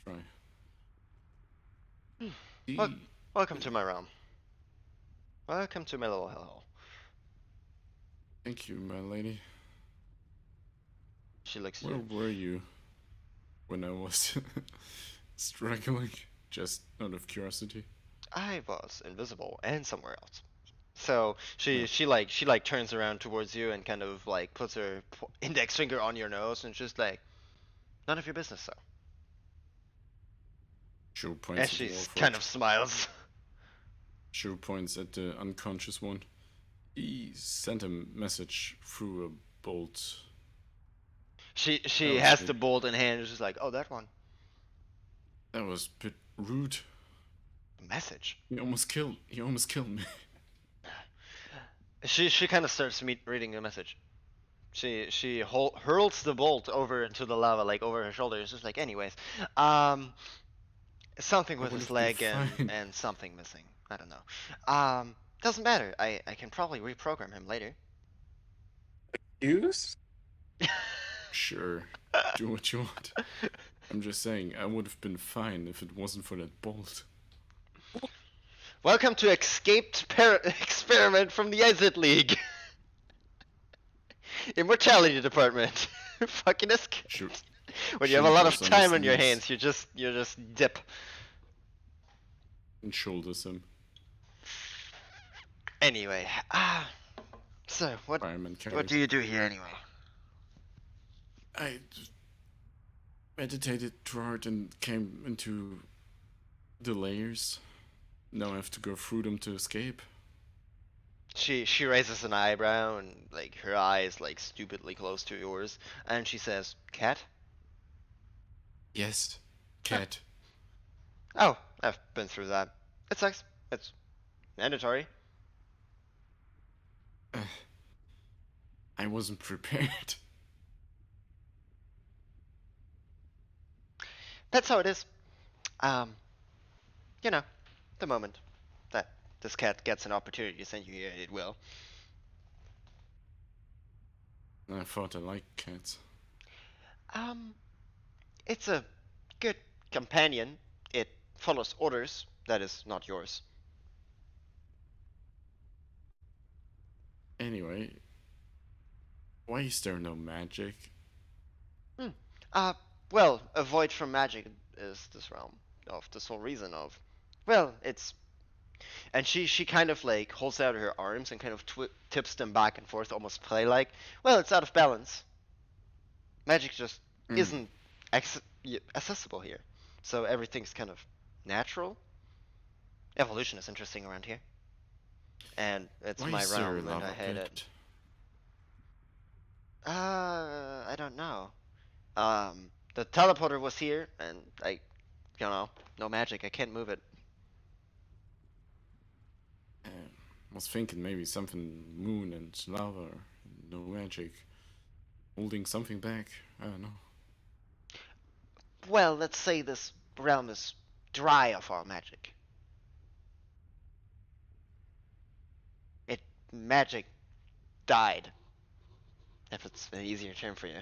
try. Welcome to my realm. Welcome to my little hellhole. Thank you, my lady. She looks at Where you. were you when I was struggling? Just out of curiosity. I was invisible and somewhere else. So Yeah. she turns around towards you and kind of like puts her index finger on your nose and just like, none of your business, though. Sure points And at she the Warforged. kind of smiles. Sure points at the unconscious one. He sent a message through a bolt. She was has good. the bolt in hand. It's just like, oh, that one. That was a bit rude. Message. He almost killed me. She kind of starts reading the message. She hurls the bolt over into the lava, like over her shoulder. It's just like, anyways, something with his leg and something missing. I don't know. Doesn't matter. I can probably reprogram him later. Use? Sure. Do what you want. I'm just saying, I would have been fine if it wasn't for that bolt. Welcome to Escaped Experiment from the Exit League. Immortality Department. Fucking escape. Sure. When you have a lot of Shoulders on time his on your knees. hands, you just dip. And shoulders him. Anyway, so what Fireman carry. do you do here anyway? I meditated too hard and came into the layers. Now I have to go through them to escape. She raises an eyebrow and like her eye is like stupidly close to yours, and she says, "Cat?" Yes, cat. Oh, I've been through that. It sucks. It's mandatory. I wasn't prepared. That's how it is. You know, the moment that this cat gets an opportunity to send you here, it will. I thought I liked cats. It's a good companion. It follows orders. That is not yours. Anyway, why is there no magic? Well, avoid from magic is this realm of this whole reason of. Well, it's. And she kind of like holds out her arms and kind of tips them back and forth, almost play like. Well, it's out of balance. Magic just isn't accessible here. So everything's kind of natural. Evolution is interesting around here. And it's Why my is there a realm and I lava hate pit? it. I don't know. The teleporter was here and no magic. I can't move it. Was thinking maybe something moon and lava, no magic, holding something back. I don't know. Well, let's say this realm is dry of all magic. Magic died. If it's an easier term for you.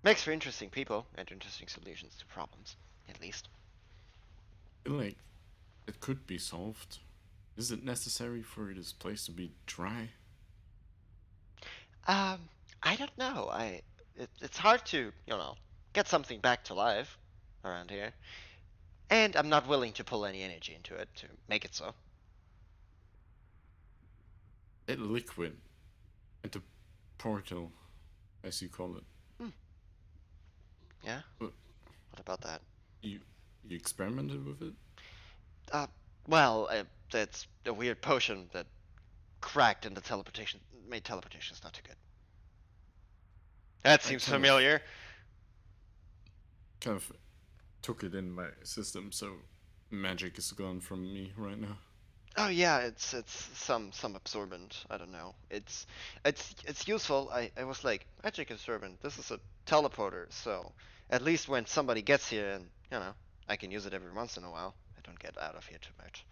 Makes for interesting people and interesting solutions to problems, at least. I feel like it could be solved. Is it necessary for this place to be dry? I don't know. It's hard to, get something back to life around here. And I'm not willing to pull any energy into it to make it so. a liquid at the portal, as you call it. Yeah? What about that? You experimented with it? Well, that's a weird potion that cracked into teleportation. Made teleportations not too good. That seems familiar. Kind of took it in my system, so magic is gone from me right now. Oh yeah, it's some absorbent. I don't know. It's useful. I was like, magic absorbent. This is a teleporter, so at least when somebody gets here, and I can use it every once in a while. I don't get out of here too much.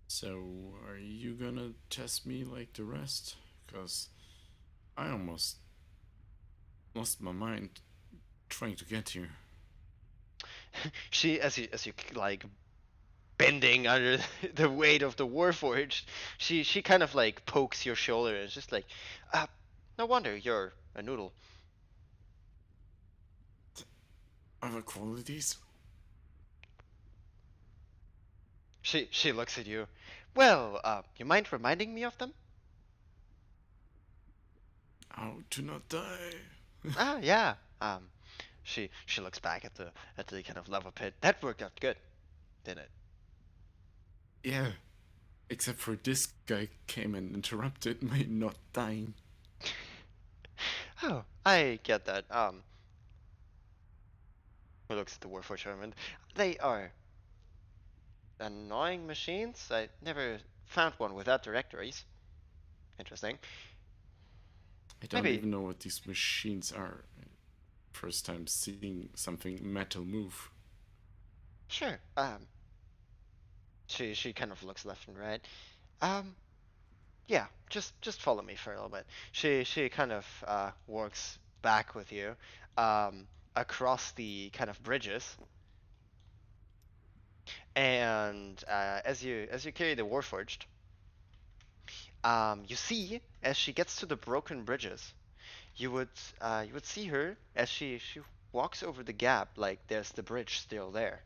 So, are you gonna test me like the rest? Because I almost lost my mind trying to get here. She, as you like bending under the weight of the Warforged, she kind of like pokes your shoulder and is just like, no wonder you're a noodle. Other qualities? She looks at you. Well, you mind reminding me of them? How to not die. Yeah. She looks back at the kind of lava pit. That worked out good, didn't it? Yeah. Except for this guy came and interrupted my not dying. Oh, I get that. Who looks at the Warforged Armament? They are annoying machines. I never found one without directories. Interesting. I don't Maybe. even know what these machines are. First time seeing something metal move. Sure. She kind of looks left and right. Yeah, just follow me for a little bit. She kind of works back with you, across the kind of bridges, and as you carry the Warforged, you see as she gets to the broken bridges, you would see her as she walks over the gap, like there's the bridge still there.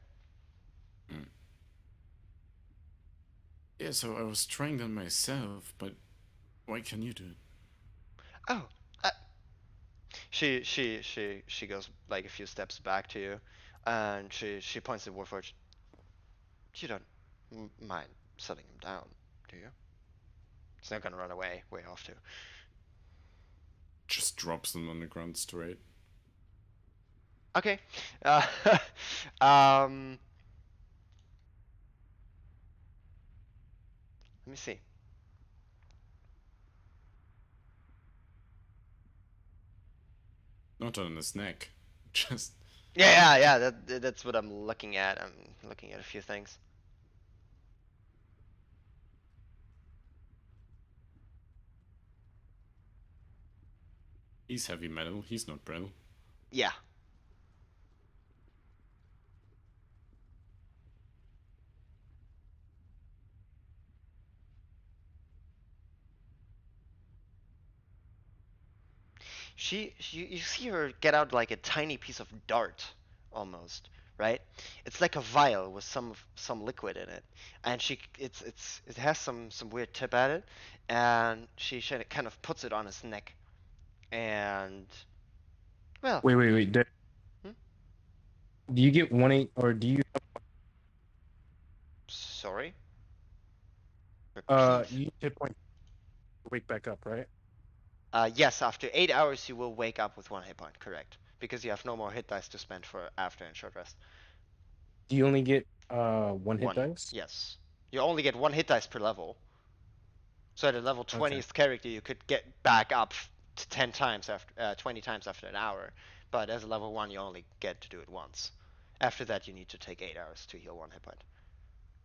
Yeah, so I was trying that myself, but why can you do it? Oh, she goes like a few steps back to you, and she points to Warforged. You don't mind setting him down, do you? He's not gonna run away way off too. Just drops them on the ground straight. Okay. Um. Let me see. Not on his neck. Just. Yeah. That's what I'm looking at. I'm looking at a few things. He's heavy metal. He's not brittle. Yeah. You see her get out like a tiny piece of dart, almost, right? It's like a vial with some liquid in it, and it has some weird tip at it, and she kind of puts it on his neck, and well. Wait. Hmm? Do you get 1-8 or do you? Sorry. You hit point wake back up, right? Yes, after 8 hours you will wake up with 1 hit point, correct? Because you have no more hit dice to spend for after and short rest. Do you only get 1 hit dice? Yes. You only get 1 hit dice per level. So at a level 20th character you could get back up to 10 times after 20 times after an hour, but as a level 1 you only get to do it once. After that you need to take 8 hours to heal 1 hit point.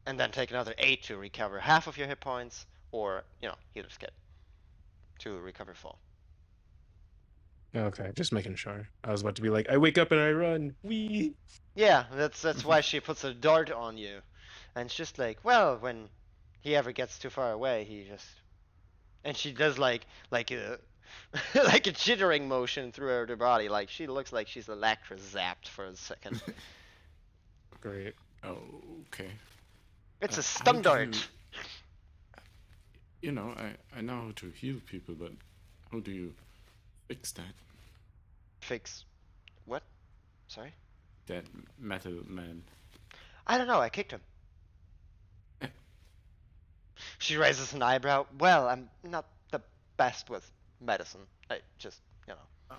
And then take another 8 to recover half of your hit points, or, healer's kit to recover full. Okay, just making sure. I was about to be like, I wake up and I run. Wee. Yeah, that's why she puts a dart on you, and it's just like, well, when he ever gets too far away, he just, and she does like a like a jittering motion through her body, like she looks like she's electro zapped for a second. Great. Oh, okay. It's a how stun do dart. You know, I know how to heal people, but how do you fix that? Fix what? Sorry? That metal man. I don't know, I kicked him. She raises an eyebrow. Well, I'm not the best with medicine. I just, you know.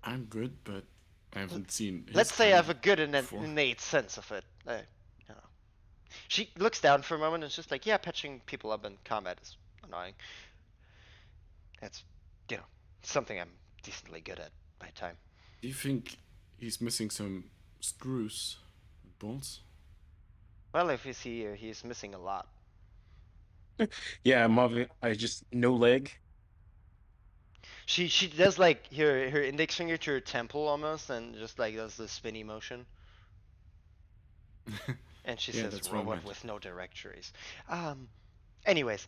I'm good, but I haven't seen his Let's say I have a kind good before. innate sense of it. You know. She looks down for a moment and is just like, yeah, patching people up in combat is annoying. That's, you know, something I'm decently good at by time. Do you think he's missing some screws, bolts? Well, if you see here, he's missing a lot. Yeah, I just no leg. She does like her index finger to her temple almost, and just like does the spinny motion. And she Yeah, says, that's what I "Robot meant. with no directories." Anyways,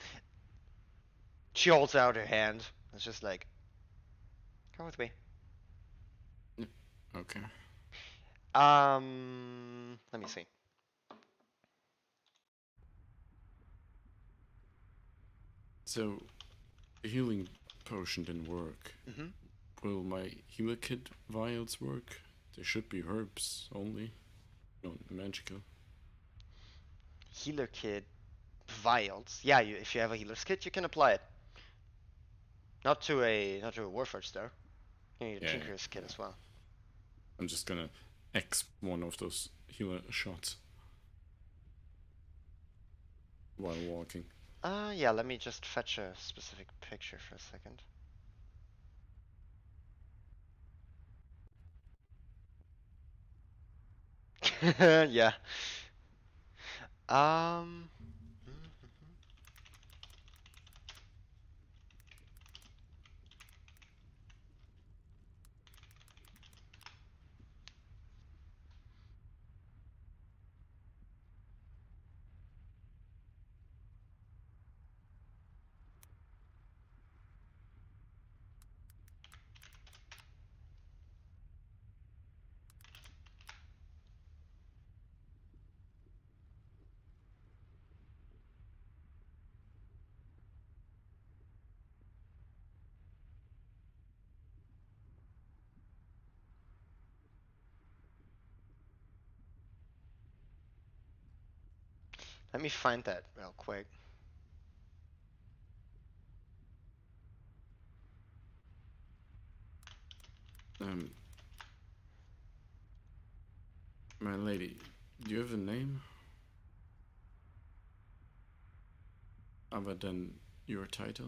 she holds out her hand. It's just like, come with me. Okay. Let me see. So, the healing potion didn't work. Mm-hmm. Will my healer kit vials work? They should be herbs only, not magical. Healer kit, vials. Yeah, if you have a healer's kit, you can apply it. Not to a warforged though. You need a tinker's kit as well. I'm just gonna X one of those healer shots while walking. Yeah, let me just fetch a specific picture for a second. Yeah. Um. Let me find that real quick. My lady, do you have a name? Other than your title?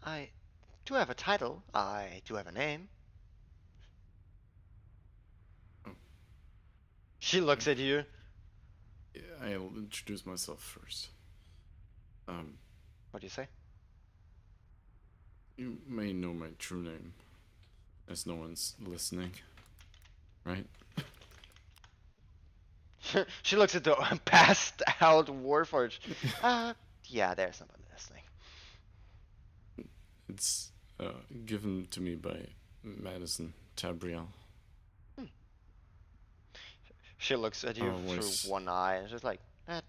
I do have a title. I do have a name. Oh. She looks at you. Yeah, I'll introduce myself first. What do you say? You may know my true name, as no one's listening, right? She looks at the passed out Warforged. Yeah, there's somebody listening. It's given to me by Madison Tabriel. She looks at you through one eye and she's like, that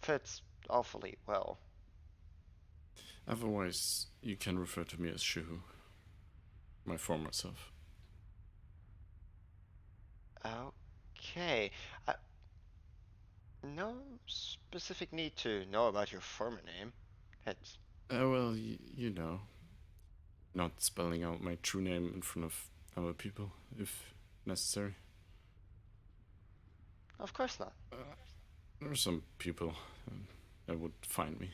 fits awfully well. Otherwise, you can refer to me as Shehu, my former self. Okay. No specific need to know about your former name. It's... well, you know, not spelling out my true name in front of other people, if necessary. Of course not. There are some people that would find me.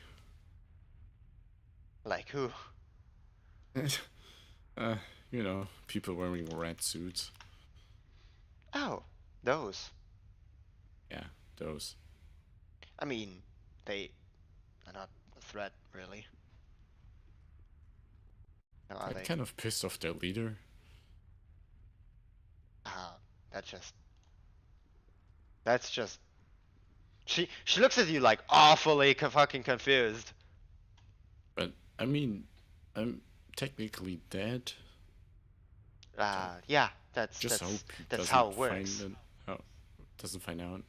Like who? You know, people wearing red suits. Oh, those. Yeah, those. I mean, they are not a threat, really. No, are they? Kind of pissed off their leader. That's just... She looks at you like awfully fucking confused. But, I mean, I'm technically dead. Yeah, that's how it works. Doesn't find out.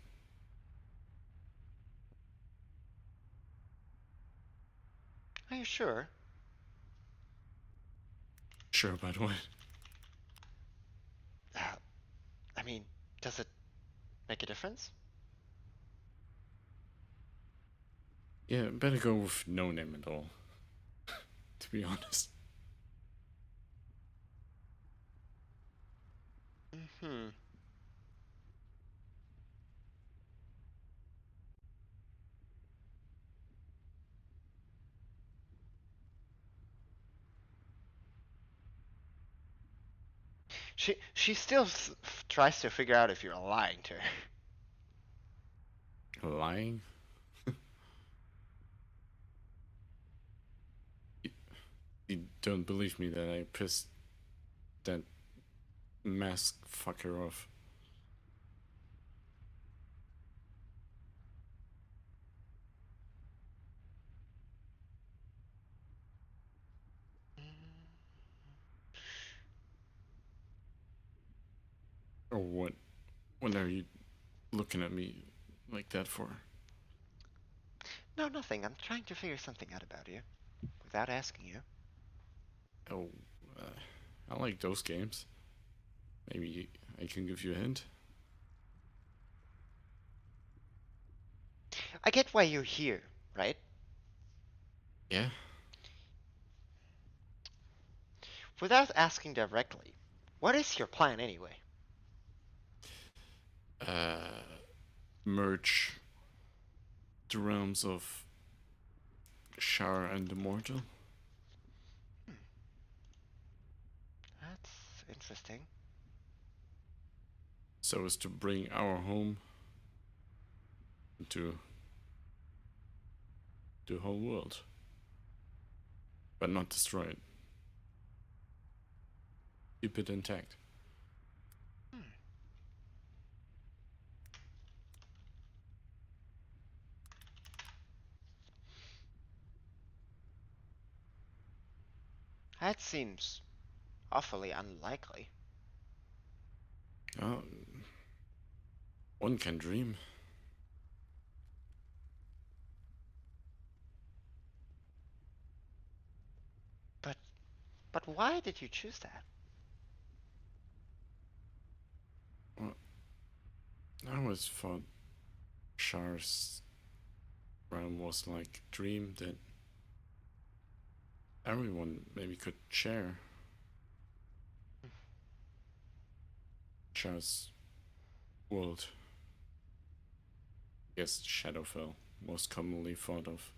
Are you sure? Sure about what? I mean, does it make a difference? Yeah, better go with no name at all. To be honest. Hmm. She still tries to figure out if you're lying to her. Lying? You don't believe me that I pissed that mask fucker off. Or what? What are you looking at me like that for? No, nothing. I'm trying to figure something out about you without asking you. Oh, I like those games. Maybe I can give you a hint. I get why you're here, right? Yeah? Without asking directly, what is your plan anyway? Merge the realms of Shar and the Mortal. That's interesting. So as to bring our home into the whole world. But not destroy it. Keep it intact. That seems awfully unlikely. Oh, one can dream. But why did you choose that? Well, I always thought Shar's realm was like a dream that everyone maybe could share. Shar's world. I guess Shadowfell, most commonly thought of.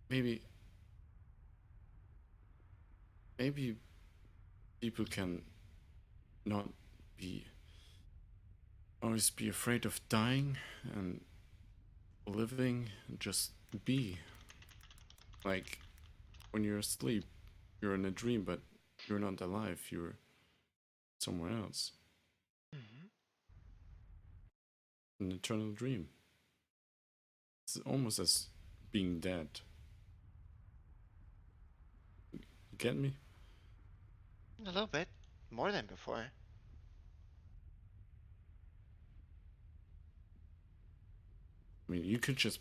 Maybe people can not be always be afraid of dying and living and just be. Like when you're asleep, you're in a dream, but you're not alive, you're somewhere else. An eternal dream. It's almost as being dead. You get me? A little bit. More than before. I mean, you could just.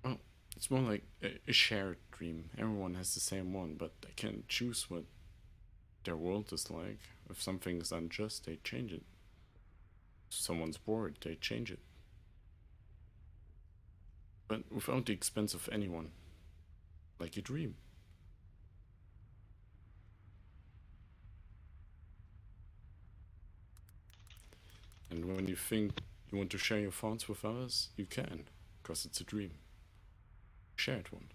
Well, it's more like a shared dream. Everyone has the same one, but they can choose what their world is like. If something is unjust, they change it. If someone's bored, they change it. But without the expense of anyone. Like a dream. And when you think you want to share your thoughts with others, you can, because it's a dream. Shared one.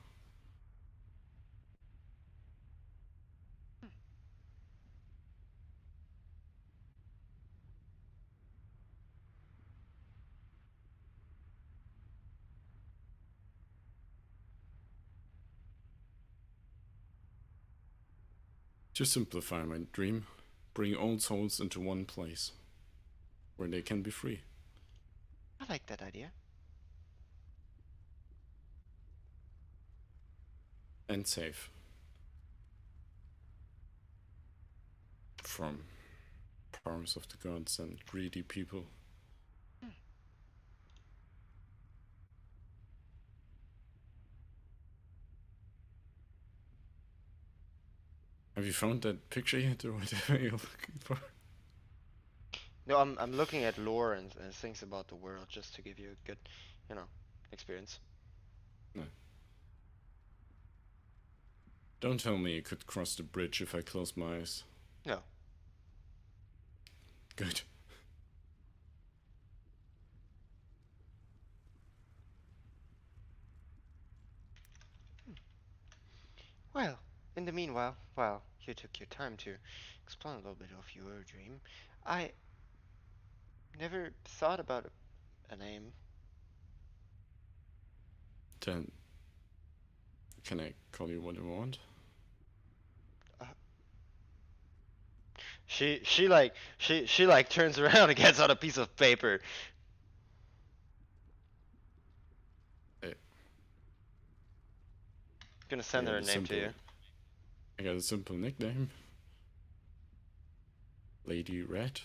To simplify my dream, bring all souls into one place, where they can be free. I like that idea. And safe. From powers of the gods and greedy people. Have you found that picture yet, or whatever you're looking for? No, I'm looking at lore and things about the world just to give you a good, experience. No. Don't tell me you could cross the bridge if I close my eyes. No. Good. Well, in the meanwhile, while you took your time to explain a little bit of your dream, I never thought about a name. Then, can I call you what I want? She like turns around and gets out a piece of paper. Gonna send her a name to you. I got a simple nickname. Lady Red.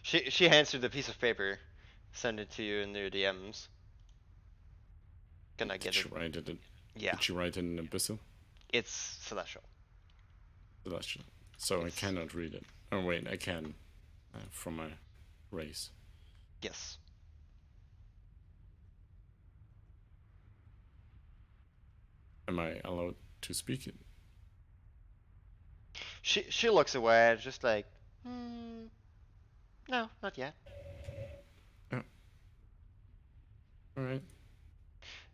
She hands you the piece of paper. Send it to you in your DMs. Gonna get Did it. she write it in, Yeah. Did she write it in Abyssal? It's celestial. Celestial. So Yes. I cannot read it. Oh wait, I can. From my race. Yes. Am I allowed to speak it? She looks away, just like, no, not yet. Oh. Alright.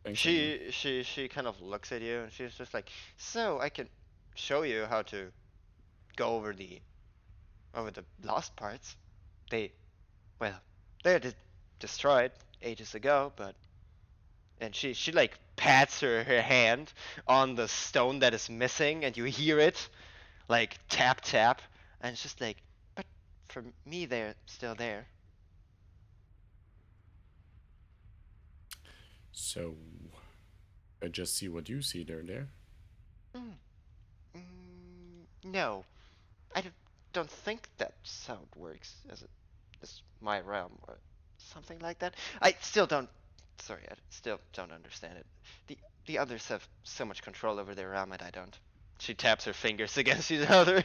Thanks. She kind of looks at you and she's just like, so I can show you how to go over the lost parts. They're destroyed ages ago, but and she like pats her hand on the stone that is missing and you hear it like tap tap and it's just like, but for me they're still there. So I just see what you see there. No, don't think that's how it works as it is my realm or something like that. I still don't. Sorry, I still don't understand it. The others have so much control over their realm, and I don't. She taps her fingers against each other.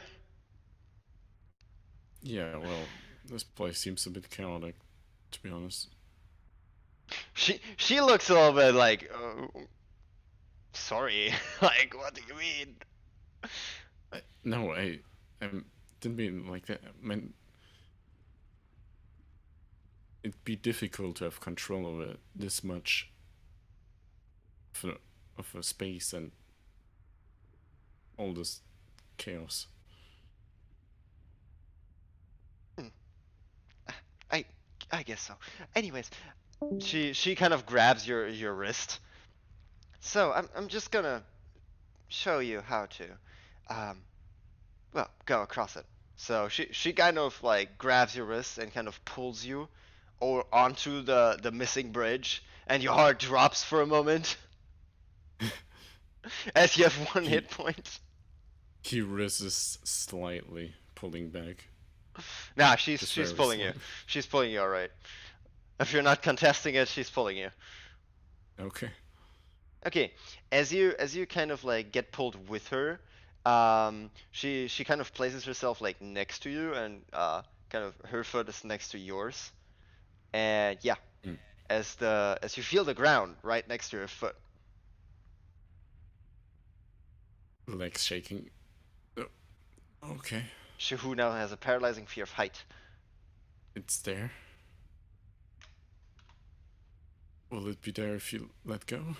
Yeah, well, this place seems a bit chaotic, to be honest. She looks a little bit like, sorry. Like, what do you mean? No, I didn't mean like that. I meant it'd be difficult to have control over this much of a space and all this chaos. I I guess so. Anyways, she kind of grabs your wrist. So I'm just gonna show you how to, go across it. So she kind of like grabs your wrist and kind of pulls you or onto the missing bridge, and your heart drops for a moment as you have one hit point. He resists slightly, pulling back. Nah, she's pulling you. She's pulling you, all right. If you're not contesting it, she's pulling you. Okay. Okay, as you kind of like get pulled with her, she kind of places herself like next to you, and kind of her foot is next to yours, and yeah, as you feel the ground right next to her foot. Legs shaking. Oh, okay. Shehu now has a paralyzing fear of height. It's there. Will it be there if you let go?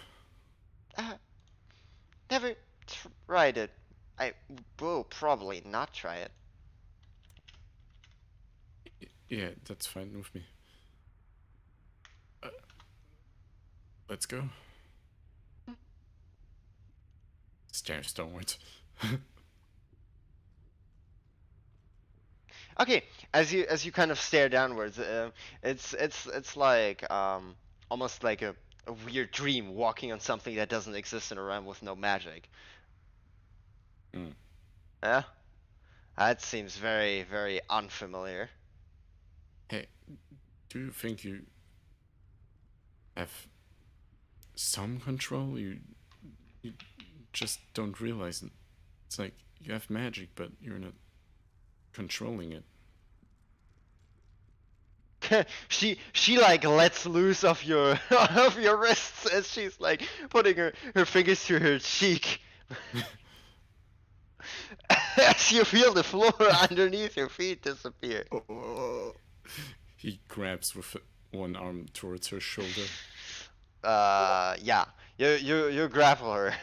Never tried it. I will probably not try it. Yeah, that's fine with me. Let's go. Stairs downwards. Okay, as you kind of stare downwards, it's like almost like a weird dream walking on something that doesn't exist in a realm with no magic. Yeah, that seems very very unfamiliar. Hey, do you think you have some control? You just don't realize it. It's like you have magic, but you're not controlling it. she like lets loose of your of your wrists as she's like putting her fingers to her cheek. As you feel the floor underneath your feet disappear. Oh. He grabs with one arm towards her shoulder. Yeah. You grapple her.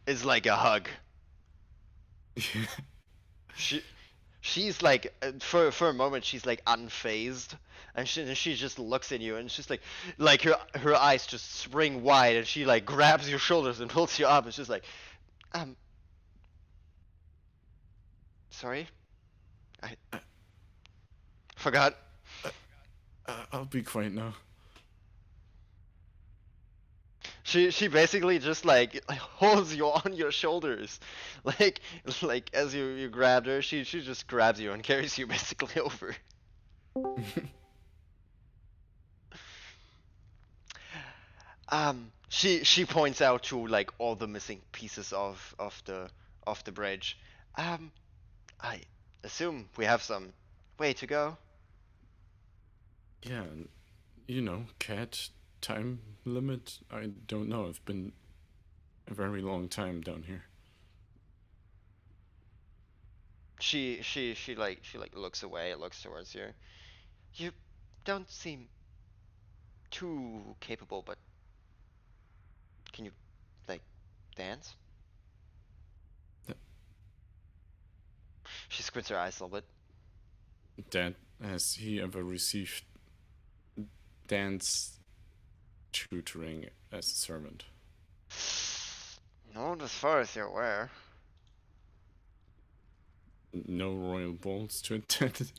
It's like a hug. She's like for a moment she's like unfazed, and she just looks at you, and she's like her eyes just spring wide, and she like grabs your shoulders and pulls you up. It's just like, sorry, I forgot. I'll be quiet now. She basically just like holds you on your shoulders, like as you grabbed her, she just grabs you and carries you basically over. She points out to like all the missing pieces of the bridge. I assume we have some way to go. Yeah, you know, cat time limit. I don't know. It's been a very long time down here. She looks away, looks towards you. You don't seem too capable, but can you like dance? She squints her eyes a little bit. Dad, has he ever received dance tutoring as a servant? Not as far as you're aware. No royal balls to attend?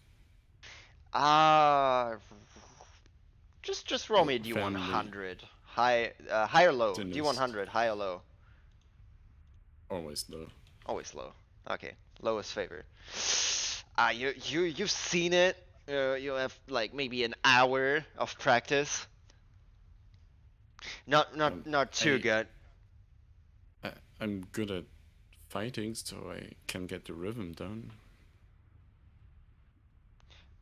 Just roll me a D100. High or low? D100, high or low? Always low. Always low. Okay, lowest favor. You've seen it. You have like maybe an hour of practice. Not too good. I'm good at fighting, so I can get the rhythm down.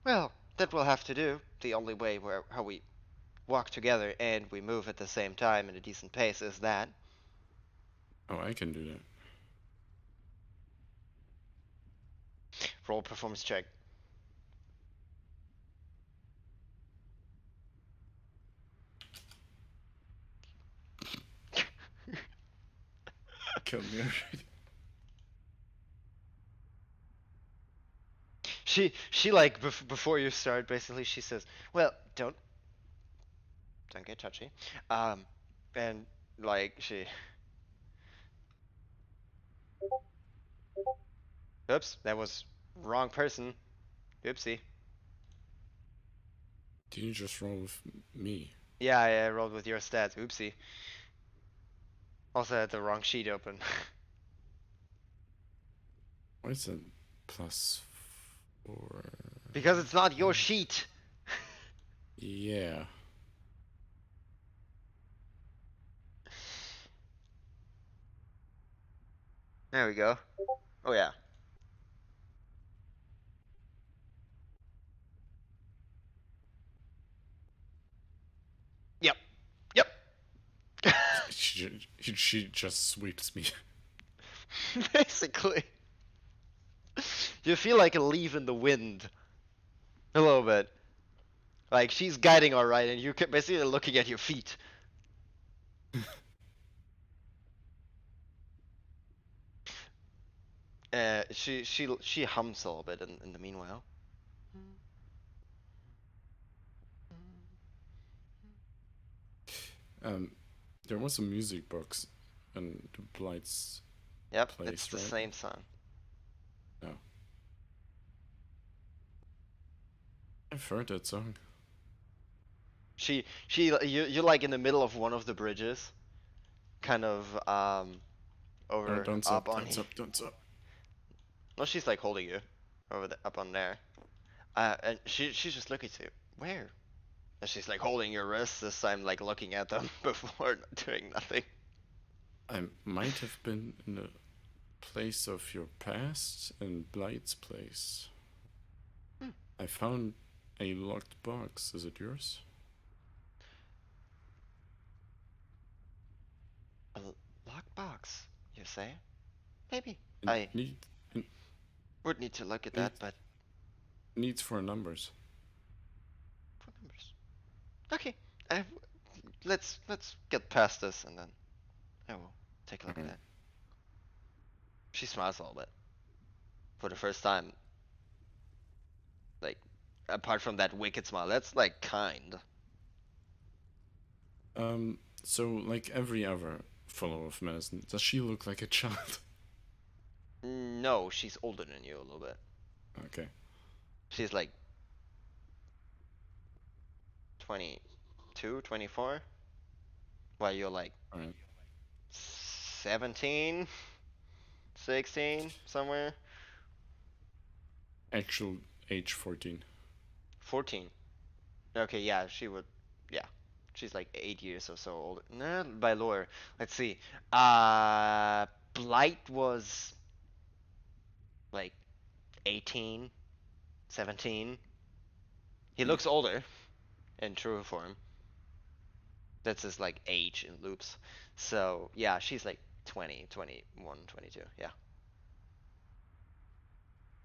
Well, that will have to do. The only way how we walk together and we move at the same time at a decent pace is that. Oh, I can do that. Roll performance check. Kill me already. She like before you start, basically she says, "Well, don't get touchy," and like she. Oops, that was wrong person. Oopsie. Did you just roll with me? Yeah, I rolled with your stats. Oopsie. Also had the wrong sheet open. Why is that +4? Because it's not your sheet. Yeah. There we go. Oh yeah. Yep. Yep. she just sweeps me. Basically. You feel like a leaf in the wind. A little bit. Like she's guiding alright, and you're basically looking at your feet. She hums a little bit in the meanwhile. There was a music box in the Blight's Yep, place, it's the right? same song. Oh. I've heard that song. You're like in the middle of one of the bridges, kind of over Don't up stop, on. don't stop. No, she's like holding you over up on there. And she's just looking to you. Where And she's like holding your wrists this time, like looking at them before doing nothing. I might have been in the place of your past, in Blight's place. I found a locked box. Is it yours? A lockbox, you say? Maybe. It I it would need to look at that, but needs 4 numbers. 4 numbers. Okay. Let's get past this and then I will take a look at that. She smiles a little bit. For the first time. Like, apart from that wicked smile, that's like kind. So like every other follower of medicine, does she look like a child? No, she's older than you a little bit. Okay. She's like 22, 24. While you're like Alright. 17, 16, somewhere. Actual age 14. 14. Okay, yeah, she would. Yeah. She's like 8 years or so older. Nah, by lore. Let's see. Blight was like 18, 17. He looks older in true form. That's his like age in loops. So yeah, she's like 20, 21, 22. Yeah.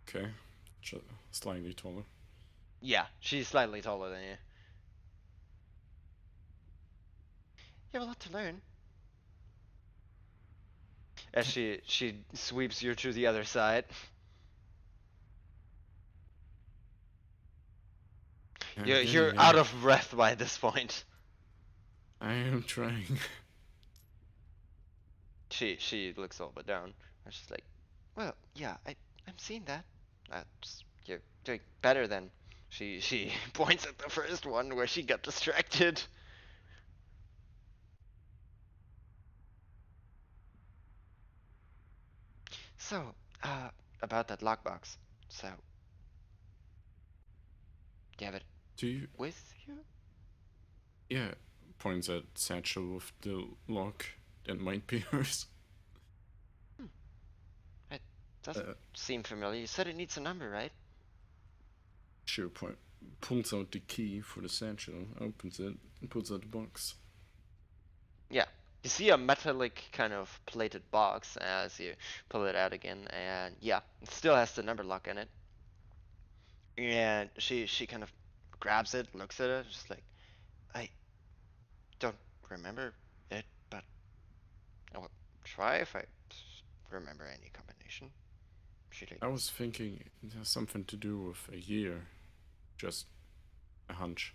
Okay. Slightly taller. Yeah, she's slightly taller than you. You have a lot to learn. As she sweeps you to the other side. You're out of breath by this point. I am trying. She looks a little bit down. And she's like, well, yeah, I'm seeing that. You're doing better than. She points at the first one where she got distracted. So, about that lockbox. So, do you have it Do you? with you? Yeah. Points at satchel with the lock that might be hers. It doesn't seem familiar. You said it needs a number, right? Sure. Pulls out the key for the satchel, opens it, and pulls out the box. Yeah. You see a metallic kind of plated box as you pull it out again, and yeah, it still has the number lock in it. And she kind of grabs it, looks at it, just like, I don't remember it, but I will try if I remember any combination. I was thinking it has something to do with a year. Just a hunch.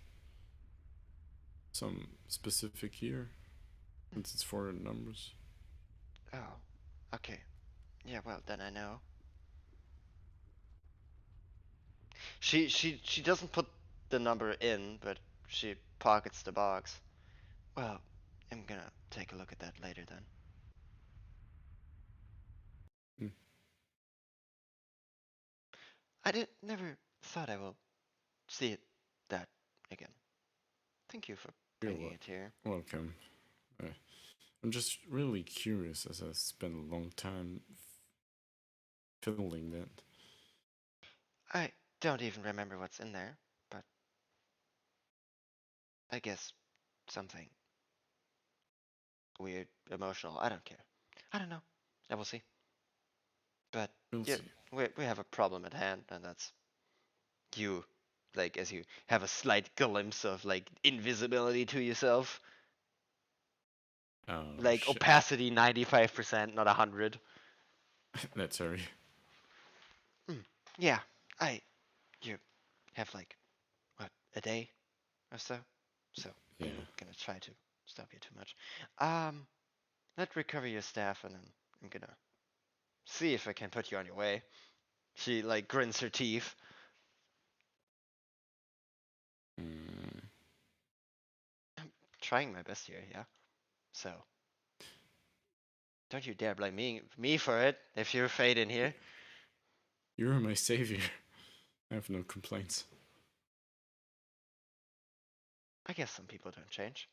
Some specific year. Since it's 4 numbers. Oh, okay. Yeah, well, then I know. She doesn't put the number in, but she pockets the box. Well, I'm gonna take a look at that later then. I never thought I will see it that again. Thank you for bringing it here. Welcome. I'm just really curious as I spent a long time filling that. I don't even remember what's in there, but I guess something weird, emotional. I don't care. I don't know. I will see. But yeah, we have a problem at hand, and that's you. Like, as you have a slight glimpse of like invisibility to yourself. Oh, like shit. Opacity 95%, not 100. That's sorry. Yeah, you have like, what, a day or so? So, yeah. I'm not gonna try to stop you too much. Let's recover your staff and then I'm gonna see if I can put you on your way. She like grins her teeth. I'm trying my best here, yeah? So, don't you dare blame me for it if you're afraid in here. You're my savior. I have no complaints. I guess some people don't change.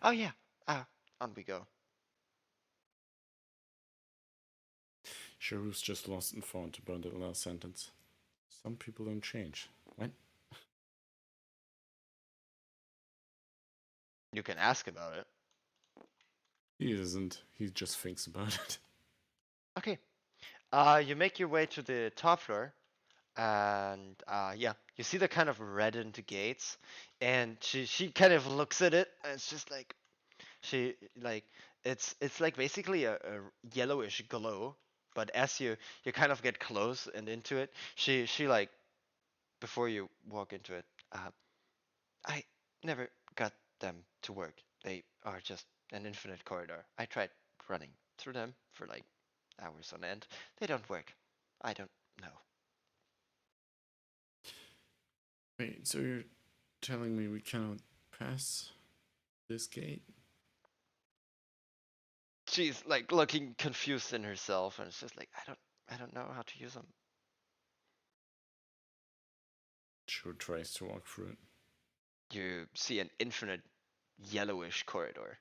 Oh yeah. On we go. Sharu's just lost and found about the last sentence. Some people don't change. What? You can ask about it. He isn't. He just thinks about it. Okay. You make your way to the top floor, and yeah, you see the kind of reddened gates, and she kind of looks at it, and it's just like she like it's like basically a yellowish glow, but as you kind of get close and into it, she like before you walk into it, I never got them to work. They are just an infinite corridor. I tried running through them for like hours on end. They don't work. I don't know. Wait, so you're telling me we cannot pass this gate? She's like looking confused in herself, and it's just like I don't know how to use them. Sure tries to walk through it. You see an infinite yellowish corridor.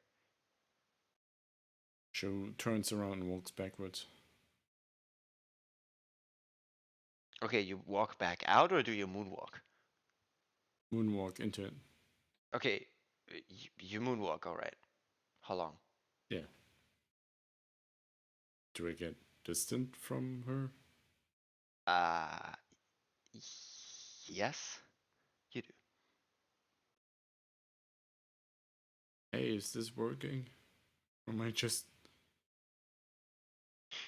Sure turns around and walks backwards. Okay, you walk back out, or do you moonwalk? Moonwalk into it. Okay, you moonwalk, all right. How long? Yeah. Do I get distant from her? Uh, yes, you do. Hey, is this working? Or am I just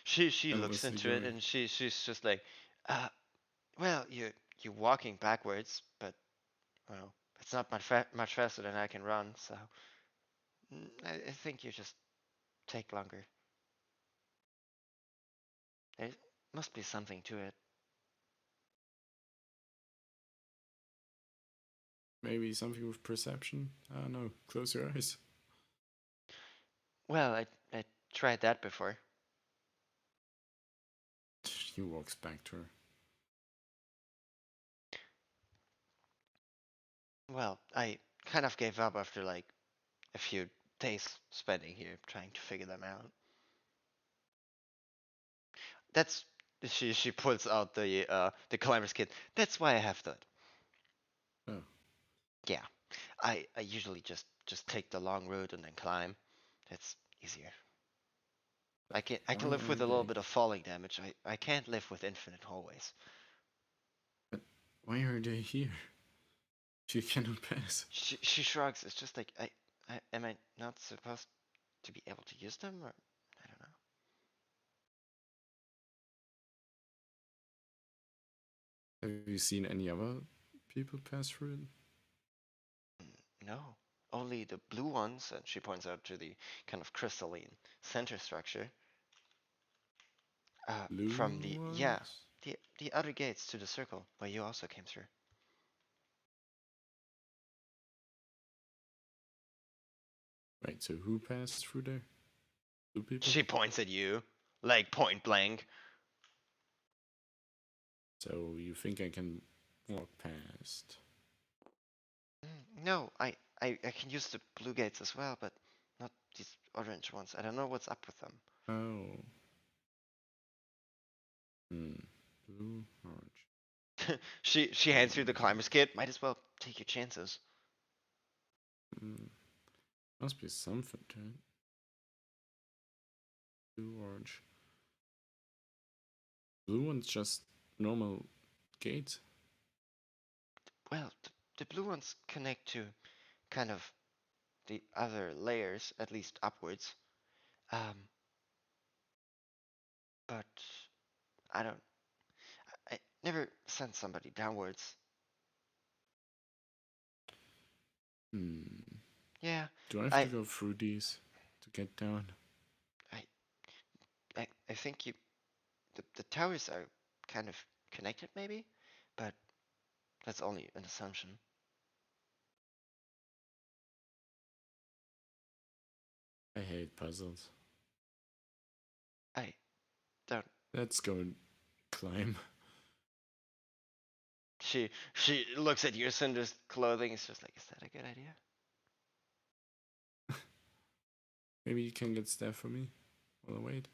She looks endlessly into it, going? and she's just like, uh, well, you're walking backwards, but well, it's not much faster than I can run, so I think you just take longer. There must be something to it. Maybe something with perception? I don't know. Close your eyes. Well, I tried that before. He walks back to her. Well, I kind of gave up after like a few days spending here trying to figure them out. That's she pulls out the climber's kit. That's why I have that. Oh. Yeah, I usually just take the long route and then climb. It's easier. I can Why live are with a little they? bit of falling damage. I can't live with infinite hallways. But why are they here? She cannot pass. She shrugs. It's just like I am I not supposed to be able to use them, or I don't know. Have you seen any other people pass through it? No, only the blue ones, and she points out to the kind of crystalline center structure. From Blue yeah, ones? the other gates to the circle where you also came through. Right, so who passed through there? Two people? She points at you, like point blank. So you think I can walk past? No, I can use the blue gates as well, but not these orange ones. I don't know what's up with them. Oh. Blue, orange. She hands you the climber's kit. Might as well take your chances. Must be something to it. Blue, orange. Blue one's just normal gates. Well, the blue ones connect to kind of the other layers, at least upwards. But I don't. I never sent somebody downwards. Yeah, Do I have to I go through these to get down? I I think the towers are kind of connected maybe, but that's only an assumption. I hate puzzles. I don't. Let's go and climb. She looks at your Cinder's clothing. It's just like, is that a good idea? Maybe you can get stuff for me while I wait.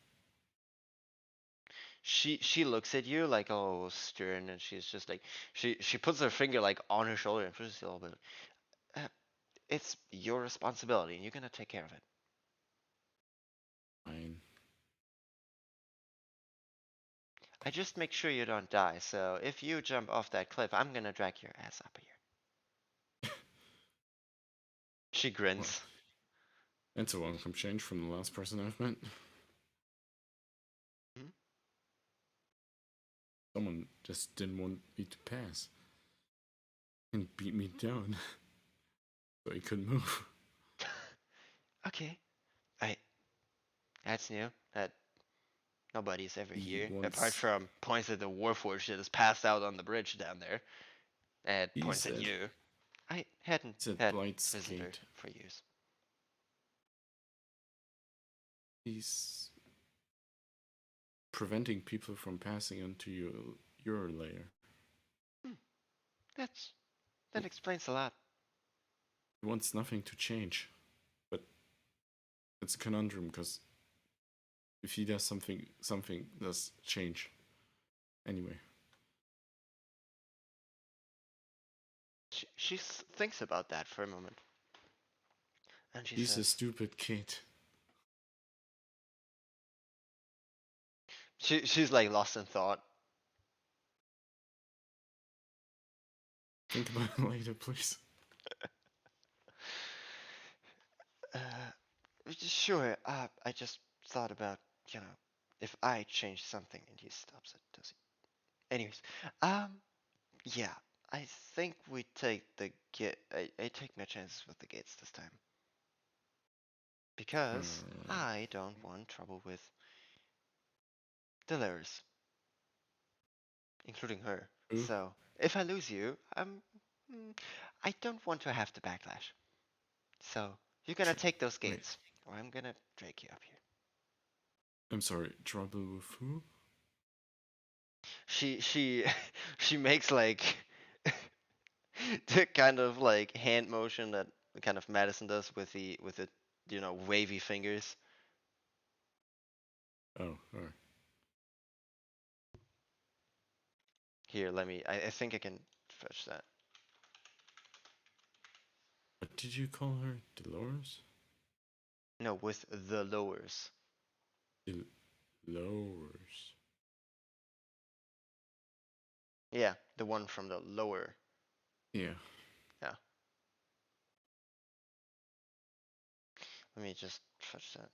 She looks at you like all stern, and she's just like she puts her finger like on her shoulder and pushes you a little bit. It's your responsibility, and you're gonna take care of it. Fine. I just make sure you don't die. So if you jump off that cliff, I'm gonna drag your ass up here. She grins. Well, it's a welcome change from the last person I've met. Hmm? Someone just didn't want me to pass and beat me down so I couldn't move. Okay. That's new. That nobody's ever He here apart wants. from points at the warforged that is passed out on the bridge down there, and He points at said. you. I hadn't Said had Blight's visitor gate. for years. He's preventing people from passing onto your layer. That explains a lot. He wants nothing to change, but it's a conundrum because if he does something, something does change. Anyway. She thinks about that for a moment, and she He's a says, stupid kid. she's like lost in thought. Think about it later, please. Sure. I just thought about, if I change something and he stops it, does he? Anyways, yeah. I think we take the gate. I take my chances with the gates this time because I don't want trouble with the Lares, including her. Who? So if I lose you, I don't want to have the backlash. So you're gonna take those Wait. gates, or I'm gonna drag you up here. I'm sorry, trouble with who? She she makes like the kind of like hand motion that kind of Madison does with the wavy fingers. Oh, alright. Here, let me. I think I can fetch that. What did you call her? Dolores? No, with the lowers. Lowers. Yeah, the one from the lower. Yeah. Yeah. Let me just fetch that.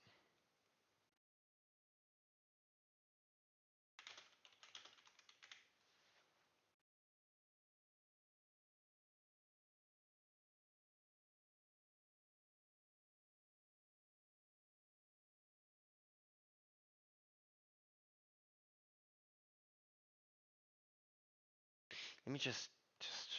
Let me just fetch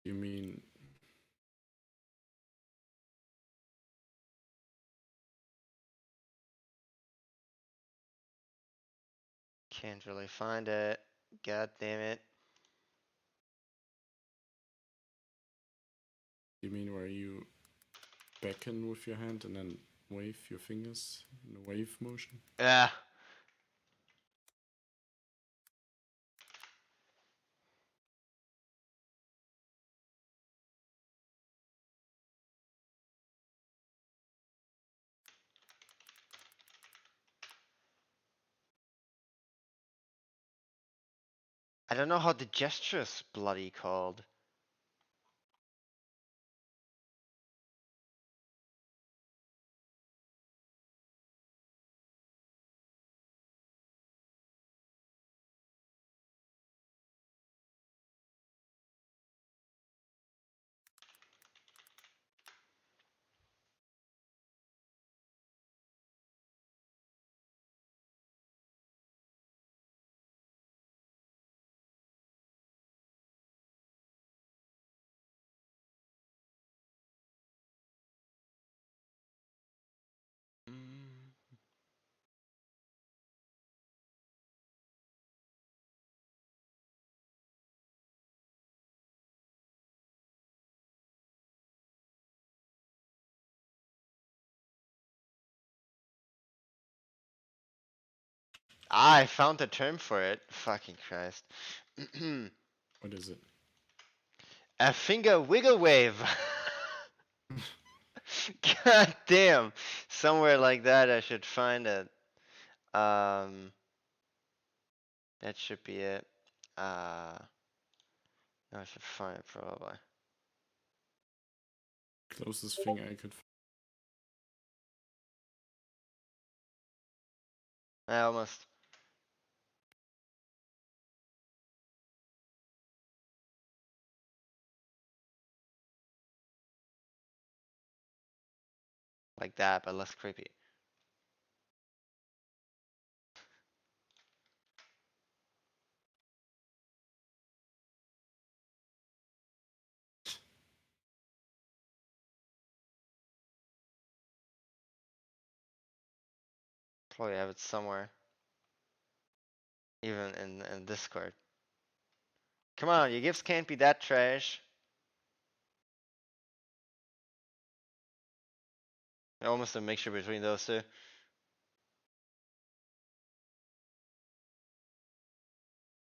You mean that. Can't really find it. God damn it. where you beckon with your hand and then wave your fingers in a wave motion? Ah. I don't know how the gesture's bloody called. I found the term for it. Fucking Christ. What is it? A finger wiggle wave. God damn. Somewhere like that I should find it. That should be it. No, I should find it probably. Closest thing I could I almost. Like that, but less creepy. Probably have it somewhere. Even in Discord. Come on, your gifts can't be that trash. Almost a mixture between those two.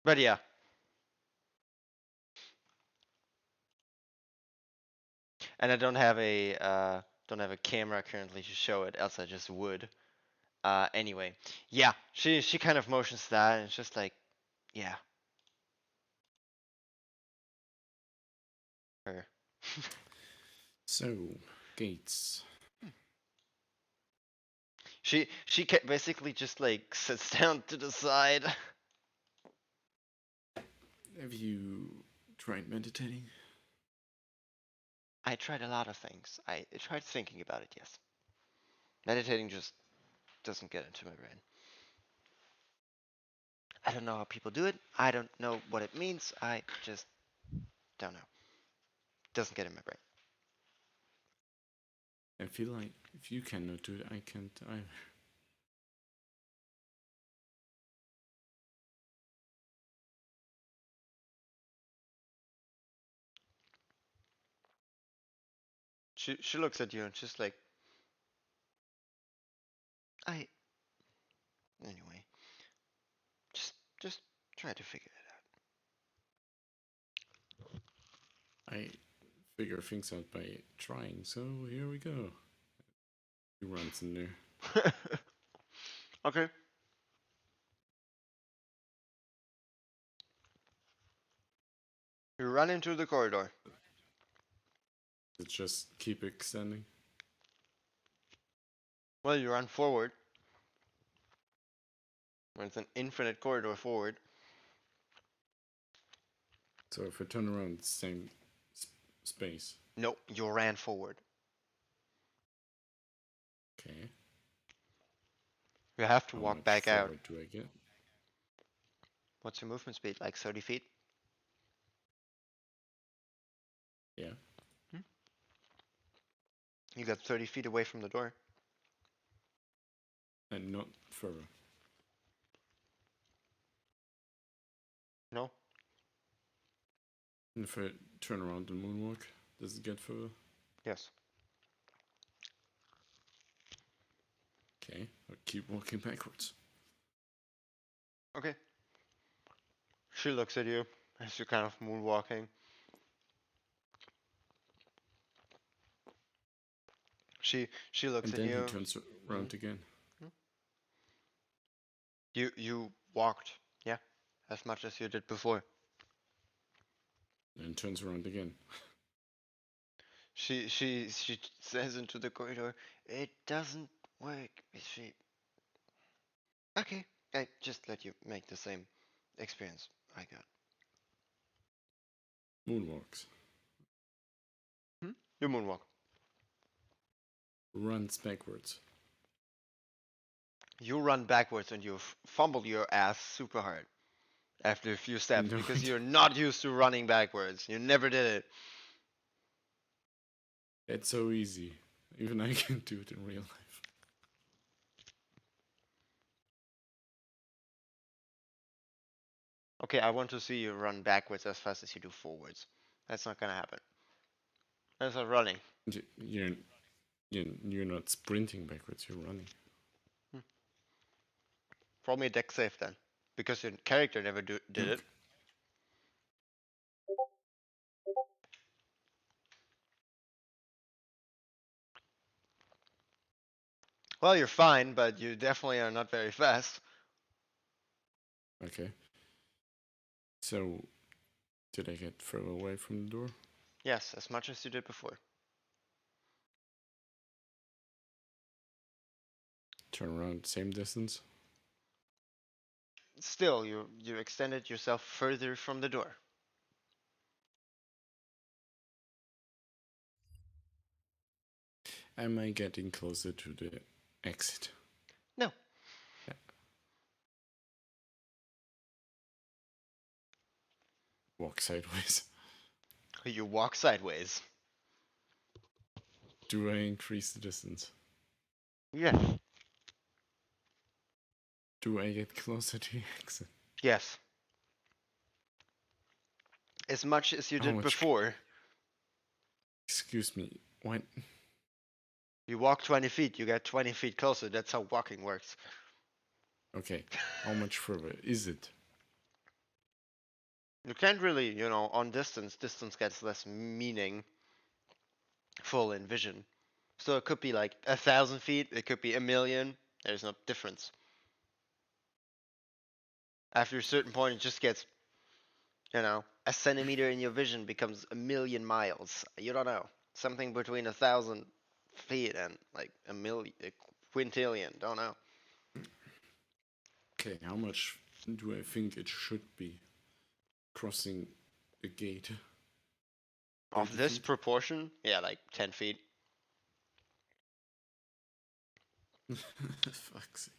But yeah. And I don't have a camera currently to show it, else I just would. Anyway. Yeah, she kind of motions that and it's just like, yeah. Her. So, gates. She basically just like sits down to the side. Have you tried meditating? I tried a lot of things. I tried thinking about it, yes. Meditating just doesn't get into my brain. I don't know how people do it. I don't know what it means. I just don't know. Doesn't get in my brain. I feel like if you cannot do it, I can't either. She looks at you and she's like, anyway, just try to figure it I figure things out by trying, so here we go. He runs in there. out. Okay. You run into the corridor. It just keep extending. Well, you run forward. It's an infinite corridor forward. So if I turn around, it's the same space. Nope, you ran forward. Okay. You have to How walk much back out. forward do I get? What's your movement speed? Like 30 feet? Yeah. You got 30 feet away from the door. And not further. No? And if I turn around and moonwalk, does it get further? Yes. Okay, I'll keep walking backwards. Okay. She looks at you as you're kind of moonwalking. She looks And at then you. he turns around again. You walked, yeah, as much as you did before. And turns around again. She says into the corridor, "It doesn't work." She. Okay, I just let you make the same experience I got. Moonwalks. You moonwalk. Runs backwards. You run backwards and you fumble your ass super hard after a few steps No, because you're not used to running backwards. You never did it. It's so easy. Even I can do it in real life. Okay, I want to see you run backwards as fast as you do forwards. That's not gonna happen. That's not running. You're not sprinting backwards, you're running. Roll me a deck save then, because your character never did it. Well, you're fine, but you definitely are not very fast. Okay. So, did I get further away from the door? Yes, as much as you did before. Turn around, same distance? Still, you extended yourself further from the door. Am I getting closer to the exit? No. Yeah. Walk sideways. You walk sideways. Do I increase the distance? Yes. Do I get closer to the exit? Yes. As much as you How did much? before. Excuse me, what? You walk 20 feet, you get 20 feet closer. That's how walking works. Okay, how much further is it? You can't really, on distance gets less meaningful in vision. So it could be like 1,000 feet, it could be 1,000,000. There's no difference. After a certain point, it just gets, a centimeter in your vision becomes 1,000,000 miles. You don't know. Something between 1,000 feet and like a quintillion. Don't know. Okay, how much do I think it should be crossing the gate? Of this feet? proportion, yeah, like 10 feet. Fuck's sake.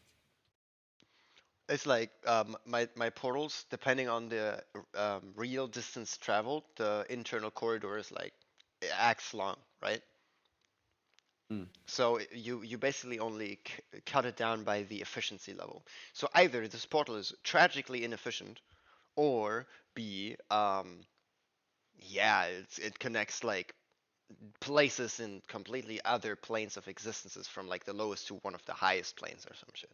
It's like my portals, depending on the real distance traveled, the internal corridor is like X long, right? Mm. So you basically only cut it down by the efficiency level. So either this portal is tragically inefficient, or B, yeah, it connects like places in completely other planes of existences, from like the lowest to one of the highest planes or some shit.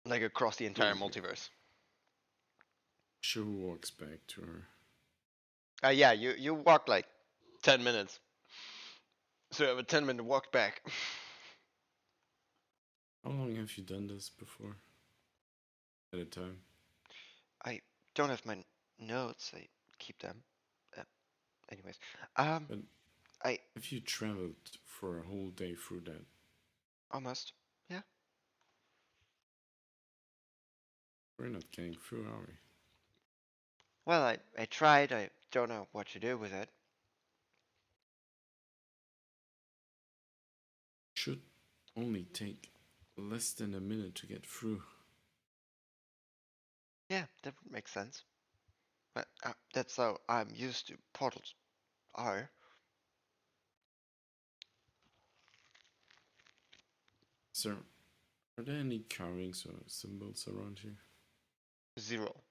Like across the entire multiverse. She walks back to her. Yeah, you walk like 10 minutes. So you have a 10-minute walk back. How long have you done this before? At a time? I don't have my notes. I keep them. Uh, anyways, But I have you traveled for a whole day through that? almost, yeah. We're not getting through, are we? Well, I tried. I don't know what to do with it. Should only take less than a minute to get through. Yeah, that would make sense. But that's how I'm used to portals are. Sir, are there any carvings or symbols around here? 0.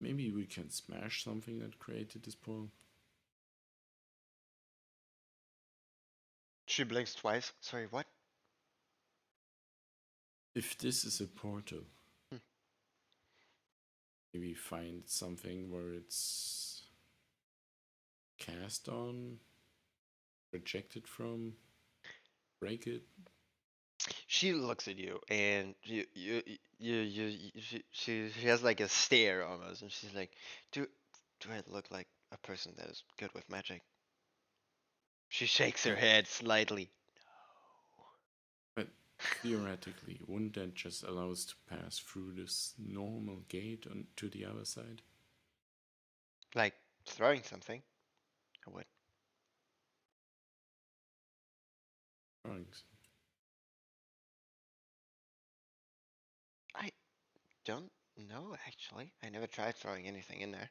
Maybe we can smash something that created this portal? She blinks twice. Sorry, what? If this is a portal, Hmm. maybe find something where it's cast on, projected from, break it. She looks at you, and she has like a stare almost, and she's like, do I look like a person that is good with magic? She shakes her head slightly. But theoretically, wouldn't that just allow us to pass through this normal gate on to the other side? Like throwing something. I would. Drawings. I don't know actually. I never tried throwing anything in there.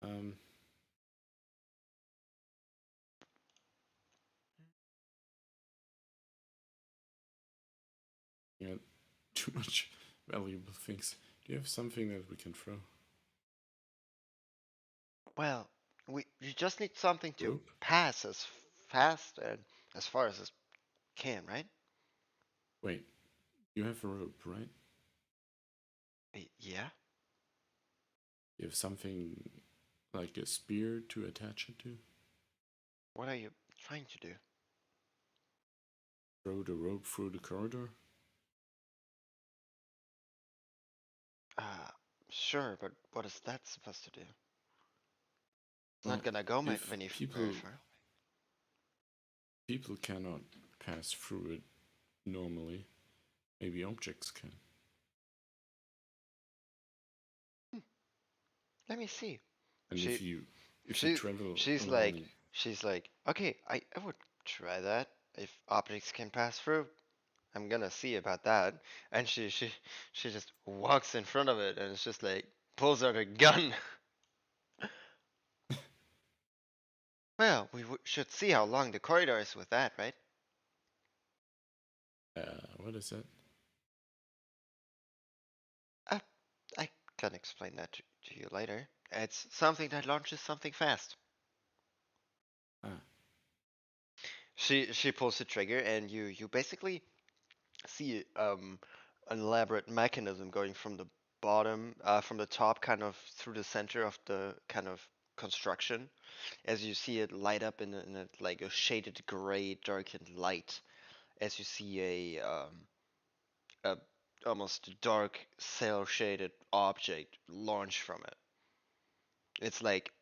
Um, too much valuable things. Do you have something that we can throw? Well, you just need something to Rope? pass as fast and as far as it can, right? Wait, you have a rope, right? Yeah. You have something like a spear to attach it to? What are you trying to do? Throw the rope through the corridor? Sure, but what is that supposed to do? It's Well, not gonna go if very far. people cannot pass through it normally, maybe objects can. Let me see. And She, if you she, travel she's like, along, okay, I would try that. If objects can pass through, I'm gonna see about that. And she just walks in front of it and it's just like, pulls out a gun. Well, we should see how long the corridor is with that, right? what is that? I can explain that to you later. It's something that launches something fast. Ah, She pulls the trigger and you basically see an elaborate mechanism going from the bottom, from the top, kind of through the center of the kind of construction, as you see it light up in a like a shaded gray, darkened light, as you see a almost dark cell shaded object launch from it. It's like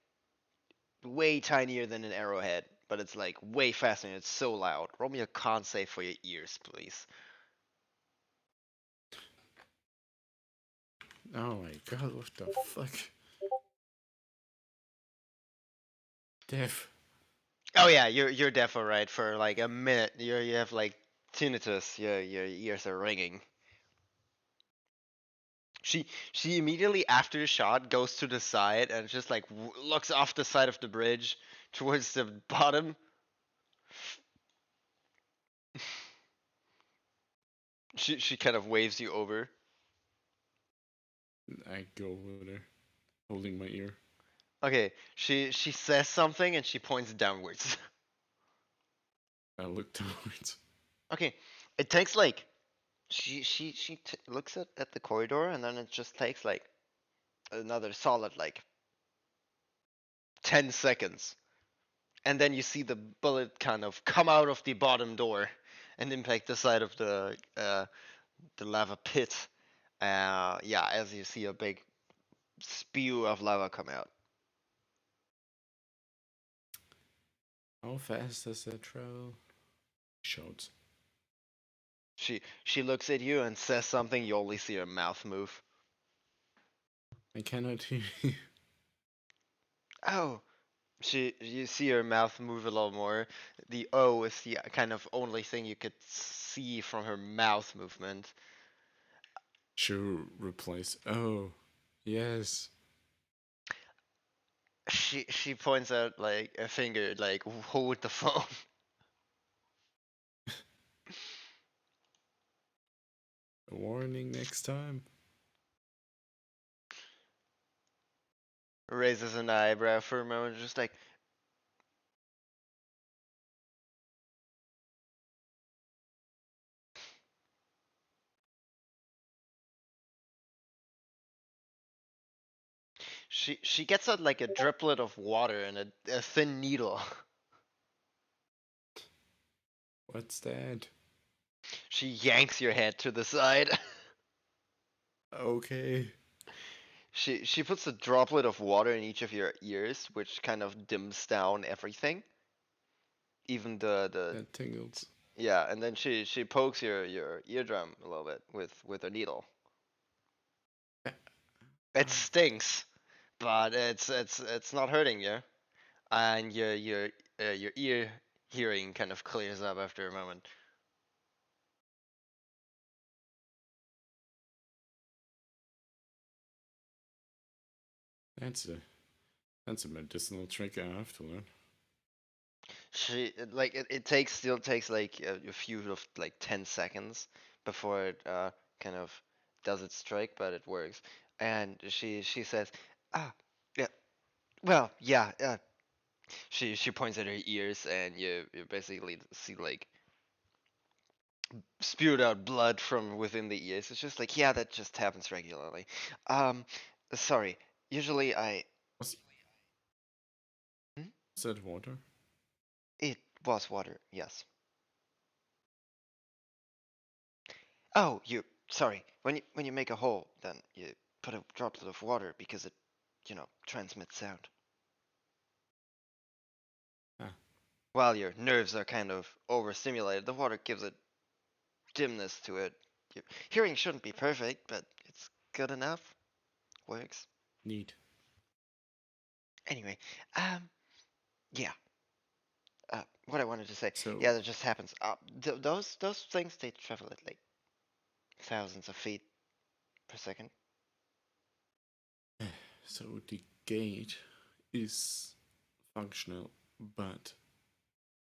way tinier than an arrowhead, but it's like way faster and it's so loud. Roll me a con save for your ears, please. oh my god, what the fuck? Death. Oh yeah, you're deaf, alright. For like a minute, you have like tinnitus. Your ears are ringing. She immediately after the shot goes to the side and just like looks off the side of the bridge towards the bottom. She kind of waves you over. I go over there, holding my ear. Okay, she says something and she points downwards. I look towards. Okay, it takes like looks at the corridor and then it just takes like another solid like 10 seconds. And then you see the bullet kind of come out of the bottom door and impact the side of the lava pit. Yeah, as you see a big spew of lava come out. How fast does that travel? Shouts. She looks at you and says something. You only see her mouth move. I cannot hear you. Oh, you see her mouth move a little more. The O is the kind of only thing you could see from her mouth movement. She replies, "Oh, yes." She points out like a finger, like hold the phone. A warning next time. Raises an eyebrow for a moment, just like. She gets out like a driplet of water and a thin needle. What's that? She yanks your head to the side. Okay. She puts a droplet of water in each of your ears, which kind of dims down everything. Even the That tingles. yeah, and then she pokes your eardrum a little bit with her needle. It stinks, but it's not hurting you, and your ear hearing kind of clears up after a moment. That's a medicinal trick I have to learn. It still takes like a few of like 10 seconds before it kind of does its trick, but it works. And she says, ah, yeah, well, yeah. She points at her ears, and you basically see like spewed out blood from within the ears. It's just like, yeah, that just happens regularly. Um, sorry. Usually Was Hmm? that water? It was water, yes. Oh, sorry. When you make a hole, then you put a droplet of water because it, transmits sound. Ah. While your nerves are kind of overstimulated, the water gives a dimness to it. Your hearing shouldn't be perfect, but it's good enough. Works. Neat. Anyway, yeah. What I wanted to say, So, yeah, that just happens. Those things, they travel at like thousands of feet per second. so the gate is functional, but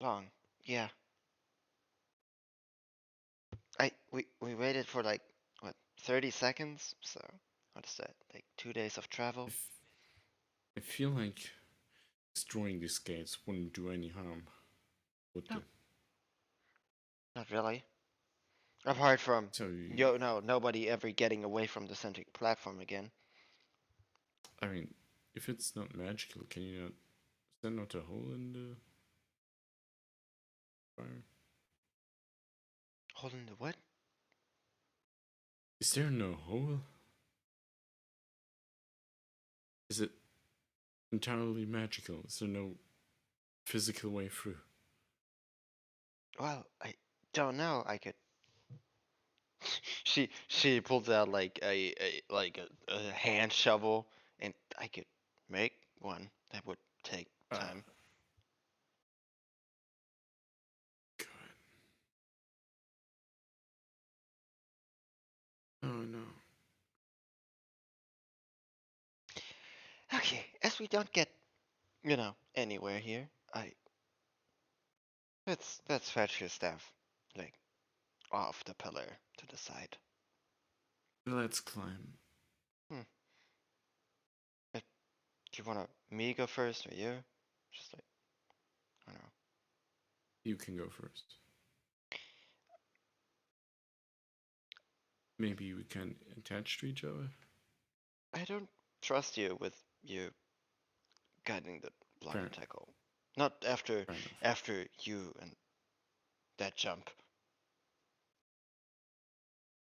Long, yeah. We waited for like what 30 seconds, so what is that? Like 2 days of travel? if I feel like destroying these gates wouldn't do any harm. Would No, do. not really. Apart from So, nobody ever getting away from the center platform again. I mean, if it's not magical, can you not? Is there not a hole in the fire? Holding the what? Is there no hole? Is it entirely magical? Is there no physical way through? Well, I don't know. I could. She pulls out like a hand shovel, and I could make one. That would take time. God. Oh no. Okay, as we don't get, anywhere here, let's fetch your stuff, like off the pillar to the side. Let's climb. Hmm. Do you wanna me go first or you? Just like, I don't know. You can go first. Maybe we can attach to each other? I don't trust you with you guiding the block Fair, and tackle. Not after fair enough. after you and that jump.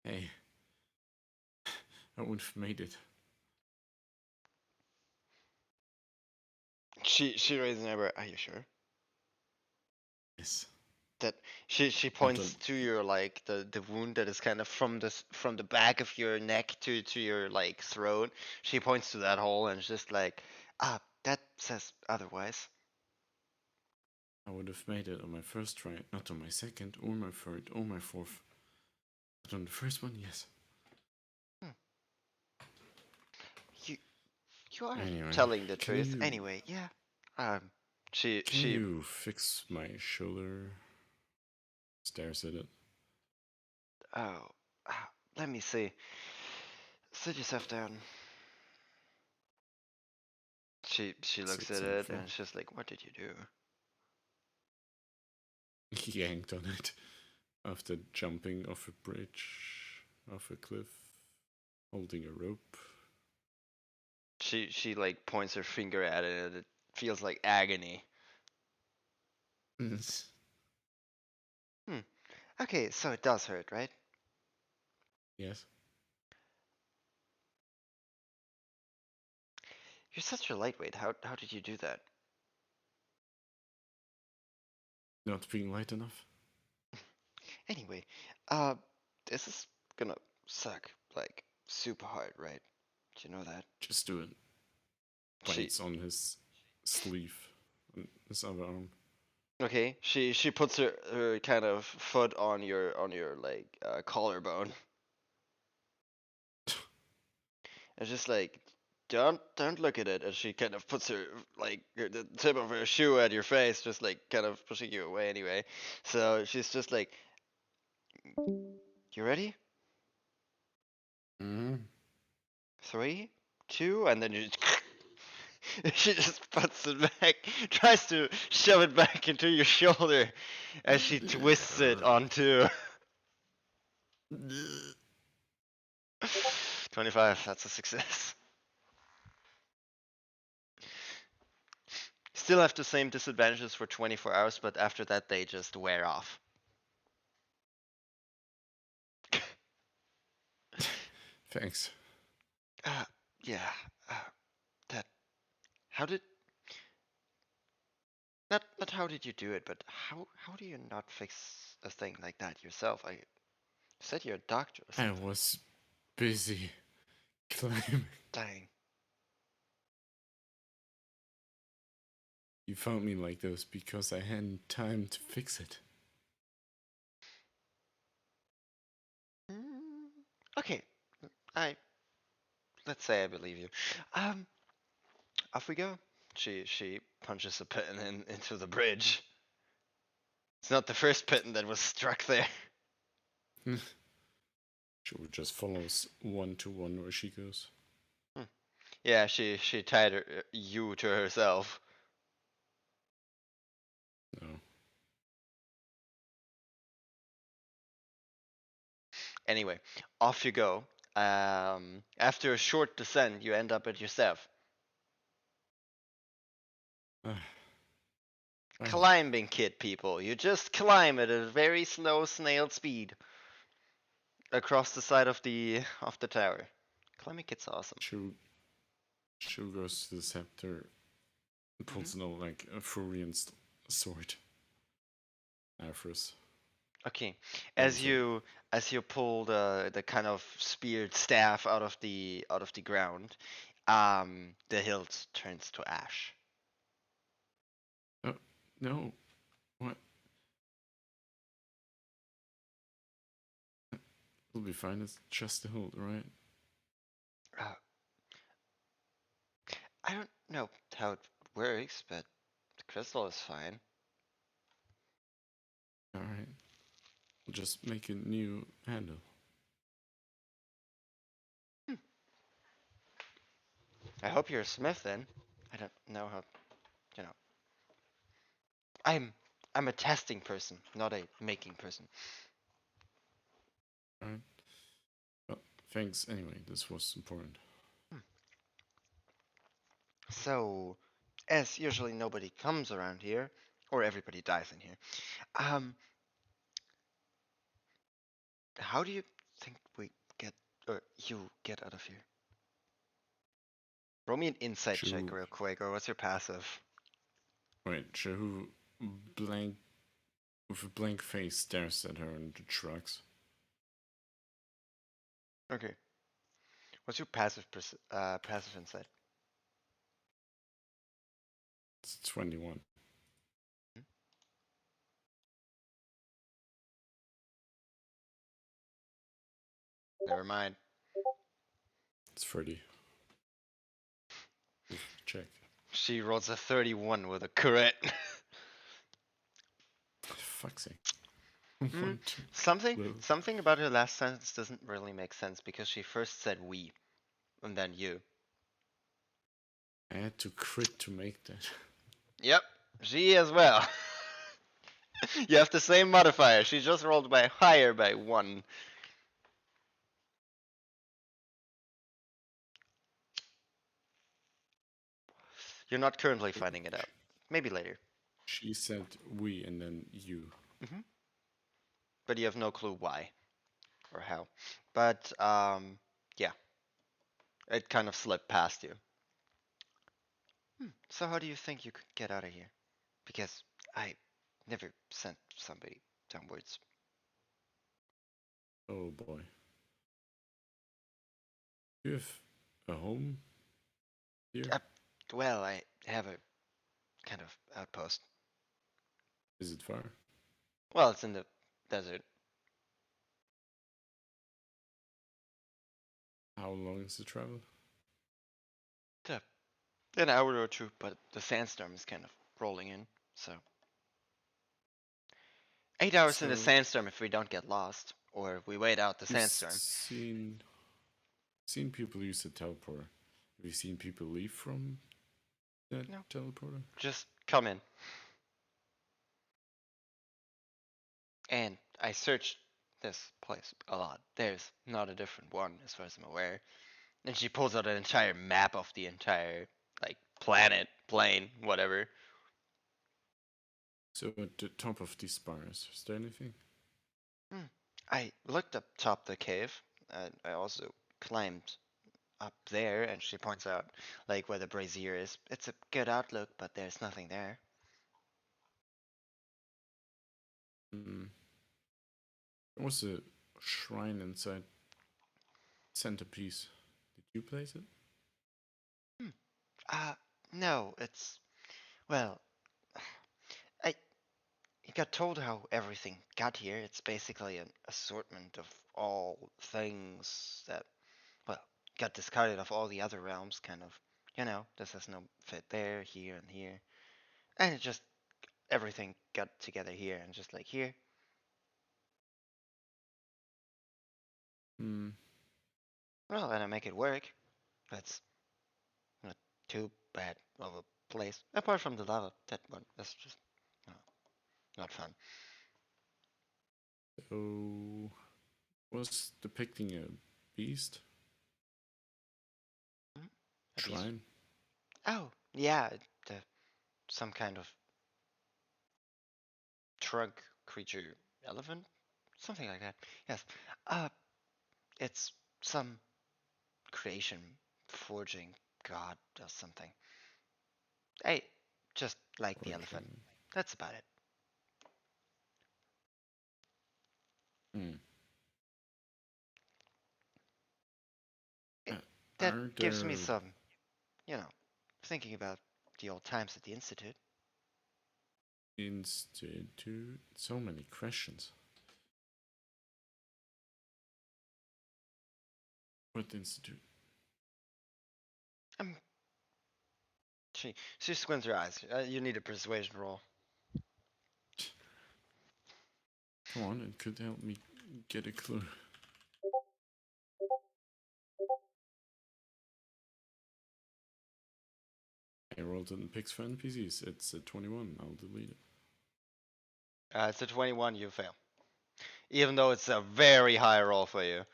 Hey, I wouldn't have made it. She raises an eyebrow. Are you sure? Yes. That she points to your like the wound that is kind of from the back of your neck to your like throat. She points to that hole and it's just like, that says otherwise. I would have made it on my first try, not on my second, or my third, or my fourth. But on the first one, yes. You you are Anyway, telling the can truth. you Anyway, yeah. She can you fix my shoulder? Stares at it. oh, let me see. Sit yourself down. She looks Sits at on the it floor. and she's like, "What did you do?" He yanked on it after jumping off a bridge, off a cliff, holding a rope. She like points her finger at it and it feels like agony. Okay, so it does hurt, right? Yes. You're such a lightweight. How did you do that? Not being light enough? Anyway, this is gonna suck like super hard, right? Do you know that? Just do it. She Bites on his sleeve, on his other arm. okay. She puts her kind of foot on your like collarbone. It's just like don't look at it. And she kind of puts her like the tip of her shoe at your face, just like kind of pushing you away anyway. So she's just like, you ready? Mm-hmm. 3, 2, and then you she just puts it back, tries to shove it back into your shoulder as she twists it onto 25. That's a success. Still have the same disadvantages for 24 hours, but after that they just wear off. Thanks. Yeah. That. How did? Not how did you do it, but how do you not fix a thing like that yourself? I said you're a doctor or I something. was busy climbing. Dang. You found me like this because I hadn't time to fix it. Okay. I let's say I believe you. Off we go. She punches a piton into the bridge. It's not the first piton that was struck there. She just follows 1 to 1 where she goes. Yeah, she tied you to herself. No. Anyway, off you go. After a short descent, you end up at your staff. Climbing kit, people. You just climb at a very slow snail speed across the side of the tower. Climbing kit's awesome. She goes to the scepter and pulls out like a Furian sword. Afros. Okay, as you pull the kind of speared staff out of the ground, the hilt turns to ash. Oh no! What? It'll be fine. It's just a hilt, right? I don't know how it works, but the crystal is fine. All right. We'll just make a new handle. I hope you're a smith then. I don't know how, you know. I'm a testing person, not a making person. All right. Well, thanks anyway. This was important. So, as usually nobody comes around here, or everybody dies in here. How do you think we get, or you get out of here? Roll me an insight check real quick, or what's your passive? Wait, Shahu blank with a blank face stares at her and shrugs. Okay. What's your passive passive insight? It's 21. Never mind. It's 30. Check. She rolls a 31 with a crit. Fuck's sake. Something about her last sentence doesn't really make sense because she first said we, and then you. I had to crit to make that. Yep, she as well. You have the same modifier. She just rolled by higher by 1. You're not currently finding it out. Maybe later. She said we and then you. But you have no clue why or how. But yeah, it kind of slipped past you. So how do you think you could get out of here? Because I never sent somebody downwards. Oh boy. You have a home here? Well, I have a kind of outpost. Is it far? Well, it's in the desert. How long is the travel? An hour or two, but the sandstorm is kind of rolling in, so 8 hours in the sandstorm if we don't get lost, or we wait out the sandstorm. Seen people use the teleporter. Have you seen people leave from that No. teleporter? Just come in. And I searched this place a lot. There's not a different one as far as I'm aware. And she pulls out an entire map of the entire, like, planet, plane, whatever. So at the top of these spires, is there anything? I looked up top the cave. I also climbed up there, and she points out, like, where the brazier is. It's a good outlook, but there's nothing there. There was a shrine inside centerpiece. Did you place it? No, it's, well, I got told how everything got here. It's basically an assortment of all things that, well, got discarded of all the other realms, kind of. This has no fit there, here, and here. And it just, everything got together here, and just like here. Well, and I make it work. That's not too bad of a place. Apart from the lava, that one, that's just not fun. So, was depicting a beast? A beast? Shrine? Oh, yeah, some kind of trunk creature, elephant, something like that. Yes. It's some creation, forging god or something. Hey, just like the elephant. Fortune. That's about it. Uh, That are gives me there some, thinking about the old times at the Institute. institute? So many questions. What institute? She squints her eyes. You need a persuasion roll. Come on, it could help me get a clue. I rolled it in picks for NPCs. It's a 21. I'll delete it. It's a 21, you fail. Even though it's a very high roll for you.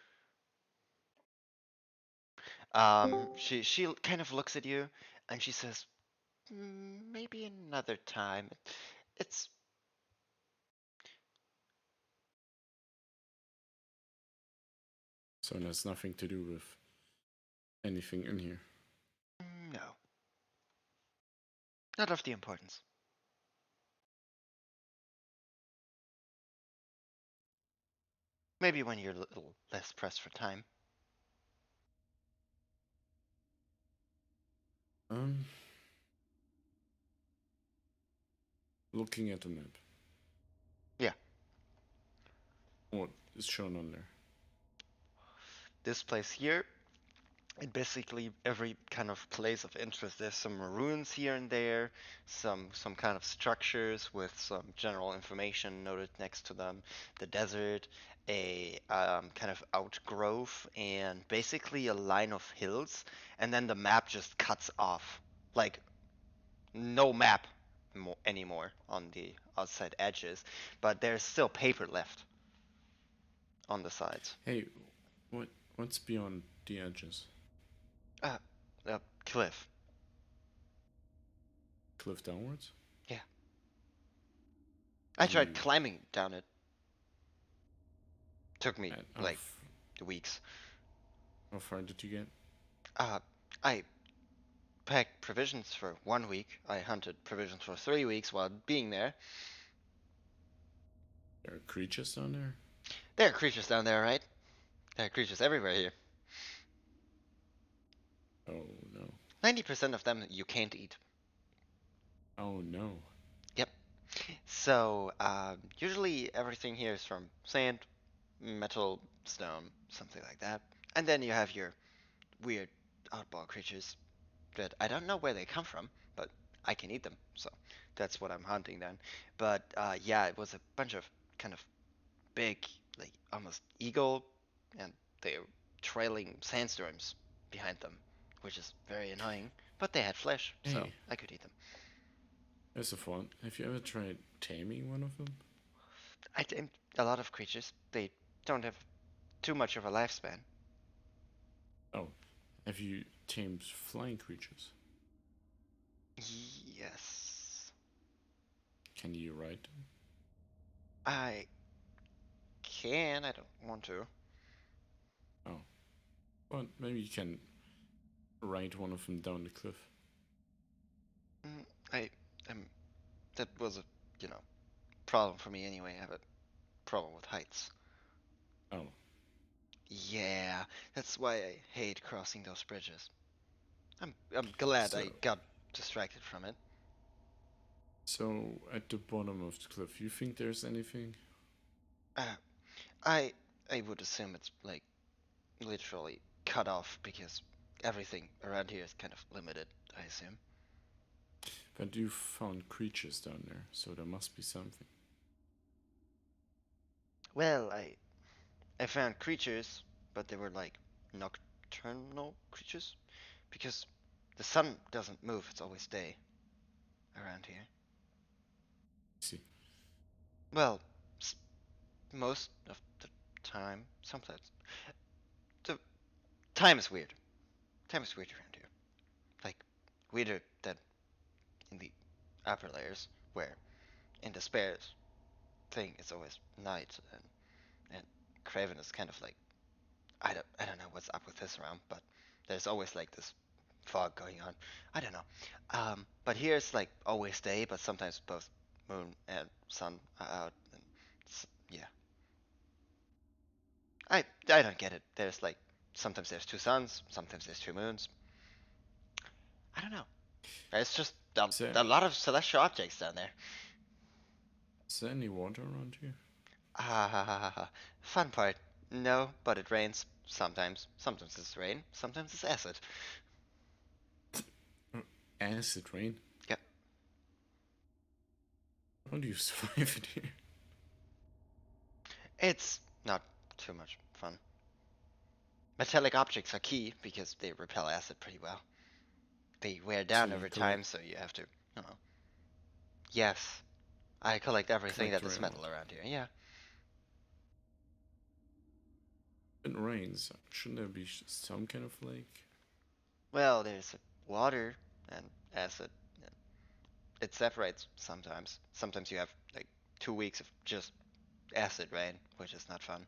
She kind of looks at you and she says, maybe another time. It's So it has nothing to do with anything in here. no, not of the importance. Maybe when you're a little less pressed for time. Looking at the map. Yeah. What is shown on there? This place here, and basically every kind of place of interest. There's some ruins here and there, some kind of structures with some general information noted next to them. The desert, a kind of outgrowth, and basically a line of hills. And then the map just cuts off, like no map anymore on the outside edges, but there's still paper left on the sides. Hey, what's beyond the edges? A cliff. Cliff downwards? Yeah. I tried climbing down it. Took me like weeks. How far did you get? I packed provisions for 1 week. I hunted provisions for 3 weeks while being there. There are creatures down there? There are creatures down there, right? There are creatures everywhere here. Oh no. 90% of them you can't eat. Oh no. Yep. So, usually everything here is from sand, metal, stone, something like that. And then you have your weird oddball creatures that I don't know where they come from, but I can eat them. So that's what I'm hunting then. But yeah, it was a bunch of kind of big, like almost eagle, and they're trailing sandstorms behind them, which is very annoying. But they had flesh, so Hey. I could eat them. That's a fun. Have you ever tried taming one of them? I tamed a lot of creatures. They don't have too much of a lifespan. Oh, have you tamed flying creatures? Yes. Can you ride them? I can. I don't want to. Oh, well, maybe you can ride one of them down the cliff. I that was a, problem for me anyway. I have a problem with heights. Oh, Yeah, that's why I hate crossing those bridges. I'm glad so I got distracted from it. so at the bottom of the cliff, you think there's anything? Uh, I I would assume it's like literally cut off because everything around here is kind of limited, I assume. But you found creatures down there, so there must be something. Well, I found creatures, but they were like nocturnal creatures because the sun doesn't move, it's always day around here. See, Well, most of the time, sometimes. The time is weird. Time is weird around here. Like, weirder than in the upper layers, where in the spares thing it's always night, and Craven is kind of like, I don't know what's up with this realm, but there's always like this fog going on. I don't know. But here it's like always day, but sometimes both moon and sun are out. And yeah, I don't get it. There's like sometimes there's two suns, sometimes there's two moons. I don't know. It's just is a lot of celestial objects down there. there any water around here? Fun part. No, but it rains sometimes. Sometimes it's rain, sometimes it's acid. Acid rain? Yep. How do you survive it here? It's not too much fun. Metallic objects are key because they repel acid pretty well. They wear So down you over time, collect, so you have to, you know. Yes, I collect everything that is metal rainwater. around here. Yeah. It rains. Shouldn't there be some kind of lake? Well, there's water and acid. It separates sometimes. Sometimes you have like 2 weeks of just acid rain, which is not fun.